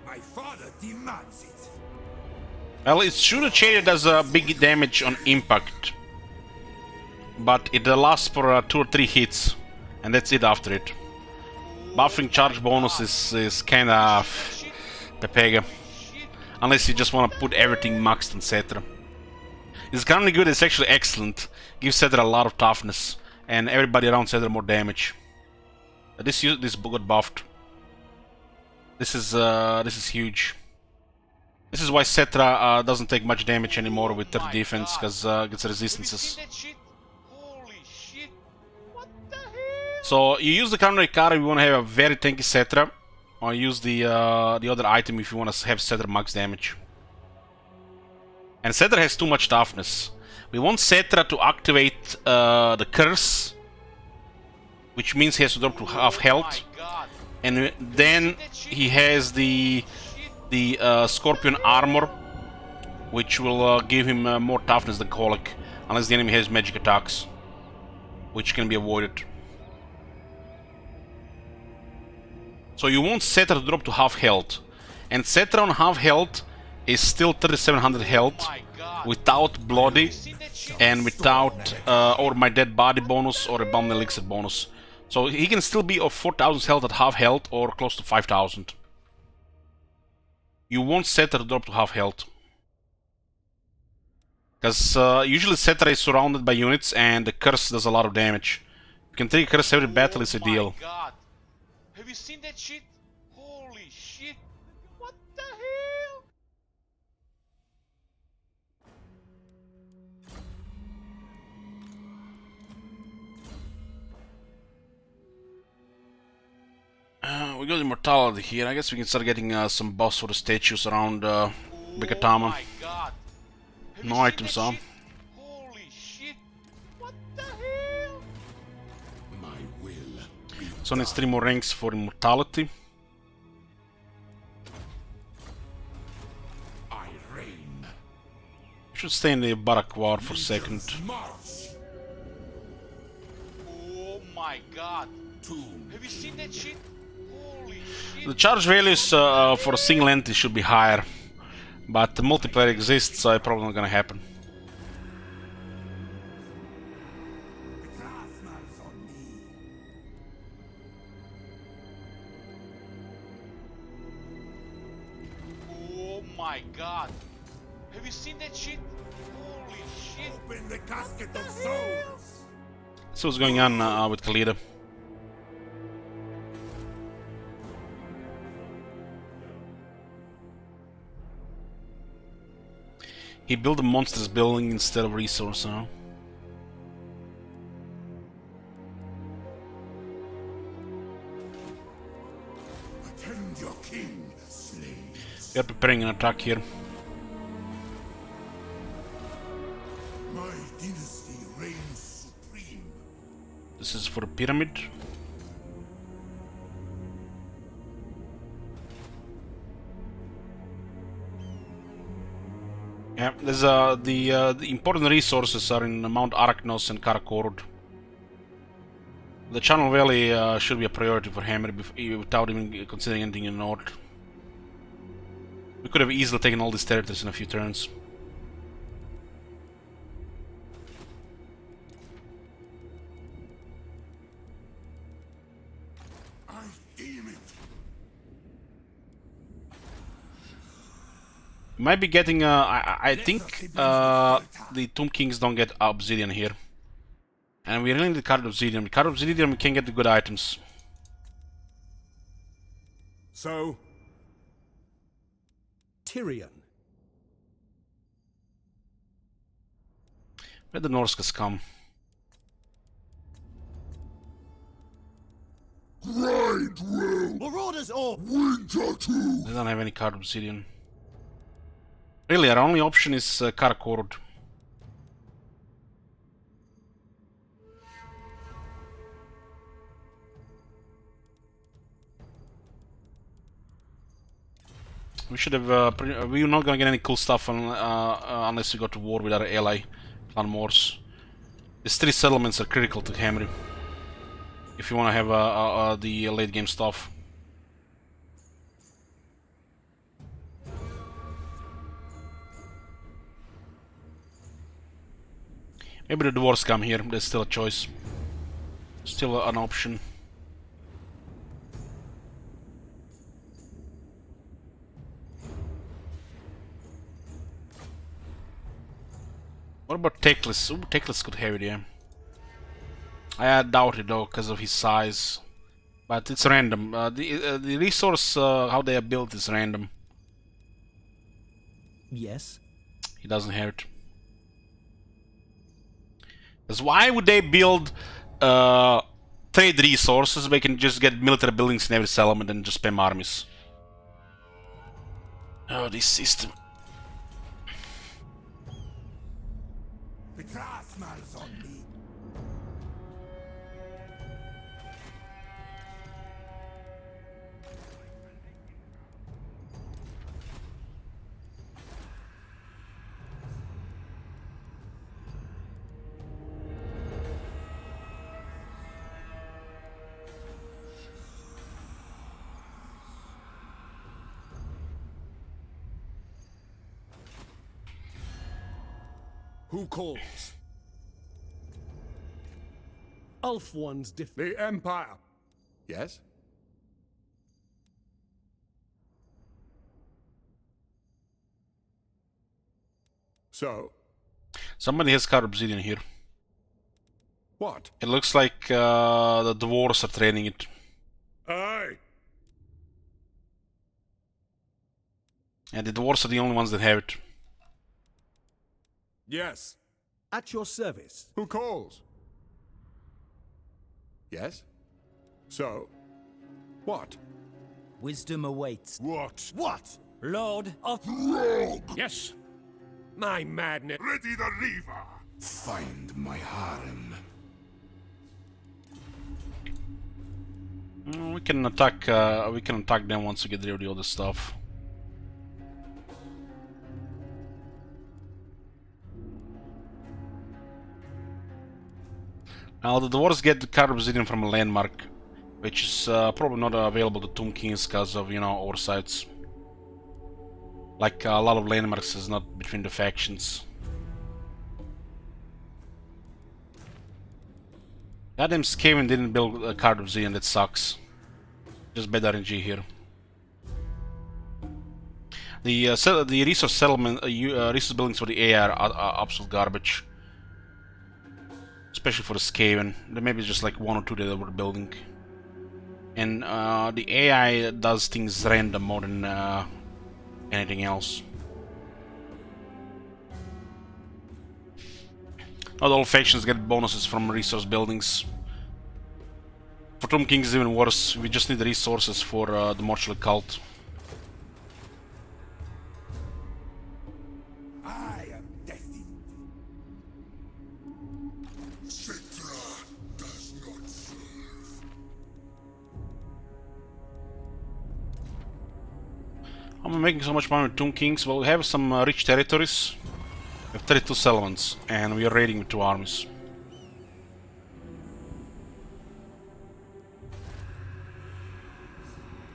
Speaker 5: My father demands it.
Speaker 2: Well, it's true the Chariot does big damage on impact, but it lasts for 2 or 3 hits, and that's it after it. Buffing charge bonus is kinda pepega, unless you just want to put everything maxed on Cetra. It's currently good, it's actually excellent. Gives Cetra a lot of toughness, and everybody around Cetra more damage. This got buffed. This is huge. This is why Cetra doesn't take much damage anymore with 30 defense, because gets resistances.
Speaker 1: Holy shit! What the hell?
Speaker 2: So you use the coronary card if you want to have a very tanky Cetra, or use the other item if you want to have Cetra max damage. And Cetra has too much toughness. We want Cetra to activate the curse, which means he has to drop to half health, and then he has the Scorpion armor, which will give him more toughness than Colic, unless the enemy has magic attacks, which can be avoided. So you want Cetra to drop to half health, and Cetra on half health is still 3700 health, without bloody, and without or my dead body bonus or a bomb elixir bonus. So he can still be of 4000 health at half health or close to 5000. You want Cetra to drop to half health, because usually Cetra is surrounded by units and the curse does a lot of damage. You can take a curse every battle, is ideal.
Speaker 1: God. Have you seen that shit? Holy shit! What the hell?
Speaker 2: We got immortality here. I guess we can start getting some buffs for the statues around Bikatama.
Speaker 1: My God. Have
Speaker 2: No
Speaker 1: you seen
Speaker 2: items,
Speaker 1: that
Speaker 2: huh?
Speaker 1: shit? Holy shit! What the hell?
Speaker 5: My will be
Speaker 2: So needs 3 more ranks for immortality.
Speaker 5: I reign.
Speaker 2: Should stay in the Barak War for a second.
Speaker 5: March.
Speaker 1: Oh my God. Have you seen that shit? Holy shit!
Speaker 2: The charge values for a single entity should be higher, but the multiplayer exists, so it's probably not gonna happen.
Speaker 1: Oh my God. Have you seen that shit? Holy shit!
Speaker 5: Open the casket of souls.
Speaker 2: So what's going on with Khalida? He built a monstrous building instead of resource, huh?
Speaker 5: Attend your king, slaves.
Speaker 2: We are preparing an attack here.
Speaker 5: My dynasty reigns supreme.
Speaker 2: This is for the pyramid. Yeah, there's the important resources are in Mount Arachnos and Karakorud. The Channel Valley should be a priority for Khemri without even considering anything in the north. We could have easily taken all these territories in a few turns.
Speaker 5: I deem it.
Speaker 2: Might be getting I think the Tomb Kings don't get obsidian here. And we really need the card obsidian. With card obsidian we can get the good items.
Speaker 10: So? Tyrion.
Speaker 2: Where the Norskas come?
Speaker 4: Grind will
Speaker 10: Marauders or
Speaker 4: winter too.
Speaker 2: They don't have any card obsidian. Really, our only option is Karakorud. We should have. We're not gonna get any cool stuff unless we go to war with our ally, Clan Morse. These 3 settlements are critical to Khemri. if you want to have the late game stuff. Maybe the dwarves come here. There's still a choice. Still an option. What about Teclis? Ooh, Teclis could have it, yeah. I doubt it though, because of his size. But it's random. The resource, how they are built, is random.
Speaker 3: Yes?
Speaker 2: He doesn't have it. Because why would they build trade resources? They can just get military buildings in every settlement and just spam armies. Oh, this system.
Speaker 5: Betrayal smells on me.
Speaker 9: Who calls?
Speaker 11: Ulf one's
Speaker 9: The Empire. Yes? So?
Speaker 2: Somebody has cut obsidian here.
Speaker 9: What?
Speaker 2: It looks like the dwarves are training it.
Speaker 9: Aye.
Speaker 2: And the dwarves are the only ones that have it.
Speaker 9: Yes.
Speaker 11: at your service.
Speaker 9: Who calls? Yes? So? What?
Speaker 3: Wisdom awaits.
Speaker 9: What?
Speaker 11: What?
Speaker 3: Lord of...
Speaker 11: Yes. My madness.
Speaker 4: Ready the Reaver!
Speaker 5: Find my harem.
Speaker 2: We can attack. We can attack them once we get rid of the other stuff. Now the dwarves get the card obsidian from a landmark, which is probably not available to Tomb Kings because of, you know, oversights. Like a lot of landmarks is not between the factions. Goddamn Skaven didn't build a card obsidian, that sucks. Just bad RNG here. The resource settlement, resource buildings for the AI are absolute garbage. Especially for the Skaven. There may be just like one or two that were building. And the AI does things random more than anything else. Not all factions get bonuses from resource buildings. For Tomb Kings is even worse. We just need the resources for the mortuary cult.
Speaker 5: I am destined.
Speaker 4: Citra does not serve.
Speaker 2: I'm making so much money with Tomb Kings. Well, we have some rich territories. We have 32 settlements, and we are raiding with 2 armies.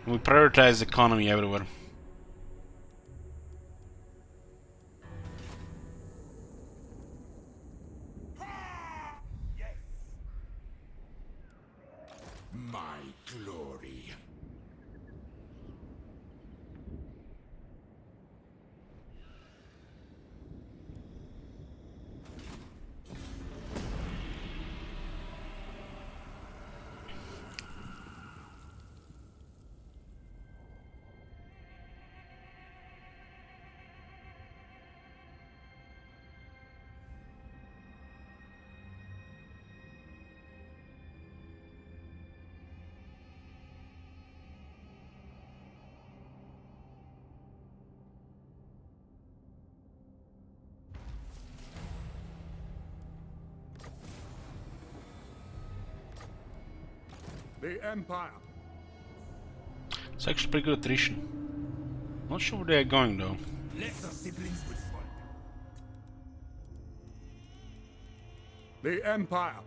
Speaker 2: We prioritize economy everywhere.
Speaker 5: Yes. My glory.
Speaker 9: The Empire.
Speaker 2: It's actually pretty good attrition. Not sure where they are going though.
Speaker 5: Lesser siblings would fall.
Speaker 9: The Empire.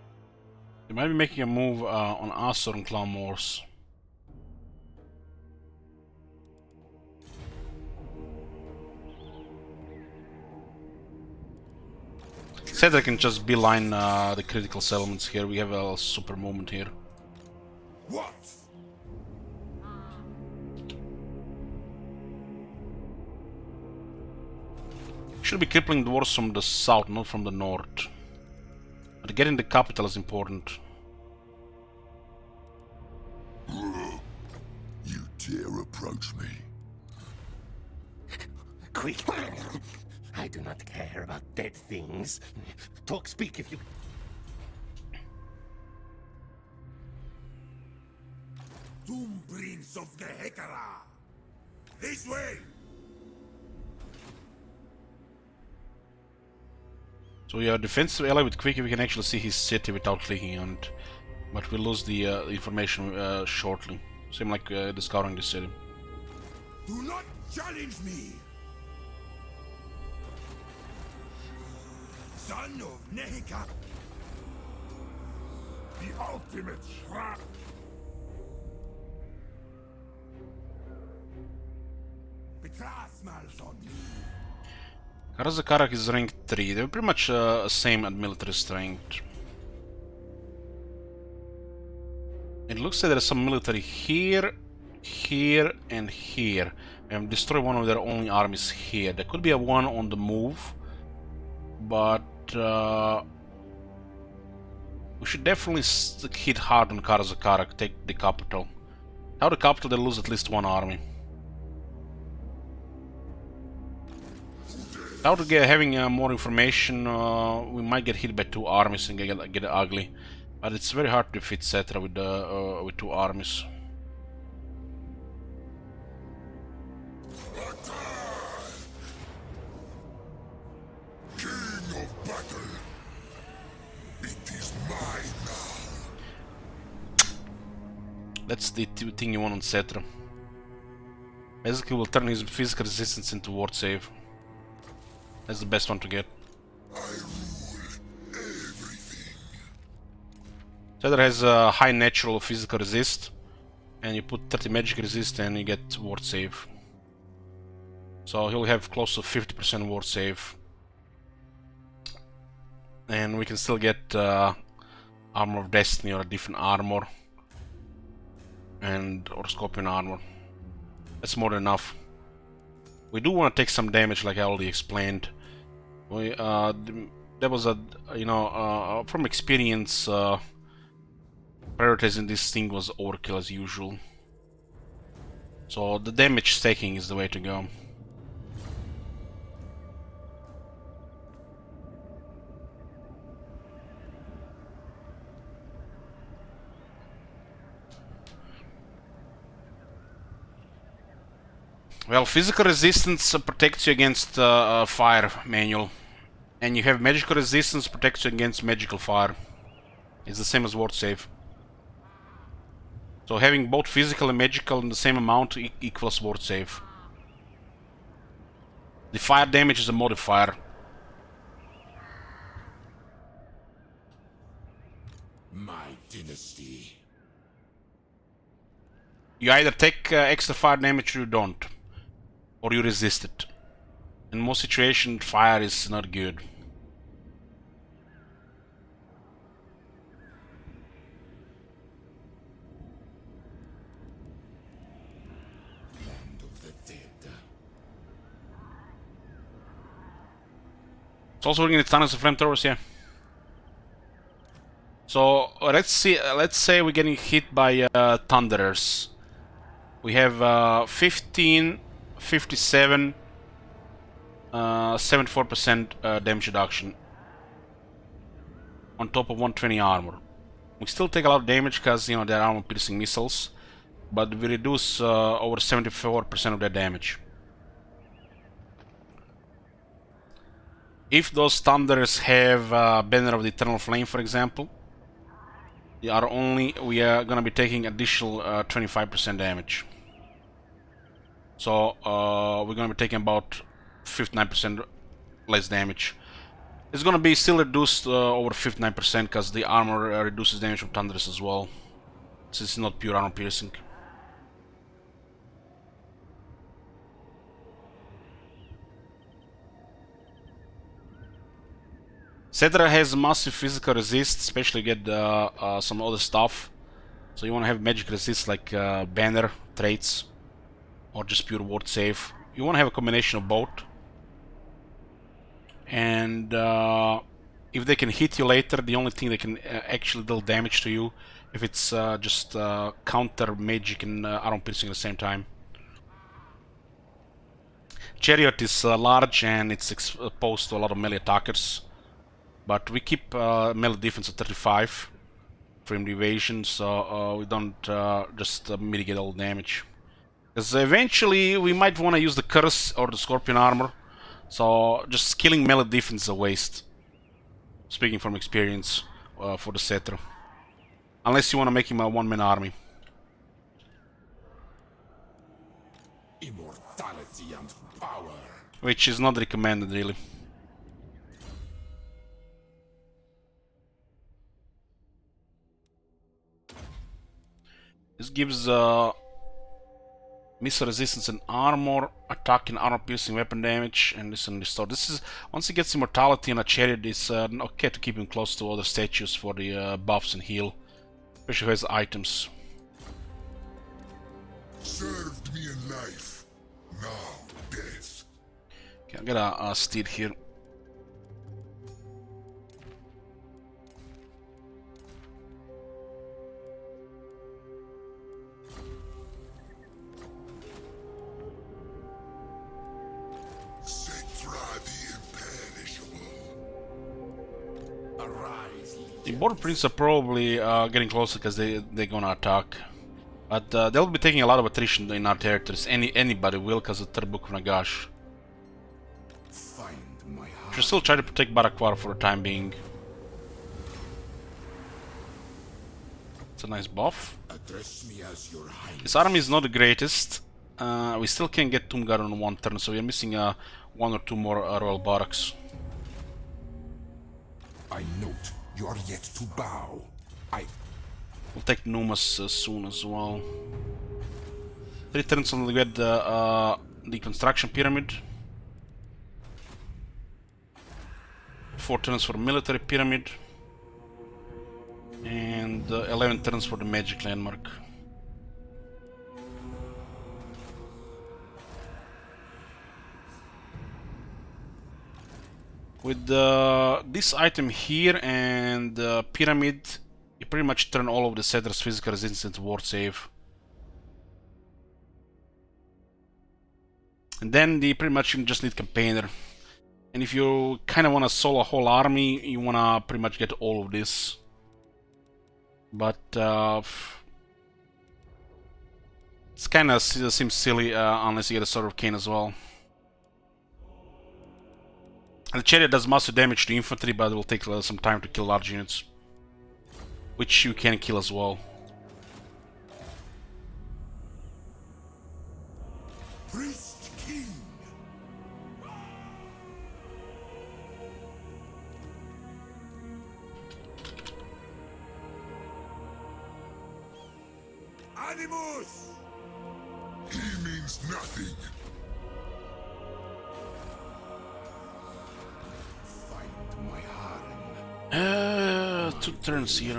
Speaker 2: They might be making a move on us or on Clan Morse. Said I can just beeline the critical settlements here. We have a super movement here.
Speaker 5: What?
Speaker 2: Should be crippling dwarves from the south, not from the north. But getting the capital is important.
Speaker 4: You dare approach me?
Speaker 8: Quick! I do not care about dead things. Speak if you...
Speaker 5: Tomb Prince of the Hekara! This way!
Speaker 2: So we are defensive ally with Quick, we can actually see his city without clicking on it. But we lose the information shortly. Same like discovering the city.
Speaker 5: Do not challenge me! Son of Nehika! The ultimate trap! Betra smells on me!
Speaker 2: Karazakarak is rank 3. They're pretty much same at military strength. It looks like there's some military here, here, and here. And destroy one of their only armies here. There could be a one on the move, but we should definitely hit hard on Karazakarak, take the capital. Without the capital, they lose at least one army. Without having more information, we might get hit by two armies and get ugly. But it's very hard to defeat Cetra with two armies.
Speaker 4: King of battle. It is mine now.
Speaker 2: That's the thing you want on Cetra. Basically, will turn his physical resistance into ward save. That's the best one to get.
Speaker 4: I rule everything.
Speaker 2: Cetra has a high natural physical resist, and you put 30 magic resist and you get ward save. So he'll have close to 50% ward save. And we can still get Armor of Destiny or a different armor. And or Scorpion armor. That's more than enough. We do want to take some damage, like I already explained. We there was a from experience, prioritizing this thing was overkill as usual. So the damage stacking is the way to go. Well, physical resistance protects you against fire, manual. And you have magical resistance protects you against magical fire. It's the same as ward save. So having both physical and magical in the same amount equals ward save. The fire damage is a modifier.
Speaker 5: My dynasty.
Speaker 2: You either take extra fire damage or you don't. Or you resist it. In most situations, fire is not good.
Speaker 5: Land of the dead.
Speaker 2: It's also working the tunnels of flamethrowers, yeah. So let's say we're getting hit by thunderers. We have 15, 57, 74% damage reduction on top of 120 armor. We still take a lot of damage because they're armor piercing missiles, but we reduce over 74% of their damage. If those thunders have Banner of the Eternal Flame, for example, we are gonna be taking additional 25% damage. So we're gonna be taking about 59% less damage. It's gonna be still reduced over 59% because the armor reduces damage from thunders as well. Since it's not pure armor piercing. Cedra has massive physical resist, especially get some other stuff. So you want to have magic resist like banner traits or just pure ward save. You want to have a combination of both. And if they can hit you later, the only thing they can actually deal damage to you if it's just counter magic and armor piercing at the same time. Chariot is large and it's exposed to a lot of melee attackers, but we keep melee defense at 35 from the evasion, so we don't just mitigate all damage. Because eventually we might want to use the curse or the scorpion armor, so just killing melee defense is a waste. Speaking from experience for the setter. Unless you want to make him a one-man army.
Speaker 5: Immortality and power.
Speaker 2: Which is not recommended, really. This gives missile resistance and armor, attack and armor piercing weapon damage, and this and restore. This is once he gets immortality and a chariot, it's okay to keep him close to other statues for the buffs and heal, especially if he has items.
Speaker 4: Served me in life, now death.
Speaker 2: Okay, I got a steed here. The border prints are probably getting closer because they're gonna attack, but they'll be taking a lot of attrition in our territories. Anybody will, because of the third book of Nagash. Should still try to protect Barakwar for the time being. It's a nice buff. This army is not the greatest. We still can't get Tomb Guard on one turn, so we're missing one or two more royal barracks.
Speaker 5: I note you're yet to bow.
Speaker 2: We'll take Numas soon as well. 3 turns on the construction pyramid. 4 turns for military pyramid. And 11 turns for the magic landmark. With this item here and the pyramid, you pretty much turn all of the setter's physical resistance into ward save. And then you pretty much just need campaigner. And if you kind of want to solo a whole army, you want to pretty much get all of this. But it's kind of seems silly unless you get a Sword of Cain as well. The chariot does massive damage to infantry, but it will take some time to kill large units, which you can kill as well.
Speaker 5: Priest King.
Speaker 4: Animus! He means nothing.
Speaker 2: 2 turns here.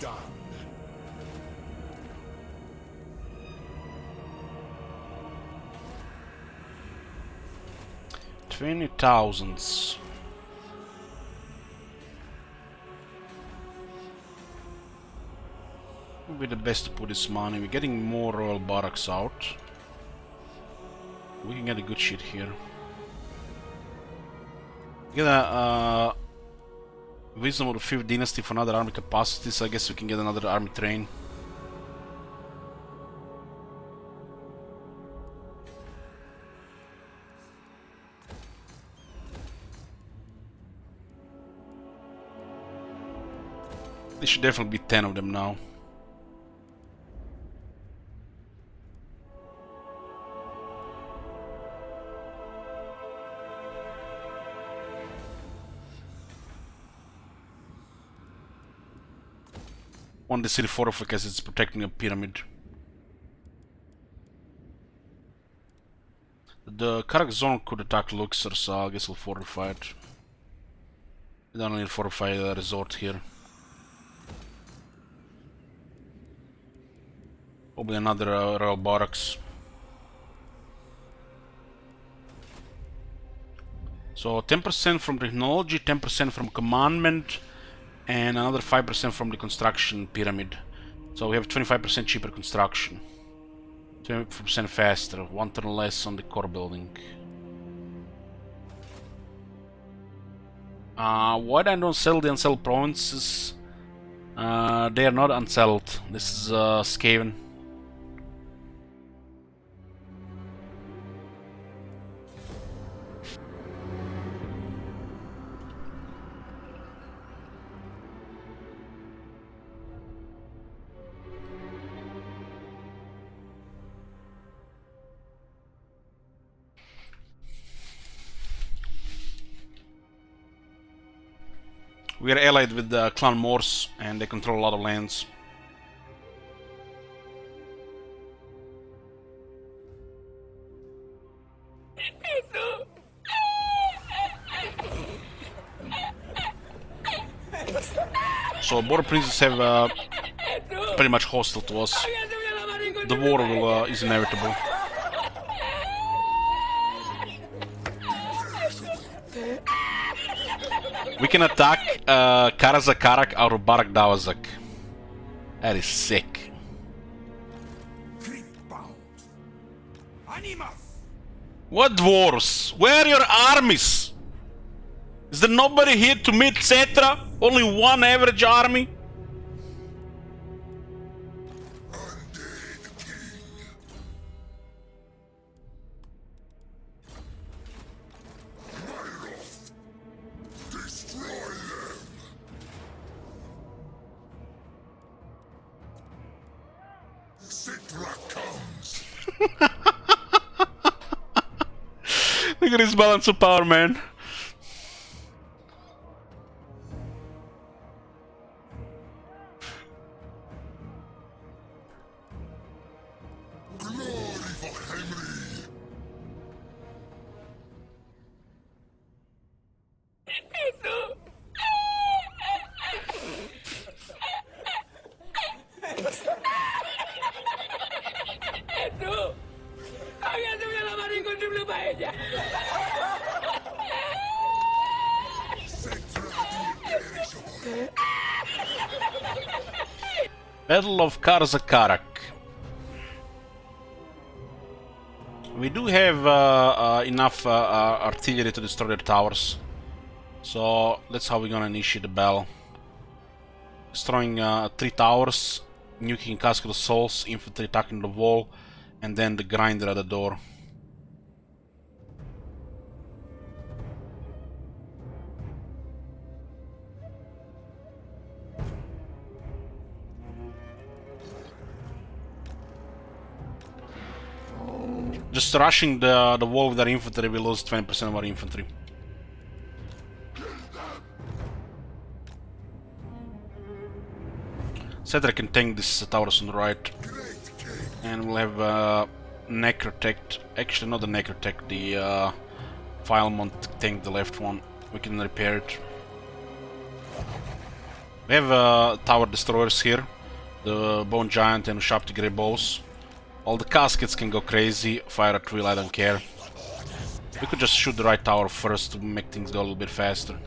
Speaker 5: Done.
Speaker 2: 20,000. Would be the best to put this money. We're getting more royal barracks out. We can get a good shit here. Get a Wisdom of the 5th Dynasty for another army capacity, so I guess we can get another army train. There should definitely be 10 of them now. want the city fortified because it's protecting a pyramid. The Karak zone could attack Luxor, so I guess we'll fortify it. We don't need to fortify the resort here. Probably another royal barracks. So 10% from technology, 10% from commandment, and another 5% from the construction pyramid. So we have 25% cheaper construction. 20% faster, 1 turn less on the core building. Why I don't sell the unsettled provinces? They are not unsettled. This is Skaven. We are allied with the Clan Morse, and they control a lot of lands. So border princes have pretty much hostile to us. The war will, is inevitable. We can attack Karazakarak out of Barak Dawazak. That is sick. What dwarves? Where are your armies? Is there nobody here to meet Cetra? Only one average army? Look at his balance of power, man.
Speaker 4: Glory for Khemri!
Speaker 2: Battle of Karzakarak. We do have enough artillery to destroy their towers. So that's how we're gonna initiate the battle. Destroying 3 towers, nuking Cascade of Souls, infantry attacking the wall, and then the grinder at the door. Just rushing the wall with our infantry, we lose 20% of our infantry. Cedric can tank this towers on the right. And we'll have Necrotect. Actually, not the Necrotect, the Filemont tank the left one. We can repair it. We have tower destroyers here. The Bone Giant and Sharp Grey Bows. All the caskets can go crazy, fire at will, I don't care. We could just shoot the right tower first to make things go a little bit faster.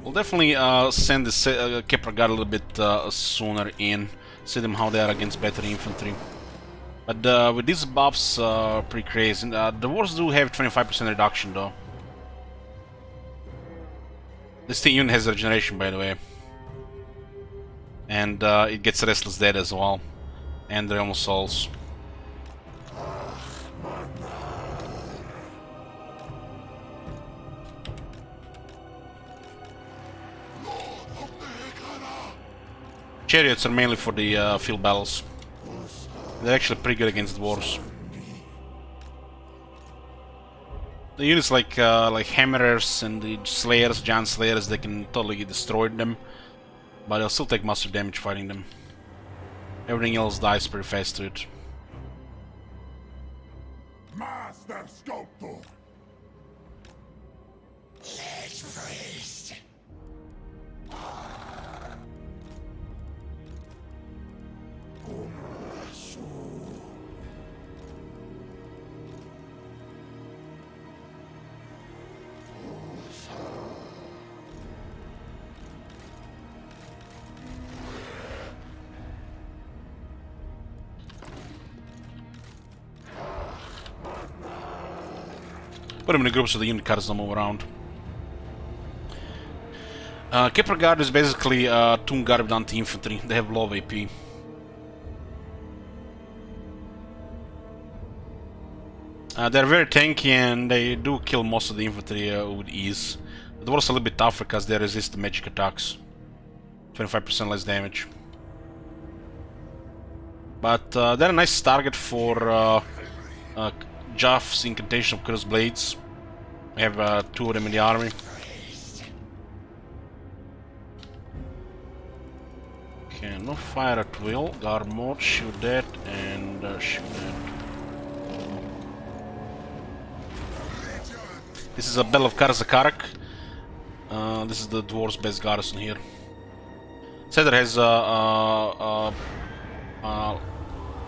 Speaker 2: We'll definitely send this Kepler guard a little bit sooner in, see them how they are against better infantry. But with these buffs, pretty crazy. The wars do have 25% reduction though. This thing even has regeneration, by the way. And it gets Restless Dead as well. And Realm of Souls. Chariots are mainly for the field battles. They're actually pretty good against dwarves. The units like hammerers and the slayers, giant slayers, they can totally destroy them, but they'll still take massive damage fighting them. Everything else dies pretty fast to it.
Speaker 5: Master Sculptor! Let's priest!
Speaker 2: Put them in the groups so the unit cards don't move around. Khemri Guard is basically Tomb Guard with anti-infantry. They have low AP. They're very tanky and they do kill most of the infantry with ease. The dwarves are a little bit tougher because they resist the magic attacks. 25% less damage. But they're a nice target for Jaff's Incantation of Curse Blades. We have 2 of them in the army. Okay, no fire at will. Guard mode, shoot that, and shoot that. This is a Battle of Karzakarak. This is the dwarves' best garrison here. Cedar has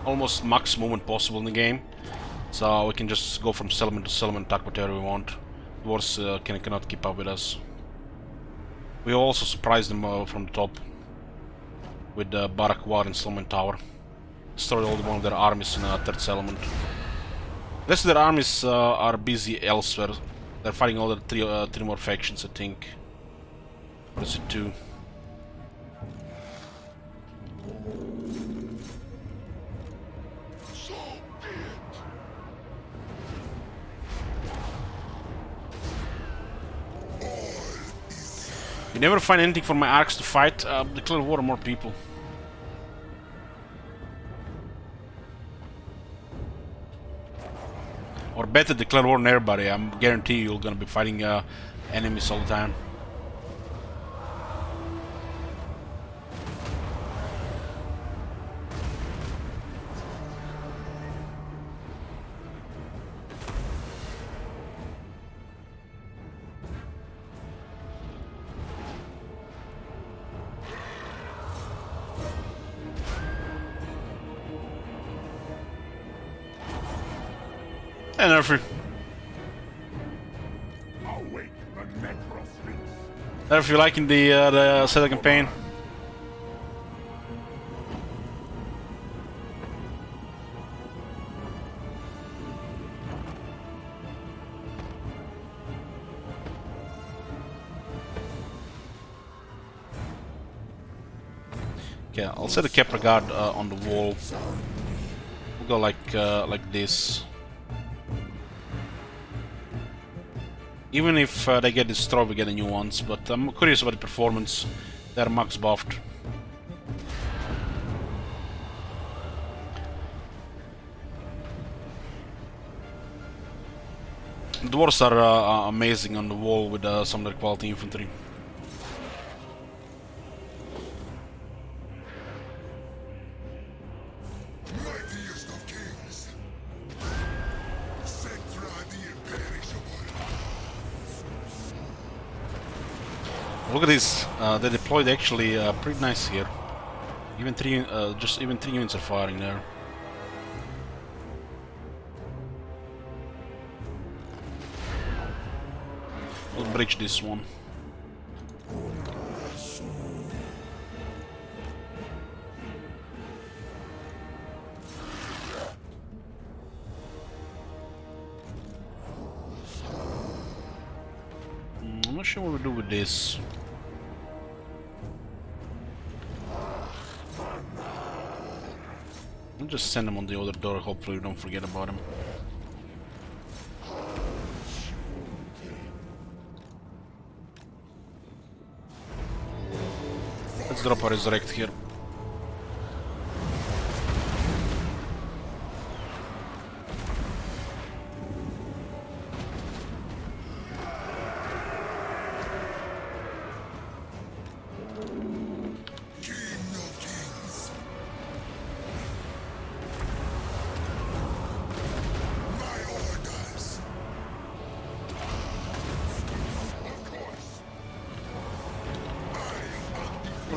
Speaker 2: almost max movement possible in the game, so we can just go from settlement to settlement, attack whatever we want. Dwarves cannot keep up with us. We also surprise them from the top with the Barak War and Settlement Tower. Destroyed all one of their armies in third settlement. The rest of their armies are busy elsewhere. They're fighting all the three more factions, I think. What is it, 2? You never find anything for my arcs to fight. Declare war on more people. Or better, declare war on everybody. I'm guarantee you're gonna be fighting enemies all the time. And Nerfy. Nerfy, you liking the Cedar campaign? Okay, I'll set a Khemri Guard on the wall. We'll go like this. Even if they get destroyed, we get the new ones, but I'm curious about the performance. They're max buffed. Dwarves are amazing on the wall with some of their quality infantry. Look at this, they deployed actually pretty nice here. Even three units are firing there. We'll bridge this one. I'm not sure what we do with this. I'll just send them on the other door, hopefully we don't forget about them. Let's drop a resurrect here.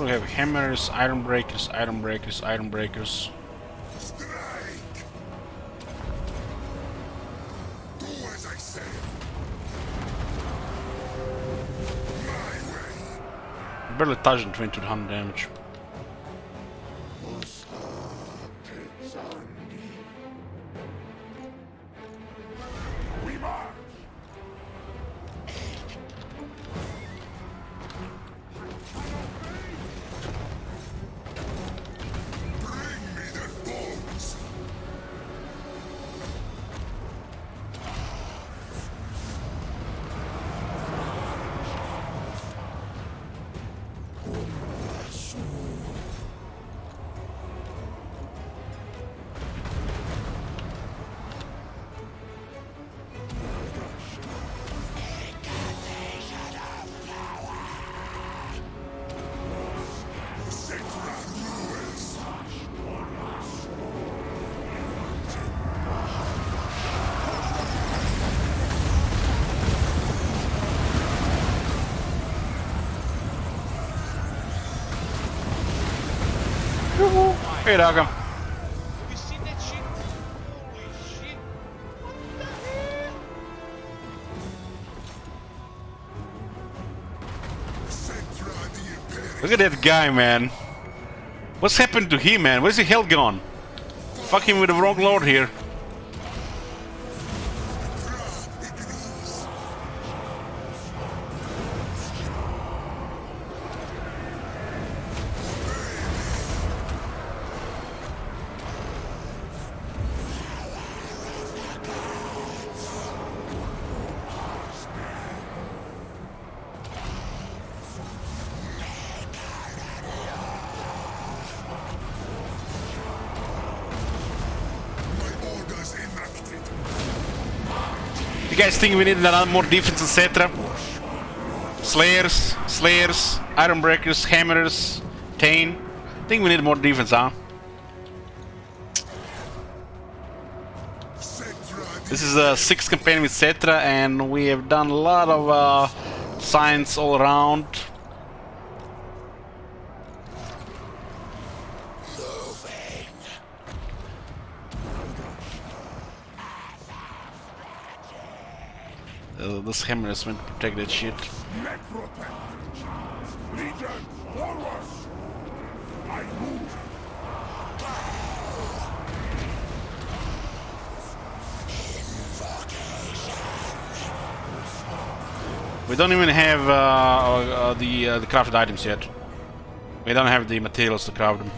Speaker 2: we have hammers, iron breakers, iron breakers, iron breakers.
Speaker 4: Strike! Do as I say. My way.
Speaker 2: Barely touching 2200 damage.
Speaker 5: We march!
Speaker 4: Bring me their bones. Citra rules.
Speaker 2: Hey, Doggo.
Speaker 1: Have you seen that shit? Holy shit! What the hell?
Speaker 4: Citra the Imperium.
Speaker 2: Look at that guy, man. What's happened to him, man? Where's the hell gone? Fucking with the wrong lord here.
Speaker 4: My orders enacted.
Speaker 2: You guys think we need another more defense, etc.? Slayers, Slayers, Iron Breakers, Hammers, Tane. Think we need more defense, huh?
Speaker 4: Citra the
Speaker 2: This is a 6th campaign with Cetra, and we have done a lot of science all around. This hammer is meant to protect that shit.
Speaker 5: Necropet! Legion, forward! I move!
Speaker 2: We don't even have the crafted items yet. We don't have the materials to craft them.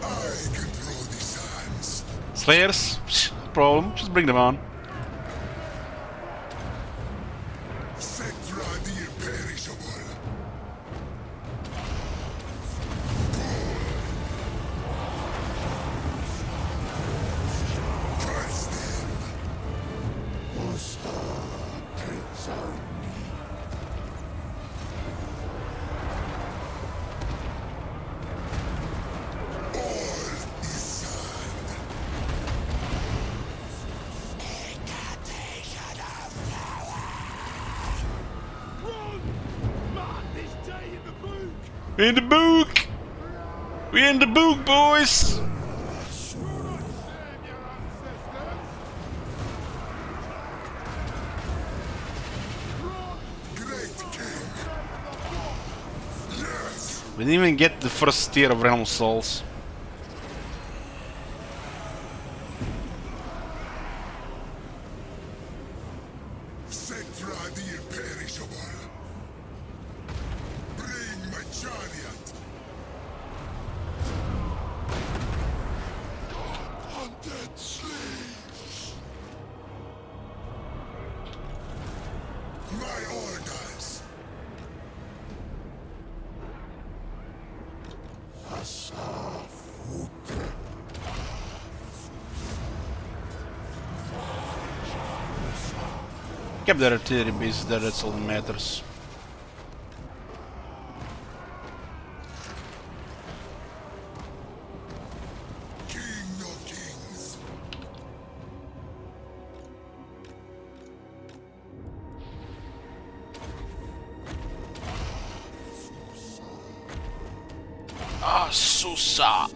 Speaker 4: I control these hands.
Speaker 2: Slayers? Psh, no problem, just bring them on.
Speaker 4: Citra the Imperishable. Curse them.
Speaker 2: We in the book! We in the book, boys!
Speaker 4: Great King. Yes.
Speaker 2: We didn't even get the first tier of Realm of Souls.
Speaker 4: Citra the Imperishable. Bring my chariot. Undead slaves. My orders. Asaf.
Speaker 2: Kept their artillery bases there, that's all that matters. Ah, Susa!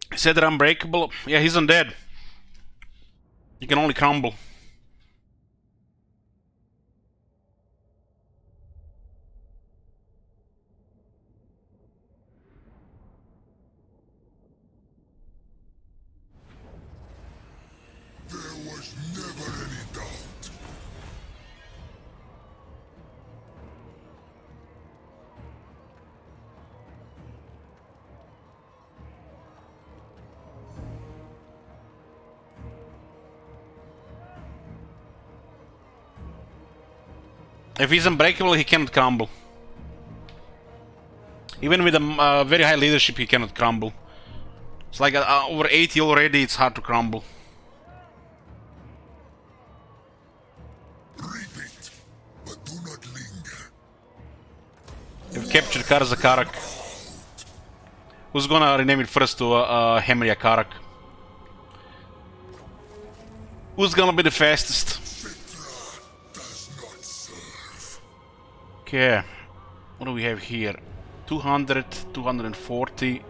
Speaker 2: He said they're unbreakable. Yeah, he's undead. He can only crumble.
Speaker 4: There was never any doubt.
Speaker 2: If he's unbreakable, he cannot crumble. Even with a very high leadership, he cannot crumble. It's like over 80 already, it's hard to crumble.
Speaker 4: Repeat, but do not linger.
Speaker 2: We've captured Karzakarak. Who's gonna rename it first to Khemri Akarak? Who's gonna be the fastest? Okay, what do we have here? 200, 240.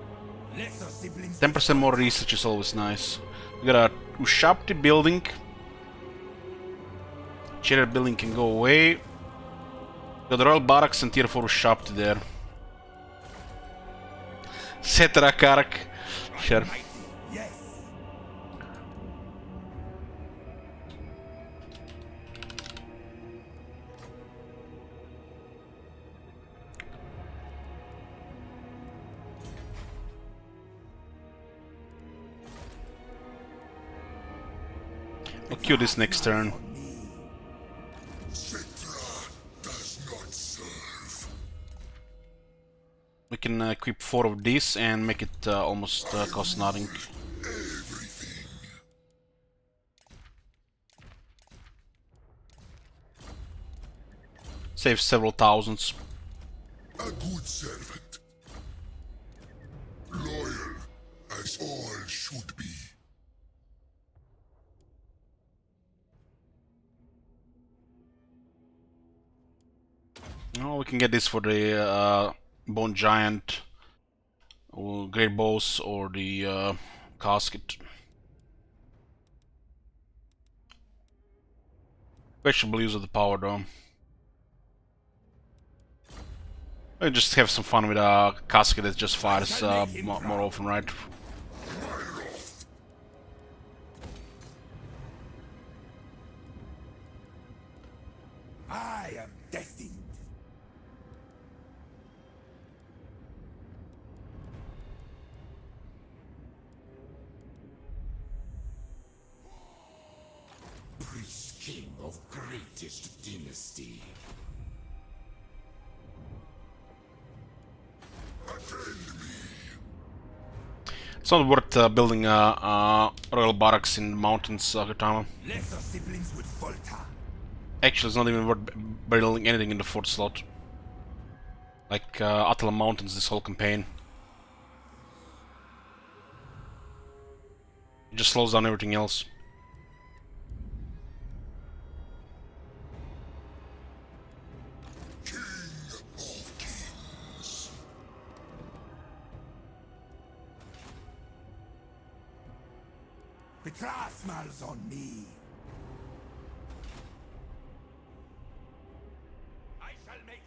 Speaker 2: 10% more research is always nice. We got a Ushapti building. Chariot building can go away. Got the Royal Barracks and Tier 4 Ushapti there. Setra Karak. Sure. I'll queue this next turn. We can equip 4 of these and make it almost cost nothing. Save several thousands.
Speaker 4: A good servant. Loyal, as all should be.
Speaker 2: Oh, we can get this for the Bone Giant, or Great Bows, or the Casket. Questionable use of the Power Dome. We'll just have some fun with a Casket that just fires more often, right?
Speaker 5: I am destined. Priest King of greatest dynasty.
Speaker 2: It's not worth building royal barracks in the mountains, Gatama.
Speaker 5: Lesser siblings would falter.
Speaker 2: Actually, it's not even worth building anything in the fort slot. Like Atala Mountains, this whole campaign. It just slows down everything else.
Speaker 5: Petra smiles on me. I shall make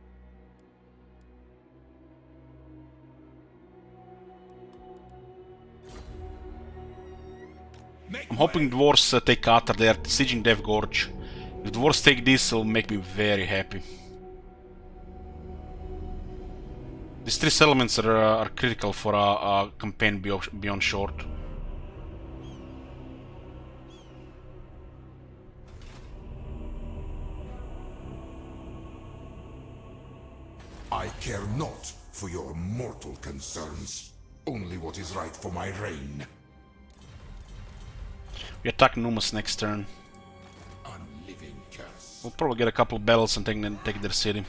Speaker 2: I'm hoping dwarves take Qatar. They are sieging Death Gorge. If dwarves take this, it'll make me very happy. These 3 settlements are critical for a campaign beyond short.
Speaker 5: I care not for your mortal concerns. Only what is right for my reign.
Speaker 2: We attack Numas next turn.
Speaker 5: Unliving curse.
Speaker 2: We'll probably get a couple of battles and take their city.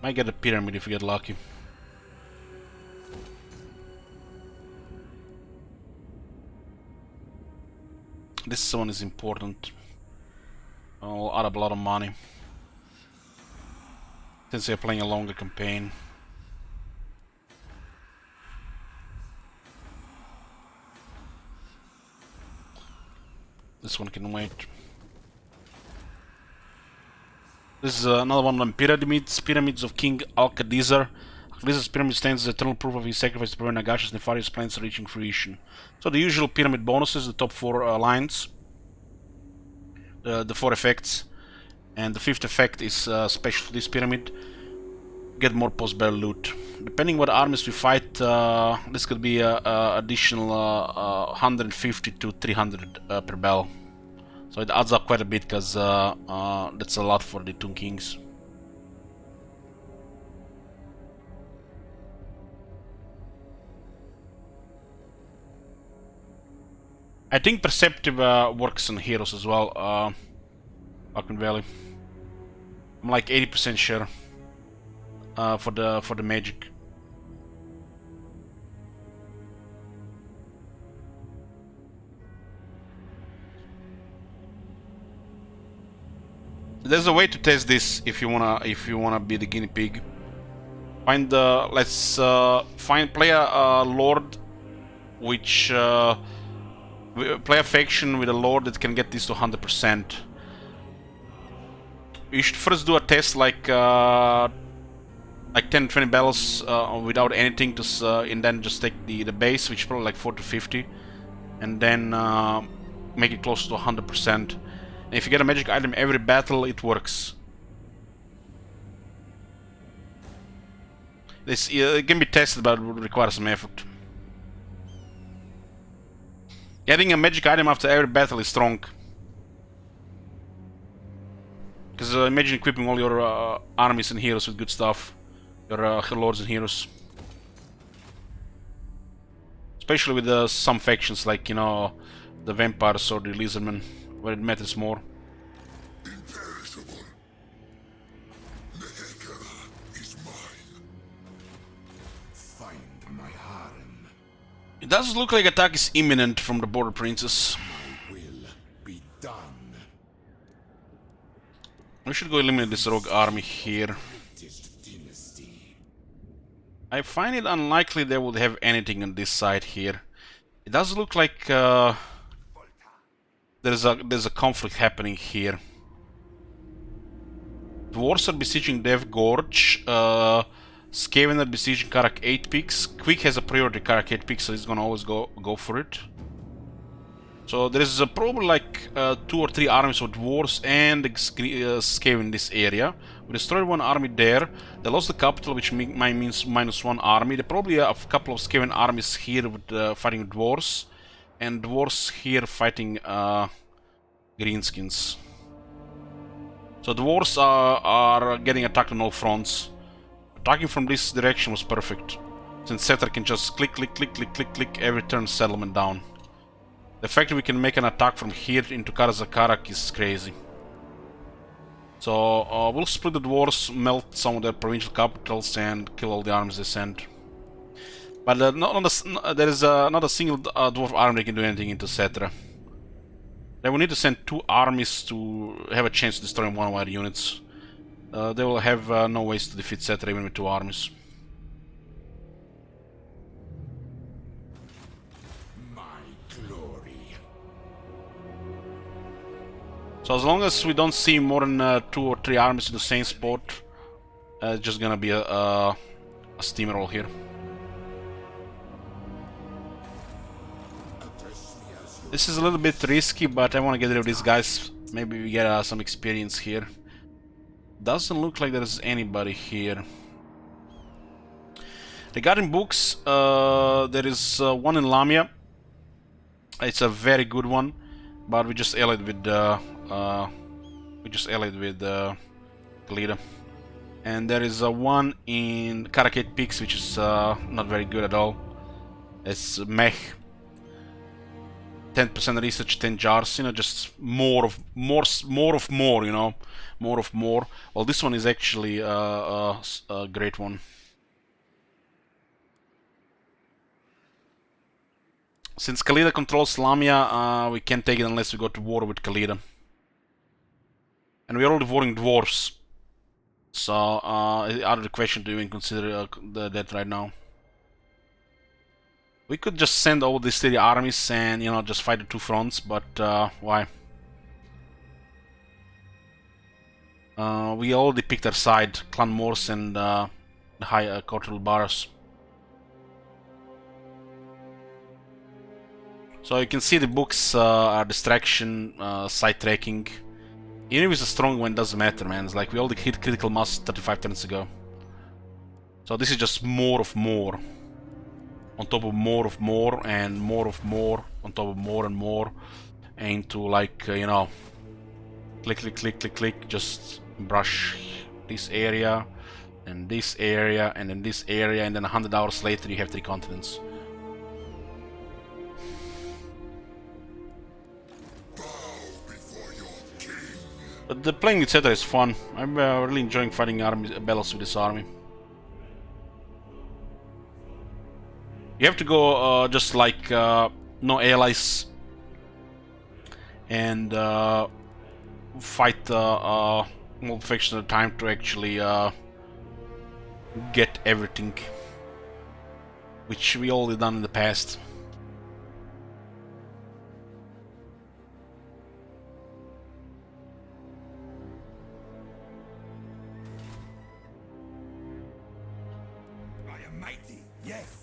Speaker 2: Might get a pyramid if we get lucky. This one is important. I'll add up a lot of money. Since they're playing a longer campaign. This one can wait. This is another one of them pyramids of King Al-Qadizar. Al-Qadizar's pyramid stands as eternal proof of his sacrifice to prevent Nagash's nefarious plans reaching fruition. So the usual pyramid bonuses, the top 4 lines, the 4 effects, and the 5th effect is special for this pyramid. Get more post-battle loot. Depending what armies we fight, this could be additional 150 to 300 per battle. So it adds up quite a bit, because that's a lot for the Tomb Kings. I think Perceptive works on heroes as well, Falcon Valley. I'm like 80% sure for the magic. There's a way to test this if you wanna be the guinea pig. Play a lord, which play a faction with a lord that can get this to 100%. You should first do a test like 10-20 battles without anything and then just take the base, which is probably like 4 to 50, and then make it close to 100%. And if you get a magic item every battle, it works. It can be tested, but it would require some effort. Getting a magic item after every battle is strong. Because imagine equipping all your armies and heroes with good stuff. Your lords and heroes. Especially with some factions like, you know, the vampires or the lizardmen, where it matters more.
Speaker 4: Imperishable. Nehekara is mine.
Speaker 5: Find my harem.
Speaker 2: It does look like attack is imminent from the Border Princess.
Speaker 5: My will be done.
Speaker 2: We should go eliminate this rogue army here. I find it unlikely they would have anything on this side here. It does look like there's a conflict happening here. Dwarves are besieging Death Gorge. Scavenger besieging Karak 8 Peaks. Quick has a priority Karak 8 Peaks, so he's gonna always go for it. So there is probably like 2 or 3 armies of dwarves and Skaven in this area. We destroyed 1 army there. They lost the capital, which means -1 army. There probably a couple of Skaven armies here with, fighting dwarves, and dwarves here fighting greenskins. So dwarves are getting attacked on all fronts. Attacking from this direction was perfect, since Setter can just click, click, click, click, click, click every turn settlement down. The fact that we can make an attack from here into Karazakarak is crazy. So we'll split the dwarves, melt some of their provincial capitals, and kill all the armies they send. But there is not a single dwarf army that can do anything into Cetra. They will need to send 2 armies to have a chance to destroy one of our units. They will have no ways to defeat Cetra even with 2 armies. So as long as we don't see more than 2 or 3 armies in the same spot, it's just gonna be a steamroll here.
Speaker 5: Address me as
Speaker 2: This is a little bit risky, but I want to get rid of these guys. Maybe we get some experience here. Doesn't look like there's anybody here. Regarding books, there is one in Lamia. It's a very good one, but we just allied with Khalida. And there is one in Karakate Peaks, which is not very good at all. It's mech. 10% research, 10 jars, you know, just more of more, you know, more of more. Well, this one is actually a great one. Since Khalida controls Lamia, we can't take it unless we go to war with Khalida. And we're already warring dwarves. So, out of the question to even consider that right now. We could just send all these 3 armies and, you know, just fight the 2 fronts, but why? We already picked our side, Clan Morse and the High Corporal Barras. So you can see the books are distraction, sidetracking. Even if it's a strong one, it doesn't matter, man. It's like we already hit critical mass 35 turns ago. So this is just more of more. On top of more of more and more of more on top of more and more, and to like you know, click click click click click, just brush this area and this area and then this area, and then 100 hours later you have 3 continents. But the playing etc is fun. I'm really enjoying fighting armies, battles with this army. You have to go just like no allies and fight one faction at a time to actually get everything, which we already done in the past.
Speaker 5: I am mighty, yes.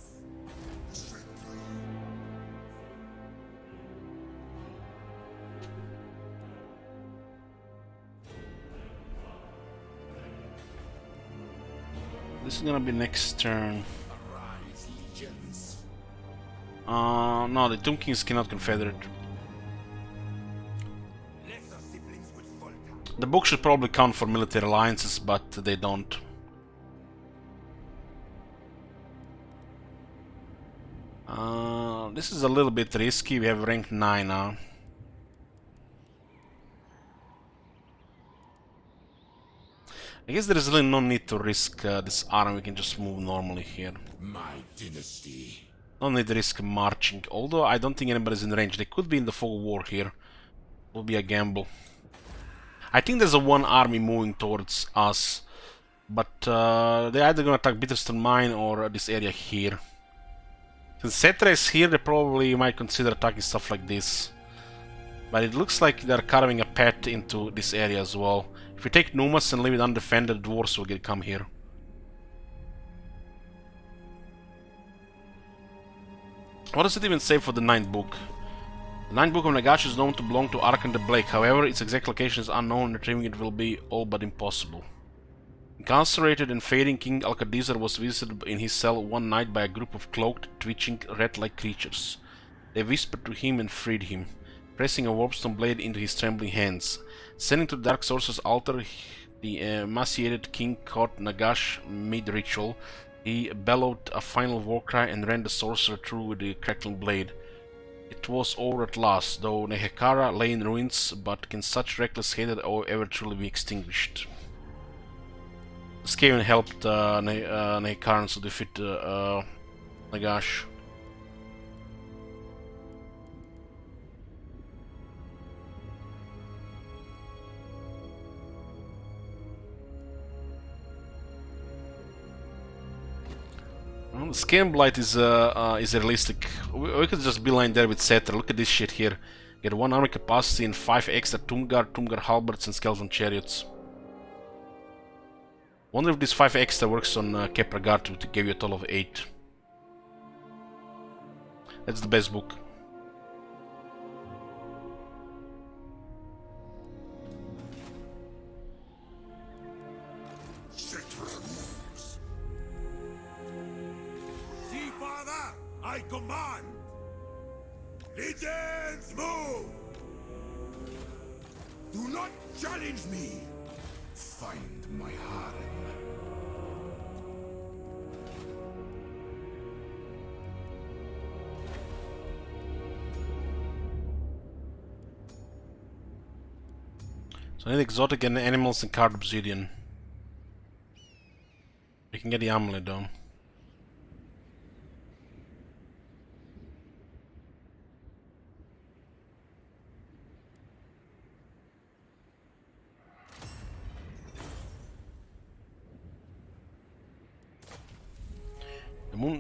Speaker 2: This is gonna be next turn.
Speaker 5: Arise, legions.
Speaker 2: No, the Tomb Kings cannot confederate.
Speaker 5: Lesser siblings would falter.
Speaker 2: The book should probably count for military alliances, but they don't. This is a little bit risky. We have rank 9 now. I guess there is really no need to risk this army. We can just move normally here.
Speaker 5: My dynasty.
Speaker 2: No need to risk marching. Although I don't think anybody's in range. They could be in the fog of war here. Will be a gamble. I think there's a 1 army moving towards us, but they're either gonna attack Bitterstone Mine or this area here. Since Cetra is here, they probably might consider attacking stuff like this. But it looks like they're carving a path into this area as well. If we take Numas and leave it undefended, dwarves will come here. What does it even say for the 9th book? The 9th book of Nagash is known to belong to Arkan the Blake. However, its exact location is unknown. Retrieving it will be all but impossible. Incarcerated and fading, King Alcadizar was visited in his cell one night by a group of cloaked, twitching, rat-like creatures. They whispered to him and freed him, pressing a warpstone blade into his trembling hands. Sending to the Dark Sorcerer's altar, the emaciated king caught Nagash mid-ritual. He bellowed a final war cry and ran the sorcerer through with the crackling blade. It was over at last, though Nehekara lay in ruins, but can such reckless hatred ever truly be extinguished? Skaven helped Nehekarans to defeat Nagash. Well, Scan Blight is realistic. We could just beeline there with Setter. Look at this shit here. Get 1 army capacity and 5 extra Tumgar halberds and skeleton chariots. Wonder if this 5 extra works on Kepragar to give you a total of 8. That's the best book.
Speaker 5: my command! Legions, move! Do not challenge me! Find my harem.
Speaker 2: So I need exotic animals and card obsidian. We can get the amulet though.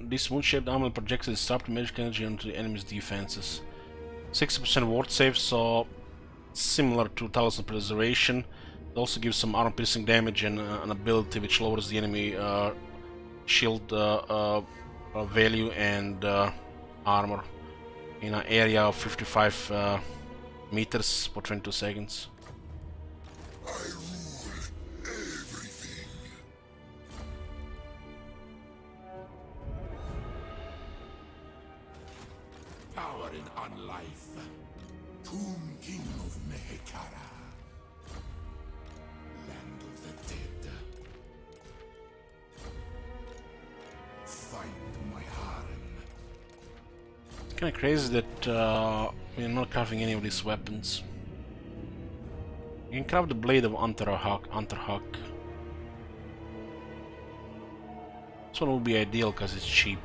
Speaker 2: This moon-shaped amulet projects disrupt magic energy onto the enemy's defenses. 60% ward save, so similar to Talus of Preservation. It also gives some armor-piercing damage and an ability which lowers the enemy shield value and armor in an area of 55 meters for 22 seconds.
Speaker 4: I rule everything.
Speaker 5: Power in unlife. Tomb King of Mehekara. Land of the dead. Find my harem.
Speaker 2: It's kinda crazy that we're not crafting any of these weapons. You can craft the blade of Unterhawk. This one would be ideal because it's cheap.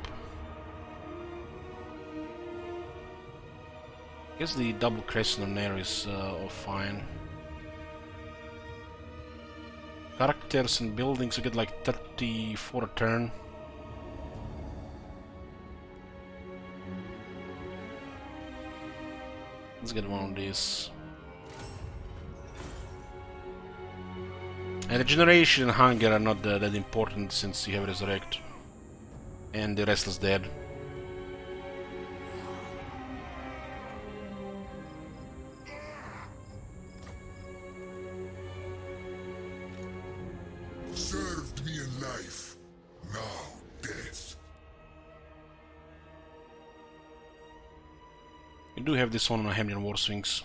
Speaker 2: I guess the double crescent on there is all fine. Characters and buildings, you get like 34 a turn. Let's get one of these. And regeneration and hunger are not that important since you have resurrect. And the restless dead.
Speaker 4: Served me in life, now death.
Speaker 2: We do have this one on Khemri War Swings.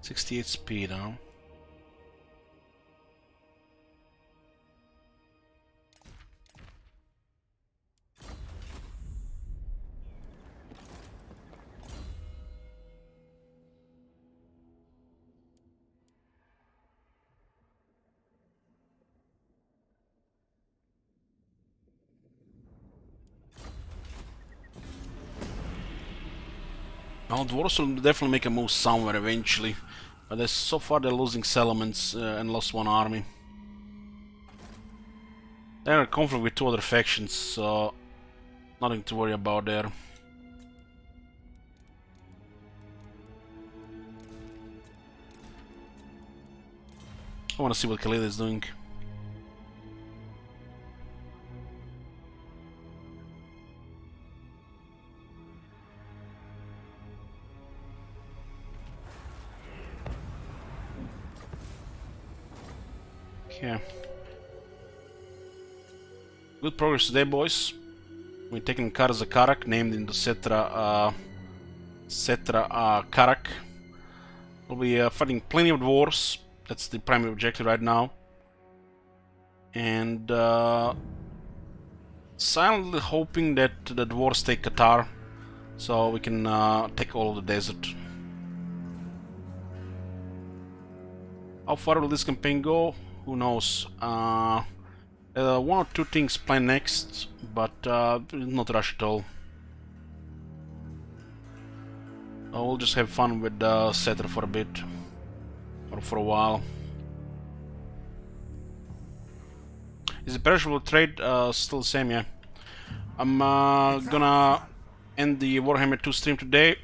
Speaker 2: .68 speed, huh? Now dwarves will definitely make a move somewhere eventually, but so far they're losing settlements and lost one army. They're in conflict with 2 other factions, so nothing to worry about there. I want to see what Khalid is doing. Okay. Good progress today, boys. We're taking Karak, named into Setra Karak. We'll be fighting plenty of dwarves. That's the primary objective right now. And silently hoping that the dwarves take Qatar, so we can take all of the desert. How far will this campaign go? Who knows? 1 or 2 things planned next, but not rush at all. We'll just have fun with Setter for a bit, or for a while. Is the perishable trade still the same? Yeah. I'm gonna end the Warhammer 2 stream today.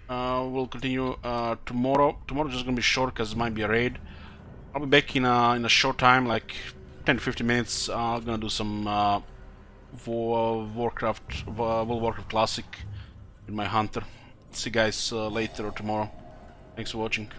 Speaker 2: We'll continue tomorrow. Tomorrow's just gonna be short because it might be a raid. I'll be back in a short time, like 10 to 15 minutes. I'm gonna do some World of Warcraft Classic with my hunter. See you guys later or tomorrow. Thanks for watching.